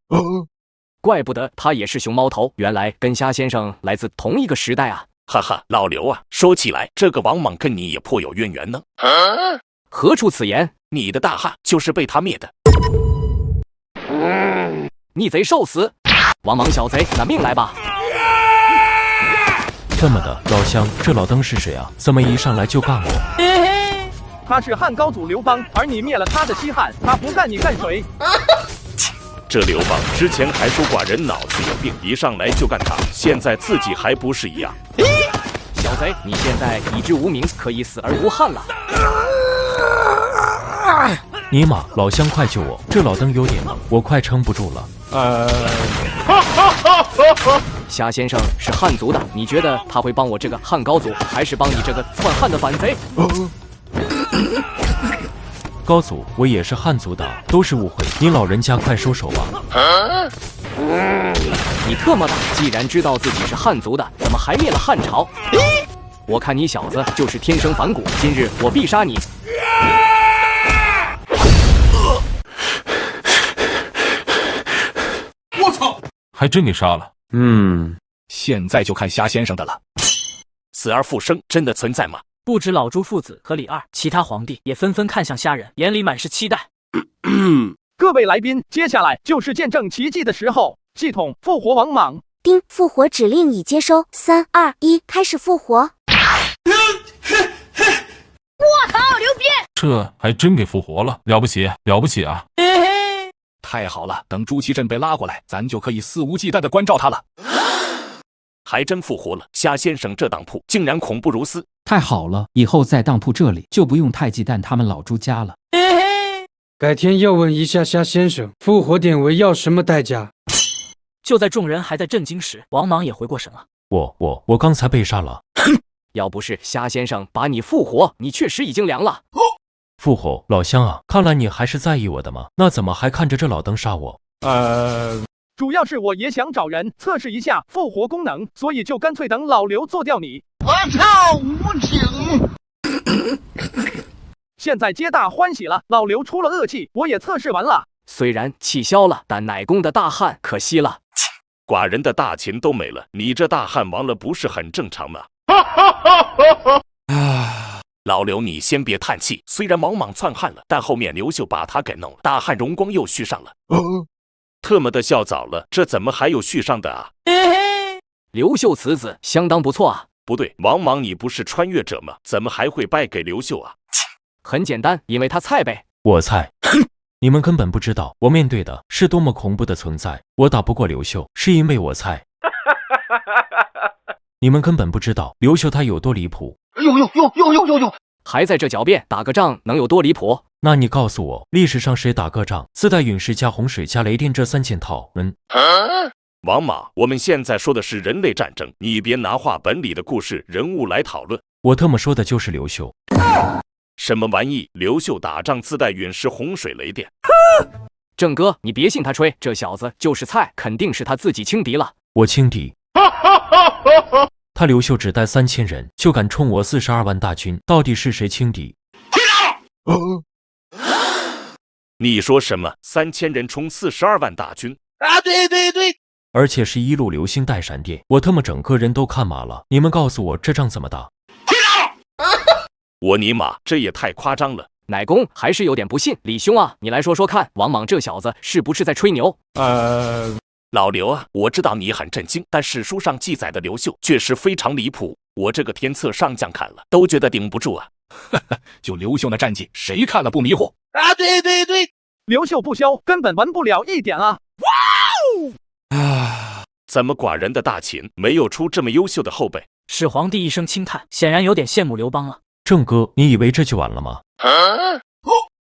怪不得他也是熊猫头，原来跟虾先生来自同一个时代啊！哈哈，老刘啊，说起来，这个王莽跟你也颇有渊源呢。何出此言？你的大汉就是被他灭的。逆贼受死！王莽小贼，拿命来吧！这么的，老乡，这老登是谁啊？怎么一上来就干我？他是汉高祖刘邦，而你灭了他的西汉，他不干你干谁？这刘邦之前还说寡人脑子有病，一上来就干他，现在自己还不是一样？小贼，你现在已知无名，可以死而无憾了。尼玛，老乡快救我！这老登有点猛，我快撑不住了。虾先生是汉族的，你觉得他会帮我这个汉高祖，还是帮你这个篡汉的反贼？高祖，我也是汉族的，都是误会，您老人家快收手吧。你特么大，既然知道自己是汉族的，怎么还灭了汉朝？我看你小子就是天生反骨，今日我必杀你！我操！还真给杀了。现在就看虾先生的了。死而复生真的存在吗？不止老朱父子和李二，其他皇帝也纷纷看向虾仁，眼里满是期待。各位来宾，接下来就是见证奇迹的时候，系统复活王莽。丁，复活指令已接收。3、2、1，开始复活。我操，牛逼！这还真给复活了，了不起，了不起啊！太好了，等朱祁镇被拉过来，咱就可以肆无忌惮地关照他了。还真复活了，虾先生这当铺竟然恐怖如斯。太好了，以后在当铺这里就不用太忌惮他们老朱家了。改天要问一下虾先生，复活典韦要什么代价？就在众人还在震惊时，王莽也回过神了。我刚才被杀了。要不是虾先生把你复活，你确实已经凉了。复活，老乡啊，看来你还是在意我的嘛？那怎么还看着这老登杀我？主要是我也想找人测试一下复活功能，所以就干脆等老刘做掉你。我操，无情！现在皆大欢喜了，老刘出了恶气，我也测试完了。虽然气消了，但奶公的大汉可惜了。寡人的大秦都没了，你这大汉亡了不是很正常吗？老刘，你先别叹气，虽然莽莽篡汉了，但后面刘秀把他给弄了，大汉荣光又续上了。特么的笑早了，这怎么还有续上的啊？刘秀此子相当不错啊。不对，王莽你不是穿越者吗？怎么还会败给刘秀啊？很简单，因为他菜呗。我菜？你们根本不知道我面对的是多么恐怖的存在。我打不过刘秀，是因为我菜。你们根本不知道刘秀他有多离谱。哟！还在这狡辩，打个仗能有多离谱？那你告诉我，历史上谁打个仗自带陨石加洪水加雷电这3件套？王莽，我们现在说的是人类战争，你别拿话本里的故事人物来讨论。我特么说的就是刘秀。什么玩意？刘秀打仗自带陨石、洪水、雷电？郑哥，你别信他吹，这小子就是菜，肯定是他自己轻敌了。我轻敌？他刘秀只带3000人，就敢冲我42万大军，到底是谁轻敌？你说什么？3000人冲42万大军？啊，对，而且是一路流星带闪电，我他妈整个人都看麻了。你们告诉我这仗怎么打？我尼玛，这也太夸张了！奶公还是有点不信，李兄啊，你来说说看，王莽这小子是不是在吹牛？老刘啊，我知道你很震惊，但史书上记载的刘秀确实非常离谱，我这个天策上将看了都觉得顶不住啊！就刘秀那战绩，谁看了不迷糊？啊，对，刘秀不消，根本完不了一点啊！怎么寡人的大秦没有出这么优秀的后辈？始皇帝一声轻叹，显然有点羡慕刘邦了。郑哥，你以为这就完了吗？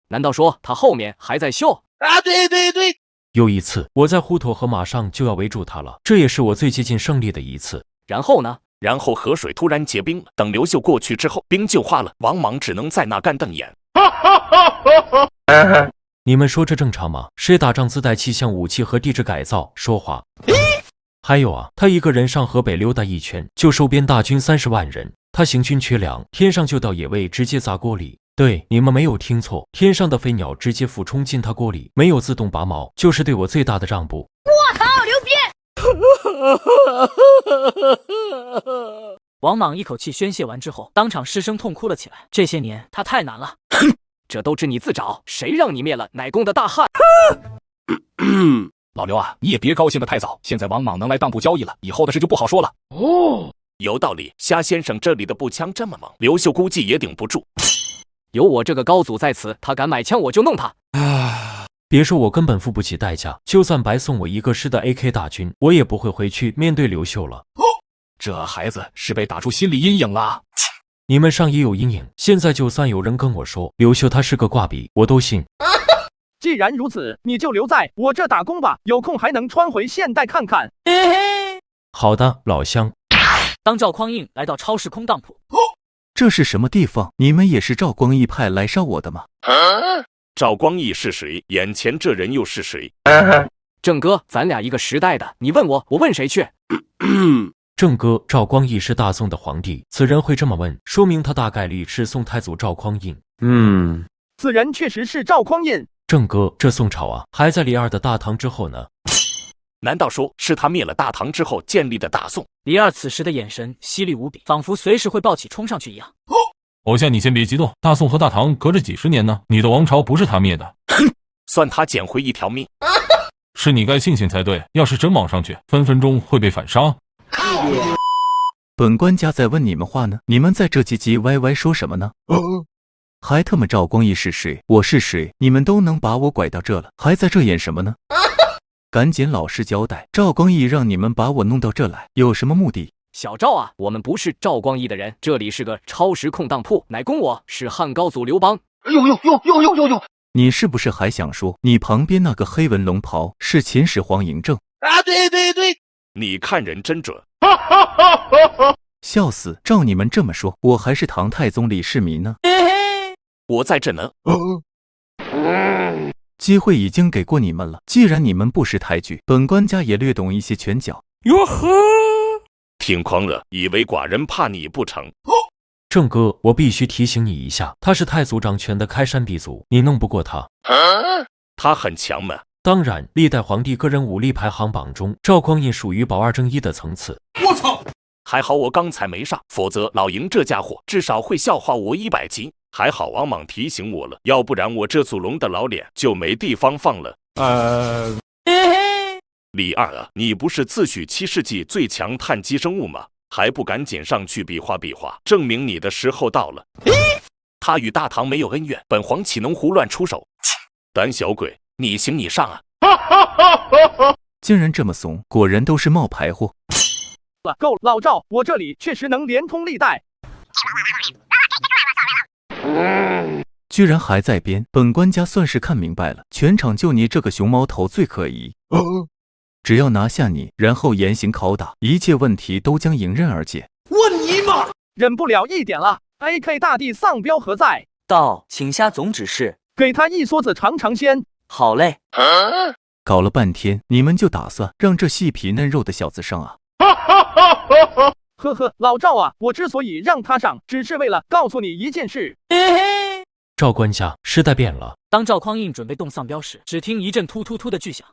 难道说他后面还在秀？啊，对，有一次，我在滹沱河马上就要围住他了，这也是我最接近胜利的一次。然后呢？然后河水突然结冰了，等刘秀过去之后，冰就化了，王莽只能在那干瞪眼。你们说这正常吗？谁打仗自带气象武器和地质改造？说话。还有啊，他一个人上河北溜达一圈，就收编大军30万人。他行军缺粮，天上就掉野味直接砸锅里。对，你们没有听错，天上的飞鸟直接俯冲进他锅里，没有自动拔毛，就是对我最大的让步。我操，牛逼！王莽一口气宣泄完之后，当场失声痛哭了起来。这些年他太难了，这都是你自找，谁让你灭了奶公的大汉？老刘啊，你也别高兴得太早，现在王莽能来当铺交易了，以后的事就不好说了。有道理，虾先生这里的步枪这么猛，刘秀估计也顶不住。有我这个高祖在此，他敢买枪我就弄他。别说我根本付不起代价，就算白送我一个师的 AK 大军，我也不会回去面对刘秀了。这孩子是被打出心理阴影了。你们上也有阴影，现在就算有人跟我说刘秀他是个挂笔，我都信。既然如此，你就留在我这打工吧，有空还能穿回现代看看。好的，老乡。当赵匡胤来到超市空当铺，这是什么地方？你们也是赵光义派来杀我的吗？赵光义是谁？眼前这人又是谁？郑哥，咱俩一个时代的，你问我，我问谁去？郑哥，赵光义是大宋的皇帝，此人会这么问，说明他大概率是宋太祖赵匡胤。此人确实是赵匡胤。郑哥，这宋朝啊，还在李二的大唐之后呢。难道说是他灭了大唐之后建立的大宋？李二此时的眼神犀利无比，仿佛随时会暴起冲上去一样。偶像，你先别激动，大宋和大唐隔着几十年呢，你的王朝不是他灭的，算他捡回一条命。是你该庆幸才对，要是真往上去，分分钟会被反杀。本官家在问你们话呢，你们在这唧唧歪歪说什么呢？还他妈赵光义是谁？我是谁？你们都能把我拐到这了，还在这演什么呢？赶紧老实交代，赵光义让你们把我弄到这来，有什么目的？小赵啊，我们不是赵光义的人，这里是个超时空当铺，乃公我是汉高祖刘邦。呦！你是不是还想说你旁边那个黑纹龙袍是秦始皇嬴政？啊，对，你看人真准。笑死！照你们这么说，我还是唐太宗李世民呢。我在这呢。机会已经给过你们了，既然你们不识抬举，本官家也略懂一些拳脚。哟呵，挺狂了，以为寡人怕你不成？郑哥，我必须提醒你一下，他是太祖掌权的开山鼻祖，你弄不过他。他很强吗？当然，历代皇帝个人武力排行榜中，赵匡胤属于保二争一的层次。我操！还好我刚才没上，否则老嬴这家伙至少会笑话我100集。还好王莽提醒我了，要不然我这祖龙的老脸就没地方放了。李二啊，你不是自诩7世纪最强碳基生物吗？还不赶紧上去比划比划，证明你的时候到了。他与大唐没有恩怨，本皇岂能胡乱出手？胆小鬼，你行你上啊！竟然这么怂，果然都是冒牌货。够了，老赵，我这里确实能连通历代。居然还在编，本官家算是看明白了，全场就你这个熊猫头最可疑。只要拿下你，然后严刑拷打，一切问题都将迎刃而解。我尼玛，忍不了一点了 ！AK 大帝丧彪何在？道，请下总指示，给他一梭子尝尝鲜。好嘞。搞了半天，你们就打算让这细皮嫩肉的小子上啊？呵呵，老赵啊，我之所以让他上，只是为了告诉你一件事。赵官家，时代变了。当赵匡胤准备动丧彪时，只听一阵突突突的巨响，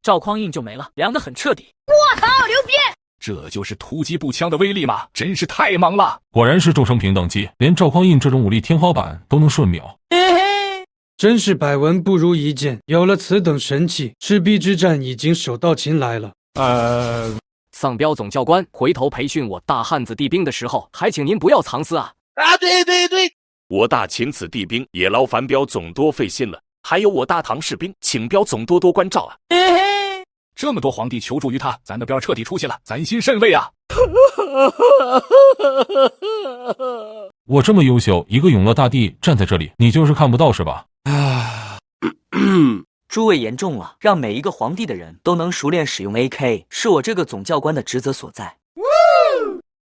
赵匡胤就没了，凉得很彻底。我操，牛逼！这就是突击步枪的威力吗？真是太猛了！果然是众生平等级，连赵匡胤这种武力天花板都能瞬秒。真是百闻不如一见，有了此等神器，赤壁之战已经手到擒来了。丧彪总教官，回头培训我大汉子弟兵的时候，还请您不要藏私啊！对，我大秦子弟兵也劳烦彪总多费心了，还有我大唐士兵，请彪总多多关照啊！这么多皇帝求助于他，咱的彪彻底出息了，咱心甚慰啊！我这么优秀，一个永乐大帝站在这里，你就是看不到是吧？诸位言重了，让每一个皇帝的人都能熟练使用 AK， 是我这个总教官的职责所在。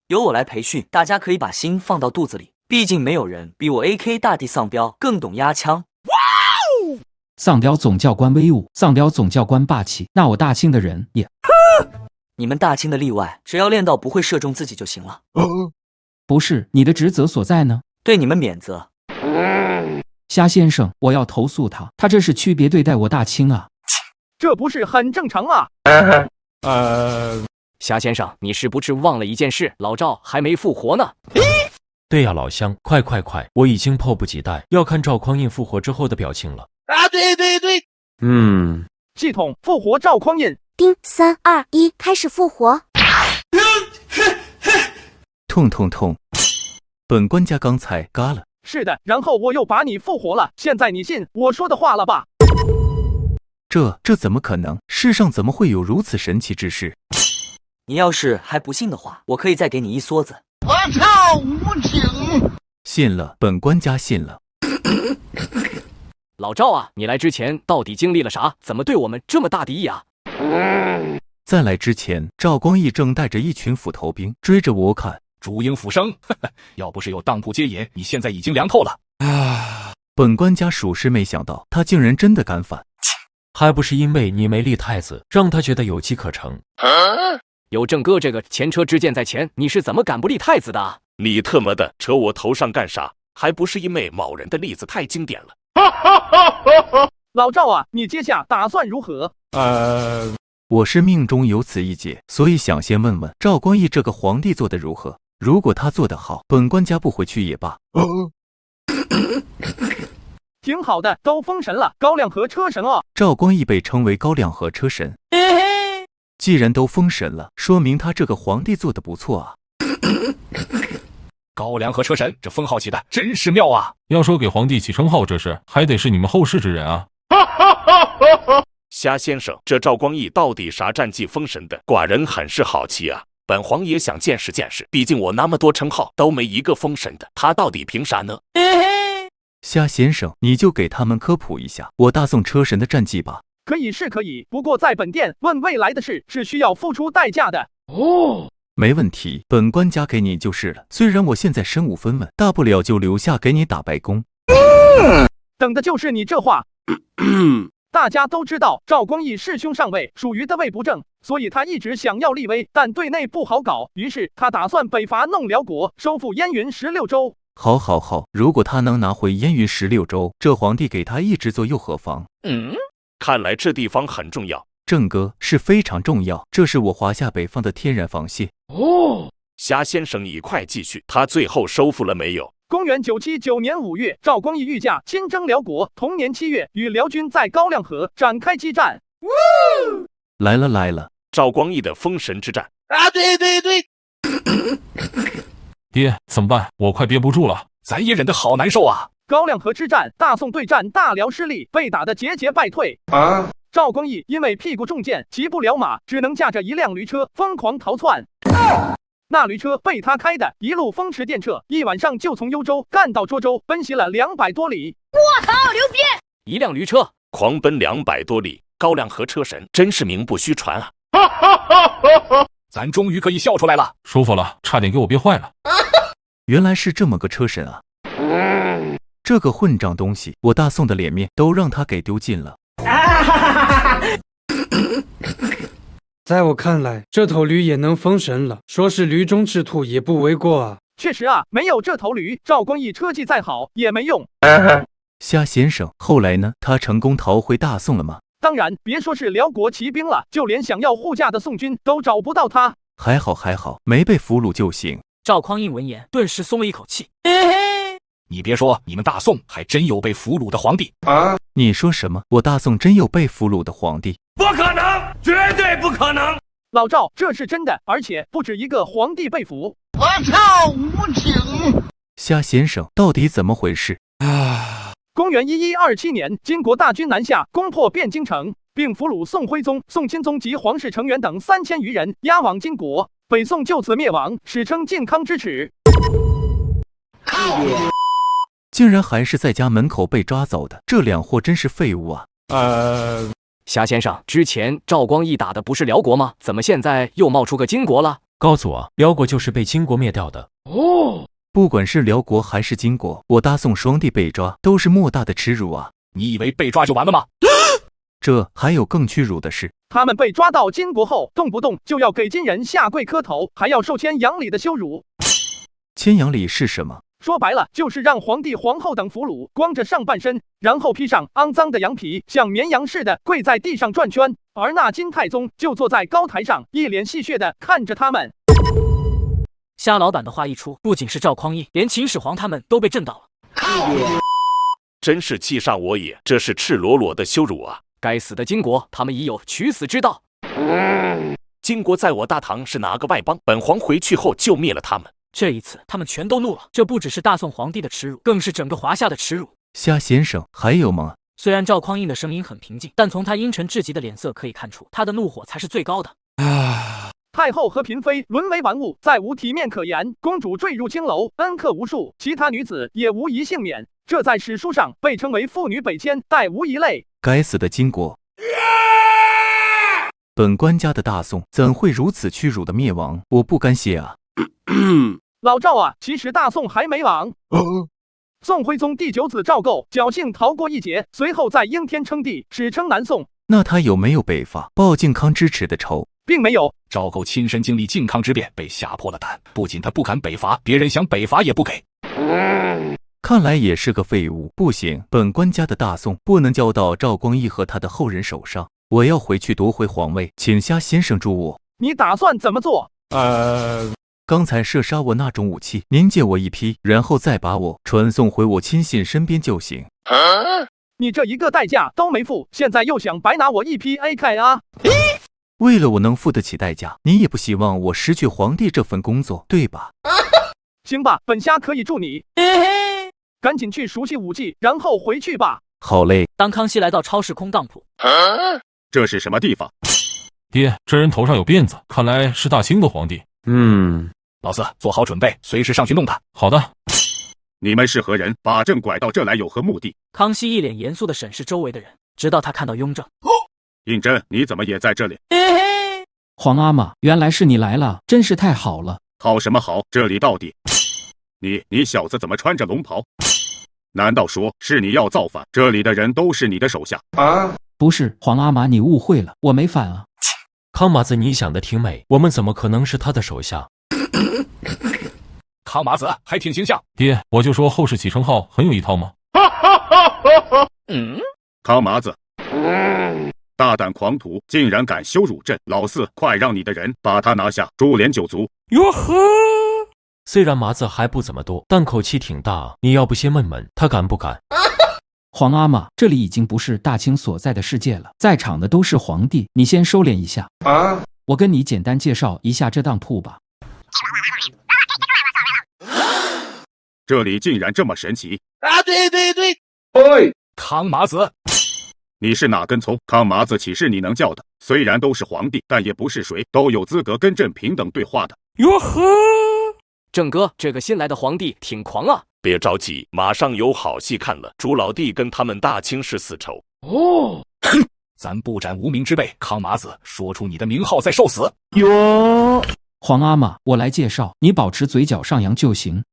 由我来培训，大家可以把心放到肚子里，毕竟没有人比我 AK 大帝丧彪更懂压枪。丧彪总教官威武，丧彪总教官霸气，那我大清的人也……你们大清的例外，只要练到不会射中自己就行了。不是，你的职责所在呢？对你们免责。虾先生，我要投诉他，他这是区别对待我大清啊！这不是很正常吗？虾先生，你是不是忘了一件事？老赵还没复活呢。对呀，老乡，快！我已经迫不及待要看赵匡胤复活之后的表情了。对。系统复活赵匡胤。叮，3、2、1，开始复活。痛！本官家刚才嘎了。是的，然后我又把你复活了。现在你信我说的话了吧？这怎么可能？世上怎么会有如此神奇之事？你要是还不信的话，我可以再给你一梭子。我操，无情！信了，本官家信了。老赵啊，你来之前到底经历了啥？怎么对我们这么大敌意啊？在来之前，赵光义正带着一群斧头兵追着我砍。烛影斧声，要不是有当铺接引，你现在已经凉透了。本官家属实没想到，他竟然真的敢反。还不是因为你没立太子，让他觉得有机可乘。有郑哥这个前车之鉴在前，你是怎么敢不立太子的？你特么的扯我头上干啥？还不是因为某人的例子太经典了。老赵啊，你接下打算如何？我是命中有此一劫，所以想先问问赵光义这个皇帝做得如何。如果他做得好，本官家不回去也罢。挺好的，都封神了，高粱和车神哦。赵光义被称为高粱和车神。既然都封神了，说明他这个皇帝做得不错啊。高粱和车神，这封号起的真是妙啊！要说给皇帝起称号这事，还得是你们后世之人啊。虾先生，这赵光义到底啥战绩封神的？寡人很是好奇啊。本皇也想见识见识，毕竟我那么多称号都没一个封神的，他到底凭啥呢？虾先生，你就给他们科普一下我大宋车神的战绩吧。可以是可以，不过在本殿问未来的事是需要付出代价的。没问题，本官家给你就是了。虽然我现在身无分文，大不了就留下给你打白工。等的就是你这话。大家都知道赵光义弑兄上位，属于的位不正，所以他一直想要立威，但对内不好搞，于是他打算北伐弄辽国，收复燕云16州。好，如果他能拿回燕云16州，这皇帝给他一直做又何妨？看来这地方很重要。郑哥，是非常重要，这是我华夏北方的天然防线。虾先生，你快继续，他最后收复了没有？公元979年5月，赵光义御驾亲征辽国，同年7月与辽军在高粱河展开激战。来了，赵光义的封神之战啊！对，爹，怎么办？我快憋不住了，咱也忍得好难受啊！高粱河之战，大宋对战大辽失利，被打得节节败退。赵光义因为屁股中箭，骑不了马，只能驾着一辆驴车疯狂逃窜。那驴车被他开的一路风驰电掣，一晚上就从幽州干到涿州，奔袭了200多里。我操，牛逼！一辆驴车狂奔200多里，高粱和车神真是名不虚传啊！咱终于可以笑出来了，舒服了，差点给我憋坏了。原来是这么个车神啊！这个混账东西，我大宋的脸面都让他给丢尽了。在我看来，这头驴也能封神了，说是驴中赤兔也不为过啊。确实啊，没有这头驴，赵光义车技再好也没用。虾先生，后来呢？他成功逃回大宋了吗？当然，别说是辽国骑兵了，就连想要护驾的宋军都找不到他。还好，没被俘虏就行。赵匡胤闻言，顿时松了一口气。你别说，你们大宋还真有被俘虏的皇帝啊！你说什么？我大宋真有被俘虏的皇帝？不可能，绝对不可能！老赵，这是真的，而且不止一个皇帝被俘。我操，无情！虾先生，到底怎么回事？公元1127年，金国大军南下，攻破汴京城，并俘虏宋徽宗、宋钦宗及皇室成员等3000余人，押往金国。北宋就此灭亡，史称靖康之耻。竟然还是在家门口被抓走的，这两货真是废物啊！虾先生，之前赵光义打的不是辽国吗？怎么现在又冒出个金国了？告诉我，辽国就是被金国灭掉的。不管是辽国还是金国，我大宋双帝被抓都是莫大的耻辱啊！你以为被抓就完了吗？这还有更屈辱的事，他们被抓到金国后，动不动就要给金人下跪磕头，还要受牵羊礼的羞辱。牵羊礼是什么？说白了，就是让皇帝、皇后等俘虏光着上半身，然后披上肮脏的羊皮，像绵羊似的跪在地上转圈，而那金太宗就坐在高台上，一脸戏谑地看着他们。虾老板的话一出，不仅是赵匡胤，连秦始皇他们都被震到了。真是气上我也，这是赤裸裸的羞辱啊！该死的金国，他们已有取死之道。金国在我大唐是哪个外邦？本皇回去后就灭了他们。这一次，他们全都怒了。这不只是大宋皇帝的耻辱，更是整个华夏的耻辱。虾先生，还有吗？虽然赵匡胤的声音很平静，但从他阴沉至极的脸色可以看出，他的怒火才是最高的。太后和嫔妃沦为玩物，再无体面可言。公主坠入青楼，恩客无数，其他女子也无一幸免。这在史书上被称为妇女北迁，殆无一类。该死的金国！本官家的大宋怎会如此屈辱的灭亡？我不甘谢啊！老赵啊，其实大宋还没亡。宋徽宗第9子赵构侥幸逃过一劫，随后在应天称帝，史称南宋。那他有没有北伐报靖康之耻的仇？并没有。赵构亲身经历靖康之变，被吓破了胆，不仅他不敢北伐，别人想北伐也不给。看来也是个废物。不行，本官家的大宋不能交到赵光义和他的后人手上，我要回去夺回皇位，请夏先生助我。你打算怎么做？刚才射杀我那种武器，您借我一批，然后再把我传送回我亲信身边就行。你这一个代价都没付，现在又想白拿我一批 AK 啊？为了我能付得起代价，你也不希望我失去皇帝这份工作，对吧？行吧，本虾可以助你。赶紧去熟悉武技，然后回去吧。好嘞。当康熙来到超市空当铺，这是什么地方？爹，这人头上有辫子，看来是大清的皇帝。老四，做好准备，随时上去弄他。好的。你们是何人？把朕拐到这来有何目的？康熙一脸严肃地审视周围的人，直到他看到雍正。胤禛，你怎么也在这里？皇阿玛，原来是你来了，真是太好了。好什么好？这里到底……你小子怎么穿着龙袍？难道说是你要造反？这里的人都是你的手下啊？不是，皇阿玛，你误会了，我没反啊。康麻子，你想的挺美，我们怎么可能是他的手下？康麻子还挺形象。爹，我就说后世启称号很有一套吗？康麻子，大胆狂徒，竟然敢羞辱朕！老四，快让你的人把他拿下，株连9族。哟呵！虽然麻子还不怎么多，但口气挺大啊。你要不先问问他敢不敢？皇阿玛，这里已经不是大清所在的世界了，在场的都是皇帝，你先收敛一下啊。我跟你简单介绍一下这当铺吧。这里竟然这么神奇啊！对，喂，康麻子，你是哪根葱？康麻子岂是你能叫的？虽然都是皇帝，但也不是谁都有资格跟朕平等对话的。哟呵，郑哥，这个新来的皇帝挺狂啊！别着急，马上有好戏看了。朱老弟跟他们大清是死仇哦。哼，咱不斩无名之辈。康麻子，说出你的名号再受死。哟，皇阿玛，我来介绍，你保持嘴角上扬就行。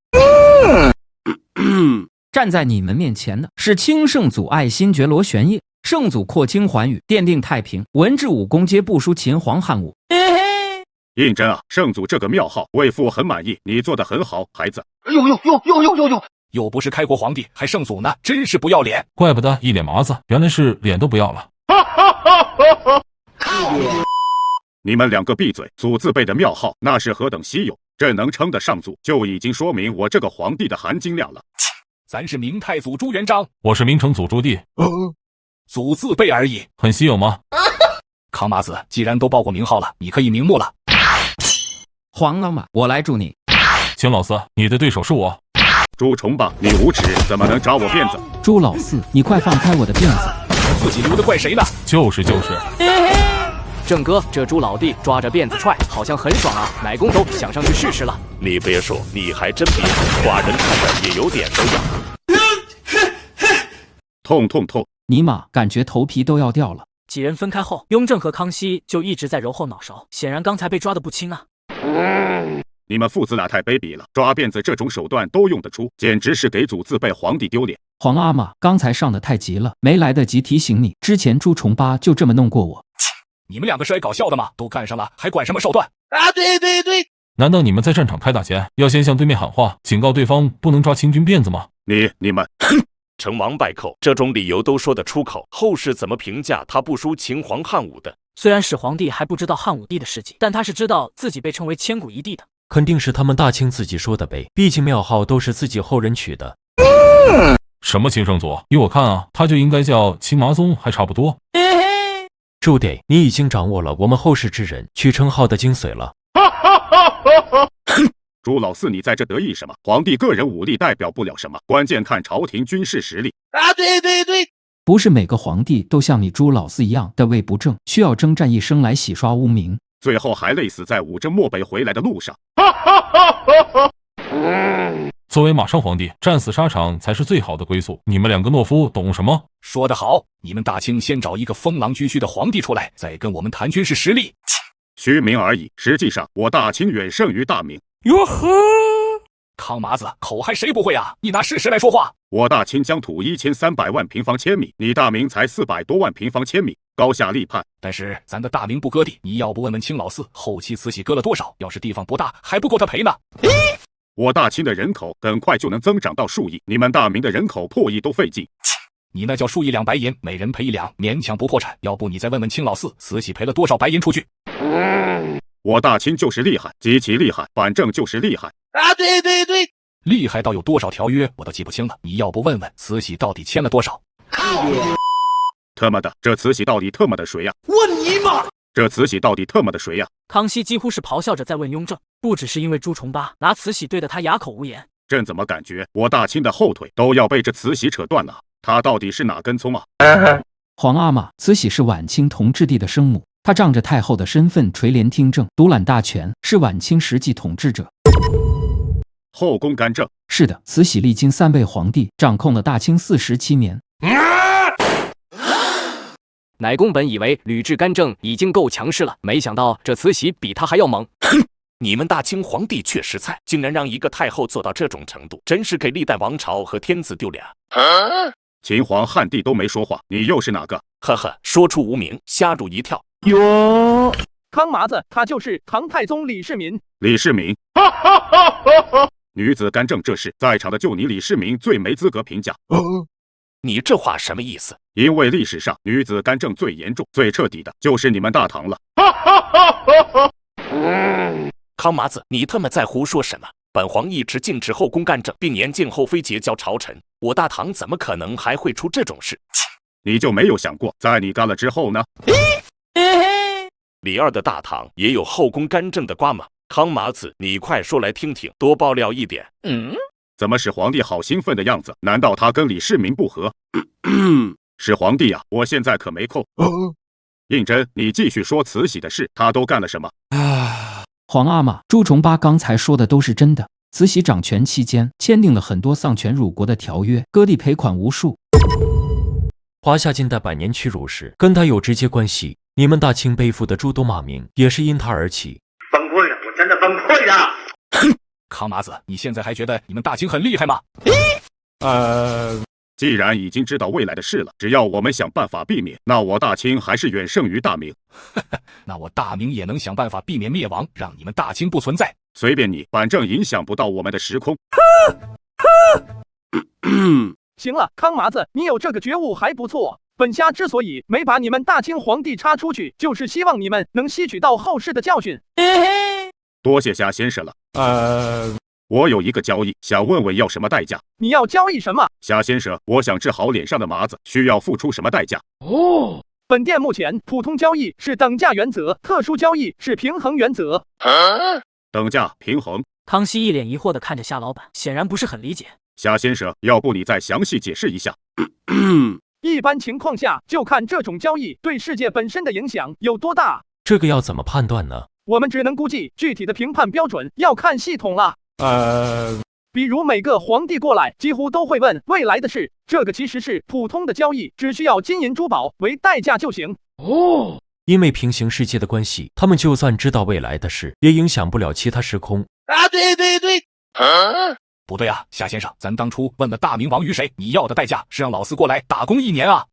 站在你们面前的是清圣祖爱新觉罗玄烨，圣祖扩清寰宇，奠定太平，文治武功皆不输秦皇汉武。胤禛啊，圣祖这个庙号，为父很满意，你做得很好，孩子。又不是开国皇帝，还圣祖呢，真是不要脸。怪不得一脸麻子，原来是脸都不要了。你们两个闭嘴！祖字辈的庙号那是何等稀有，朕能称得上祖，就已经说明我这个皇帝的含金量了。咱是明太祖朱元璋，我是明成祖朱棣，祖字辈而已，很稀有吗？康麻子，既然都报过名号了，你可以瞑目了。皇阿玛，我来助你。请老四，你的对手是我。朱重八，你无耻，怎么能抓我辫子？朱老四，你快放开我的辫子！自己留的怪谁呢？就是。郑哥，这朱老弟抓着辫子踹，好像很爽啊，奶公都想上去试试了。你别说，你还真别说，寡人看着也有点手痒。痛！尼玛，感觉头皮都要掉了。几人分开后，雍正和康熙就一直在揉后脑勺，显然刚才被抓得不轻啊。你们父子俩太卑鄙了，抓辫子这种手段都用得出，简直是给祖字辈皇帝丢脸。皇阿玛，刚才上得太急了，没来得及提醒你，之前朱重八就这么弄过我。你们两个是来搞笑的吗？都干上了，还管什么手段啊？对。难道你们在战场开打前要先向对面喊话，警告对方不能抓清军辫子吗？你们，成王败寇，这种理由都说得出口，后世怎么评价他不输秦皇汉武的？虽然始皇帝还不知道汉武帝的事迹，但他是知道自己被称为千古一帝的。肯定是他们大清自己说的呗，毕竟庙号都是自己后人取的。什么清圣祖？依我看啊，他就应该叫清麻宗，还差不多。朱棣，你已经掌握了我们后世之人取称号的精髓了。朱老四，你在这得意什么？皇帝个人武力代表不了什么，关键看朝廷军事实力啊！对。不是每个皇帝都像你朱老四一样的位不正，需要征战一生来洗刷污名，最后还累死在五征漠北回来的路上。作为马上皇帝，战死沙场才是最好的归宿。你们两个懦夫懂什么？说得好，你们大清先找一个风狼居胥的皇帝出来，再跟我们谈军事实力。虚名而已，实际上我大清远胜于大明。哟呵，康麻子，口嗨谁不会啊？你拿事实来说话。我大清疆土1300万平方千米，你大明才400多万平方千米，高下立判。但是咱的大明不割地，你要不问问清老四，后期慈禧割了多少？要是地方不大，还不够他赔呢。我大清的人口很快就能增长到数亿，你们大明的人口破亿都费劲。你那叫数亿两白银，每人赔1两，勉强不破产。要不你再问问清老四，慈禧赔了多少白银出去？我大清就是厉害，极其厉害，反正就是厉害啊！对对对，厉害到有多少条约我都记不清了。你要不问问慈禧到底签了多少？他妈的，这慈禧到底他妈的谁呀？我尼玛！这慈禧到底他妈的谁呀？康熙几乎是咆哮着在问雍正，不只是因为朱重八拿慈禧对得他哑口无言。朕怎么感觉我大清的后腿都要被这慈禧扯断了？她到底是哪根葱啊？皇阿玛，慈禧是晚清同治帝的生母，她仗着太后的身份垂帘听政，独揽大权，是晚清实际统治者。后宫干政。是的，慈禧历经3位皇帝，掌控了大清47年。乃公本以为吕雉干政已经够强势了，没想到这慈禧比他还要猛。你们大清皇帝确实菜，竟然让一个太后做到这种程度，真是给历代王朝和天子丢脸。秦皇汉帝都没说话，你又是哪个？呵呵，说出无名，吓入一跳。哟，康麻子，他就是唐太宗李世民。李世民，女子干政这事，在场的就你李世民最没资格评价。你这话什么意思？因为历史上女子干政最严重、最彻底的就是你们大唐了。康麻子，你他妈在胡说什么？本皇一直禁止后宫干政，并严禁后妃结交朝臣，我大唐怎么可能还会出这种事？你就没有想过，在你干了之后呢？李二的大唐也有后宫干政的瓜吗？康麻子，你快说来听听，多爆料一点。怎么使皇帝好兴奋的样子？难道他跟李世民不和？是皇帝啊，我现在可没空。胤禛，你继续说慈禧的事，他都干了什么？皇阿玛，朱重八刚才说的都是真的。慈禧掌权期间，签订了很多丧权辱国的条约，割地赔款无数。华夏近代百年屈辱史，跟他有直接关系。你们大清背负的诸多骂名，也是因他而起。崩溃了，我真的崩溃了！康麻子，你现在还觉得你们大清很厉害吗？既然已经知道未来的事了，只要我们想办法避免，那我大清还是远胜于大明。那我大明也能想办法避免灭亡，让你们大清不存在。随便你，反正影响不到我们的时空。行了，康麻子，你有这个觉悟还不错。本虾之所以没把你们大清皇帝插出去，就是希望你们能吸取到后世的教训。多谢虾先生了。我有一个交易，想问问要什么代价？你要交易什么？虾先生，我想治好脸上的麻子，需要付出什么代价？本店目前普通交易是等价原则，特殊交易是平衡原则。等价平衡。康熙一脸疑惑地看着夏老板，显然不是很理解。虾先生，要不你再详细解释一下？一般情况下，就看这种交易对世界本身的影响有多大。这个要怎么判断呢？我们只能估计，具体的评判标准要看系统了。比如每个皇帝过来，几乎都会问未来的事，这个其实是普通的交易，只需要金银珠宝为代价就行。因为平行世界的关系，他们就算知道未来的事，也影响不了其他时空。对。不对啊，夏先生，咱当初问了大明王于谁，你要的代价是让老四过来打工1年啊。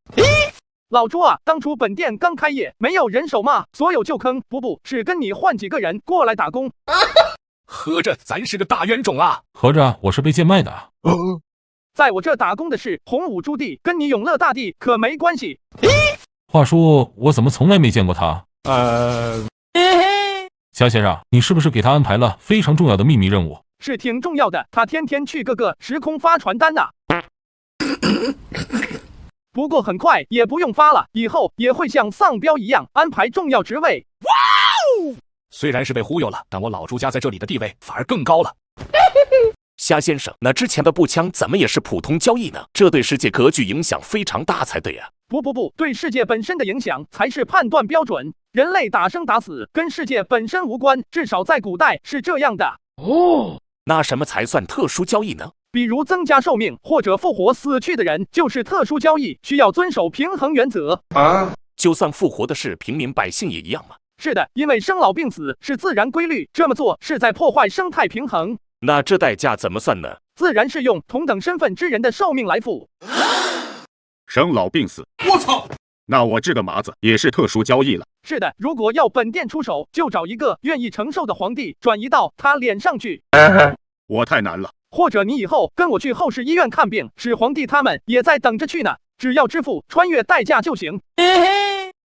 老朱啊，当初本店刚开业，没有人手嘛，所有旧坑不是跟你换几个人过来打工。合着咱是个大冤种啊！合着我是被贱卖的。在我这打工的是洪武朱棣，跟你永乐大帝可没关系。话说我怎么从来没见过他？夏先生，你是不是给他安排了非常重要的秘密任务？是挺重要的，他天天去各个时空发传单呢。不过很快也不用发了，以后也会像丧彪一样安排重要职位。虽然是被忽悠了，但我老朱家在这里的地位反而更高了。夏先生，那之前的步枪怎么也是普通交易呢？这对世界格局影响非常大才对啊。不，对世界本身的影响才是判断标准。人类打生打死跟世界本身无关，至少在古代是这样的。那什么才算特殊交易呢？比如增加寿命或者复活死去的人，就是特殊交易，需要遵守平衡原则。就算复活的是平民百姓也一样吗？是的，因为生老病死是自然规律，这么做是在破坏生态平衡。那这代价怎么算呢？自然是用同等身份之人的寿命来付。生老病死，我操！那我这个麻子也是特殊交易了。是的，如果要本店出手，就找一个愿意承受的皇帝，转移到他脸上去。我太难了。或者你以后跟我去后世医院看病，始皇帝他们也在等着去呢，只要支付穿越代价就行。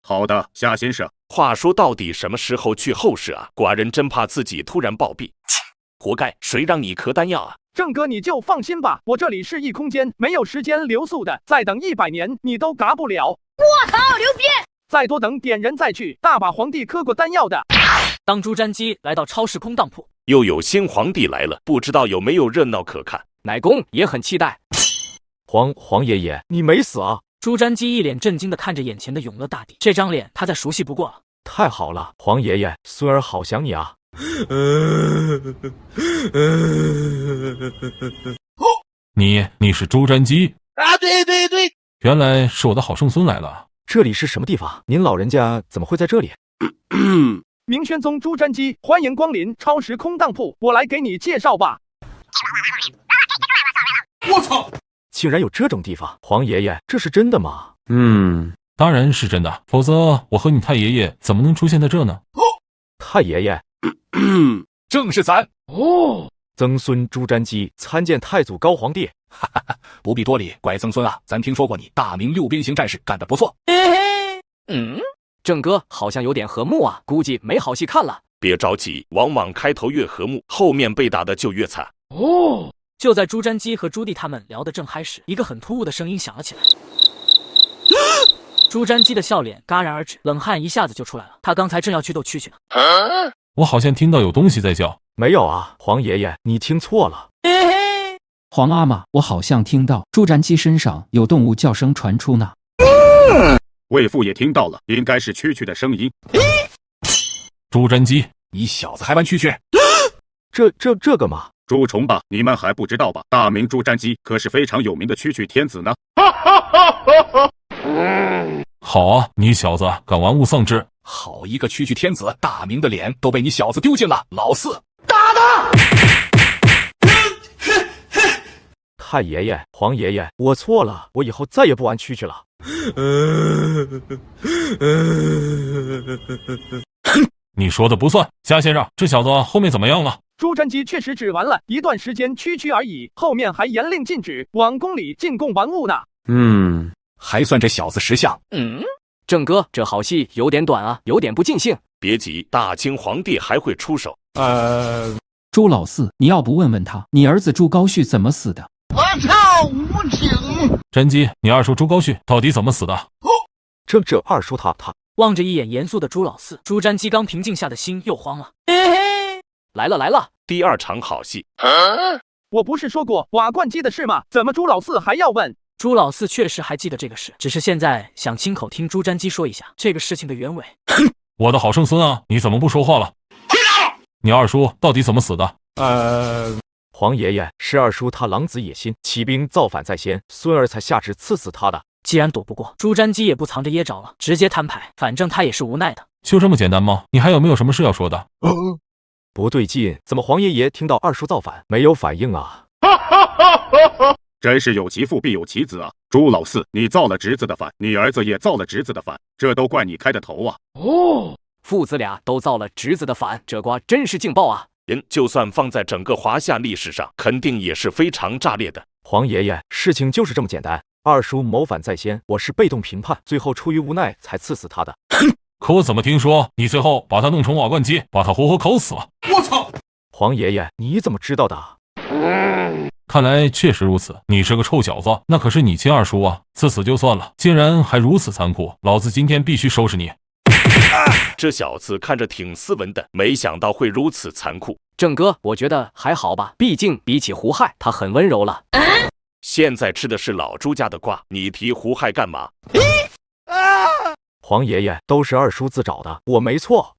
好的，夏先生。话说到底什么时候去后世啊？寡人真怕自己突然暴毙，活该！谁让你嗑丹药啊？郑哥你就放心吧，我这里是异空间，没有时间留宿的，再等100年你都嘎不了。我操，牛逼！再多等点人再去，大把皇帝嗑过丹药的。当朱瞻基来到超时空当铺，又有新皇帝来了，不知道有没有热闹可看。奶公也很期待。黄爷爷，你没死啊？朱瞻基一脸震惊地看着眼前的永乐大帝，这张脸他再熟悉不过了。太好了，黄爷爷，孙儿好想你啊！你是朱瞻基啊？对，原来是我的好圣孙来了。这里是什么地方？您老人家怎么会在这里？明宣宗朱瞻基，欢迎光临超时空当铺，我来给你介绍吧。我操！竟然有这种地方，黄爷爷，这是真的吗？当然是真的，否则我和你太爷爷怎么能出现在这呢？太爷爷，正是咱曾孙朱瞻基参见太祖高皇帝。哈哈哈，不必多礼，乖曾孙啊，咱听说过你大明6边形战士干得不错。郑哥好像有点和睦啊，估计没好戏看了。别着急，往往开头越和睦，后面被打的就越惨。就在朱瞻基和朱棣他们聊得正嗨时，一个很突兀的声音响了起来。朱瞻基的笑脸戛然而止，冷汗一下子就出来了。他刚才正要去逗蛐蛐呢。我好像听到有东西在叫。没有啊，黄爷爷，你听错了。皇阿玛，我好像听到朱瞻基身上有动物叫声传出呢。魏父也听到了，应该是蛐蛐的声音。朱瞻基，你小子还玩蛐蛐？这个嘛，朱重八，你们还不知道吧？大明朱瞻基可是非常有名的蛐蛐天子呢。好啊，你小子敢玩物丧志！好一个蛐蛐天子，大明的脸都被你小子丢尽了。老四，打他！太爷爷，黄爷爷，我错了，我以后再也不玩蛐蛐了。你说的不算，夏先生，这小子后面怎么样了？朱瞻基确实只玩了一段时间蛐蛐而已，后面还严令禁止往宫里进贡玩物呢。还算这小子识相。郑哥，这好戏有点短啊，有点不尽兴。别急，大清皇帝还会出手。朱老四，你要不问问他，你儿子朱高煦怎么死的？我操，无情！瞻基，你二叔朱高煦到底怎么死的？这二叔他望着一眼严肃的朱老四，朱瞻基刚平静下的心又慌了。来了，第二场好戏。我不是说过瓦罐机的事吗？怎么朱老四还要问？朱老四确实还记得这个事，只是现在想亲口听朱瞻基说一下这个事情的原委。我的好圣孙啊，你怎么不说话了？你二叔到底怎么死的？黄爷爷，是二叔他狼子野心，起兵造反在先，孙儿才下旨赐死他的。既然躲不过，朱瞻基也不藏着掖着了，直接摊牌，反正他也是无奈的。就这么简单吗？你还有没有什么事要说的？不对劲，怎么黄爷爷听到二叔造反没有反应啊？真是有其父必有其子啊！朱老四，你造了侄子的反，你儿子也造了侄子的反，这都怪你开的头啊！父子俩都造了侄子的反，这瓜真是劲爆啊！人就算放在整个华夏历史上，肯定也是非常炸裂的。黄爷爷，事情就是这么简单。二叔谋反在先，我是被动评判，最后出于无奈才赐死他的。可我怎么听说你最后把他弄成瓦罐机，把他活活烤死了？我操！黄爷爷，你怎么知道的？看来确实如此，你是个臭小子，那可是你亲二叔啊！赐死就算了，竟然还如此残酷，老子今天必须收拾你！这小子看着挺斯文的，没想到会如此残酷。郑哥，我觉得还好吧，毕竟比起胡亥，他很温柔了。现在吃的是老朱家的瓜，你提胡亥干嘛？黄爷爷，都是二叔自找的，我没错。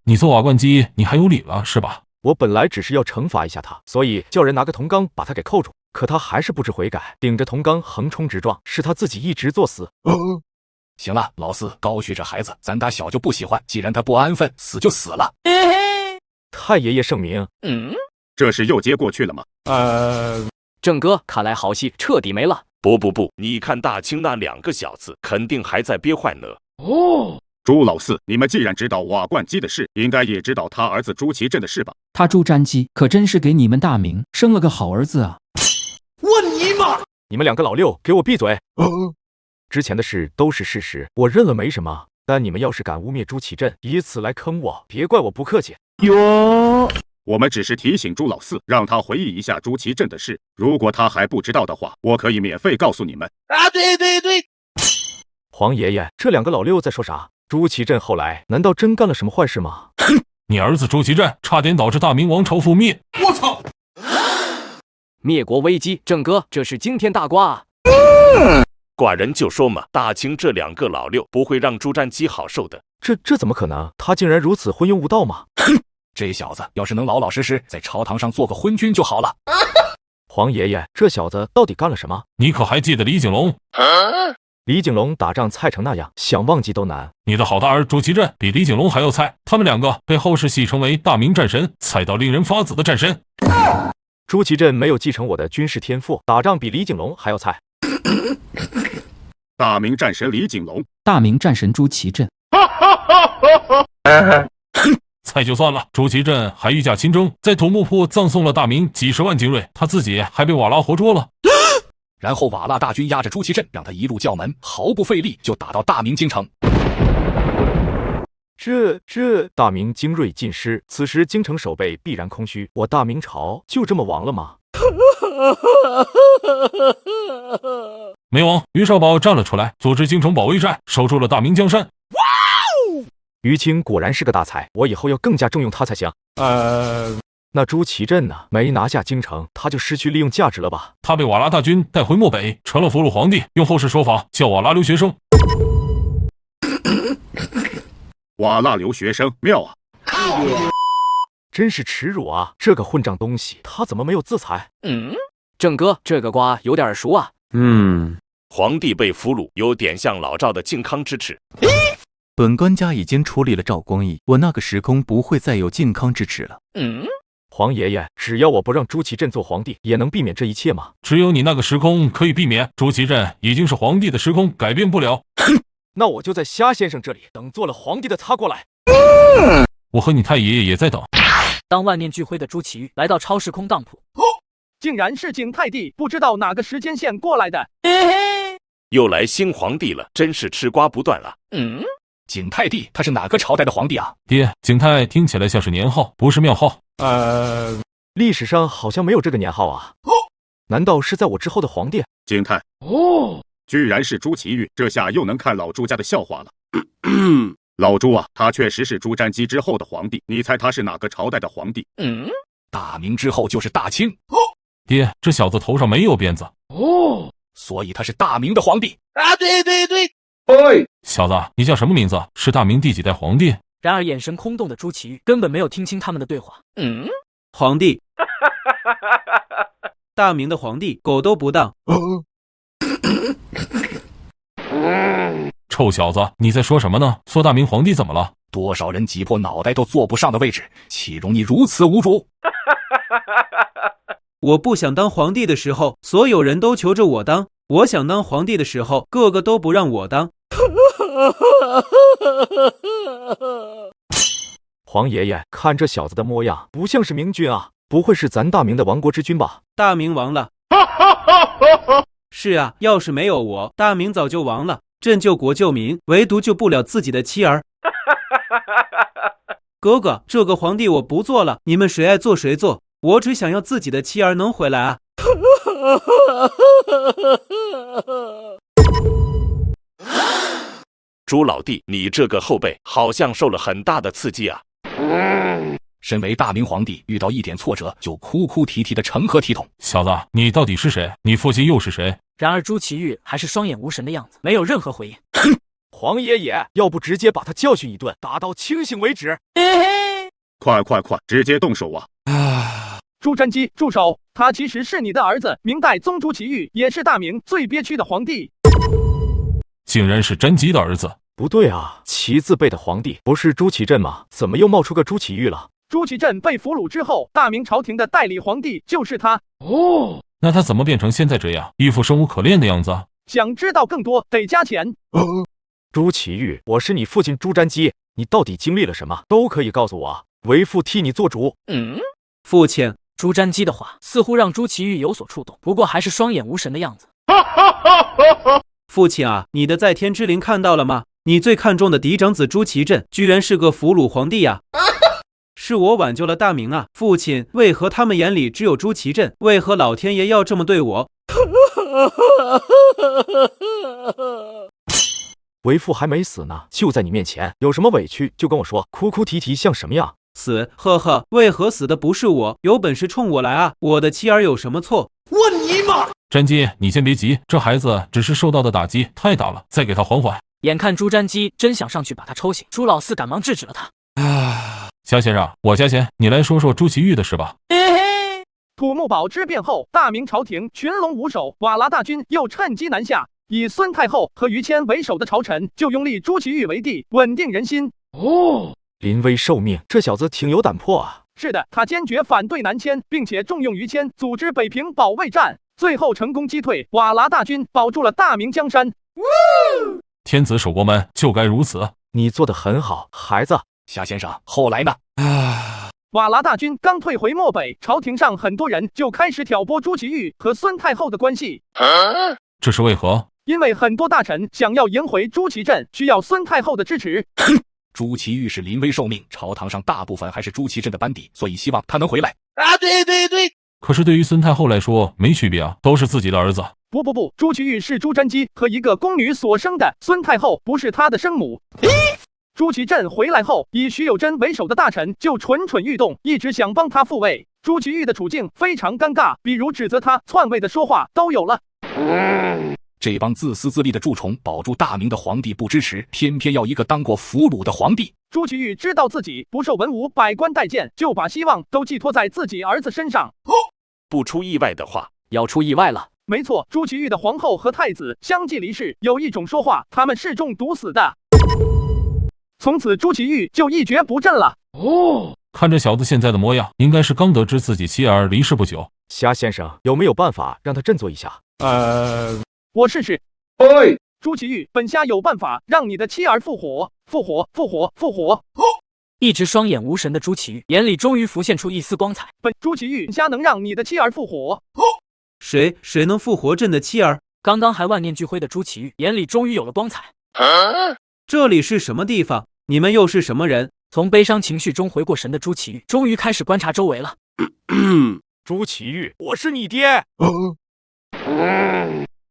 你做瓦罐机，你还有理了是吧？我本来只是要惩罚一下他，所以叫人拿个铜缸把他给扣住，可他还是不知悔改，顶着铜缸横冲直撞，是他自己一直作死。行了，老四，高旭这孩子咱打小就不喜欢，既然他不安分，死就死了。太爷爷圣明。这事又接过去了吗？郑哥，看来好戏彻底没了。不，你看大清那2个小子，肯定还在憋坏呢。朱老四，你们既然知道瓦罐基的事，应该也知道他儿子朱祁镇的事吧？他朱瞻基可真是给你们大明生了个好儿子啊！我尼玛！你们2个老六，给我闭嘴！之前的事都是事实，我认了没什么。但你们要是敢污蔑朱祁镇，以此来坑我，别怪我不客气。我们只是提醒朱老四，让他回忆一下朱祁镇的事。如果他还不知道的话，我可以免费告诉你们。啊，对。黄爷爷，这2个老六在说啥？朱祁镇后来难道真干了什么坏事吗？你儿子朱祁镇差点导致大明王朝覆灭。我操！灭国危机，郑哥，这是惊天大瓜啊！寡人就说嘛，大清这2个老六不会让朱瞻基好受的。这怎么可能？他竟然如此昏庸无道吗？这小子要是能老老实实在朝堂上做个昏君就好了。黄爷爷，这小子到底干了什么？你可还记得李景龙？李景龙打仗菜成那样，想忘记都难。你的好大儿朱祁镇比李景龙还要菜，他们2个被后世戏称为大明战神，菜到令人发紫的战神。朱祁镇没有继承我的军事天赋，打仗比李景龙还要菜。大明战神李景龙，大明战神朱祁镇。菜就算了，朱祁镇还御驾亲征，在土木铺葬送了大明几10万精锐，他自己还被瓦剌活捉了。然后瓦剌大军压着朱祁镇，让他一路叫门，毫不费力就打到大明京城。这大明精锐尽失，此时京城守备必然空虚，我大明朝就这么亡了吗？没亡，于少保站了出来，组织京城保卫战，守住了大明江山。于青果然是个大才，我以后要更加重用他才行。那朱祁镇呢？没拿下京城，他就失去利用价值了吧？他被瓦剌大军带回漠北，成了俘虏皇帝，用后世说法叫瓦剌留学生。瓦剌留学生，妙啊！真是耻辱啊！这个混账东西，他怎么没有自裁？郑哥，这个瓜有点熟啊。皇帝被俘虏，有点像老赵的靖康之耻。本官家已经处理了赵光义，我那个时空不会再有靖康之耻了。黄爷爷，只要我不让朱祁镇做皇帝，也能避免这一切吗？只有你那个时空可以避免，朱祁镇已经是皇帝的时空，改变不了。那我就在虾先生这里等做了皇帝的他过来。我和你太爷爷也在等。当万念俱灰的朱祁钰来到超时空当铺，竟然是景泰帝，不知道哪个时间线过来的。又来新皇帝了，真是吃瓜不断了。景泰帝他是哪个朝代的皇帝啊？爹，景泰听起来像是年号，不是庙号。历史上好像没有这个年号啊。难道是在我之后的皇帝？景泰居然是朱祁钰，这下又能看老朱家的笑话了。老朱啊，他确实是朱瞻基之后的皇帝，你猜他是哪个朝代的皇帝？大明之后就是大清。爹，这小子头上没有辫子。所以他是大明的皇帝。啊，对。小子，你叫什么名字？是大明第几代皇帝？然而眼神空洞的朱祁钰根本没有听清他们的对话。皇帝，大明的皇帝，狗都不当。臭小子，你在说什么呢？说大明皇帝怎么了？多少人挤破脑袋都坐不上的位置，岂容你如此无主？我不想当皇帝的时候，所有人都求着我当；我想当皇帝的时候，个个都不让我当。黄爷爷，看这小子的模样，不像是明君啊，不会是咱大明的亡国之君吧？大明亡了。是啊，要是没有我，大明早就亡了。朕救国救民，唯独救不了自己的妻儿。哥哥，这个皇帝我不做了，你们谁爱做谁做，我只想要自己的妻儿能回来啊。朱老弟，你这个后辈好像受了很大的刺激啊。身为大明皇帝，遇到一点挫折就哭哭啼啼的成何体统？小子，你到底是谁？你父亲又是谁？然而朱祁钰还是双眼无神的样子，没有任何回应。黄爷爷，要不直接把他教训一顿，打到清醒为止。快，直接动手啊！朱瞻基，住手！他其实是你的儿子，明代宗朱祁钰，也是大明最憋屈的皇帝。竟然是瞻基的儿子？不对啊，祁字辈的皇帝不是朱祁镇吗？怎么又冒出个朱祁钰了？朱祁镇被俘虏之后，大明朝廷的代理皇帝就是他。哦，那他怎么变成现在这样，一副生无可恋的样子？想知道更多，得加钱。朱祁钰，我是你父亲朱瞻基，你到底经历了什么？都可以告诉我，为父替你做主。父亲。朱瞻基的话似乎让朱祁钰有所触动，不过还是双眼无神的样子。父亲啊，你的在天之灵看到了吗？你最看重的嫡长子朱祁镇，居然是个俘虏皇帝呀！是我挽救了大明啊！父亲，为何他们眼里只有朱祁镇？为何老天爷要这么对我？为父还没死呢，就在你面前，有什么委屈就跟我说，哭哭啼啼像什么样？死，呵呵，为何死的不是我？有本事冲我来啊！我的妻儿有什么错？问你妈！瞻基，你先别急，这孩子只是受到的打击太大了，再给他缓缓。眼看朱瞻基真想上去把他抽醒，朱老四赶忙制止了他。夏先生，我家先，你来说说朱祁钰的事吧。土木堡之变后，大明朝廷群龙无首，瓦剌大军又趁机南下，以孙太后和于谦为首的朝臣就拥立朱祁钰为帝，稳定人心。临危受命，这小子挺有胆魄啊！是的，他坚决反对南迁，并且重用于谦，组织北平保卫战，最后成功击退瓦剌大军，保住了大明江山。天子守国门就该如此，你做得很好，孩子。夏先生，后来呢？瓦剌大军刚退回漠北，朝廷上很多人就开始挑拨朱祁钰和孙太后的关系。这是为何？因为很多大臣想要迎回朱祁镇，需要孙太后的支持。朱祁钰是临危受命，朝堂上大部分还是朱祁镇的班底，所以希望他能回来。对。可是对于孙太后来说没区别啊，都是自己的儿子。不，朱祁钰是朱瞻基和一个宫女所生的，孙太后不是他的生母。朱祁镇回来后，以徐有贞为首的大臣就蠢蠢欲动，一直想帮他复位。朱祁钰的处境非常尴尬，比如指责他篡位的说话都有了。这帮自私自利的蛀虫，保住大明的皇帝不支持，偏偏要一个当过俘虏的皇帝。朱祁钰知道自己不受文武百官待见，就把希望都寄托在自己儿子身上。不出意外的话，要出意外了。没错，朱祁钰的皇后和太子相继离世，有一种说法，他们是中毒死的。从此朱祁钰就一蹶不振了。看这小子现在的模样，应该是刚得知自己妻儿离世不久。夏先生，有没有办法让他振作一下？我试试。朱祁钰，本虾有办法让你的妻儿复活。一直双眼无神的朱祁钰眼里终于浮现出一丝光彩。朱祁钰，虾能让你的妻儿复活。谁能复活朕的妻儿？刚刚还万念俱灰的朱祁钰眼里终于有了光彩。这里是什么地方？你们又是什么人？从悲伤情绪中回过神的朱祁钰终于开始观察周围了。朱祁钰，我是你爹。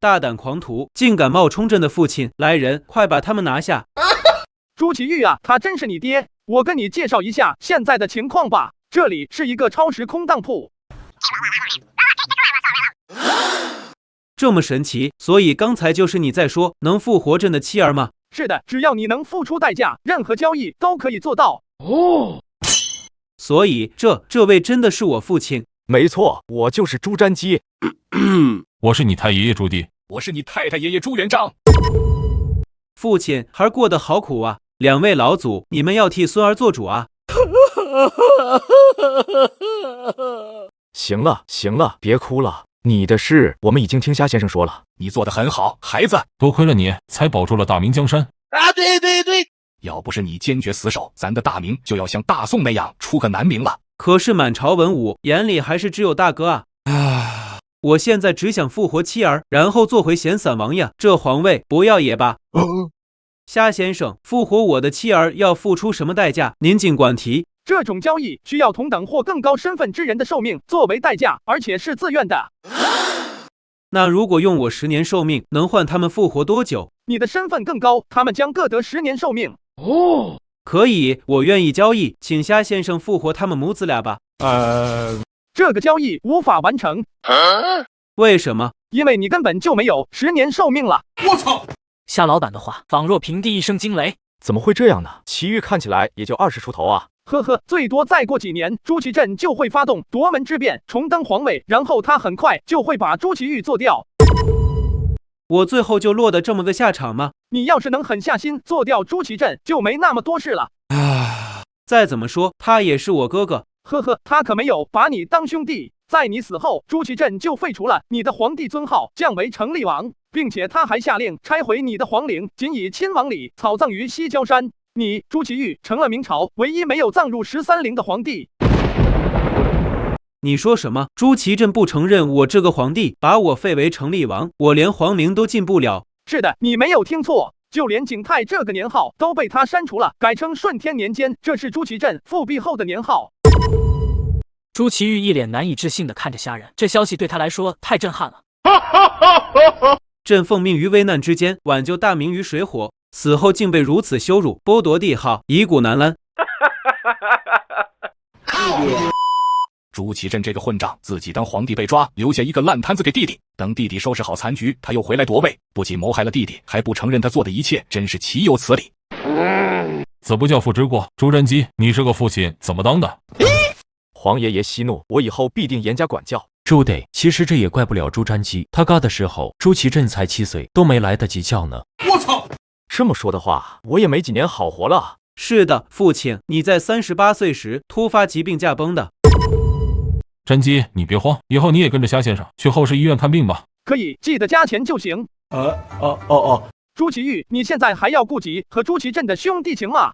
大胆狂徒，竟敢冒充朕的父亲！来人，快把他们拿下！朱祁钰啊，他真是你爹！我跟你介绍一下现在的情况吧。这里是一个超时空当铺。这么神奇，所以刚才就是你在说能复活朕的妻儿吗？是的，只要你能付出代价，任何交易都可以做到。所以这位真的是我父亲？没错，我就是朱瞻基。我是你太爷爷朱棣。我是你太太爷爷朱元璋。父亲还过得好苦啊！两位老祖，你们要替孙儿做主啊！行了，别哭了。你的事我们已经听夏先生说了，你做得很好，孩子。多亏了你，才保住了大明江山。对。要不是你坚决死守，咱的大明就要像大宋那样出个南明了。可是满朝文武眼里还是只有大哥啊！我现在只想复活妻儿，然后做回闲散王呀！这皇位不要也罢。夏先生，复活我的妻儿要付出什么代价？您尽管提。这种交易需要同等或更高身份之人的寿命作为代价，而且是自愿的。那如果用我10年寿命，能换他们复活多久？你的身份更高，他们将各得10年寿命。可以，我愿意交易，请夏先生复活他们母子俩吧。这个交易无法完成。为什么？因为你根本就没有10年寿命了。我操！夏老板的话仿若平地一声惊雷。怎么会这样呢？祁钰看起来也就20出头啊。呵呵，最多再过几年，朱祁镇就会发动夺门之变，重登皇位，然后他很快就会把朱祁钰做掉。我最后就落得这么个下场吗？你要是能狠下心做掉朱祁镇，就没那么多事了。再怎么说，他也是我哥哥。呵呵，他可没有把你当兄弟。在你死后，朱祁镇就废除了你的皇帝尊号，降为成厉王，并且他还下令拆毁你的皇陵，仅以亲王礼草葬于西郊山。你朱祁钰成了明朝唯一没有葬入13陵的皇帝。你说什么？朱祁镇不承认我这个皇帝，把我废为成厉王，我连皇陵都进不了。是的，你没有听错，就连景泰这个年号都被他删除了，改成顺天年间，这是朱祁镇复辟后的年号。朱祁钰一脸难以置信地看着虾仁，这消息对他来说太震撼了。朕奉命于危难之间挽救大明于水火，死后竟被如此羞辱，剥夺帝号，以骨难拦。朱祁镇这个混账，自己当皇帝被抓，留下一个烂摊子给弟弟。等弟弟收拾好残局，他又回来夺位，不仅谋害了弟弟，还不承认他做的一切，真是岂有此理！子不教父之过，朱瞻基，你这个父亲怎么当的？皇爷爷息怒，我以后必定严加管教。朱得，其实这也怪不了朱瞻基，他嘎的时候，朱祁镇才7岁，都没来得及叫呢。我操！这么说的话，我也没几年好活了。是的，父亲，你在38岁时突发疾病驾崩的。瞻基，你别慌，以后你也跟着虾先生去后市医院看病吧。可以，记得加钱就行。朱祁钰，你现在还要顾及和朱祁镇的兄弟情吗？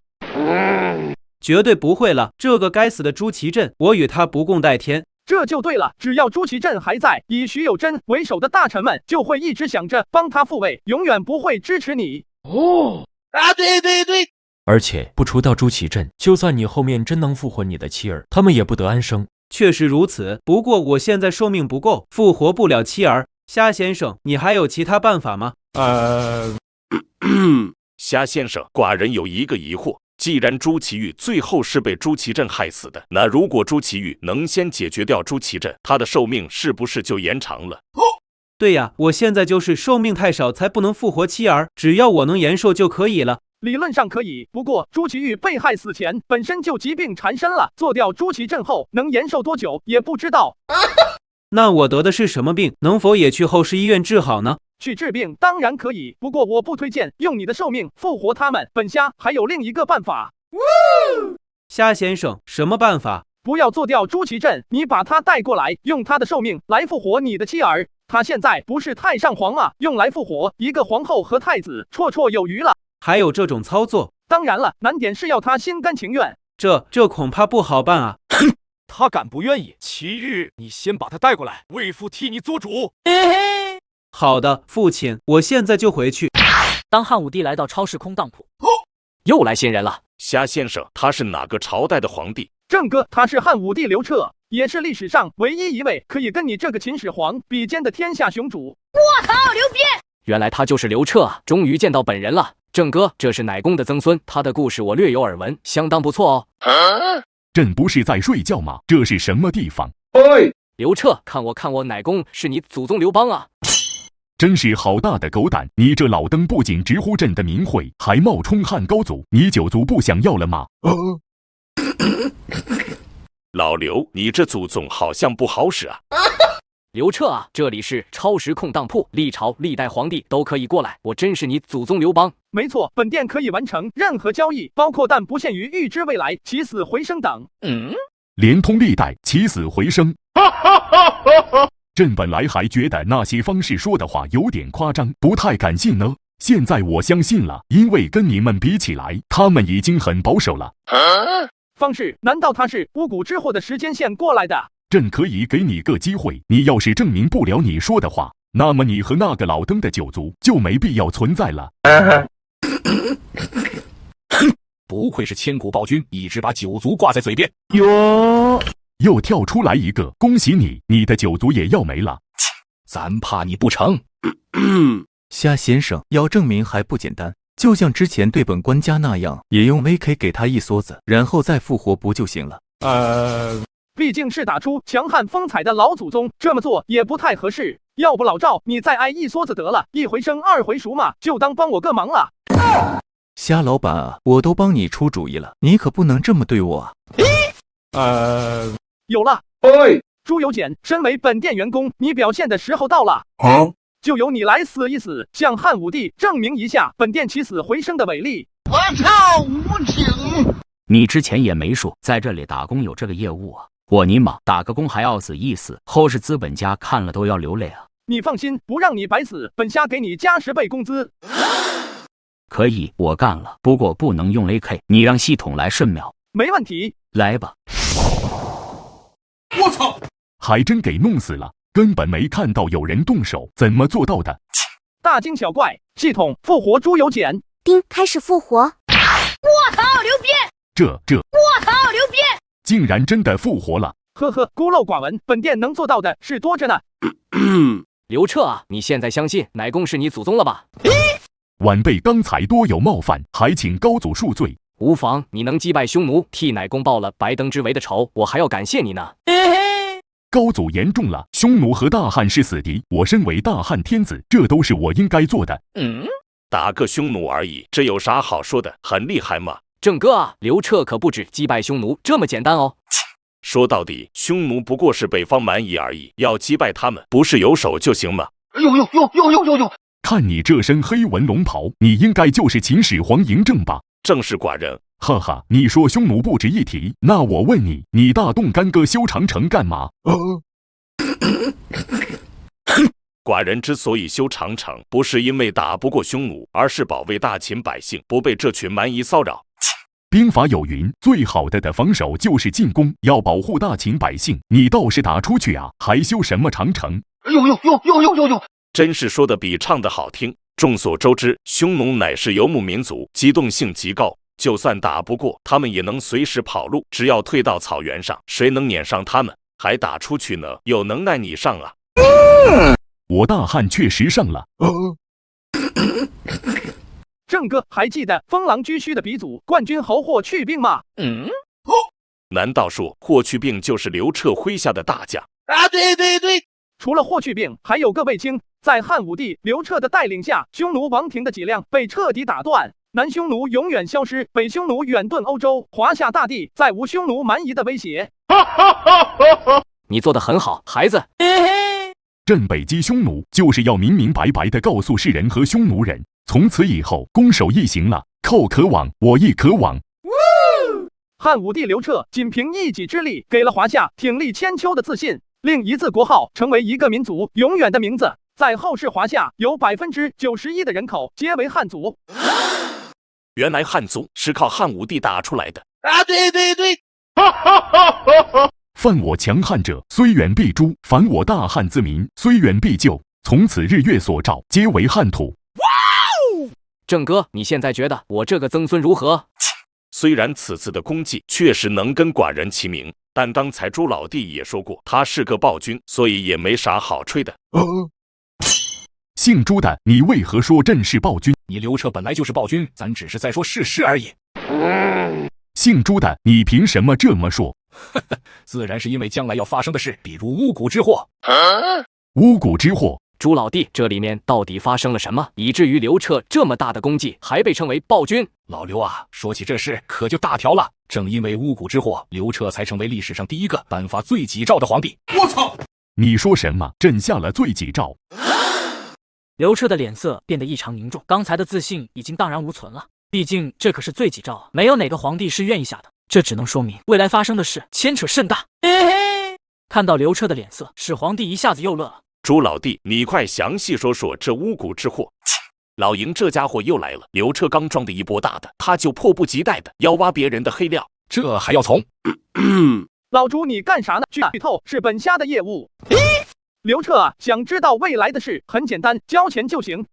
绝对不会了，这个该死的朱祁镇，我与他不共戴天。这就对了，只要朱祁镇还在，以徐有贞为首的大臣们就会一直想着帮他复位，永远不会支持你。对。而且不除掉朱祁镇，就算你后面真能复活你的妻儿，他们也不得安生。确实如此，不过我现在寿命不够，复活不了妻儿。虾先生，你还有其他办法吗？虾先生，寡人有一个疑惑。既然朱祁钰最后是被朱祁镇害死的，那如果朱祁钰能先解决掉朱祁镇，他的寿命是不是就延长了？对呀，我现在就是寿命太少才不能复活妻儿，只要我能延寿就可以了。理论上可以，不过朱祁钰被害死前本身就疾病缠身了，做掉朱祁镇后能延寿多久也不知道。那我得的是什么病？能否也去后市医院治好呢？去治病当然可以，不过我不推荐用你的寿命复活他们。本虾还有另一个办法。虾先生，什么办法？不要做掉朱祁镇，你把他带过来，用他的寿命来复活你的妻儿。他现在不是太上皇吗？用来复活一个皇后和太子，绰绰有余了。还有这种操作？当然了，难点是要他心甘情愿。这恐怕不好办啊。他敢不愿意？祁钰，你先把他带过来，为父替你做主。好的，父亲，我现在就回去。当汉武帝来到超市空当铺，又来新人了。虾先生，他是哪个朝代的皇帝？正哥，他是汉武帝刘彻，也是历史上唯一一位可以跟你这个秦始皇比肩的天下雄主。我靠，牛逼！原来他就是刘彻啊，终于见到本人了。正哥，这是乃公的曾孙，他的故事我略有耳闻，相当不错哦。朕不是在睡觉吗？这是什么地方？刘彻，看我，乃公是你祖宗刘邦啊！真是好大的狗胆！你这老登不仅直呼朕的名讳，还冒充汉高祖，你九族不想要了吗？老刘，你这祖宗好像不好使啊！刘彻啊，这里是超时空当铺，历朝历代皇帝都可以过来，我真是你祖宗刘邦。没错，本店可以完成任何交易，包括但不限于预知未来、起死回生等。连通历代，起死回生。朕本来还觉得那些方士说的话有点夸张，不太敢信呢。现在我相信了，因为跟你们比起来，他们已经很保守了。方士，难道他是巫蛊之祸的时间线过来的？朕可以给你个机会，你要是证明不了你说的话，那么你和那个老登的九族就没必要存在了。不愧是千古暴君，一直把九族挂在嘴边。又跳出来一个，恭喜你，你的九族也要没了。咱怕你不成。虾先生，要证明还不简单，就像之前对本官家那样，也用 VK 给他一梭子，然后再复活不就行了？毕竟是打出强悍风采的老祖宗，这么做也不太合适。要不老赵，你再挨一梭子得了，一回生二回熟嘛，就当帮我个忙了。虾老板啊，我都帮你出主意了，你可不能这么对我啊！有了，朱由检，身为本店员工，你表现的时候到了。就由你来死一死，向汉武帝证明一下本店起死回生的伟力。我操，无情！你之前也没说在这里打工有这个业务啊！我尼玛，打个工还要死一死，后世资本家看了都要流泪啊！你放心，不让你白死，本虾给你加10倍工资。可以，我干了，不过不能用 AK， 你让系统来瞬秒。没问题，来吧。我操！还真给弄死了，根本没看到有人动手，怎么做到的？大惊小怪，系统复活朱由检。丁开始复活。我操，牛逼！我操，牛逼！竟然真的复活了！呵呵，孤陋寡闻，本店能做到的事多着呢。刘彻啊，你现在相信乃公是你祖宗了吧？晚辈刚才多有冒犯，还请高祖恕罪。无妨，你能击败匈奴，替乃公报了白登之围的仇，我还要感谢你呢。高祖言重了，匈奴和大汉是死敌，我身为大汉天子，这都是我应该做的。打个匈奴而已，这有啥好说的？很厉害吗？郑哥啊，刘彻可不止击败匈奴这么简单哦。说到底，匈奴不过是北方蛮夷而已，要击败他们，不是有手就行吗？呦！看你这身黑纹龙袍，你应该就是秦始皇嬴政吧？正是寡人。哈哈，你说匈奴不值一提，那我问你，你大动干戈修长城干嘛？寡人之所以修长城，不是因为打不过匈奴，而是保卫大秦百姓不被这群蛮夷骚扰。兵法有云，最好的防守就是进攻，要保护大秦百姓，你倒是打出去啊，还修什么长城？呦！真是说的比唱的好听。众所周知，匈奴乃是游牧民族，机动性极高，就算打不过，他们也能随时跑路，只要退到草原上，谁能撵上他们？还打出去呢？有能耐你上啊！我大汉确实上了。郑哥，还记得封狼居胥的鼻祖冠军侯霍去病吗？难道说霍去病就是刘彻麾下的大将？啊，对。除了霍去病，还有个卫青。在汉武帝刘彻的带领下，匈奴王庭的脊梁被彻底打断，南匈奴永远消失，北匈奴远遁欧洲，华夏大地再无匈奴蛮夷的威胁。你做得很好，孩子。朕北击匈奴，就是要明明白白地告诉世人和匈奴人，从此以后攻守一行了，寇可往，我亦可往。汉武帝刘彻仅凭一己之力，给了华夏挺立千秋的自信，令一字国号成为一个民族永远的名字。在后世华夏，有91%的人口皆为汉族。原来汉族是靠汉武帝打出来的啊！对。犯我强汉者，虽远必诛；反我大汉之民，虽远必救。从此日月所照，皆为汉土。郑哥，你现在觉得我这个曾孙如何？虽然此次的功绩确实能跟寡人齐名，但刚才朱老弟也说过，他是个暴君，所以也没啥好吹的。姓朱的，你为何说朕是暴君？你刘彻本来就是暴君，咱只是在说事实而已。姓朱的，你凭什么这么说？自然是因为将来要发生的事，比如巫蛊之祸。巫蛊之祸？朱老弟，这里面到底发生了什么，以至于刘彻这么大的功绩还被称为暴君？老刘啊，说起这事可就大条了。正因为巫蛊之祸，刘彻才成为历史上第一个颁发罪己诏的皇帝。我操！你说什么？朕下了罪己诏？刘彻的脸色变得异常凝重，刚才的自信已经荡然无存了。毕竟这可是罪己诏啊，没有哪个皇帝是愿意下的。这只能说明未来发生的事牵扯甚大。看到刘彻的脸色，始皇帝一下子又乐了。朱老弟，你快详细说说这巫蛊之祸。老嬴这家伙又来了，刘彻刚装的一波大的，他就迫不及待的要挖别人的黑料，这还要从？老朱，你干啥呢？剧透是本虾的业务。刘彻啊，想知道未来的事很简单，交钱就行。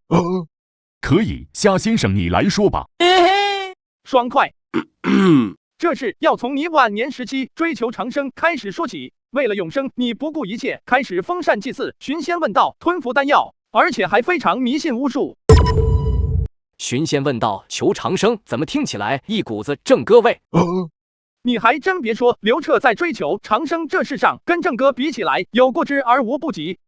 可以，虾先生你来说吧。爽快。这事要从你晚年时期追求长生开始说起。为了永生，你不顾一切，开始封禅祭祀、寻仙问道、吞服丹药，而且还非常迷信巫术。寻仙问道求长生，怎么听起来一股子正哥味？你还真别说，刘彻在追求长生这事上，跟郑哥比起来，有过之而无不及。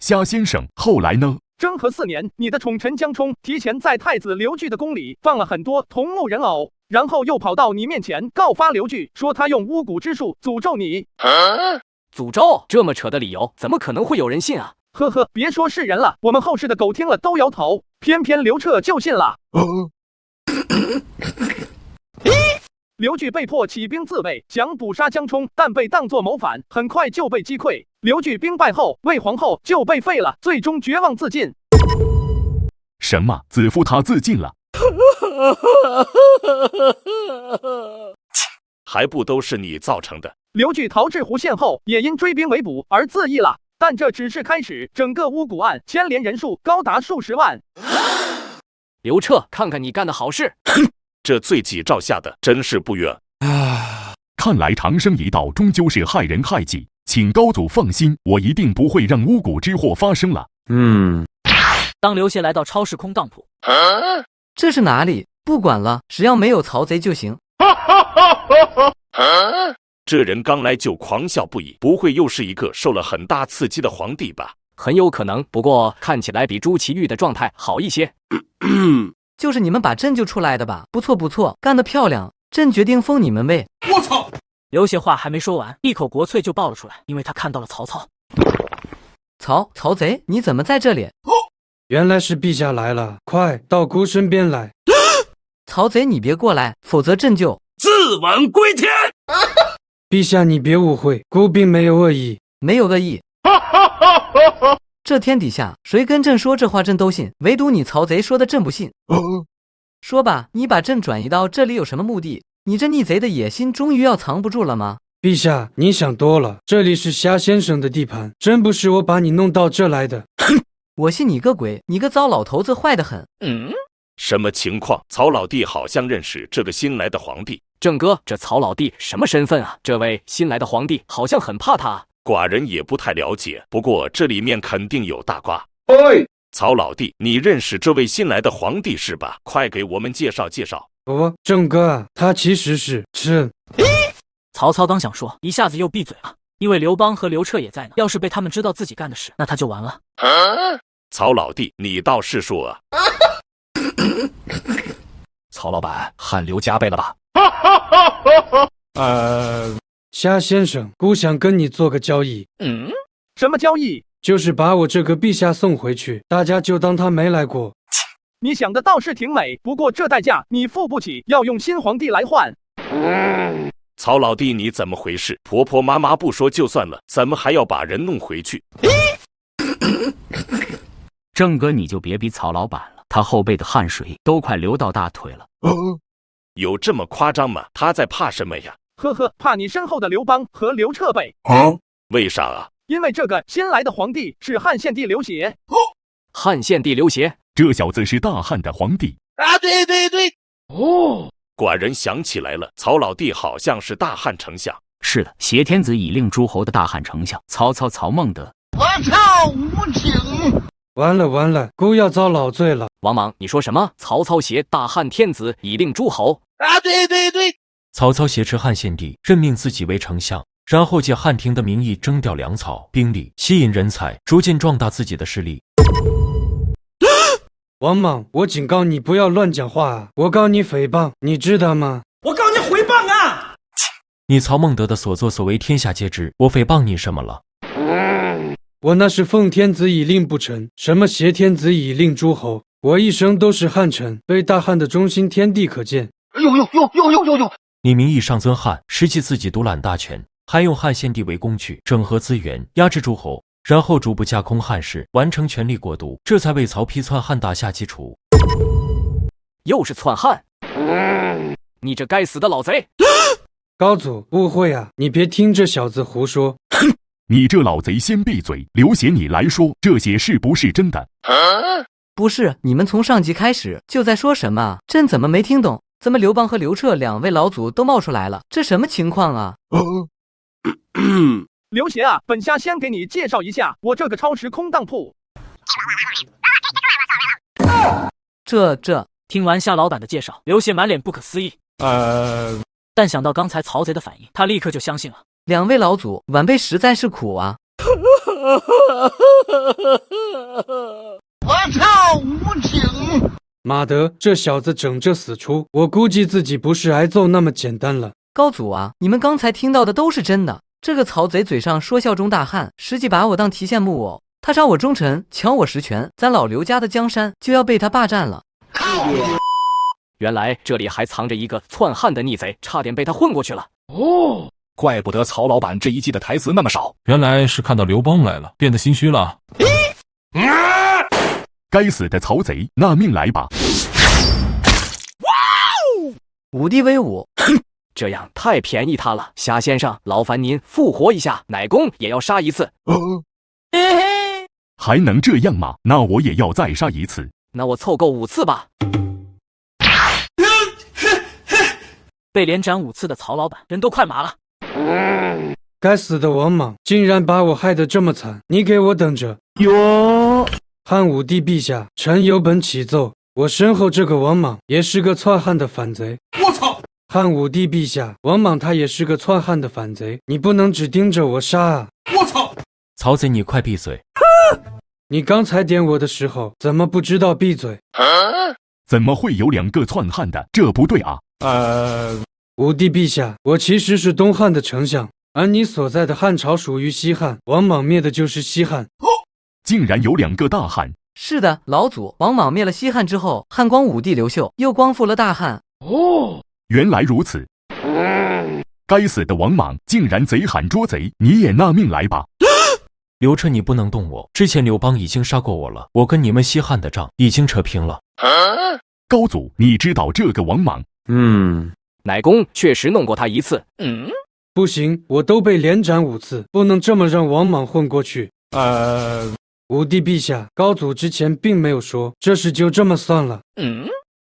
虾先生，后来呢？征和4年，你的宠臣江充提前在太子刘据的宫里放了很多桐木人偶，然后又跑到你面前告发刘据，说他用巫蛊之术诅咒你。诅咒？这么扯的理由，怎么可能会有人信啊？呵呵，别说是人了，我们后世的狗听了都摇头，偏偏刘彻就信了。刘据被迫起兵自卫，想捕杀江充，但被当作谋反，很快就被击溃。刘据兵败后，魏皇后就被废了，最终绝望自尽。什么？子父他自尽了？还不都是你造成的？刘据逃至湖县后，也因追兵围捕而自缢了。但这只是开始，整个巫蛊案牵连人数高达数十万。刘彻，看看你干的好事！这罪己诏下的，真是不冤。看来长生一道终究是害人害己，请高祖放心，我一定不会让巫蛊之祸发生了。当刘协来到超时空当铺，这是哪里？不管了，只要没有曹贼就行。这人刚来就狂笑不已，不会又是一个受了很大刺激的皇帝吧？很有可能，不过看起来比朱祁钰的状态好一些。就是你们把朕救出来的吧？不错不错，干得漂亮！朕决定封你们为……我操！刘协话还没说完，一口国粹就爆了出来，因为他看到了曹操。曹贼，你怎么在这里？原来是陛下来了，快到孤身边来！曹贼，你别过来，否则朕就自刎归天！陛下，你别误会，孤并没有恶意，没有恶意。这天底下谁跟朕说这话朕都信，唯独你曹贼说的朕不信。说吧，你把朕转移到这里有什么目的？你这逆贼的野心终于要藏不住了吗？陛下，你想多了，这里是虾先生的地盘，真不是我把你弄到这来的。我信你个鬼！你个糟老头子，坏得很。什么情况？曹老弟好像认识这个新来的皇帝。郑哥，这曹老弟什么身份啊？这位新来的皇帝好像很怕他啊。寡人也不太了解，不过这里面肯定有大瓜。曹老弟，你认识这位新来的皇帝是吧？快给我们介绍介绍。郑哥啊，他其实是朕。曹操刚想说，一下子又闭嘴了，因为刘邦和刘彻也在呢。要是被他们知道自己干的事，那他就完了。曹老弟，你倒是说啊！曹老板，汗流浃背了吧？虾先生，孤想跟你做个交易。什么交易？就是把我这个陛下送回去，大家就当他没来过。你想的倒是挺美，不过这代价你付不起，要用新皇帝来换。曹老弟，你怎么回事？婆婆妈妈不说就算了，怎么还要把人弄回去？郑哥，你就别逼曹老板了，他后背的汗水都快流到大腿了。有这么夸张吗？他在怕什么呀？呵呵，怕你身后的刘邦和刘彻呗。为啥啊？因为这个新来的皇帝是汉献帝刘协。汉献帝刘协，这小子是大汉的皇帝啊！对，寡人想起来了，曹老弟好像是大汉丞相。是的，挟天子以令诸侯的大汉丞相曹操曹孟德。我操，无情！完了，孤要遭老罪了。王莽，你说什么？曹操挟大汉天子以令诸侯？啊，对。曹操挟持汉献帝，任命自己为丞相，然后借汉廷的名义征调粮草、兵力，吸引人才，逐渐壮大自己的势力。王莽，我警告你不要乱讲话啊！我告你诽谤，你知道吗？我告你诽谤啊！你曹孟德的所作所为天下皆知，我诽谤你什么了？我那是奉天子以令不臣，什么挟天子以令诸侯？我一生都是汉臣，对大汉的忠心天地可见。呦！你名义上尊汉，实际自己独揽大权，还用汉献帝为工具，整合资源，压制诸侯，然后逐步架空汉室，完成权力过渡，这才为曹丕篡汉打下基础。又是篡汉！你这该死的老贼！高祖，误会啊！你别听这小子胡说。你这老贼先闭嘴！刘协，你来说这些是不是真的？不是，你们从上集开始就在说什么？朕怎么没听懂？怎么刘邦和刘彻两位老祖都冒出来了？这什么情况啊？刘协啊，本虾先给你介绍一下我这个超时空当铺。听完夏老板的介绍，刘协满脸不可思议。但想到刚才曹贼的反应，他立刻就相信了。两位老祖，晚辈实在是苦啊。我操，无情！妈的，这小子整这死出，我估计自己不是挨揍那么简单了。高祖啊，你们刚才听到的都是真的。这个曹贼嘴上说效忠大汉，实际把我当提线木偶。他杀我忠臣，抢我实权，咱老刘家的江山就要被他霸占了。原来这里还藏着一个篡汉的逆贼，差点被他混过去了。哦，怪不得曹老板这一季的台词那么少，原来是看到刘邦来了，变得心虚了。该死的曹贼，拿命来吧！武帝威武，这样太便宜他了。夏先生，劳烦您复活一下，奶公也要杀一次。还能这样吗？那我也要再杀一次。那我凑够5次吧。被连斩5次的曹老板，人都快麻了。该死的王莽，竟然把我害得这么惨！你给我等着！哟，汉武帝陛下，臣有本启奏。我身后这个王莽也是个篡汉的反贼。我操！汉武帝陛下，王莽他也是个篡汉的反贼，你不能只盯着我杀啊！我操！曹贼，你快闭嘴！你刚才点我的时候，怎么不知道闭嘴？怎么会有2个篡汉的？这不对啊！武帝陛下，我其实是东汉的丞相，而你所在的汉朝属于西汉，王莽灭的就是西汉。竟然有2个大汉！是的，老祖，王莽灭了西汉之后，汉光武帝刘秀又光复了大汉。哦，原来如此。该死的王莽，竟然贼喊捉贼！你也纳命来吧！刘彻，你不能动我，之前刘邦已经杀过我了，我跟你们西汉的仗已经扯平了。高祖，你知道这个王莽？奶公确实弄过他1次。不行，我都被连斩5次，不能这么让王莽混过去。武帝陛下，高祖之前并没有说这事就这么算了。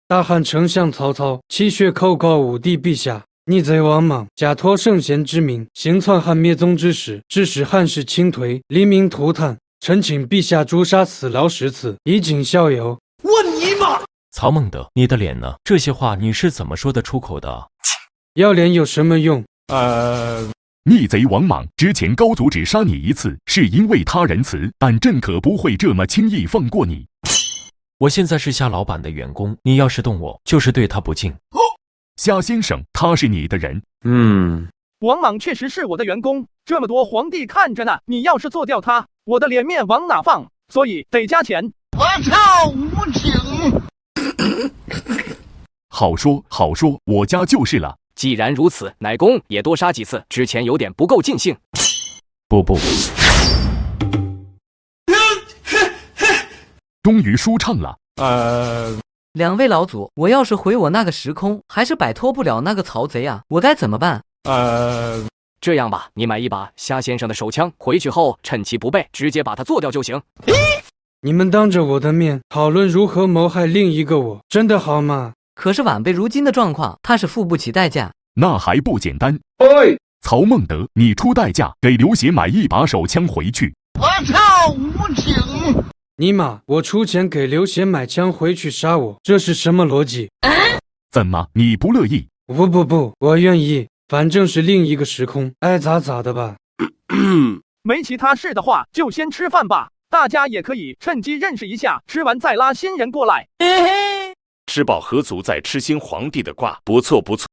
大汉丞相曹操泣血叩告武帝陛下，逆贼王莽假托圣贤之名，行篡汉灭宗之实，致使汉室倾颓，黎民涂炭。臣请陛下诛杀此劳10次，以儆效尤。我尼玛！曹孟德，你的脸呢？这些话你是怎么说得出口的啊？要脸有什么用？逆贼王莽，之前高祖只杀你1次，是因为他仁慈，但朕可不会这么轻易放过你。我现在是夏老板的员工，你要是动我，就是对他不敬。夏先生，他是你的人。王莽确实是我的员工，这么多皇帝看着呢，你要是做掉他，我的脸面往哪放？所以得加钱。我操，无情！好说好说，我家就是了。既然如此，奶公也多杀几次，之前有点不够尽兴。不，终于舒畅了。2位老祖，我要是回我那个时空，还是摆脱不了那个曹贼啊，我该怎么办？这样吧，你买一把夏先生的手枪，回去后趁其不备，直接把他做掉就行。你们当着我的面讨论如何谋害另一个我，真的好吗？可是晚辈如今的状况，他是付不起代价。那还不简单？曹孟德，你出代价给刘协买一把手枪回去。我操，无情！尼玛，我出钱给刘协买枪回去杀我，这是什么逻辑？怎么，你不乐意？不，我愿意，反正是另一个时空，爱咋咋的吧。没其他事的话，就先吃饭吧，大家也可以趁机认识一下，吃完再拉新人过来。吃饱喝足再吃新皇帝的瓜，不错不错。